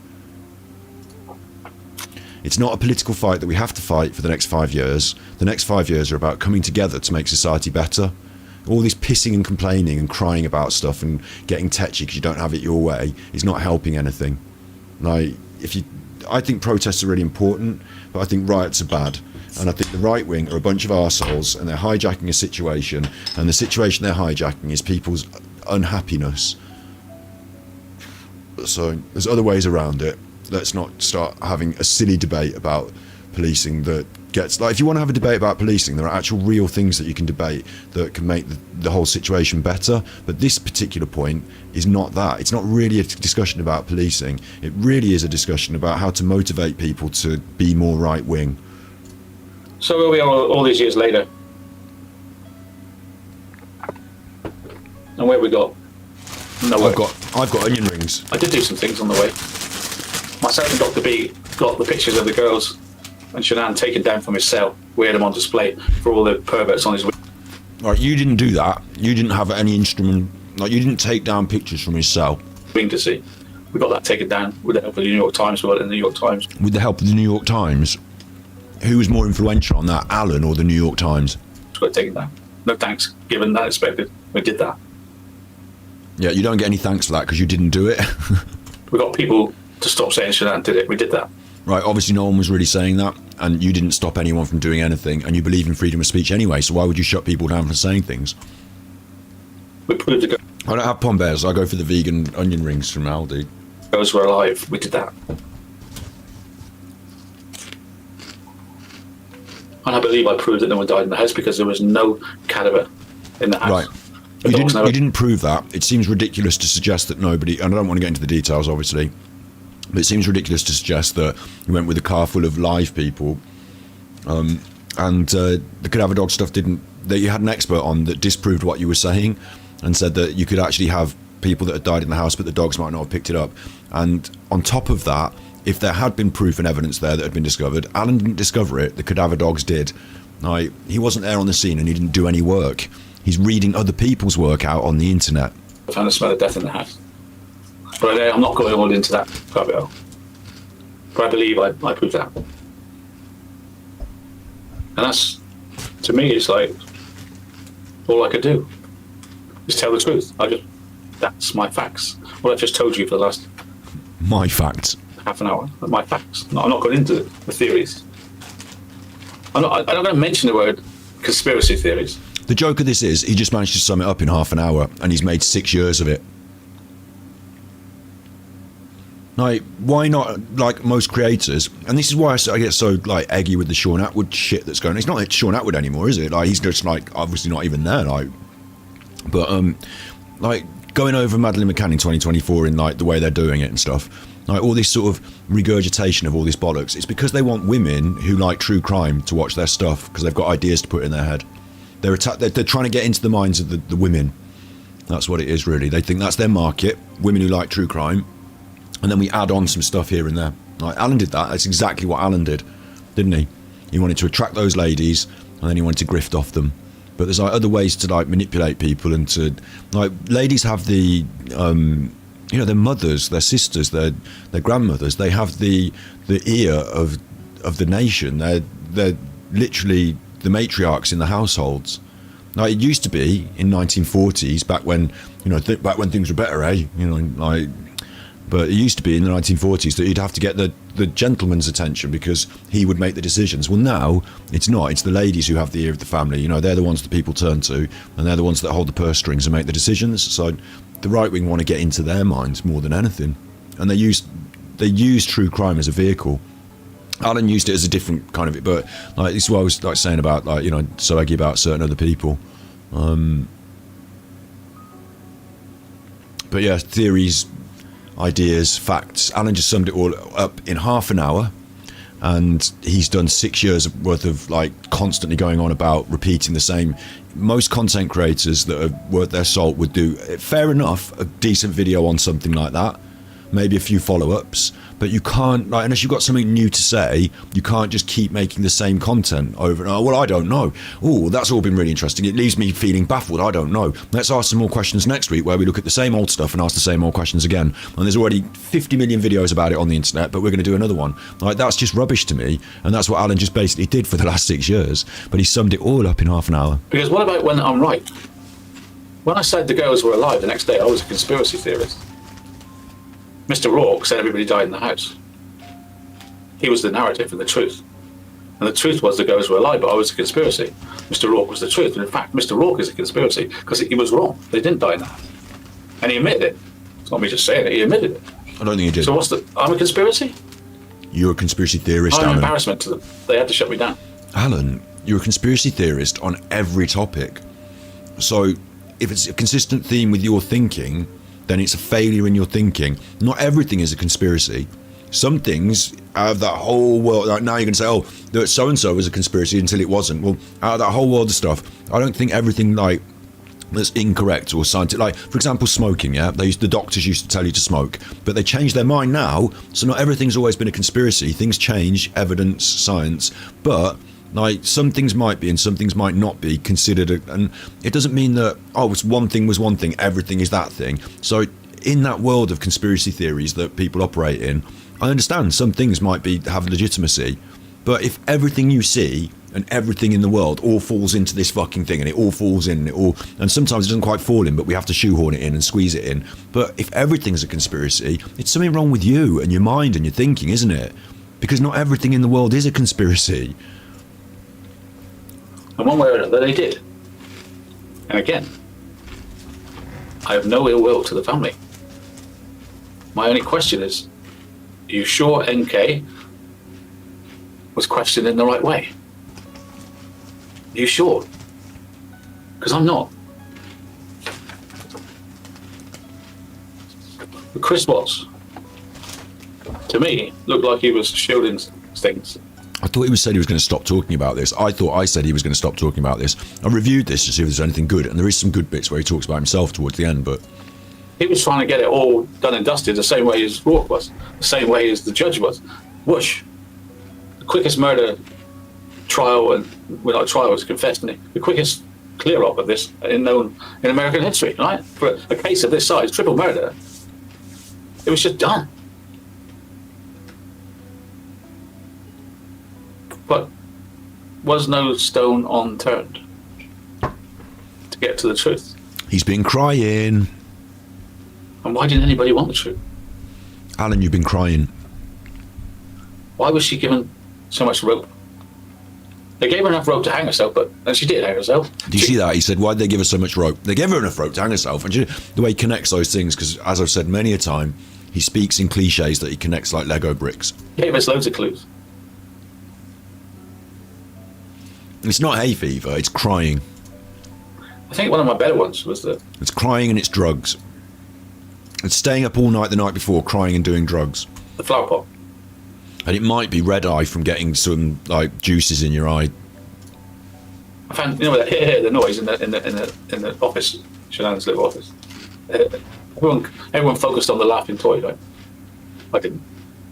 It's not a political fight that we have to fight for the next 5 years. The next 5 years are about coming together to make society better. All this pissing and complaining and crying about stuff and getting tetchy because you don't have it your way is not helping anything. Like, I think protests are really important, but I think riots are bad. And I think the right wing are a bunch of arseholes and they're hijacking a situation, and the situation they're hijacking is people's unhappiness. So there's other ways around it. Let's not start having a silly debate about policing that gets, like, if you want to have a debate about policing, there are actual real things that you can debate that can make the whole situation better. But this particular point is not that. It's not really a discussion about policing. It really is a discussion about how to motivate people to be more right wing. So where we are all these years later, and where we got? Nowhere. I've got onion rings. I did do some things on the way. Myself and Dr. B got the pictures of the girls and Shanann taken down from his cell. We had them on display for all the perverts on his wing. Right, you didn't do that. You didn't have any instrument. Like, you didn't take down pictures from his cell. Wing to see. We got that taken down with the help of the New York Times. We got it in the New York Times. With the help of the New York Times? Who was more influential on that, Alan or the New York Times? We got it taken down. No thanks, given that expected. We did that. Yeah, you don't get any thanks for that because you didn't do it. We got people to stop saying Shanann did it. We did that. Right, obviously no one was really saying that, and you didn't stop anyone from doing anything, and you believe in freedom of speech anyway, so why would you shut people down from saying things? We proved it. I don't have Pom Bears, I go for the vegan onion rings from Aldi. Those were alive. We did that. And I believe I proved that no one died in the house because there was no cadaver in the house. Right. You didn't prove that. It seems ridiculous to suggest that nobody, and I don't want to get into the details obviously, but it seems ridiculous to suggest that you went with a car full of live people, and the cadaver dog stuff that you had an expert on that disproved what you were saying and said that you could actually have people that had died in the house but the dogs might not have picked it up. And on top of that, if there had been proof and evidence there that had been discovered, Alan didn't discover it, the cadaver dogs did. He wasn't there on the scene and he didn't do any work. He's reading other people's work out on the internet. I found the smell of death in the house. But I'm not going all into that rabbit hole. But I believe I proved that. And that's, to me, it's like all I could do is tell the truth. That's my facts. What I've just told you for the last... My facts. Half an hour. My facts. No, I'm not going into the theories. I'm not going to mention the word conspiracy theories. The joke of this is, he just managed to sum it up in half an hour, and he's made 6 years of it. Like, why not, like most creators, and this is why I get so, like, eggy with the Sean Atwood shit that's going on. It's not like Sean Atwood anymore, is it? Like, he's just, like, obviously not even there, like. But, like, going over Madeleine McCann in 2024 in, like, the way they're doing it and stuff, like, all this sort of regurgitation of all this bollocks, it's because they want women who like true crime to watch their stuff, because they've got ideas to put in their head. They're trying to get into the minds of the women. That's what it is, really. They think that's their market, women who like true crime, and then we add on some stuff here and there. Like, Alan did that. That's exactly what Alan did, didn't he? He wanted to attract those ladies, and then he wanted to grift off them. But there's, like, other ways to, like, manipulate people and to, like, ladies have the, you know, their mothers, their sisters, their grandmothers. They have the ear of the nation. They're literally the matriarchs in the households. Now, it used to be in 1940s, back when, you know, back when things were better, eh? You know, like, but it used to be in the 1940s that you'd have to get the gentleman's attention because he would make the decisions. Well, now it's not. It's the ladies who have the ear of the family. You know, they're the ones that people turn to, and they're the ones that hold the purse strings and make the decisions. So the right wing want to get into their minds more than anything, and they use true crime as a vehicle. Alan used it as a different kind of it, but like, this is what I was like saying about, like, you know, so eggy about certain other people. But yeah, theories, ideas, facts. Alan just summed it all up in half an hour, and he's done 6 years worth of like constantly going on about repeating the same. Most content creators that are worth their salt would do, fair enough, a decent video on something like that, maybe a few follow-ups, but you can't, like, unless you've got something new to say, you can't just keep making the same content over and over. Well, I don't know. Oh, that's all been really interesting. It leaves me feeling baffled. I don't know. Let's ask some more questions next week, where we look at the same old stuff and ask the same old questions again. And there's already 50 million videos about it on the internet, but we're going to do another one. Like, that's just rubbish to me, and that's what Alan just basically did for the last 6 years. But he summed it all up in half an hour. Because what about when I'm right? When I said the girls were alive the next day, I was a conspiracy theorist. Mr. Rourke said everybody died in the house. He was the narrative and the truth. And the truth was the girls were alive, but I was a conspiracy. Mr. Rourke was the truth. And in fact, Mr. Rourke is a conspiracy because he was wrong. They didn't die in the house. And he admitted it. It's not me just saying it, he admitted it. I don't think he did. So I'm a conspiracy? You're a conspiracy theorist, I'm an Alan. embarrassment to them. They had to shut me down. Alan, you're a conspiracy theorist on every topic. So if it's a consistent theme with your thinking, then it's a failure in your thinking. Not everything is a conspiracy. Some things out of that whole world, like now you're going to say, oh, that so-and-so was a conspiracy until it wasn't. Well, out of that whole world of stuff, I don't think everything like that's incorrect or scientific. Like, for example, smoking, yeah? The doctors used to tell you to smoke, but they changed their mind now, so not everything's always been a conspiracy. Things change, evidence, science, but like some things might be and some things might not be considered, and it doesn't mean that, oh, it's one thing was one thing, everything is that thing. So in that world of conspiracy theories that people operate in, I understand some things might have legitimacy, but if everything you see and everything in the world all falls into this fucking thing and it all falls in, and sometimes it doesn't quite fall in, but we have to shoehorn it in and squeeze it in. But if everything's a conspiracy, it's something wrong with you and your mind and your thinking, isn't it? Because not everything in the world is a conspiracy. And one way or another, they did. And again, I have no ill will to the family. My only question is, are you sure NK was questioned in the right way? Are you sure? Because I'm not. But Chris was. To me, looked like he was shielding things. I thought he said he was going to stop talking about this. I thought I said he was going to stop talking about this. I reviewed this to see if there's anything good, and there is some good bits where he talks about himself towards the end, but he was trying to get it all done and dusted the same way as Rourke was, the same way as the judge was. Whoosh. The quickest murder trial, and well, not trial, it was confessed, didn't it? The quickest clear-up of this in American history, right? For a case of this size, triple murder, it was just done. But was no stone unturned to get to the truth. He's been crying. And why didn't anybody want the truth? Alan, you've been crying. Why was she given so much rope? They gave her enough rope to hang herself, and she did hang herself. Do you see that? He said, why'd they give her so much rope? They gave her enough rope to hang herself. And the way he connects those things, because as I've said many a time, he speaks in cliches that he connects like Lego bricks. He gave us loads of clues. It's not hay fever, it's crying. I think one of my better ones was that it's crying and it's drugs. It's staying up all night the night before, crying and doing drugs. The flower pot. And it might be red eye from getting some like juices in your eye. I found, you know, that the noise in the office, Shanann's little office. Everyone focused on the laughing toy, right? I didn't.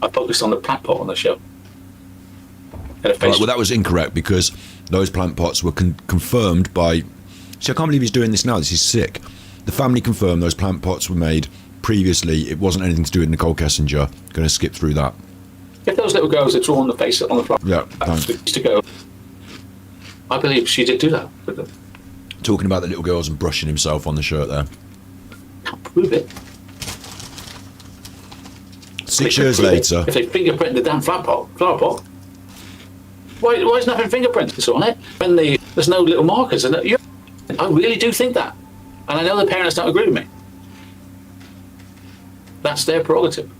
I focused on the plant pot on the shelf. Right, well, that was incorrect because those plant pots were confirmed by. See, I can't believe he's doing this now. This is sick. The family confirmed those plant pots were made previously. It wasn't anything to do with Nicole Kessinger. Going to skip through that. If those little girls had drawn the face on the floor, yeah, thanks. To go. I believe she did do that with them. Talking about the little girls and brushing himself on the shirt there. Can't prove it. 6 years later. If they fingerprinted the damn flower pot. Why is nothing fingerprinted on it when there's no little markers? And I really do think that. And I know the parents don't agree with me. That's their prerogative.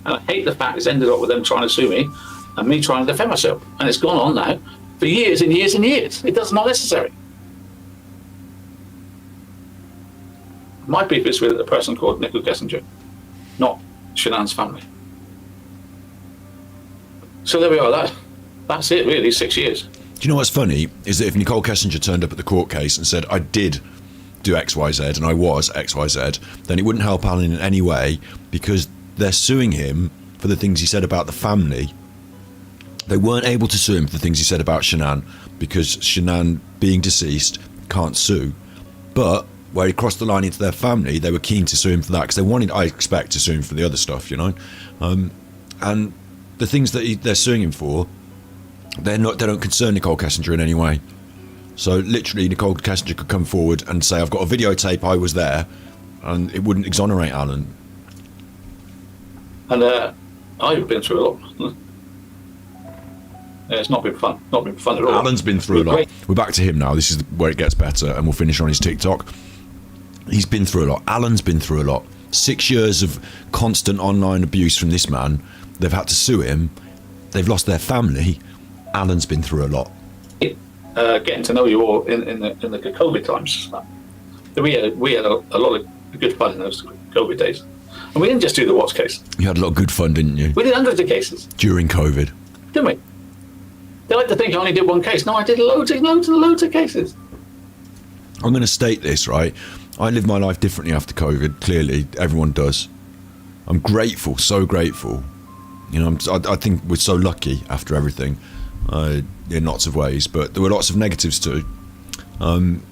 And I hate the fact it's ended up with them trying to sue me and me trying to defend myself. And it's gone on now for years and years and years. It does not necessary. My beef is with a person called Nicole Kessinger, not Shanann's family. So there we are. That's it, really. 6 years. Do you know what's funny? Is that if Nicole Kessinger turned up at the court case and said, I did do XYZ and I was XYZ, then it wouldn't help Alan in any way, because they're suing him for the things he said about the family. They weren't able to sue him for the things he said about Shanann, because Shanann, being deceased, can't sue. But where he crossed the line into their family, they were keen to sue him for that, because they wanted, I expect, to sue him for the other stuff, you know. And the things that they're suing him for, they don't concern Nicole Kessinger in any way. So literally, Nicole Kessinger could come forward and say, I've got a videotape, I was there, and it wouldn't exonerate Alan. And I've been through a lot. It's not been fun. Not been fun at all. Alan's been through a lot. We're back to him now. This is where it gets better, and we'll finish on his TikTok. He's been through a lot. Alan's been through a lot. 6 years of constant online abuse from this man. They've had to sue him. They've lost their family. Alan's been through a lot. Getting to know you all in the COVID times. We had a lot of good fun in those COVID days. And we didn't just do the Watts case. You had a lot of good fun, didn't you? We did hundreds of cases. During COVID. Didn't we? They like to think I only did one case. No, I did loads of cases. I'm going to state this, right? I live my life differently after COVID. Clearly, everyone does. I'm grateful, so grateful. You know, I think we're so lucky after everything, in lots of ways. But there were lots of negatives too. Alan,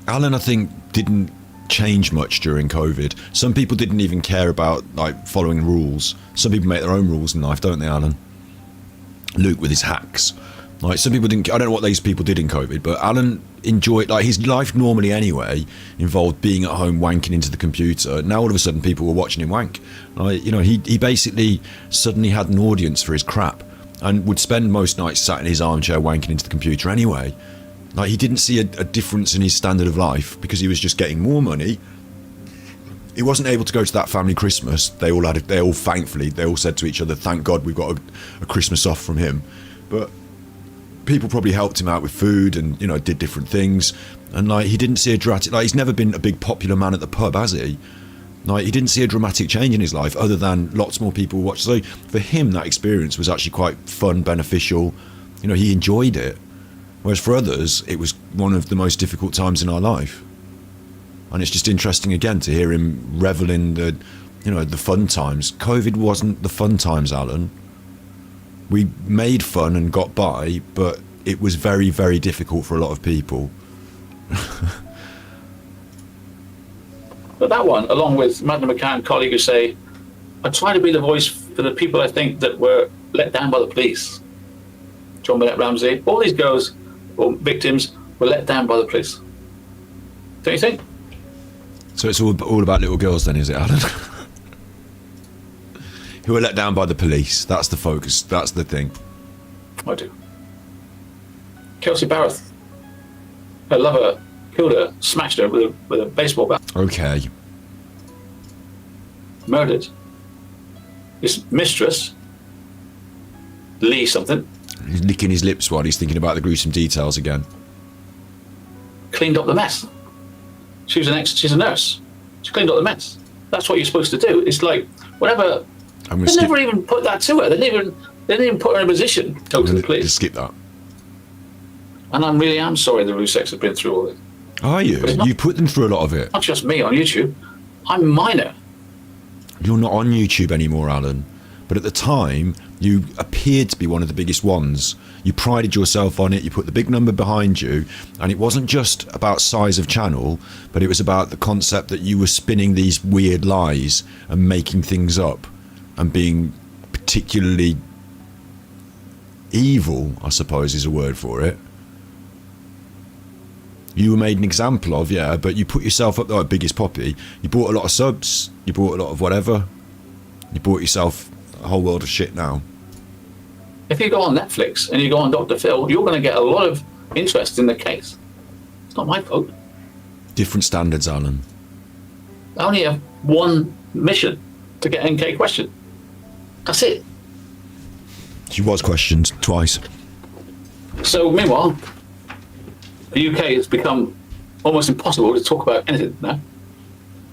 I think, didn't change much during COVID. Some people didn't even care about like following rules. Some people make their own rules in life, don't they, Alan? Luke with his hacks. Like, some people didn't. I don't know what these people did in COVID, but Alan enjoyed, like, his life normally anyway involved being at home wanking into the computer. Now all of a sudden people were watching him wank. Like, you know, he basically suddenly had an audience for his crap, and would spend most nights sat in his armchair wanking into the computer anyway. Like, he didn't see a difference in his standard of life because he was just getting more money. He wasn't able to go to that family Christmas. They all thankfully, they all said to each other, thank God we've got a Christmas off from him. But people probably helped him out with food and, you know, did different things. And, like, he didn't see a dramatic, like, he's never been a big popular man at the pub, has he? Like, he didn't see a dramatic change in his life other than lots more people watch. So for him, that experience was actually quite fun, beneficial. You know, he enjoyed it. Whereas for others, it was one of the most difficult times in our life. And it's just interesting again to hear him revel in the, you know, the fun times. COVID wasn't the fun times, Alan. We made fun and got by, but it was very, very difficult for a lot of people. But that one, along with Madam McCann, colleague who say, I try to be the voice for the people I think that were let down by the police. John Bennett Ramsey, all these girls or victims were let down by the police. Don't you think? So it's all about little girls then, is it, Alan? Who were let down by the police. That's the focus. That's the thing. I do. Kelsey Barrett, her lover killed her, smashed her with a baseball bat. Okay. Murdered. His mistress, Lee something. He's licking his lips while he's thinking about the gruesome details again. Cleaned up the mess. She's a nurse. She cleaned up the mess. That's what you're supposed to do. It's like, whatever. They never even put that to her. They didn't even put her in a position to go to the police. Just skip that. And I really am sorry the Ruseks have been through all this. Are you? You put them through a lot of it. Not just me on YouTube. I'm minor. You're not on YouTube anymore, Alan. But at the time, you appeared to be one of the biggest ones. You prided yourself on it, you put the big number behind you, and it wasn't just about size of channel, but it was about the concept that you were spinning these weird lies and making things up and being particularly evil, I suppose is a word for it. You were made an example of, yeah, but you put yourself up there, biggest poppy. You bought a lot of subs, you bought a lot of whatever. You bought yourself a whole world of shit now. If you go on Netflix and you go on Dr. Phil, you're going to get a lot of interest in the case. It's not my fault. Different standards, Alan. I only have one mission to get NK questioned. That's it. She was questioned twice. So meanwhile, the UK has become almost impossible to talk about anything now.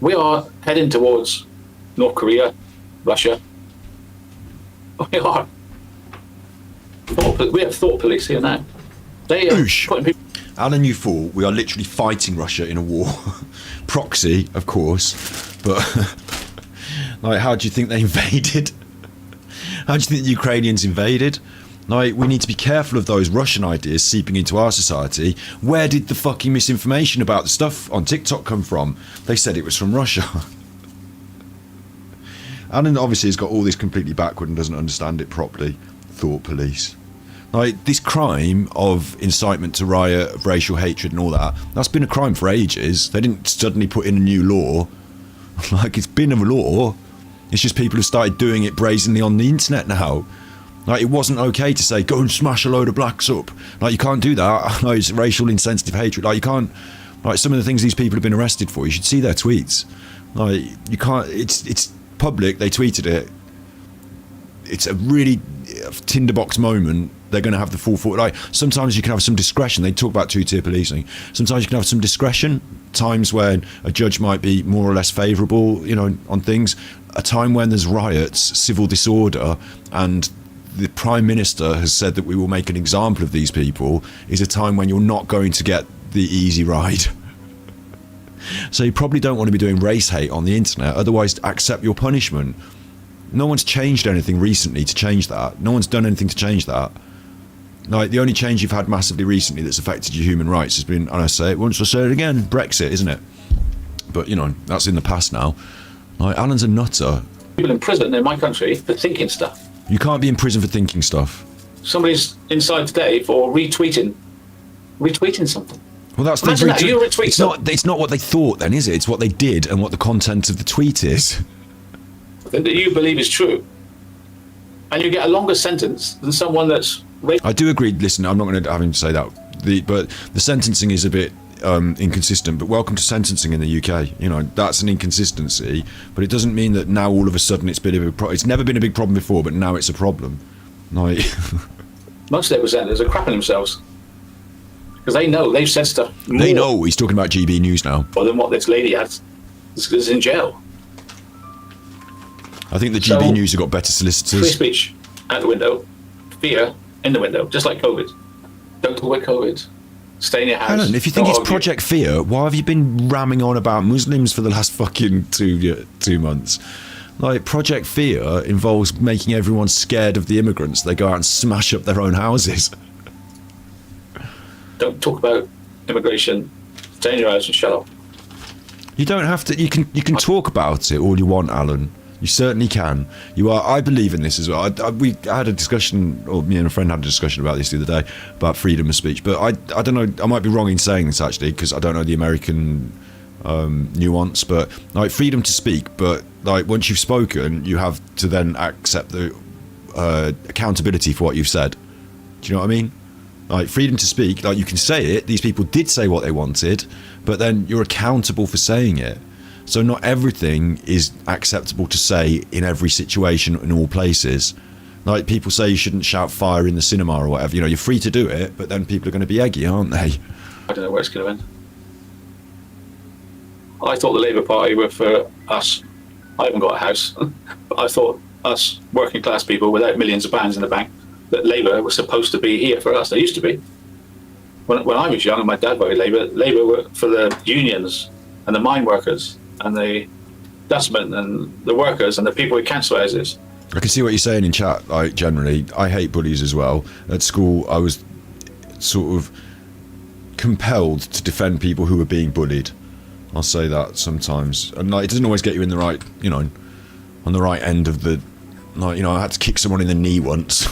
We are heading towards North Korea, Russia. We are. We have thought police here now. They are putting people. Alan, you fool, we are literally fighting Russia in a war. Proxy, of course. But, like, how do you think they invaded? How do you think the Ukrainians invaded? Like, we need to be careful of those Russian ideas seeping into our society. Where did the fucking misinformation about the stuff on TikTok come from? They said it was from Russia. Alan obviously has got all this completely backward and doesn't understand it properly. Thought police. Like, this crime of incitement to riot, of racial hatred and all that, that's been a crime for ages. They didn't suddenly put in a new law. Like, it's been a law. It's just people have started doing it brazenly on the internet now. Like, it wasn't okay to say, go and smash a load of blacks up. Like, you can't do that. No, it's racial insensitive hatred. Like, you can't... Like, some of the things these people have been arrested for, you should see their tweets. Like, you can't... It's public, they tweeted it. It's a really tinderbox moment. They're going to have the full thought. Like, sometimes you can have some discretion. They talk about two-tier policing. Sometimes you can have some discretion. Times when a judge might be more or less favourable, you know, on things. A time when there's riots, civil disorder, and the Prime Minister has said that we will make an example of these people, is a time when you're not going to get the easy ride. So you probably don't want to be doing race hate on the internet. Otherwise, accept your punishment. No one's changed anything recently to change that. No one's done anything to change that. Like, the only change you've had massively recently that's affected your human rights has been, and I say it once, I'll say it again, Brexit, isn't it? But, you know, that's in the past now. Like, Alan's a nutter. People in prison in my country for thinking stuff. You can't be in prison for thinking stuff. Somebody's inside today for retweeting something. Well, that's Imagine that, you retweet it's not what they thought then, is it? It's what they did and what the content of the tweet is. That you believe is true. And you get a longer sentence than someone that's... I do agree. Listen, I'm not going to have him say that. But the sentencing is a bit inconsistent. But welcome to sentencing in the UK. You know, that's an inconsistency. But it doesn't mean that now all of a sudden it's been a big problem. It's never been a big problem before, but now it's a problem. Like... Most of their presenters are crapping themselves. Because they know, they've said stuff more... They know. He's talking about GB News now. ...than what this lady has is in jail. I think the GB News have got better solicitors. Free speech out the window, fear in the window, just like COVID. Don't talk about COVID. Stay in your house. Alan, if you think it's Project Fear, why have you been ramming on about Muslims for the last fucking 2 months? Like, Project Fear involves making everyone scared of the immigrants. They go out and smash up their own houses. Don't talk about immigration. Stay in your house and shut up. You don't have to. You can talk about it all you want, Alan. You certainly can. You are. I believe in this as well. I had a discussion, or me and a friend had a discussion about this the other day, about freedom of speech. But I don't know. I might be wrong in saying this actually, because I don't know the American nuance. But like, freedom to speak. But like, once you've spoken, you have to then accept the accountability for what you've said. Do you know what I mean? Like, freedom to speak. Like, you can say it. These people did say what they wanted, but then you're accountable for saying it. So not everything is acceptable to say in every situation, in all places. Like, people say you shouldn't shout fire in the cinema or whatever. You know, you're free to do it, but then people are going to be eggy, aren't they? I don't know where it's going to end. I thought the Labour Party were for us. I haven't got a house. But I thought us working class people without millions of pounds in the bank, that Labour was supposed to be here for us. They used to be. When I was young and my dad voted Labour were for the unions and the mine workers and the dustmen and the workers and the people with council houses. I can see what you're saying in chat. Like, generally, I hate bullies as well. At school, I was sort of compelled to defend people who were being bullied. I'll say that sometimes. And like, it doesn't always get you in the right, you know, on the right end of the, like, you know, I had to kick someone in the knee once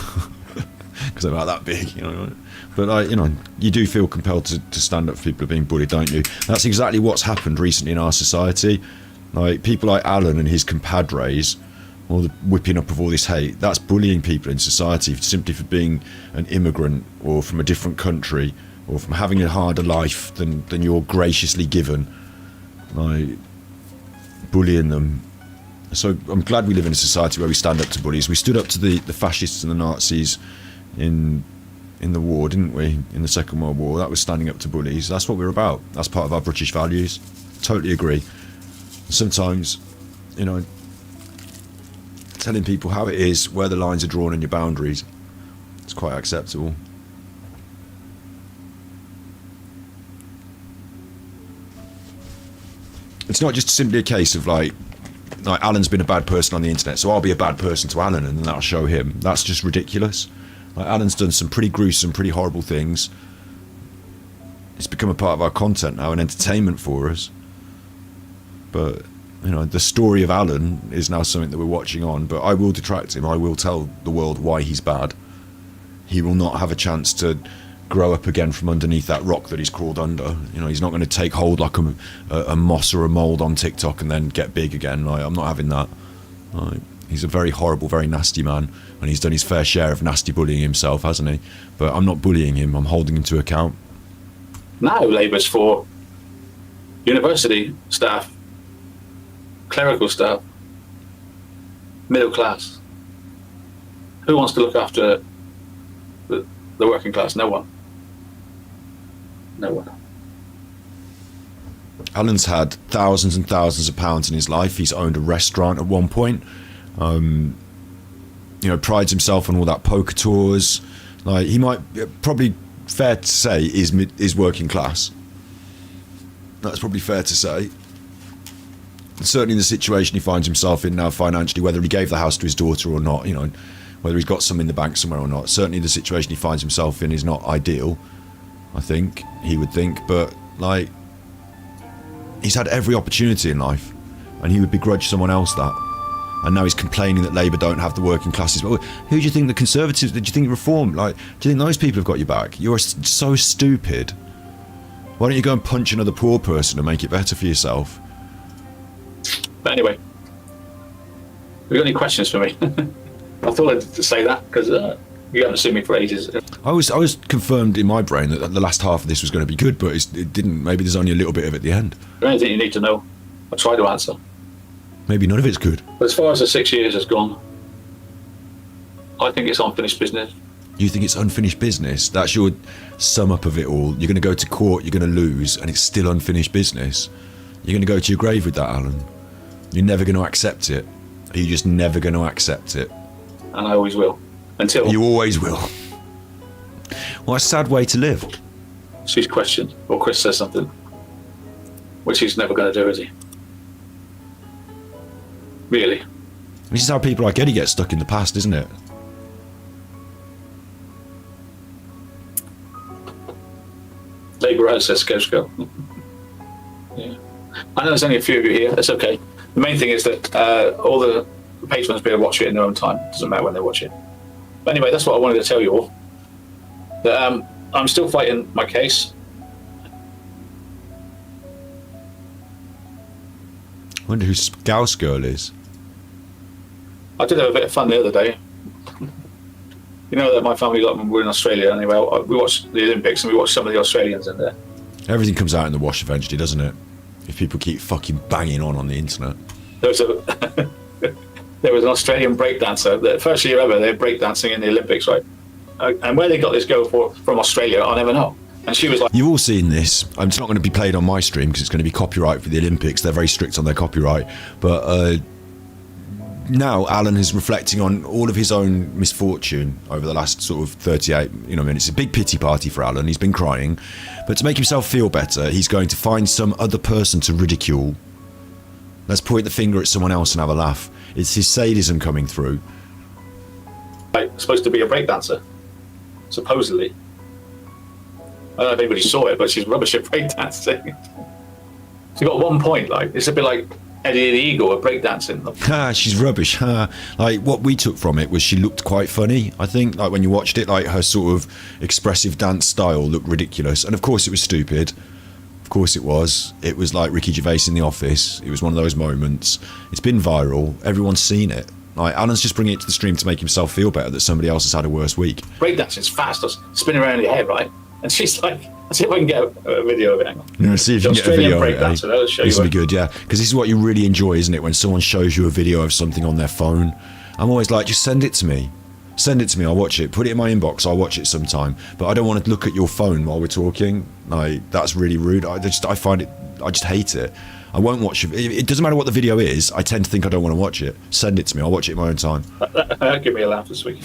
because they're about that big, you know. But like, you know, you do feel compelled to stand up for people who are being bullied, don't you? That's exactly what's happened recently in our society. Like, people like Alan and his compadres, or the whipping up of all this hate, that's bullying people in society simply for being an immigrant or from a different country or from having a harder life than you're graciously given. Like, bullying them. So I'm glad we live in a society where we stand up to bullies. We stood up to the fascists and the Nazis in the war, didn't we? In the Second World War. That was standing up to bullies. That's what we're about. That's part of our British values. Totally agree. Sometimes, you know, telling people how it is, where the lines are drawn and your boundaries, it's quite acceptable. It's not just simply a case of like Alan's been a bad person on the internet, so I'll be a bad person to Alan and then that'll show him. That's just ridiculous. Like, Alan's done some pretty gruesome, pretty horrible things. It's become a part of our content now and entertainment for us. But, you know, the story of Alan is now something that we're watching on, but I will detract him. I will tell the world why he's bad. He will not have a chance to grow up again from underneath that rock that he's crawled under. You know, he's not going to take hold like a moss or a mould on TikTok and then get big again. Like, I'm not having that. Like, he's a very horrible, very nasty man, and he's done his fair share of nasty bullying himself, hasn't he? But I'm not bullying him. I'm holding him to account. Now labours for university staff, clerical staff, middle class. Who wants to look after the working class? No one. No one. Alan's had thousands and thousands of pounds in his life. He's owned a restaurant at one point. You know, prides himself on all that poker tours. Like, he might, probably fair to say, is working class. That's probably fair to say. Certainly the situation he finds himself in now financially, whether he gave the house to his daughter or not, you know, whether he's got some in the bank somewhere or not, certainly the situation he finds himself in is not ideal, I think, he would think, but, like, he's had every opportunity in life, and he would begrudge someone else that. And now he's complaining that Labour don't have the working classes. But who do you think the Conservatives, do you think Reform, like, do you think those people have got your back? You're so stupid. Why don't you go and punch another poor person and make it better for yourself? But anyway, have you got any questions for me? I thought I'd say that because you haven't seen me for ages. I was confirmed in my brain that the last half of this was going to be good, but it didn't. Maybe there's only a little bit of it at the end. Is there anything you need to know? I'll try to answer. Maybe none of it's good. But as far as the 6 years has gone, I think it's unfinished business. You think it's unfinished business? That's your sum up of it all. You're going to go to court, you're going to lose, and it's still unfinished business. You're going to go to your grave with that, Alan. You're never going to accept it. Are you just never going to accept it? And I always will. Until... You always will. What a sad way to live. She's questioned, or Chris says something, which he's never going to do, is he? Really? This is how people like Eddy get stuck in the past, isn't it? Labour out, says Scousco. Yeah. I know there's only a few of you here, that's okay. The main thing is that all the patrons be able to watch it in their own time. Doesn't matter when they watch it. But anyway, that's what I wanted to tell you all. That I'm still fighting my case. I wonder who Scouse Girl is. I did have a bit of fun the other day. You know that my family, like, when we were in Australia anyway, we watched the Olympics and we watched some of the Australians in there. Everything comes out in the wash eventually, doesn't it? If people keep fucking banging on the internet. There was an Australian breakdancer, the first year ever, they're breakdancing in the Olympics, right? And where they got this girl from Australia, I never know. And she was like... You've all seen this. It's not going to be played on my stream because it's going to be copyright for the Olympics. They're very strict on their copyright. But now Alan is reflecting on all of his own misfortune over the last sort of 38 minutes. It's a big pity party for Alan. He's been crying. But to make himself feel better, he's going to find some other person to ridicule. Let's point the finger at someone else and have a laugh. It's his sadism coming through. Like, supposed to be a breakdancer, supposedly. I don't know if anybody saw it, but she's rubbish at breakdancing. She got 1 point. Like, it's a bit like Eddy the Eagle at breakdancing. She's rubbish. Like, what we took from it was she looked quite funny. I think, like, when you watched it, like, her sort of expressive dance style looked ridiculous, and of course it was stupid. Of course it was. It was like Ricky Gervais in The Office. It was one of those moments. It's been viral. Everyone's seen it. Like, Alan's just bringing it to the stream to make himself feel better that somebody else has had a worse week. Breakdancing's fast, just spinning around your head, right? And she's like, let's see if I can get a video of it. Hang on. No, see if you can get a video of it. I'll show This you will be good, yeah. Because this is what you really enjoy, isn't it? When someone shows you a video of something on their phone. I'm always like, just send it to me. Send it to me, I'll watch it. Put it in my inbox, I'll watch it sometime. But I don't want to look at your phone while we're talking. Like, that's really rude. I just hate it. I won't watch it. It doesn't matter what the video is. I tend to think I don't want to watch it. Send it to me, I'll watch it in my own time. Give me a laugh this week.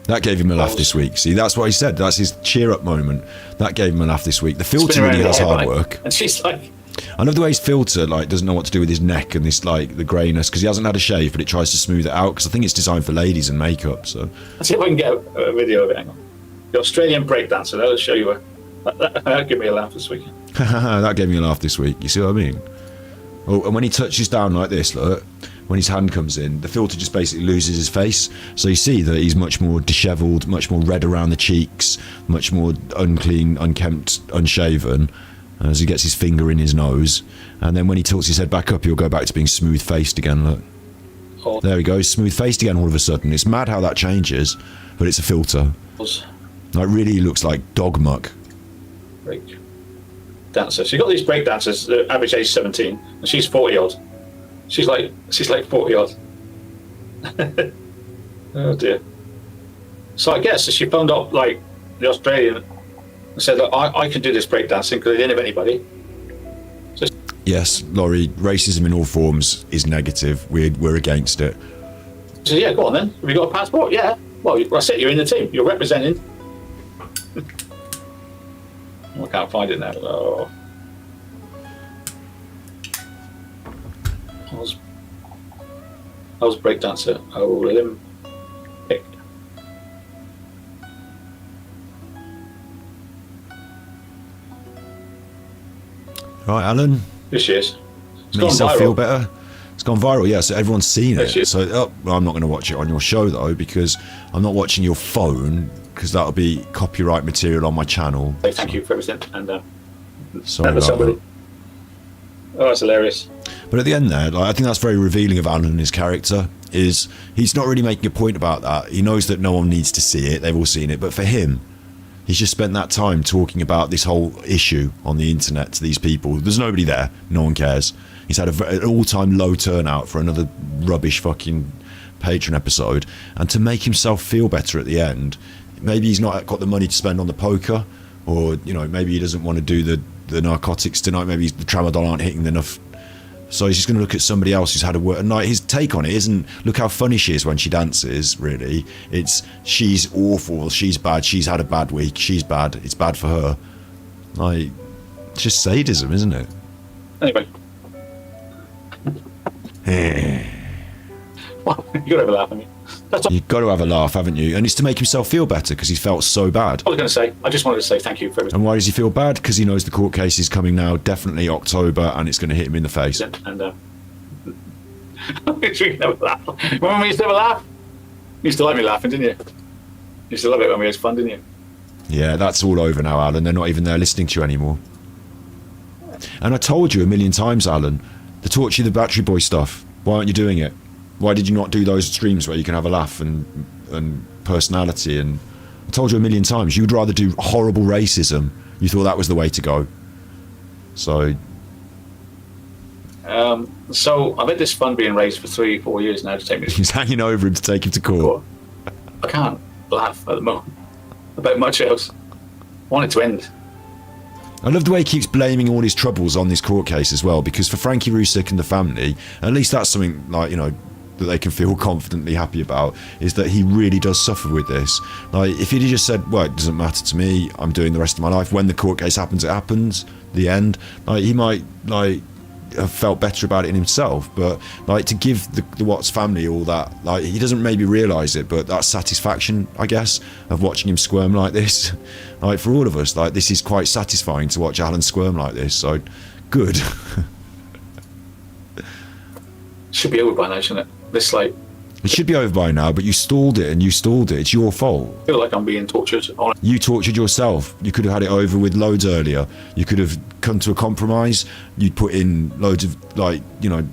That gave him a laugh this week. See, that's what he said. That's his cheer up moment. That gave him a laugh this week. The filter Spinning really around does the head, hard right? work. And she's like, I love the way his filter like doesn't know what to do with his neck and this like the greyness because he hasn't had a shave, but it tries to smooth it out because I think it's designed for ladies and makeup. So let's see if I can get a video of it. Hang on. The Australian breakdancer. That'll show you. That'll give me a laugh this weekend. that gave me a laugh this week. You see what I mean? Oh, and when he touches down like this, look, when his hand comes in, the filter just basically loses his face. So you see that he's much more dishevelled, much more red around the cheeks, much more unclean, unkempt, unshaven, as he gets his finger in his nose. And then when he tilts his head back up, he'll go back to being smooth-faced again, look. Oh. There he goes, smooth-faced again all of a sudden. It's mad how that changes, but it's a filter. Like, really looks like dog muck. Break dancer. So you've got these break dancers, average age 17, and she's 40 odd. She's like 40 odd. Oh dear. So I guess she phoned up like the Australian and said, look, I can do this break dancing because they didn't have anybody. So Yes, Laurie, racism in all forms is negative. We're against it. she said, yeah, go on then. Have you got a passport? Yeah. Well, that's it. You're in the team. You're representing. I can't find it now. Oh. I was breakdancer. Olympic. Right, Alan? Here she is. It's Make gone yourself viral. feel better? It's gone viral, yeah, so everyone's seen Yes, it. yes. So well, I'm not going to watch it on your show, though, because I'm not watching your phone, because that'll be copyright material on my channel. Say thank you for everything. And Sorry never about somebody. that. Oh, that's hilarious. But at the end there, like, I think that's very revealing of Alan and his character, is he's not really making a point about that. He knows that no one needs to see it, they've all seen it, but for him, he's just spent that time talking about this whole issue on the internet to these people. There's nobody there, no one cares. He's had an all-time low turnout for another rubbish fucking Patreon episode, and to make himself feel better at the end, maybe he's not got the money to spend on the poker, or, you know, maybe he doesn't want to do the narcotics tonight, maybe the tramadol aren't hitting enough. So he's just going to look at somebody else who's had a work. And like, his take on it isn't, look how funny she is when she dances, really. It's, she's awful, she's bad, she's had a bad week, she's bad, it's bad for her. Like, it's just sadism, isn't it? Anyway. Well, you got to have a laugh at me. That's all You've got to have a laugh, haven't you? And it's to make himself feel better because he felt so bad. I was going to say. I just wanted to say thank you for everything. And why does he feel bad? Because he knows the court case is coming now, definitely October, and it's going to hit him in the face. And we can have a laugh. Remember when we used to have a laugh? You used to like me laughing, didn't you? You used to love it when we had fun, didn't you? Yeah, that's all over now, Alan. They're not even there listening to you anymore. And I told you a million times, Alan, the Torture the Battery Boy stuff. Why aren't you doing it? Why did you not do those streams where you can have a laugh and personality? And I told you a million times, you'd rather do horrible racism. You thought that was the way to go. So I've had this fund being raised for 3-4 years now to take me. he's hanging over him to take him to court. I can't laugh at the moment about much else. I want it to end. I love the way he keeps blaming all his troubles on this court case as well, because for Frankie Rusick and the family, at least that's something, like, you know, that they can feel confidently happy about, is that he really does suffer with this. Like, if he'd just said, well, it doesn't matter to me, I'm doing the rest of my life, when the court case happens, it happens, the end, like, he might, like, have felt better about it in himself. But, like, to give the Watts family all that, like, he doesn't maybe realise it, but that satisfaction, I guess, of watching him squirm like this, like, for all of us, like, this is quite satisfying to watch Alan squirm like this, so good. Should be over by now, shouldn't it? This, like, it should be over by now, but you stalled it, and you stalled it. It's your fault. I feel like I'm being tortured. You tortured yourself. You could have had it over with loads earlier. You could have come to a compromise. You'd put in loads of, like, you know,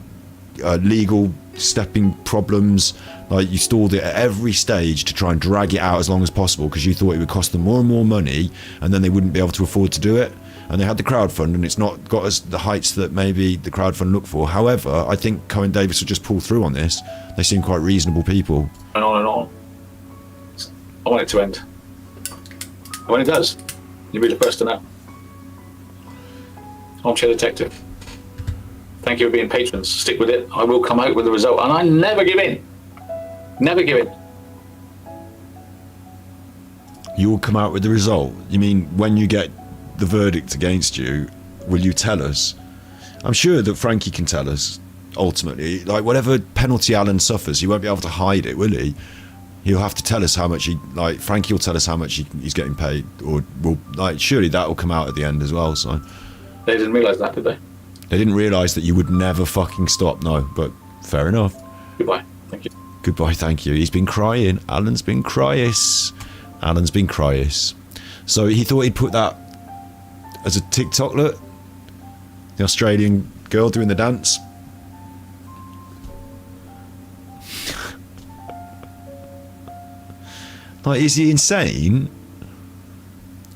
legal stepping problems. Like, you stalled it at every stage to try and drag it out as long as possible because you thought it would cost them more and more money, and then they wouldn't be able to afford to do it. And they had the crowdfund, and it's not got us the heights that maybe the crowdfund looked for. However, I think Cohen Davis will just pull through on this. They seem quite reasonable people. And on and on. I want it to end. And when it does, you'll be the first to know. Armchair Detective. Thank you for being patrons. Stick with it. I will come out with the result. And I never give in. Never give in. You'll come out with the result. You mean when you get the verdict against you, will you tell us? I'm sure that Frankie can tell us, ultimately. Like, whatever penalty Alan suffers, he won't be able to hide it, will he? He'll have to tell us how much Frankie will tell us how much he's getting paid, or surely that will come out at the end as well, so. They didn't realise that, did they? They didn't realise that you would never fucking stop, no, but fair enough. Goodbye, thank you. Goodbye, thank you. He's been crying. Alan's been crying. So he thought he'd put that as a TikTok, look. The Australian girl doing the dance. Like, is he insane?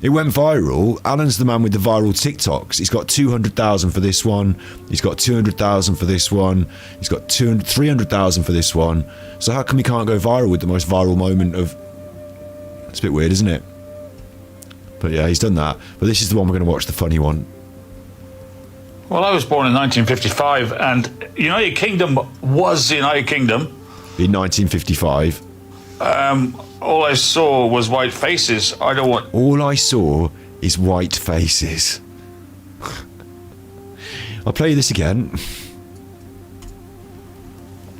It went viral. Alan's the man with the viral TikToks. He's got 200,000 for this one. He's got 200,000 for this one. He's got 300,000 for this one. So how come he can't go viral with the most viral moment of... It's a bit weird, isn't it? But yeah, he's done that. But this is the one we're going to watch, the funny one. Well, I was born in 1955, and United Kingdom was the United Kingdom. In 1955. All I saw was white faces. All I saw is white faces. I'll play you this again.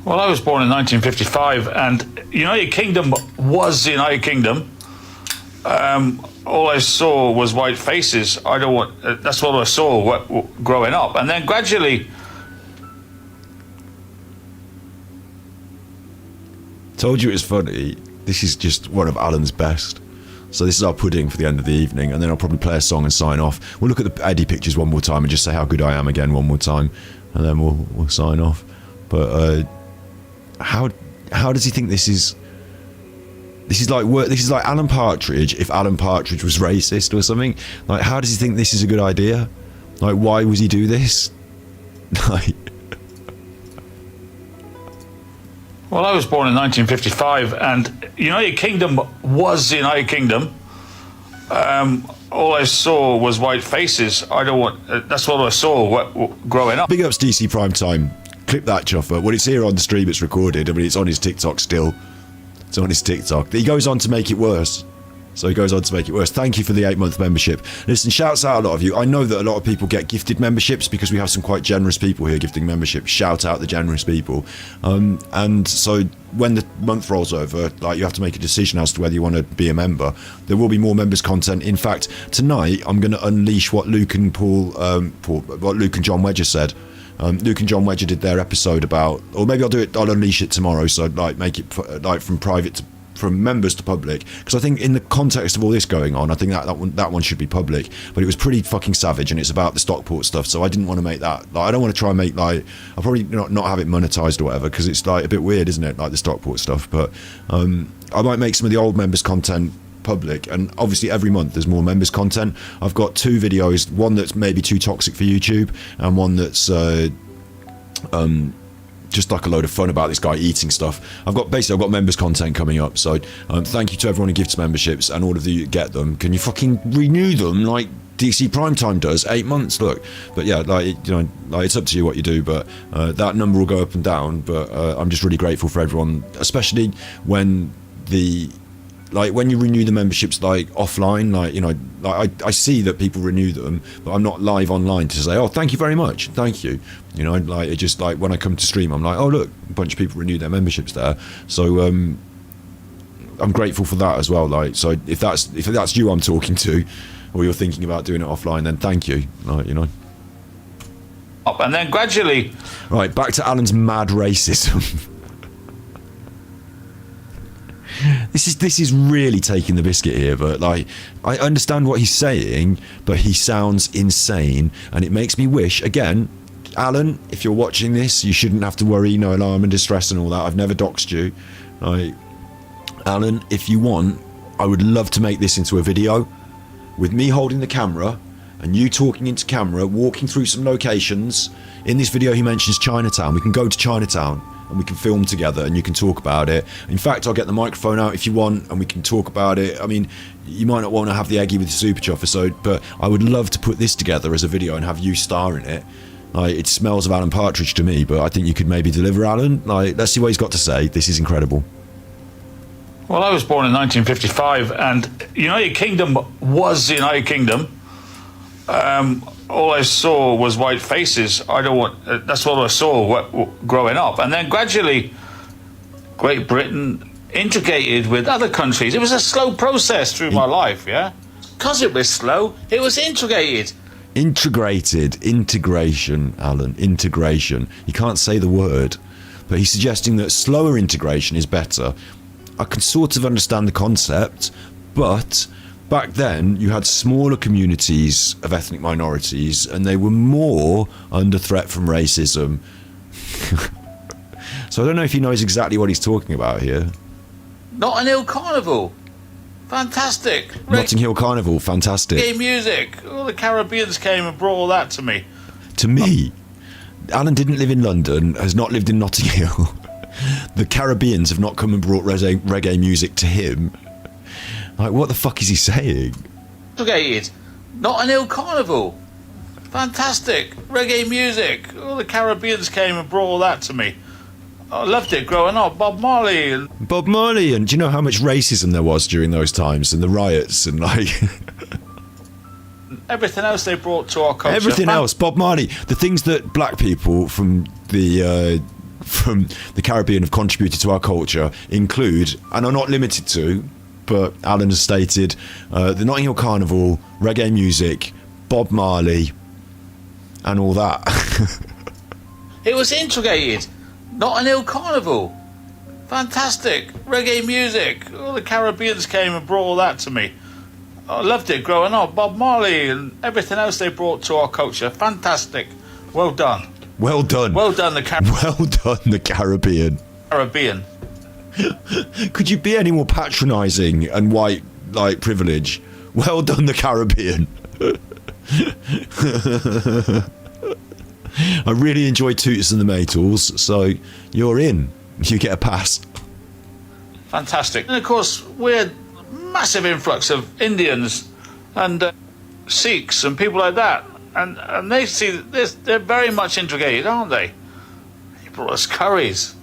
Well, I was born in 1955, and United Kingdom was the United Kingdom. All I saw was white faces. That's what I saw growing up, and then gradually. Told you it was funny. This is just one of Alan's best. So this is our pudding for the end of the evening, and then I'll probably play a song and sign off. We'll look at the Eddy pictures one more time and just say how good I am again one more time, and then we'll sign off. But how does he think this is? This is like Alan Partridge if Alan Partridge was racist or something. Like, how does he think this is a good idea? Like, why would he do this? Like. Well, I was born in 1955, and United Kingdom was the United Kingdom. All I saw was white faces. That's what I saw growing up. Big ups DC Primetime. Clip that, Chuffer. Well, it's here on the stream. It's recorded. I mean, it's on his TikTok still. It's on his TikTok. He goes on to make it worse. Thank you for the 8-month membership. Listen, shouts out a lot of you. I know that a lot of people get gifted memberships because we have some quite generous people here gifting memberships. Shout out the generous people. And so when the month rolls over, like, you have to make a decision as to whether you want to be a member. There will be more members content. In fact, tonight I'm going to unleash what Luke and what Luke and John Wedger said. Luke and John Wedger did their episode about, or maybe I'll unleash it tomorrow. So like make it like from members to public, because I think in the context of all this going on, I think that one should be public. But it was pretty fucking savage, and it's about the Stockport stuff. So I didn't want to make that. Like, I don't want to try and make I'll probably not have it monetized or whatever, because it's like a bit weird, isn't it? Like the Stockport stuff. But I might make some of the old members content public, and obviously every month there's more members content. I've got 2 videos, one that's maybe too toxic for YouTube, and one that's just like a load of fun about this guy eating stuff. I've got members content coming up, so thank you to everyone who gifts memberships, and all of you get them. Can you fucking renew them like DC Primetime does? 8 months, look. But yeah, it's up to you what you do, but that number will go up and down. But I'm just really grateful for everyone, especially when when you renew the memberships offline, I see that people renew them, but I'm not live online to say, oh, thank you very much, thank you. It just when I come to stream, I'm like, oh look, a bunch of people renew their memberships there. So I'm grateful for that as well. So if that's you I'm talking to, or you're thinking about doing it offline, then thank you. And then gradually. Right, back to Alan's mad racism. This is really taking the biscuit here, but I understand what he's saying, but he sounds insane, and it makes me wish, again, Alan, if you're watching this, you shouldn't have to worry, no alarm and distress and all that. I've never doxed you. Alan, if you want, I would love to make this into a video with me holding the camera and you talking into camera, walking through some locations. In this video he mentions Chinatown. We can go to Chinatown and we can film together and you can talk about it. In fact, I'll get the microphone out if you want and we can talk about it. I mean, you might not want to have the Eggy with the Super Chuffer, but I would love to put this together as a video and have you star in it. It smells of Alan Partridge to me, but I think you could maybe deliver, Alan. Let's see what he's got to say. This is incredible. Well, I was born in 1955, and United Kingdom was the United Kingdom. All I saw was white faces. That's what I saw growing up. And then gradually, Great Britain integrated with other countries. It was a slow process through my life, yeah? Because it was slow, it was integrated. Integration, Alan, integration. You can't say the word, but he's suggesting that slower integration is better. I can sort of understand the concept, but back then you had smaller communities of ethnic minorities and they were more under threat from racism. So I don't know if he knows exactly what he's talking about here. Notting Hill Carnival. Fantastic. Notting Hill Carnival, fantastic. Gay music. All the Caribbeans came and brought all that to me. To me, Alan didn't live in London, has not lived in Notting Hill. The Caribbeans have not come and brought reggae music to him. Like, what the fuck is he saying? Integrated. Notting Hill Carnival. Fantastic. Reggae music. All the Caribbeans came and brought all that to me. I loved it growing up. Bob Marley, and do you know how much racism there was during those times and the riots and like everything else they brought to our culture. Everything else, Bob Marley, the things that black people from the Caribbean have contributed to our culture include, and are not limited to, but Alan has stated, the Notting Hill Carnival, reggae music, Bob Marley, and all that. It was integrated. Notting Hill Carnival. Fantastic. Reggae music. All the Caribbeans came and brought all that to me. I loved it growing up. Bob Marley and everything else they brought to our culture. Fantastic. Well done. Well done. Well done, the Caribbean. Caribbean. Could you be any more patronising and white, like, privilege? Well done, the Caribbean. I really enjoy Toots and the Maytals, so you're in. You get a pass. Fantastic. And of course, we're massive influx of Indians and Sikhs and people like that. And they see this, they're very much integrated, aren't they? They brought us curries.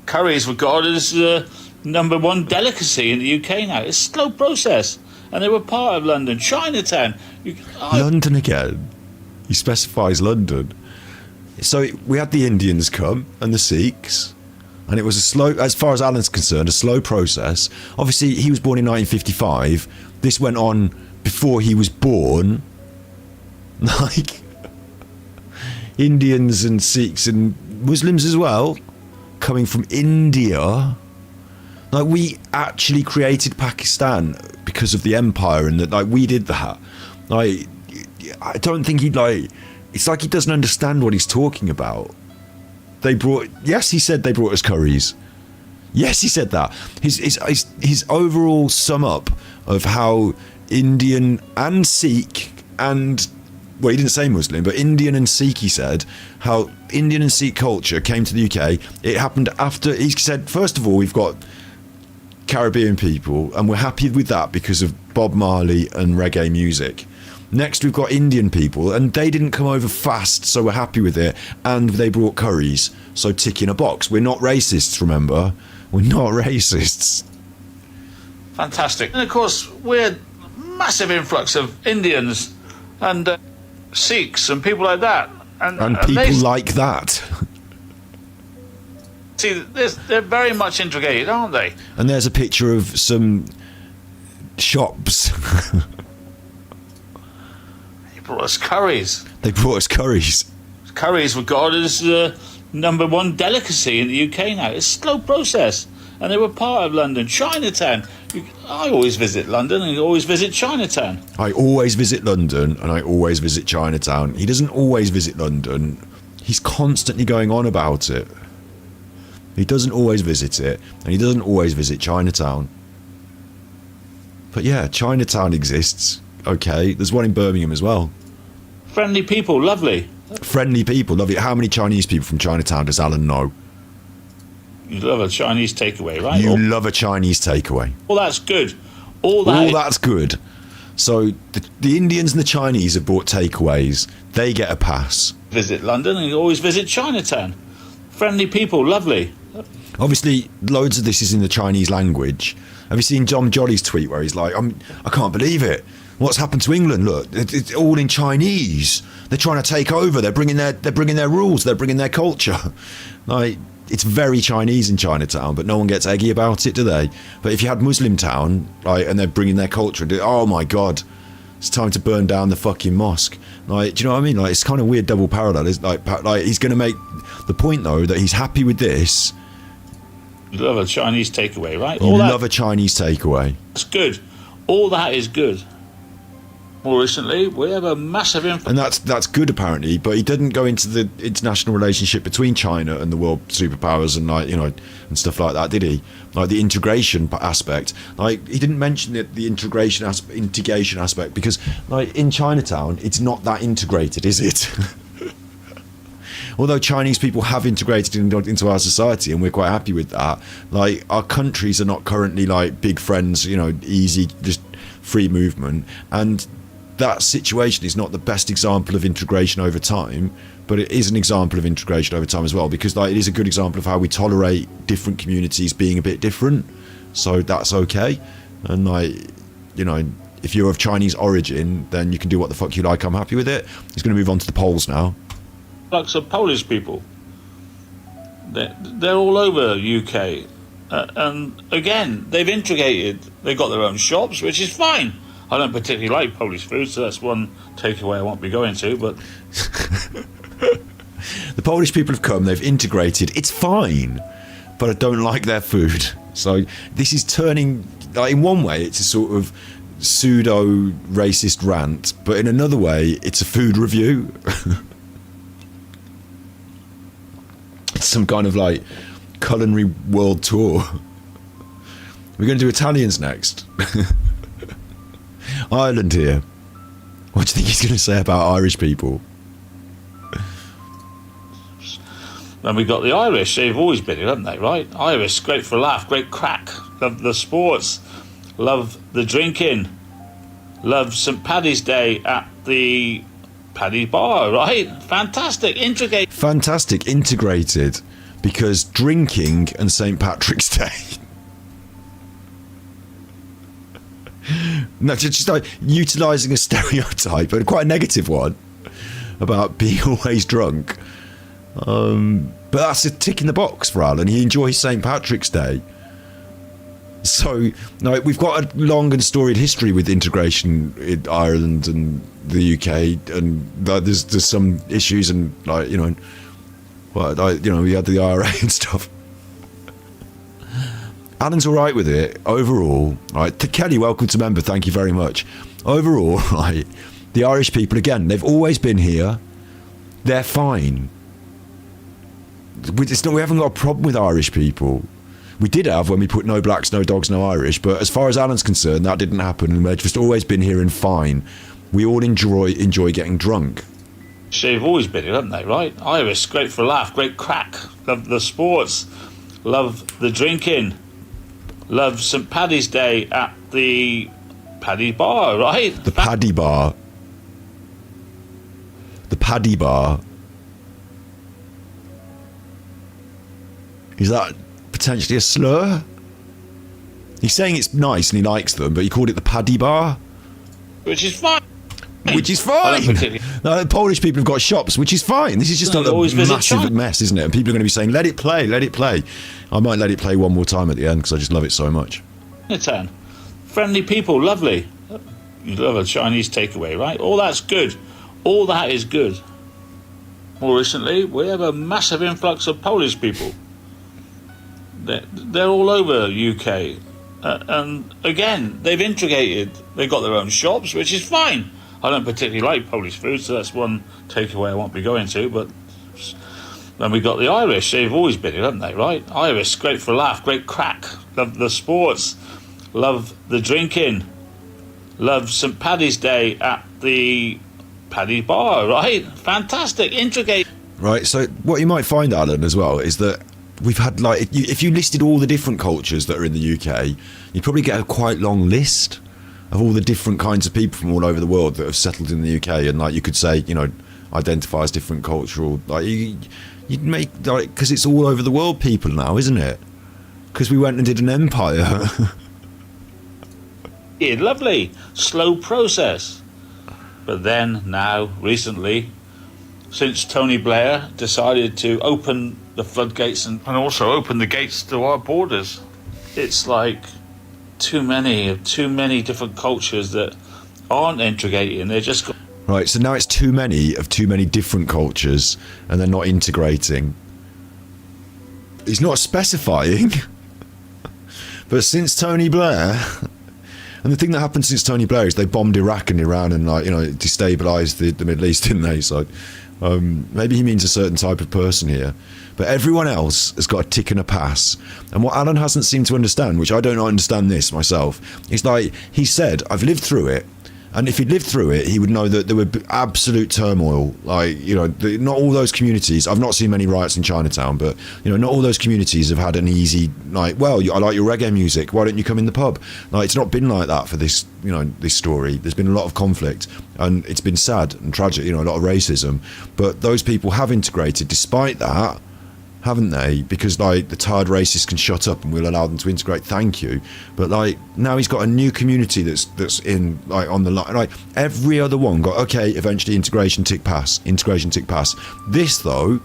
Curries regarded as #1 delicacy in the UK now. It's a slow process, and they were part of London. Chinatown. London again. He specifies London. So we had the Indians come and the Sikhs, and it was a slow, as far as Alan's concerned, a slow process. Obviously, he was born in 1955. This went on before he was born. Like, Indians and Sikhs and Muslims as well, coming from India. Like, we actually created Pakistan because of the empire, and that, like, we did that. Like, I don't think he'd, like, it's like he doesn't understand what he's talking about. Yes, he said they brought us curries. Yes, he said that. His overall sum up of how Indian and Sikh and, well, he didn't say Muslim, but Indian and Sikh, he said, how Indian and Sikh culture came to the UK. It happened after, he said, first of all, we've got Caribbean people, and we're happy with that because of Bob Marley and reggae music. Next, we've got Indian people, and they didn't come over fast, so we're happy with it, and they brought curries, so tick in a box. We're not racists, remember? We're not racists. Fantastic. And of course, we're massive influx of Indians and Sikhs and people like that. And people like that. See, they're very much integrated, aren't they? And there's a picture of some shops. They brought us curries. They brought us curries. Curries regarded as #1 delicacy in the UK now. It's a slow process, and they were part of London. Chinatown. I always visit London and always visit Chinatown. I always visit London and I always visit Chinatown. He doesn't always visit London. He's constantly going on about it. He doesn't always visit it, and he doesn't always visit Chinatown. But yeah, Chinatown exists. Okay, there's one in Birmingham as well. Friendly people, lovely. Friendly people, lovely. How many Chinese people from Chinatown does Alan know? You love a Chinese takeaway, right? You love a Chinese takeaway. Well, that's good. All that's good. So the Indians and the Chinese have brought takeaways. They get a pass. Visit London and you always visit Chinatown. Friendly people, lovely. Obviously, loads of this is in the Chinese language. Have you seen John Jolly's tweet where he's like, I can't believe it. What's happened to England? Look, it's all in Chinese. They're trying to take over. They're bringing their rules. They're bringing their culture. Like, it's very Chinese in Chinatown, but no one gets eggy about it, do they? But if you had Muslim town, right, and they're bringing their culture, oh my God, it's time to burn down the fucking mosque. Like, do you know what I mean? Like, it's kind of weird double parallel. It's like he's going to make the point though that he's happy with this. You love a Chinese takeaway, right? You love a Chinese takeaway. That's good. All that is good. More recently, we have a massive influence. And that's good apparently, but he didn't go into the international relationship between China and the world superpowers and and stuff like that, did he? Like the integration aspect. Like he didn't mention the integration aspect because like in Chinatown, it's not that integrated, is it? Although Chinese people have integrated into our society and we're quite happy with that, like our countries are not currently like big friends, easy, just free movement, and that situation is not the best example of integration over time, but it is an example of integration over time as well, because like it is a good example of how we tolerate different communities being a bit different, so that's okay. And like, if you're of Chinese origin, then you can do what the fuck you like. I'm happy with it. He's going to move on to the Poles now. Like of Polish people, they're all over UK, and again they've integrated. They've got their own shops, which is fine. I don't particularly like Polish food, so that's one takeaway I won't be going to. But the Polish people have come. They've integrated. It's fine, but I don't like their food. So this is turning. Like, in one way, it's a sort of pseudo racist rant, but in another way, it's a food review. It's some kind of like culinary world tour. We're going to do Italians next. Ireland here. What do you think he's going to say about Irish people? Then we got the Irish. They've always been here, haven't they, right? Irish, great for a laugh, great crack. Love the sports. Love the drinking. Love St. Paddy's Day at the Paddy Bar, right? Fantastic. Integrated. Because drinking and St. Patrick's Day. No, just like utilising a stereotype, but quite a negative one, about being always drunk. But that's a tick in the box for Alan. He enjoys St. Patrick's Day. So, no, we've got a long and storied history with integration in Ireland and the UK, and there's some issues, and like we had the IRA and stuff. Alan's all right with it overall. Right, to Kelly, welcome to member. Thank you very much. Overall, right, the Irish people again. They've always been here. They're fine. We haven't got a problem with Irish people. We did have when we put no blacks, no dogs, no Irish. But as far as Alan's concerned, that didn't happen, and they've just always been here and fine. We all enjoy getting drunk. They've always been here, haven't they, right? Irish, great for a laugh, great crack. Love the sports. Love the drinking. Love St. Paddy's Day at the Paddy Bar, right? The Paddy Bar. The Paddy Bar. Is that potentially a slur? He's saying it's nice and he likes them, but he called it the Paddy Bar. Which is fine. Which is fine. No, the Polish people have got shops, which is fine. This is just a massive mess, isn't it? And people are going to be saying, let it play, let it play. I might let it play one more time at the end because I just love it so much. Turn. Friendly people, lovely. You love a Chinese takeaway, right? All that's good. All that is good. More recently, we have a massive influx of Polish people. They're all over UK. And again, they've integrated. They've got their own shops, which is fine. I don't particularly like Polish food, so that's one takeaway I won't be going to. But then we got the Irish. They've always been here, haven't they, right? Irish, great for a laugh, great crack. Love the sports. Love the drinking. Love St. Paddy's Day at the Paddy Bar, right? Fantastic. Integrate. Right, so what you might find, Alan, as well, is that we've had like if you listed all the different cultures that are in the UK, you'd probably get a quite long list of all the different kinds of people from all over the world that have settled in the UK, and like you could say, you know, identify as different cultural, like you'd make, like, because it's all over the world people now, isn't it? Because we went and did an empire. Yeah, lovely, slow process. But then now, recently, since Tony Blair decided to open the floodgates and also open the gates to our borders, it's like too many different cultures that aren't integrating. They're just right. So now it's too many different cultures, and they're not integrating. He's not specifying, but since Tony Blair. And the thing that happened since Tony Blair is they bombed Iraq and Iran and, like, you know, destabilised the Middle East, didn't they? So maybe he means a certain type of person here. But everyone else has got a tick and a pass. And what Alan hasn't seemed to understand, which I don't understand this myself, is like he said, I've lived through it. And if he'd lived through it, he would know that there would be absolute turmoil. Like, you know, not all those communities, I've not seen many riots in Chinatown, but, you know, not all those communities have had an easy, like, well, I like your reggae music, why don't you come in the pub? Like, it's not been like that for this, you know, this story. There's been a lot of conflict, and it's been sad and tragic, you know, a lot of racism. But those people have integrated despite that, haven't they? Because, like, the tired racists can shut up and we'll allow them to integrate, thank you. But, like, now he's got a new community that's in, like, on the line. Like, every other one got, okay, eventually integration tick pass. This, though,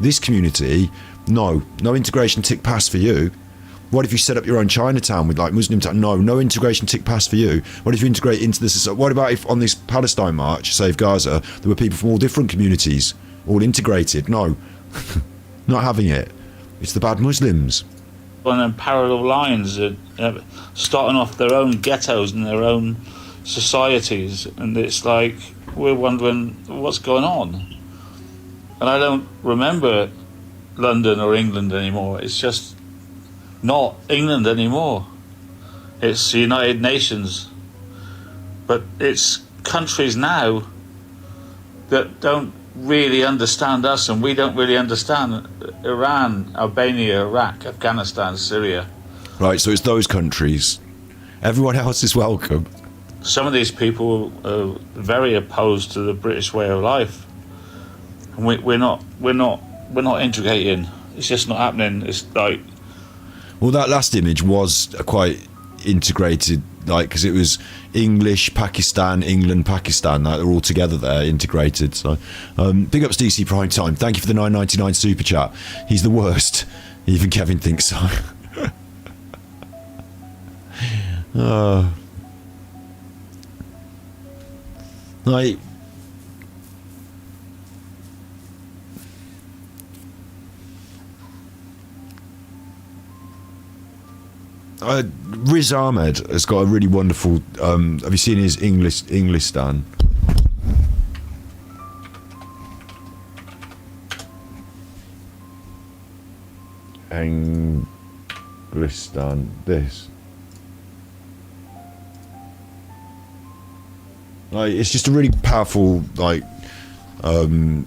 this community, no integration tick pass for you. What if you set up your own Chinatown with, like, Muslim town? No integration tick pass for you. What if you integrate into this? What about if on this Palestine march, Save Gaza, there were people from all different communities, all integrated? No. Not having it. It's the bad Muslims. On them parallel lines, starting off their own ghettos and their own societies, and it's like we're wondering what's going on. And I don't remember London or England anymore. It's just not England anymore. It's the United Nations, but it's countries now that don't really understand us, and we don't really understand Iran, Albania, Iraq, Afghanistan, Syria. Right, so it's those countries. Everyone else is welcome. Some of these people are very opposed to the British way of life, and we're not integrating. It's just not happening. It's like, well, that last image was quite integrated, like, because it was English, Pakistan, England, Pakistan, like, they're all together there, integrated. So big ups DC Prime Time, thank you for the $9.99 super chat. He's the worst, even Kevin thinks so. Like, Riz Ahmed has got a really wonderful. Have you seen his English stand? English stand. This. Like, it's just a really powerful, like,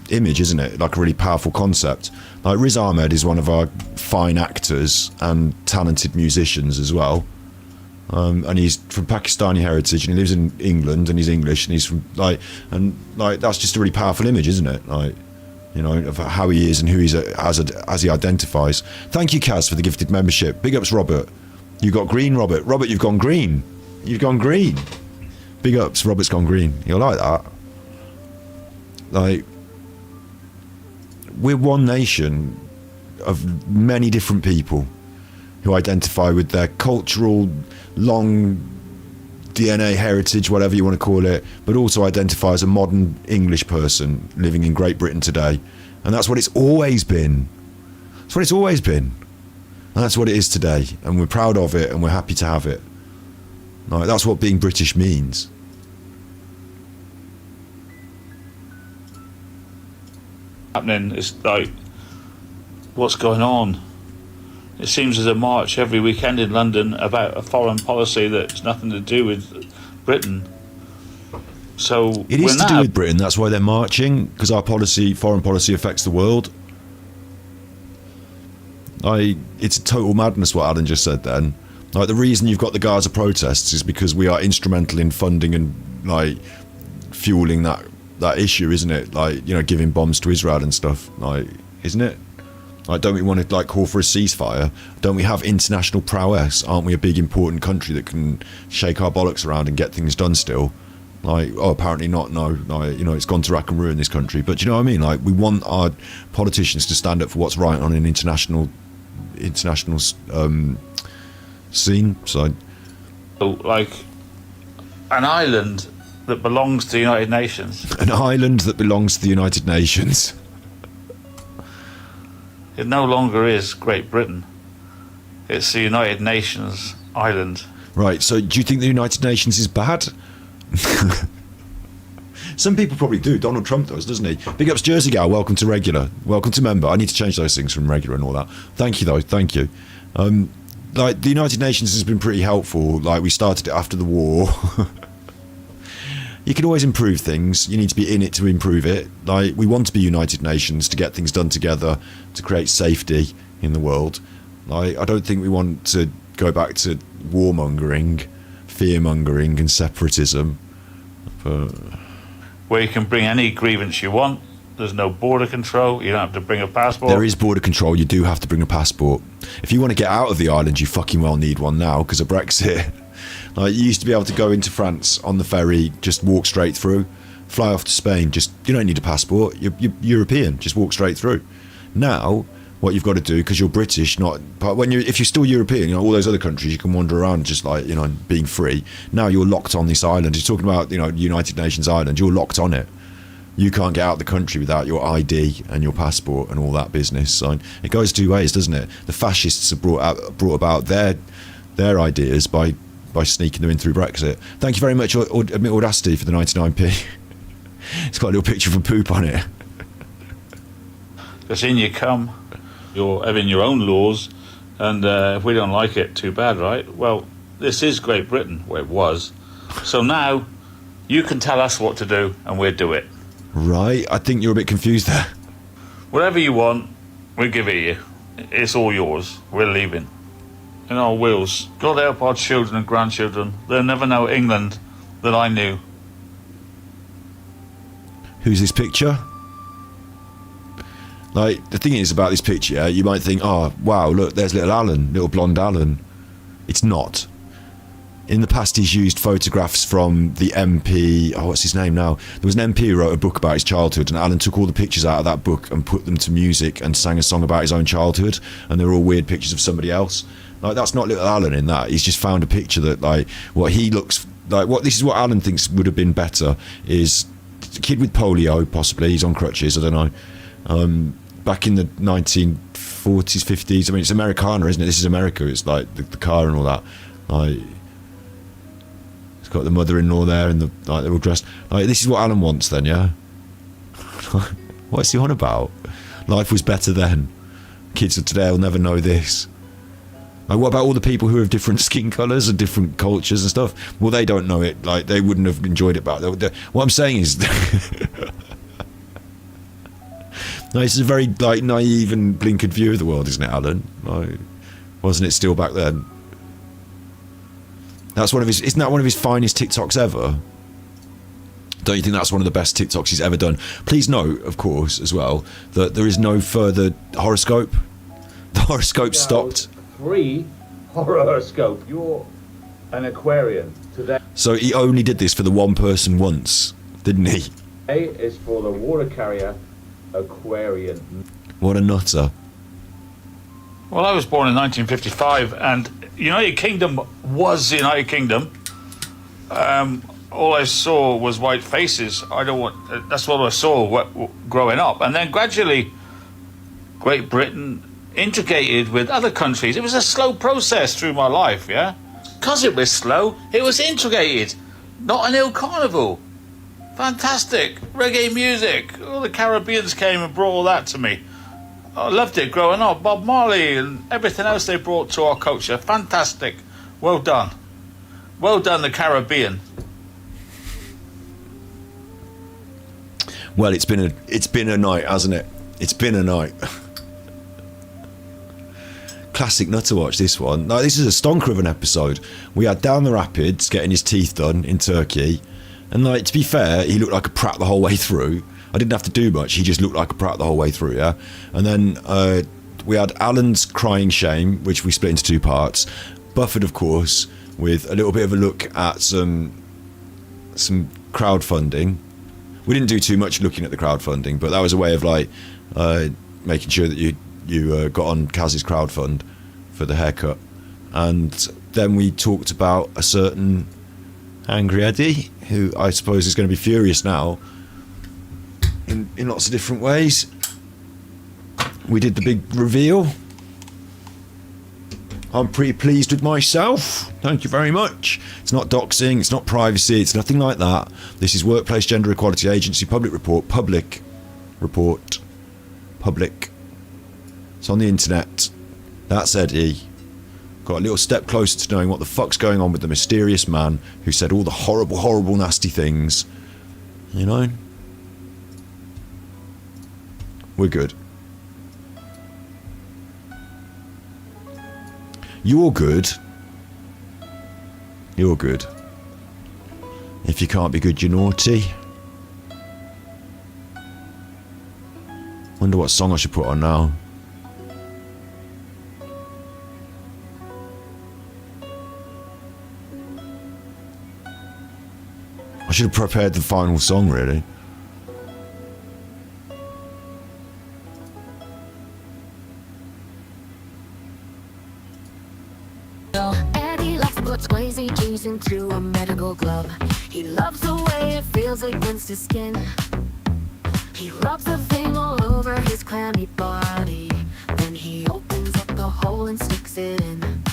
image, isn't it? Like, a really powerful concept. Like, Riz Ahmed is one of our fine actors and talented musicians as well, and he's from Pakistani heritage, and he lives in England, and he's English, and he's from, like, and, like, that's just a really powerful image, isn't it? Like, you know, of how he is and who he's as he identifies. Thank you, Kaz, for the gifted membership. Big ups, Robert. You got green, Robert. Robert, you've gone green. You've gone green. Big ups, Robert's gone green. You'll like that. Like, we're one nation of many different people who identify with their cultural, long DNA heritage, whatever you want to call it, but also identify as a modern English person living in Great Britain today. And that's what it's always been. That's what it's always been. And that's what it is today. And we're proud of it, and we're happy to have it. Like, that's what being British means. Happening. It's like, what's going on? It seems there's a march every weekend in London about a foreign policy that's nothing to do with Britain. So it is to do with Britain. That's why they're marching, because our policy, foreign policy, affects the world. It's total madness what Alan just said then. Like, the reason you've got the Gaza protests is because we are instrumental in funding and, like, fueling that issue, isn't it? Like, you know, giving bombs to Israel and stuff, like, isn't it? Like, don't we want to, like, call for a ceasefire? Don't we have international prowess? Aren't we a big, important country that can shake our bollocks around and get things done still? Like, oh, apparently not, no. Like, you know, it's gone to rack and ruin this country. But do you know what I mean? Like, we want our politicians to stand up for what's right on an international scene. So, like, an island that belongs to the United Nations. An island that belongs to the United Nations. It no longer is Great Britain. It's the United Nations island. Right, so do you think the United Nations is bad? Some people probably do. Donald Trump does, doesn't he? Big ups Jersey Gal, welcome to regular. Welcome to member. I need to change those things from regular and all that. Thank you, though. Thank you. Like, the United Nations has been pretty helpful. Like, we started it after the war. You can always improve things. You need to be in it to improve it. Like, we want to be United Nations to get things done together, to create safety in the world. Like, I don't think we want to go back to warmongering, fear-mongering and separatism. But where you can bring any grievance you want. There's no border control. You don't have to bring a passport. There is border control. You do have to bring a passport. If you want to get out of the island, you fucking well need one now because of Brexit. Like, you used to be able to go into France on the ferry, just walk straight through, fly off to Spain. Just, you don't need a passport. You're European. Just walk straight through. Now, what you've got to do, because you're British, but if you're still European, you know, all those other countries, you can wander around just like, you know, being free. Now you're locked on this island. You're talking about, you know, United Nations island. You're locked on it. You can't get out of the country without your ID and your passport and all that business. So it goes two ways, doesn't it? The fascists have brought about their ideas by sneaking them in through Brexit. Thank you very much, Admit Audacity, for the 99p. It's got a little picture of a poop on it. Because in you come, you're having your own laws, and if we don't like it, too bad, right? Well, this is Great Britain, where it was. So now, you can tell us what to do, and we'll do it. Right, I think you're a bit confused there. Whatever you want, we'll give it you. It's all yours. We're leaving. In our wills. God help our children and grandchildren. They'll never know England that I knew. Who's this picture? Like, the thing is about this picture, you might think, oh, wow, look, there's little Alan, little blonde Alan. It's not. In the past, he's used photographs from the MP... Oh, what's his name now? There was an MP who wrote a book about his childhood, and Alan took all the pictures out of that book and put them to music and sang a song about his own childhood, and they were all weird pictures of somebody else. Like, that's not little Alan in that. He's just found a picture that, like, what he looks... Like, this is what Alan thinks would have been better, is a kid with polio, possibly. He's on crutches, I don't know. Back in the 1940s, 50s. I mean, it's Americana, isn't it? This is America. It's like the car and all that. Like... It's got the mother-in-law there, and they're all dressed. Like, this is what Alan wants, then, yeah. What's he on about? Life was better then. Kids of today will never know this. Like, what about all the people who have different skin colours and different cultures and stuff? Well, they don't know it. Like, they wouldn't have enjoyed it back. What I'm saying is, no, this is a very like naive and blinkered view of the world, isn't it, Alan? Like, wasn't it still back then? That's isn't that one of his finest TikToks ever? Don't you think that's one of the best TikToks he's ever done? Please note, of course, as well, that there is no further horoscope. The horoscope stopped. Free horoscope. You're an Aquarian today. So he only did this for the one person once, didn't he? A is for the water carrier Aquarian. What a nutter. Well, I was born in 1955, and United Kingdom was the United Kingdom. All I saw was white faces. That's what I saw growing up. And then gradually, Great Britain integrated with other countries. It was a slow process through my life, yeah? Because it was slow, it was integrated. Not an ill carnival. Fantastic. Reggae music. All the Caribbeans came and brought all that to me. I loved it growing up. Bob Marley and everything else they brought to our culture. Fantastic. Well done. Well done, the Caribbean. Well, it's been a night, hasn't it? It's been a night. classic Nutterwatch, this one. No, this is a stonker of an episode. We had Down the Rapids getting his teeth done in Turkey, and like, to be fair, he looked like a prat the whole way through. I didn't have to do much, he just looked like a prat the whole way through, yeah? And then we had Alan's crying shame, which we split into 2 parts. Buffered, of course, with a little bit of a look at some crowdfunding. We didn't do too much looking at the crowdfunding, but that was a way of like making sure that you got on Kaz's crowdfund for the haircut. And then we talked about a certain angry Eddy, who I suppose is going to be furious now in lots of different ways. We did the big reveal. I'm pretty pleased with myself. Thank you very much. It's not doxing, it's not privacy, it's nothing like that. This is Workplace Gender Equality Agency public report. Public. It's on the internet. That's Eddy. Got a little step closer to knowing what the fuck's going on with the mysterious man who said all the horrible, horrible, nasty things. You know? We're good. You're good. You're good. If you can't be good, you're naughty. Wonder what song I should put on now. I should have prepared the final song, really. Eddy likes to put squeezy jeans into a medical glove. He loves the way it feels against his skin. He rubs the thing all over his clammy body. Then he opens up the hole and sticks it in.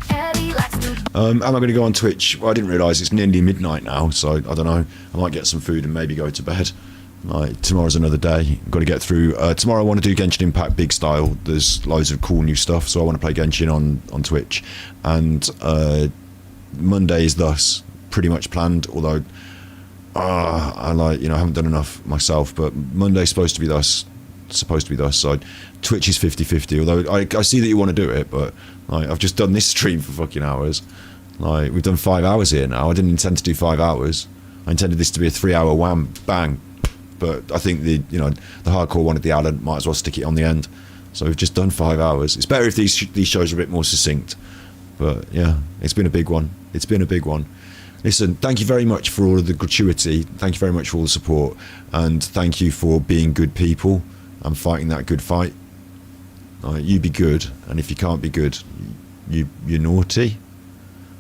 Eddy likes to... Am I going to go on Twitch? Well, I didn't realise it's nearly midnight now, so I don't know. I might get some food and maybe go to bed. Like, tomorrow's another day. Got to get through. Tomorrow I want to do Genshin Impact big style. There's loads of cool new stuff, so I want to play Genshin on Twitch. And Monday is thus pretty much planned, although I haven't done enough myself, but Monday's supposed to be thus. So Twitch is 50-50, although I see that you want to do it, but like, I've just done this stream for fucking hours. Like, we've done 5 hours here now. I didn't intend to do 5 hours. I intended this to be a 3-hour wham bang, but I think the hardcore one at the Allen might as well stick it on the end. So we've just done 5 hours. It's better if these shows are a bit more succinct, but yeah, it's been a big one. Listen, thank you very much for all of the gratuity. Thank you very much for all the support, and thank you for being good people and fighting that good fight. You be good, and if you can't be good, you're naughty.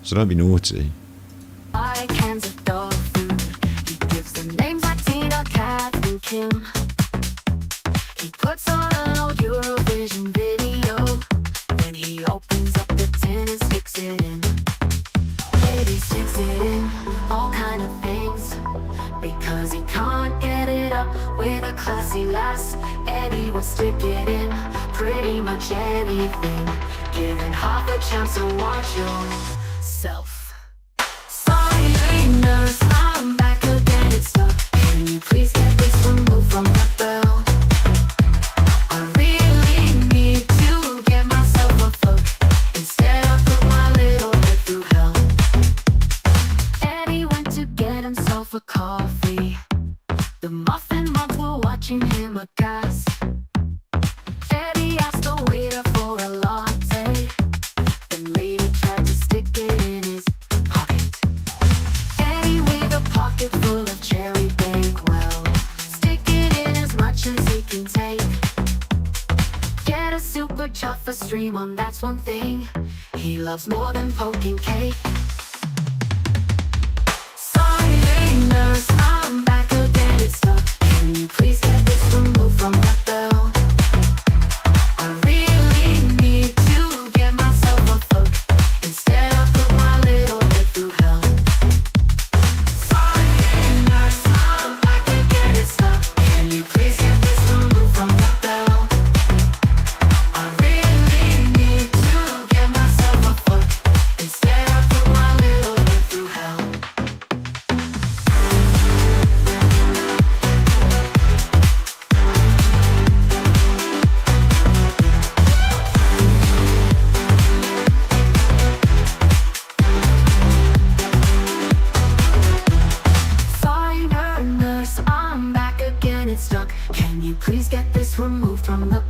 So don't be naughty. Buy cans of dog food. He gives them names like Tina, Kat, and Kim. He puts on an old Eurovision video. Then he opens up the tin and sticks it in. Eddy sticks it in all kind of things, because he can't get it up with a classy lass. Eddy will stick it in pretty much anything, given half a chance to watch yourself. Sorry, nurse, I'm back again, it's stuck. Can you please get this removed from the bell? I really need to get myself a fuck. Instead I put my little head through hell. Eddy went to get himself a coffee. The muffin moms were watching him aghast. Eddy asked the waiter for a latte. The lady tried to stick it in his pocket. Eddy with a pocket full of cherry bakewell. Stick it in as much as he can take. Get a super chuffer stream on, that's one thing he loves more than poking cake. Sorry, nurse, I'm back again, it's stuck. Can you please get this removed from the bell? I really need to get myself a fuck. Instead I put my little head through hell. Sorry, nurse, I'm back again, it's stuck. Can you please get this removed from the bell? I really need to get myself a fuck. Instead I put my little head through hell. Please get this removed from the